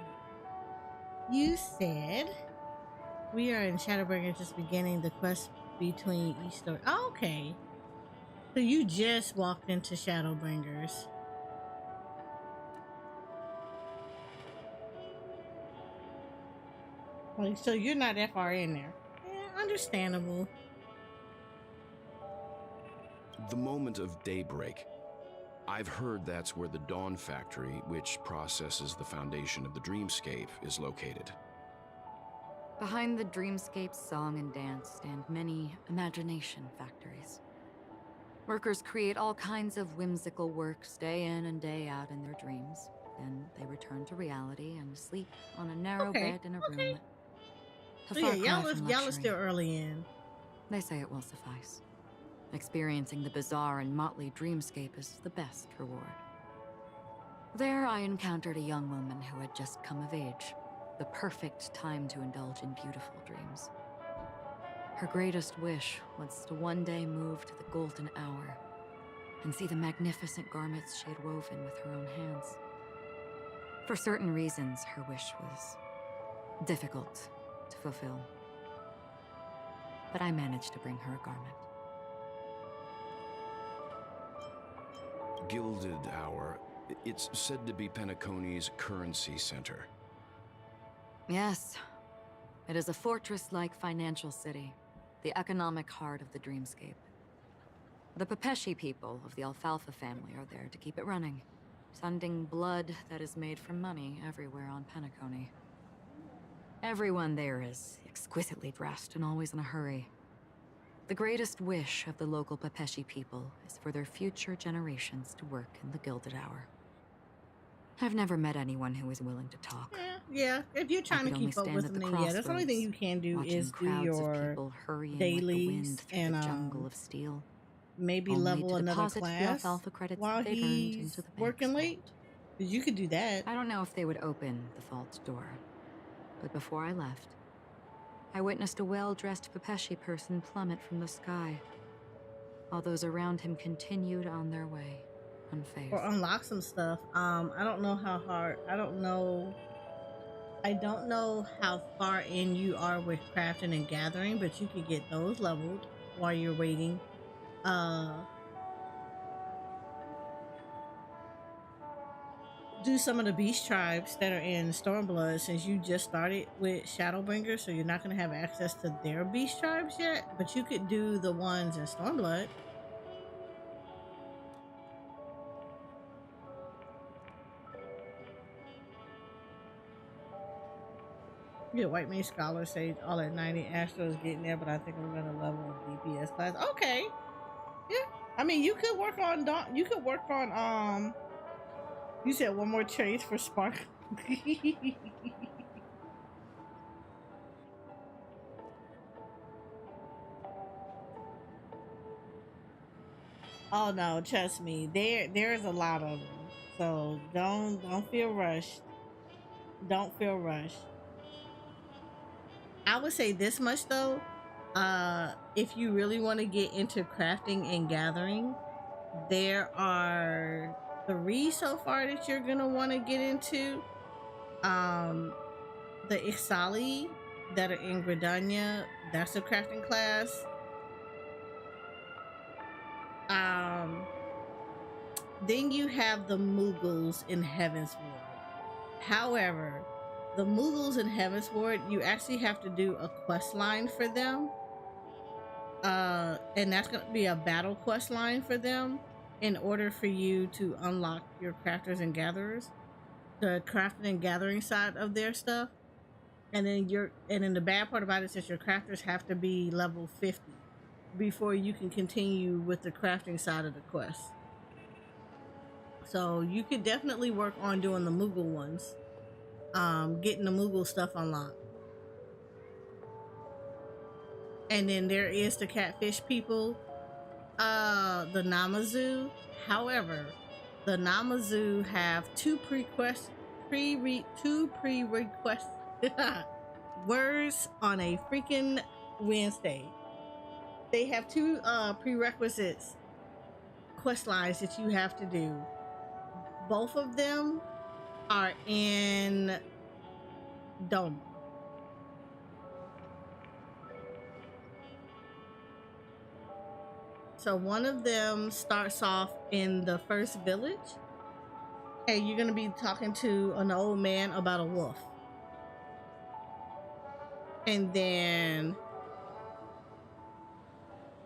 You said we are in Shadowbringers, just beginning the quest between each story. Oh, okay. So you just walked into Shadowbringers. Like, so you're not that far in there. Yeah, understandable. The moment of daybreak. I've heard that's where the Dawn Factory, which processes the foundation of the dreamscape, is located. Behind the dreamscape's song and dance stand many imagination factories. Workers create all kinds of whimsical works day in and day out in their dreams. Then they return to reality and sleep on a narrow bed in a room. A So far yeah, cry from y'all are luxury. still early in. They say it will suffice. Experiencing the bizarre and motley dreamscape is the best reward. There I encountered a young woman who had just come of age. The perfect time to indulge in beautiful dreams. Her greatest wish was to one day move to the golden hour and see the magnificent garments she had woven with her own hands. For certain reasons, her wish was difficult to fulfill. But I managed to bring her a garment. Gilded Hour. It's said to be Penacony's currency center. Yes. It is a fortress-like financial city, the economic heart of the dreamscape. The Pepeshi people of the Alfalfa family are there to keep it running, sending blood that is made from money everywhere on Penacony. Everyone there is exquisitely dressed and always in a hurry. The greatest wish of the local Pepeshi people is for their future generations to work in the Gilded Hour. I've never met anyone who is willing to talk. Yeah, if you're trying to keep up with them, then yeah, that's the only thing you can do is do your dailies and jungle of steel. Maybe Only level to another deposit the class alfalfa credits while they've earned he's into the working late. 'Cause you could do that. I don't know if they would open the vault door, but before I left, I witnessed a well-dressed Pepeshi person plummet from the sky, while those around him continued on their way, unfazed. Or unlock some stuff. I don't know how hard. I don't know how far in you are with crafting and gathering, but you could get those leveled while you're waiting. Do some of the beast tribes that are in Stormblood, since you just started with Shadowbringers, so you're not going to have access to their beast tribes yet, but you could do the ones in Stormblood. Yeah, White Mage Scholar Sage all at 90. Astro is getting there, but I think I'm gonna level DPS class. Okay. Yeah. I mean, you could work on you said one more chase for Spark. Oh no, trust me. There's a lot of them. So don't feel rushed. Don't feel rushed. I would say this much though, if you really want to get into crafting and gathering, there are 3 so far that you're gonna want to get into. The Ixali that are in Gridania, that's a crafting class. Then you have the Mughals in Heavensward. However, the Mughals in Heavensward, you actually have to do a quest line for them. And that's going to be a battle quest line for them in order for you to unlock your crafters and gatherers, the crafting and gathering side of their stuff. And then the bad part about it is your crafters have to be level 50 before you can continue with the crafting side of the quest. So you could definitely work on doing the Mughal ones. Getting the Mughal stuff unlocked. And then there is the Catfish people, the Namazu. However, the Namazu have two pre-request words on a freaking Wednesday. They have 2 prerequisites quest lines that you have to do. Both of them are in Dome. So one of them starts off in the first village, and you're gonna be talking to an old man about a wolf. And then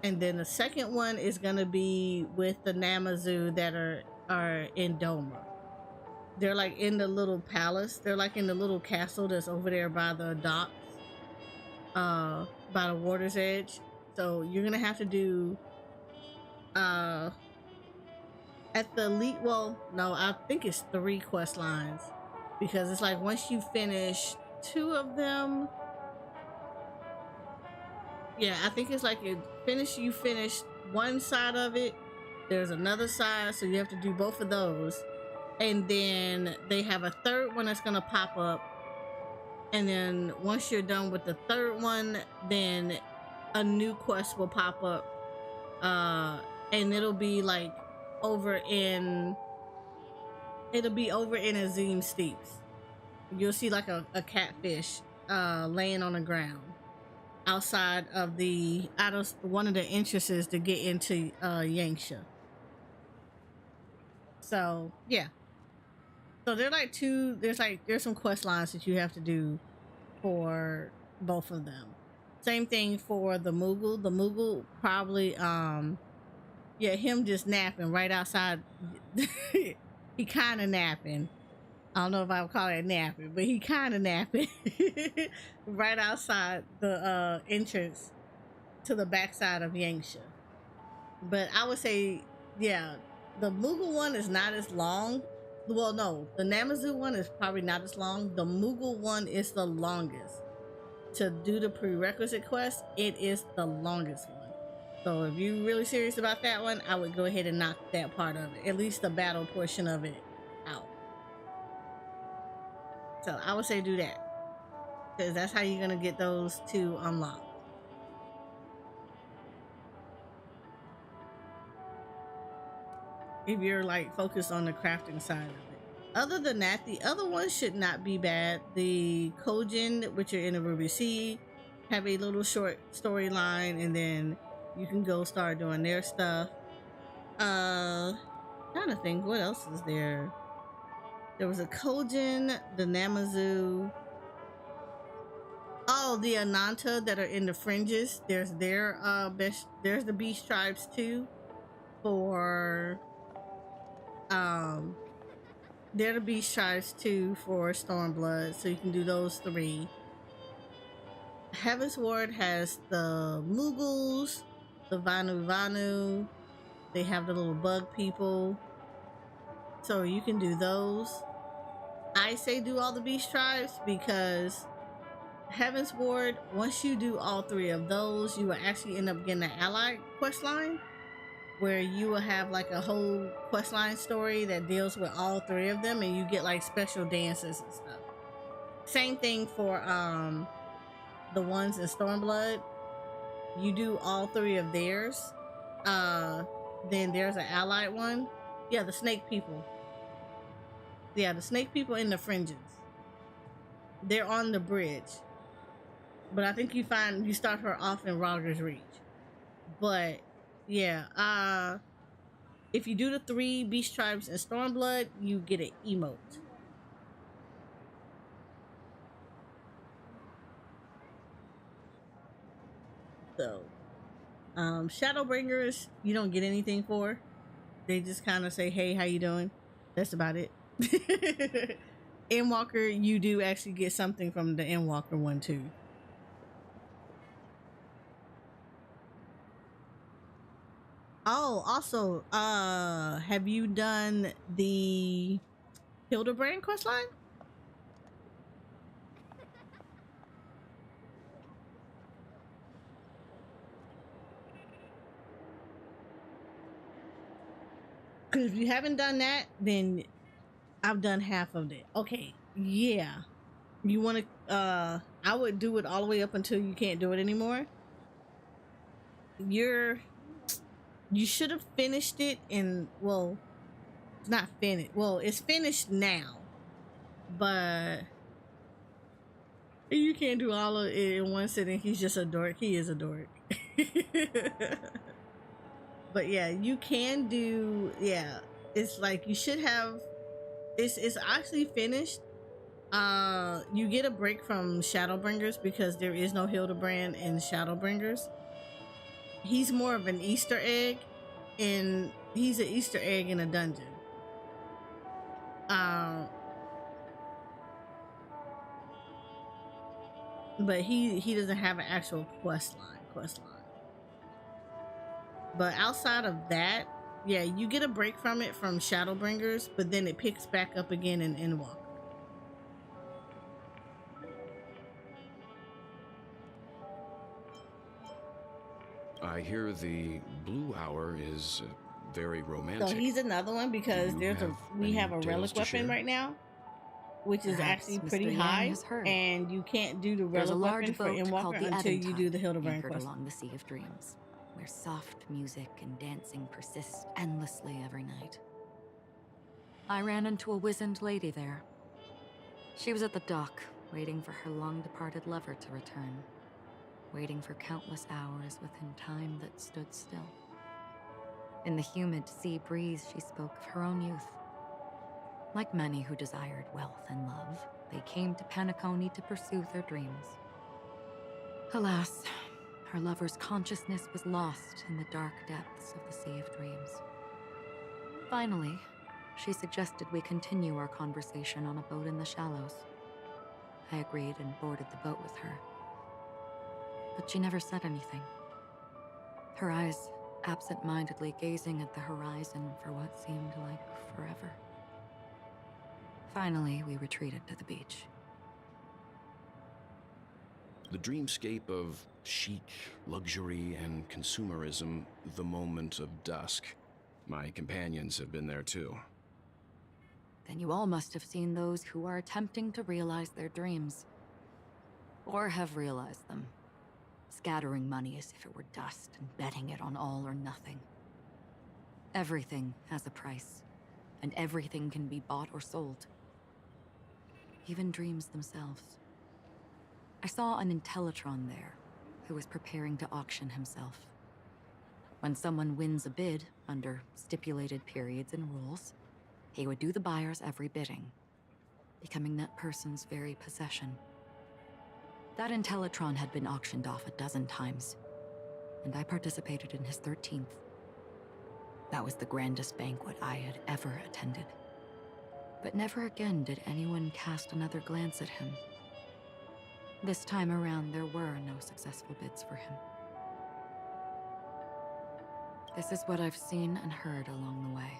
the second one is gonna be with the Namazu that are in Doma. They're like in the little palace. They're like in the little castle that's over there by the docks, by the water's edge. So you're gonna have to do at the elite. Well, no, I think it's 3 quest lines, because it's like once you finish 2 of them. Yeah, I think it's like you finish one side of it, there's another side, so you have to do both of those, and then they have a third one that's gonna pop up, and then once you're done with the third one, then a new quest will pop up, and it'll be like over in Azim Steeps. You'll see like a catfish laying on the ground outside of one of the entrances to get into Yangsha. So yeah, so they're like there's some quest lines that you have to do for both of them. Same thing for the Mughal probably him just napping right outside. He kind of napping. I don't know if I would call it napping, but he kind of napping right outside the entrance to the backside of Yangsha. But I would say, yeah, the Mughal one is not as long. Well, no, the Namazu one is probably not as long. The Mughal one is the longest. To do the prerequisite quest, it is the longest one. So if you're really serious about that one, I would go ahead and knock that part of it, at least the battle portion of it, out. So I would say do that, because that's how you're gonna get those 2 unlocked. If you're like focused on the crafting side of it. Other than that, the other ones should not be bad. The Kojin, which are in the Ruby Sea, have a little short storyline, and then you can go start doing their stuff. Trying to think, what else is there? There was a Kojin, the Namazu. Oh, the Ananta that are in the fringes. There's their there's the beast tribes too. For they're the beast tribes too for Stormblood, so you can do those 3. Heaven's Ward has the Mughals, the Vanu. They have the little bug people, so you can do those. I say do all the beast tribes, because Heaven's Ward, once you do all 3 of those, you will actually end up getting an allied quest line, where you will have like a whole quest line story that deals with all 3 of them, and you get like special dances and stuff. Same thing for the ones in Stormblood. You do all 3 of theirs, then there's an allied one. Yeah, the snake people. Yeah, the snake people in the fringes. They're on the bridge, but I think you start her off in Rogger's Reach. But yeah, if you do the 3 beast tribes in Stormblood, you get an emote. So Shadowbringers, you don't get anything for. They just kind of say, hey, how you doing? That's about it. Endwalker, you do actually get something from the Endwalker one too. Oh, also, have you done the Hildebrand questline? Because if you haven't done that, then I've done half of it. Okay, yeah. You want to, I would do it all the way up until you can't do it anymore. You should have finished it in, well, it's not finished. Well, it's finished now. but you can't do all of it in one sitting. He's just a dork. He is a dork. But yeah, you can do, yeah, it's like you should have, it's actually finished. You get a break from Shadowbringers because there is no Hildebrand in Shadowbringers. He's more of an Easter egg, and he's an Easter egg in a dungeon. But he doesn't have an actual quest line. But outside of that, yeah, you get a break from it from Shadowbringers, but then it picks back up again in Endwalker. I hear the Blue Hour is very romantic. So he's another one because we have a relic weapon share? right now, which is Perhaps actually Mr. pretty Yang high, has heard. and you can't do the There's a relic large weapon for boat called Endwalker the until you do the Aventine, Hildebrand anchored quest. along the Sea of Dreams, where soft music and dancing persist endlessly every night. I ran into a wizened lady there. She was at the dock, waiting for her long-departed lover to return, waiting for countless hours within time that stood still. In the humid sea breeze, she spoke of her own youth. Like many who desired wealth and love, they came to Penacony to pursue their dreams. Alas, her lover's consciousness was lost in the dark depths of the Sea of Dreams. Finally, she suggested we continue our conversation on a boat in the shallows. I agreed and boarded the boat with her. But she never said anything. Her eyes absent-mindedly gazing at the horizon for what seemed like forever. Finally, we retreated to the beach. The dreamscape of chic, luxury, and consumerism, the moment of dusk. My companions have been there too. Then you all must have seen those who are attempting to realize their dreams. Or have realized them. Scattering money as if it were dust and betting it on all or nothing. Everything has a price, and everything can be bought or sold. Even dreams themselves. I saw an Intellitron there, who was preparing to auction himself. When someone wins a bid, under stipulated periods and rules, he would do the buyer's every bidding, becoming that person's very possession. That Intellitron had been auctioned off a dozen times, and I participated in his 13th. That was the grandest banquet I had ever attended. But never again did anyone cast another glance at him. This time around, there were no successful bids for him. This is what I've seen and heard along the way.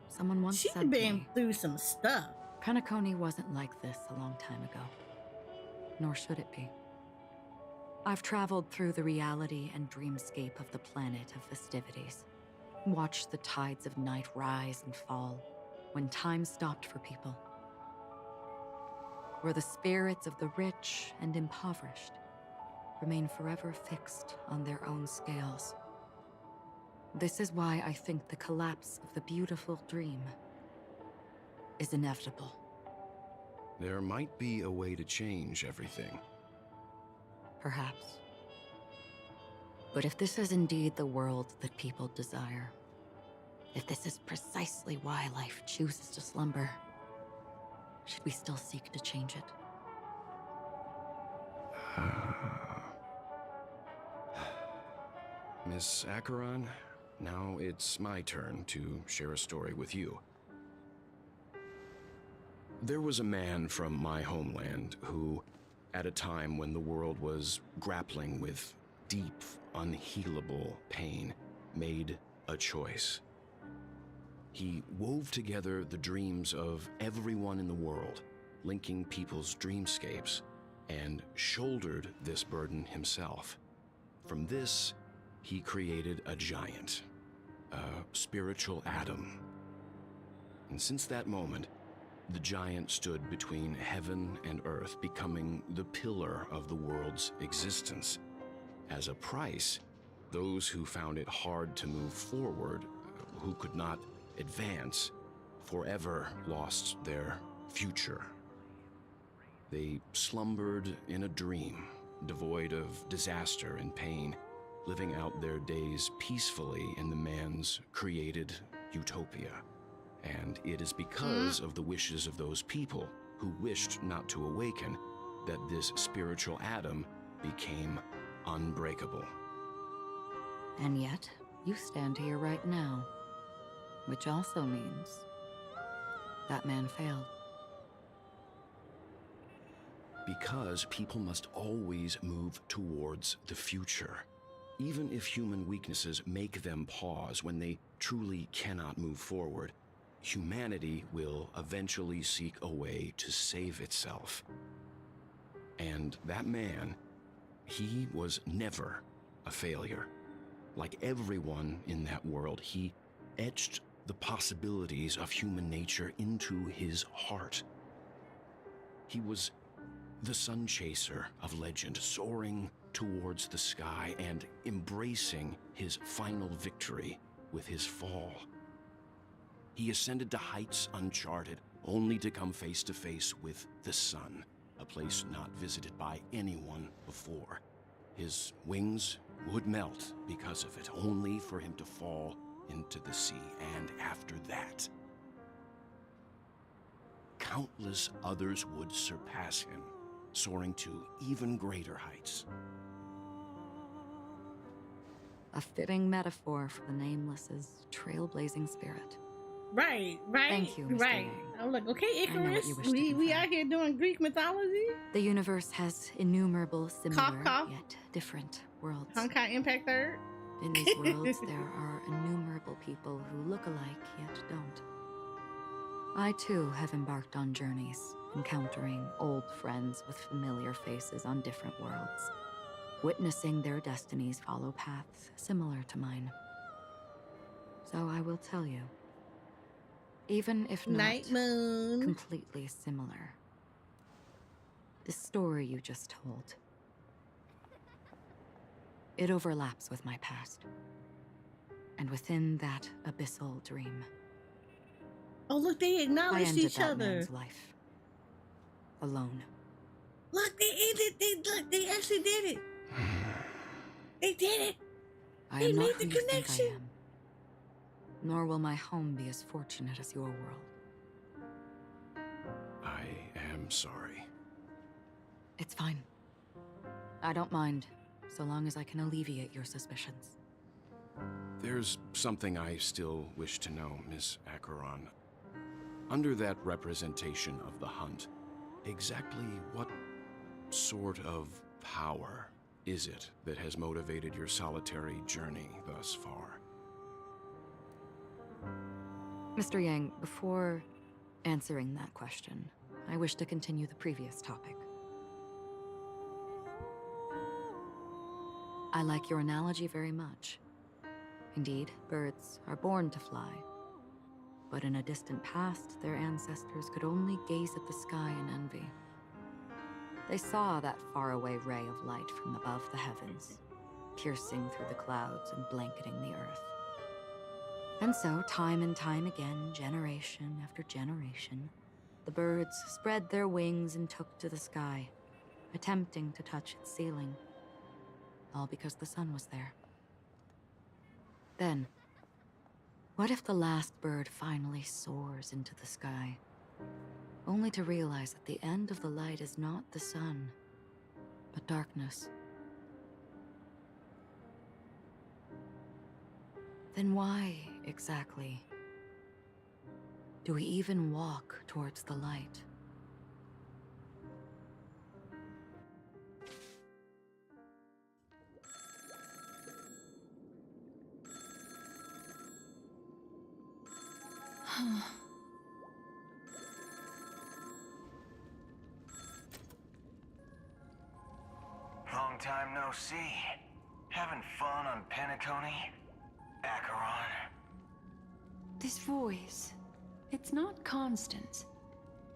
Someone once said She's been through some stuff. Penacony wasn't like this a long time ago. Nor should it be. I've traveled through the reality and dreamscape of the planet of festivities. Watched the tides of night rise and fall when time stopped for people. Where the spirits of the rich and impoverished remain forever fixed on their own scales. This is why I think the collapse of the beautiful dream is inevitable. There might be a way to change everything. Perhaps. But if this is indeed the world that people desire, if this is precisely why life chooses to slumber, should we still seek to change it? Miss Acheron, now it's my turn to share a story with you. There was a man from my homeland who, at a time when the world was grappling with deep, unhealable pain, made a choice. He wove together the dreams of everyone in the world, linking people's dreamscapes, and shouldered this burden himself. From this, he created a giant, a spiritual atom. And since that moment, the giant stood between heaven and earth, becoming the pillar of the world's existence. As a price, those who found it hard to move forward, who could not advance forever lost their future. They slumbered in a dream, devoid of disaster and pain, living out their days peacefully in the man's created utopia. And it is because of the wishes of those people who wished not to awaken that this spiritual atom became unbreakable. And yet, you stand here right now, which also means that man failed. Because people must always move towards the future. Even if human weaknesses make them pause when they truly cannot move forward, humanity will eventually seek a way to save itself. And that man, he was never a failure. Like everyone in that world, he etched the possibilities of human nature into his heart. He was the sun chaser of legend, soaring towards the sky and embracing his final victory with his fall. He ascended to heights uncharted, only to come face to face with the sun, a place not visited by anyone before. His wings would melt because of it, only for him to fall into the sea. And after that, countless others would surpass him, soaring to even greater heights. A fitting metaphor for the Nameless's trailblazing spirit. Right. Thank you, Mr. Right. Yang. I'm like, okay, I know what Icarus, you wish to we convey. out here doing Greek mythology. The universe has innumerable similar Cough. yet different worlds. Honkai Impact Third. In these worlds, there are innumerable people who look alike yet don't. I too have embarked on journeys, encountering old friends with familiar faces on different worlds, witnessing their destinies follow paths similar to mine. So I will tell you, even if not Night Moon. completely similar, the story you just told, it overlaps with my past. And within that abyssal dream, Oh, look, they I acknowledged ended each that other. man's life. Alone. Look, they actually did it. They did it. I They am not made who the you think I connection. am. Nor will my home be as fortunate as your world. I am sorry. It's fine. I don't mind, so long as I can alleviate your suspicions. There's something I still wish to know, Miss Acheron. Under that representation of the hunt, exactly what sort of power is it that has motivated your solitary journey thus far? Mr. Yang, before answering that question, I wish to continue the previous topic. I like your analogy very much. Indeed, birds are born to fly. But in a distant past, their ancestors could only gaze at the sky in envy. They saw that faraway ray of light from above the heavens, piercing through the clouds and blanketing the earth. And so, time and time again, generation after generation, the birds spread their wings and took to the sky, attempting to touch its ceiling. All because the sun was there. Then, what if the last bird finally soars into the sky, only to realize that the end of the light is not the sun, but darkness? Then why, exactly, do we even walk towards the light? Long time no see. Having fun on Penacony? Acheron? This voice, it's not Constance.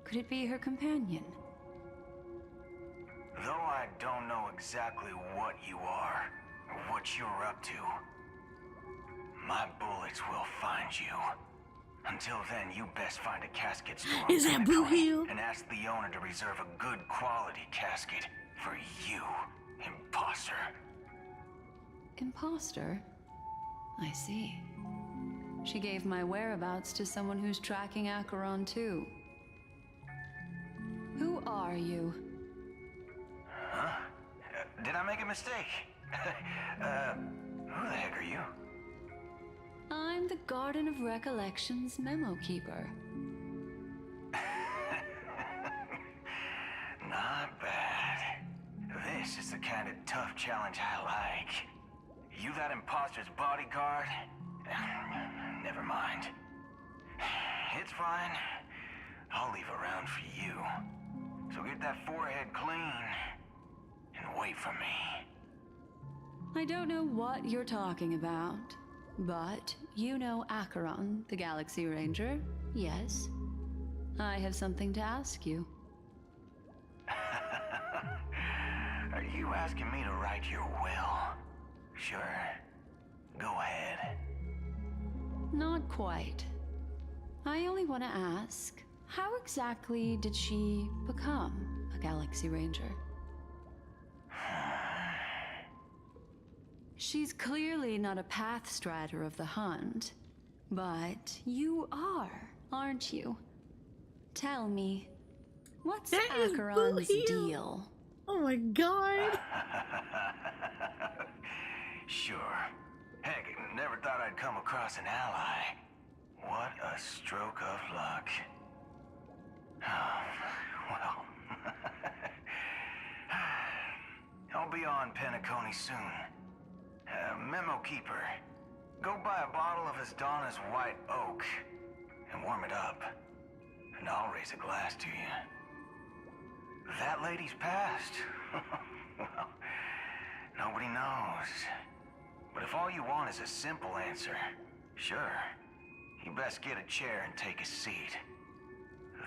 Could it be her companion? Though I don't know exactly what you are, or what you're up to, my bullets will find you. Until then, you best find a casket store Is in that Blue Penacony Hill? and ask the owner to reserve a good quality casket for you, imposter. Imposter? I see. She gave my whereabouts to someone who's tracking Acheron too. Who are you? Huh? Did I make a mistake? Who the heck are you? I'm the Garden of Recollections memo keeper. Not bad. This is the kind of tough challenge I like. You that imposter's bodyguard? Never mind. It's fine. I'll leave a round for you. So get that forehead clean and wait for me. I don't know what you're talking about, but you know Acheron, the Galaxy Ranger, yes? I have something to ask you. Are you asking me to write your will? Sure. Go ahead. Not quite. I only want to ask, how exactly did she become a Galaxy Ranger? She's clearly not a path strider of the Hunt, but you are, aren't you? Tell me, what's Acheron's deal? Oh my god! Sure. Heck, never thought I'd come across an ally. What a stroke of luck. Well, I'll be on Penacony soon. Memo keeper, go buy a bottle of Donna's white oak and warm it up, and I'll raise a glass to you. That lady's passed. Well, nobody knows. But if all you want is a simple answer, sure, you best get a chair and take a seat.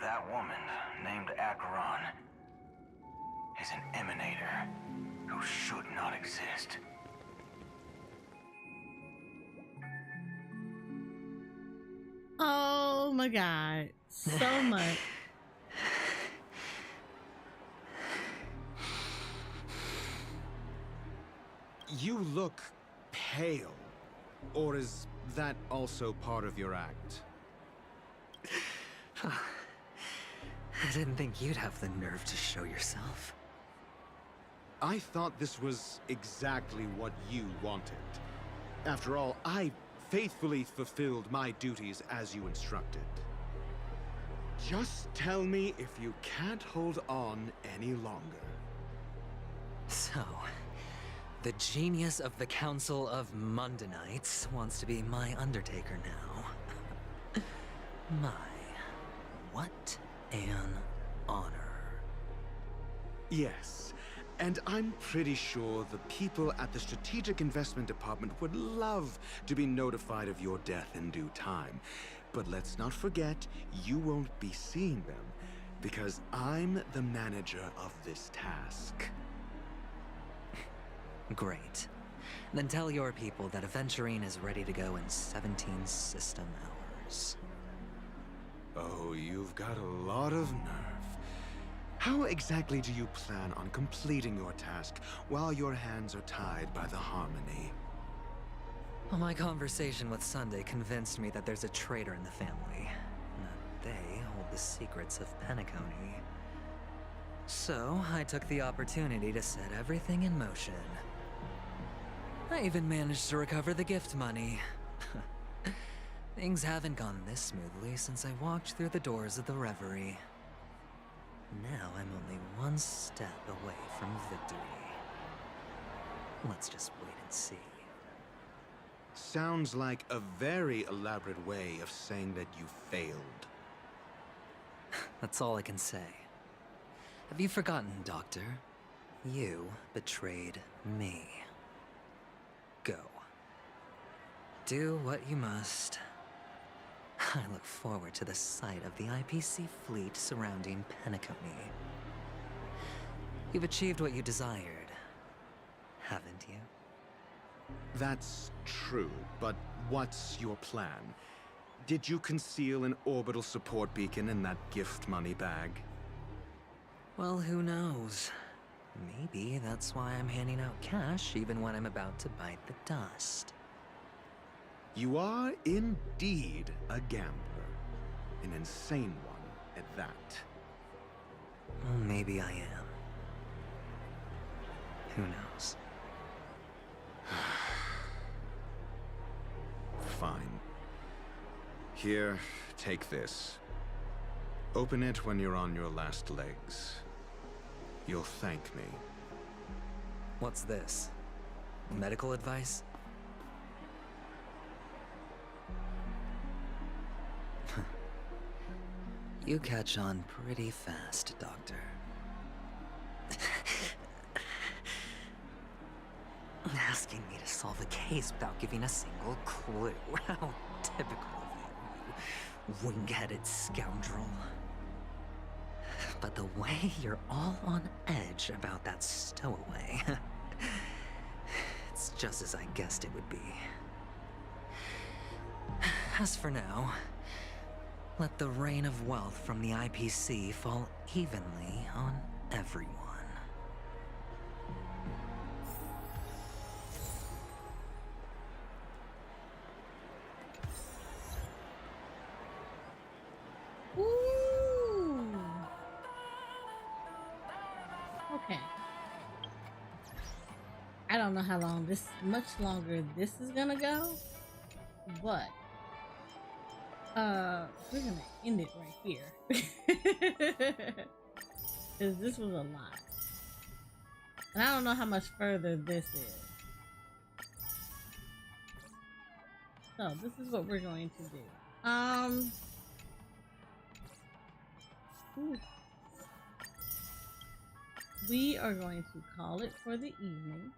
That woman, named Acheron, is an emanator who should not exist. Oh my god. So much. You look pale. Or is that also part of your act? I didn't think you'd have the nerve to show yourself. I thought this was exactly what you wanted. After all, I faithfully fulfilled my duties as you instructed. Just tell me if you can't hold on any longer. So, the genius of the Council of Mundanites wants to be my Undertaker now. My, what an honor. Yes, and I'm pretty sure the people at the Strategic Investment Department would love to be notified of your death in due time. But let's not forget, you won't be seeing them, because I'm the manager of this task. Great. Then tell your people that Aventurine is ready to go in 17 system hours. Oh, you've got a lot of nerve. How exactly do you plan on completing your task while your hands are tied by the Harmony? Well, my conversation with Sunday convinced me that there's a traitor in the family, and that they hold the secrets of Penacony. So, I took the opportunity to set everything in motion. I even managed to recover the gift money. Things haven't gone this smoothly since I walked through the doors of the Reverie. Now I'm only one step away from victory. Let's just wait and see. Sounds like a very elaborate way of saying that you failed. That's all I can say. Have you forgotten, Doctor? You betrayed me. Go. Do what you must. I look forward to the sight of the IPC fleet surrounding Penacony. You've achieved what you desired, haven't you? That's true, but what's your plan? Did you conceal an orbital support beacon in that gift money bag? Well, who knows? Maybe that's why I'm handing out cash even when I'm about to bite the dust. You are indeed a gambler. An insane one at that. Well, maybe I am. Who knows? Fine. Here, take this. Open it when you're on your last legs. You'll thank me. What's this? Medical advice? You catch on pretty fast, Doctor. Asking me to solve a case without giving a single clue. How typical of you, you wing-headed scoundrel. But the way you're all on edge about that stowaway, it's just as I guessed it would be. As for now, let the rain of wealth from the IPC fall evenly on everyone. Ooh. Okay. I don't know how long much longer this is gonna go, but we're gonna end it right here. Cause this was a lot. And I don't know how much further this is. So this is what we're going to do. Ooh. We are going to call it for the evening.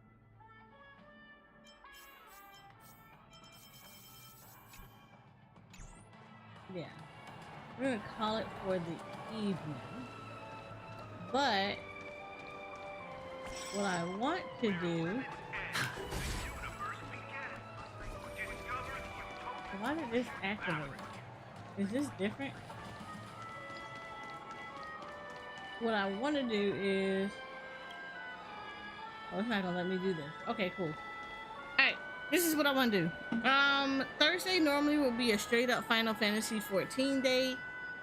Yeah, we're gonna call it for the evening. But what I want to do. Why did this activate? Is this different? What I want to do is. Oh, it's not gonna let me do this. Okay, cool. Alright, this is what I want to do. Thursday normally would be a straight up Final Fantasy 14 day,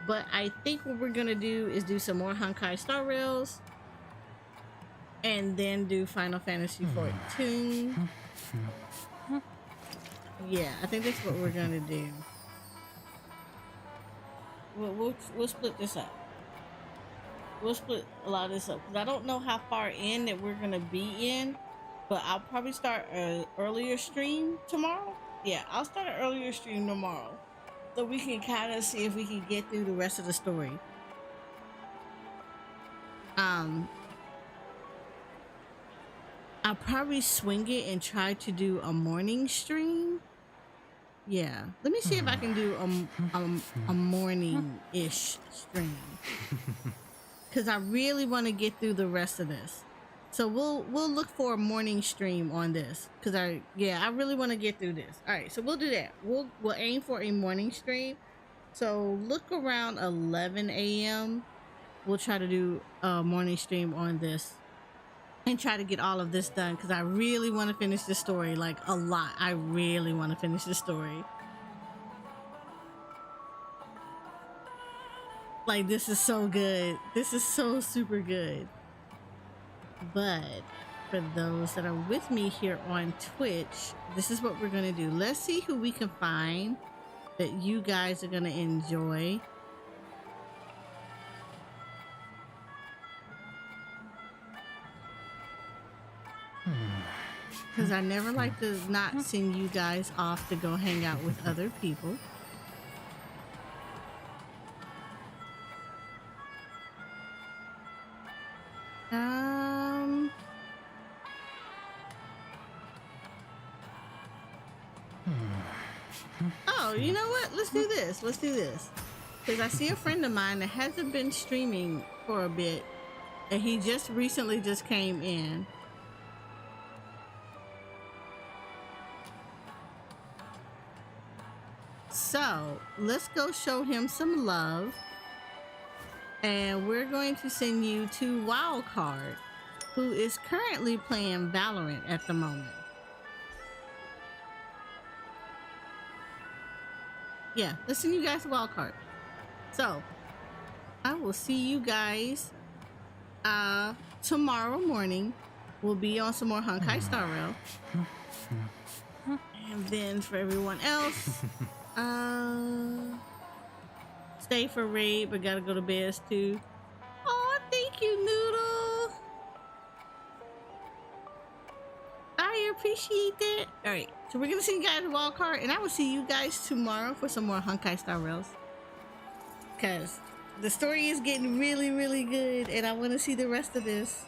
but I think what we're gonna do is do some more Honkai Star Rails and then do Final Fantasy 14. Yeah, I think that's what we're gonna do. We'll split this up. We'll split a lot of this up because I don't know how far in that we're gonna be in, but I'll probably start an earlier stream tomorrow. Yeah, I'll start an earlier stream tomorrow so we can kind of see if we can get through the rest of the story. I'll probably swing it and try to do a morning stream. Yeah, let me see if I can do a morning-ish stream. Because I really want to get through the rest of this. So we'll look for a morning stream on this. Because I really want to get through this. Alright, so we'll do that. We'll aim for a morning stream. So look around 11 a.m. We'll try to do a morning stream on this. And try to get all of this done. Because I really want to finish this story. Like, a lot. I really want to finish this story. Like, this is so good. This is so super good. But for those that are with me here on Twitch, this is what we're going to do. Let's see who we can find that you guys are going to enjoy. Because I never like to not send you guys off to go hang out with other people. Oh, you know what? Let's do this. Let's do this. Because I see a friend of mine that hasn't been streaming for a bit. And he just recently just came in. So let's go show him some love. And we're going to send you to Wildcard, who is currently playing Valorant at the moment. Yeah, let's send you guys to Wildcard. So I will see you guys tomorrow morning. We'll be on some more Honkai Star Rail. And then for everyone else, stay for raid, but gotta go to bed too. Oh, thank you, Noodle. I appreciate that. All right, so we're gonna see you guys at Wildcard, and I will see you guys tomorrow for some more Honkai Star Rails. Cause the story is getting really, really good, and I want to see the rest of this.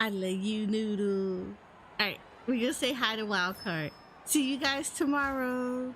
I love you, Noodle. All right, we're gonna say hi to Wildcard. See you guys tomorrow.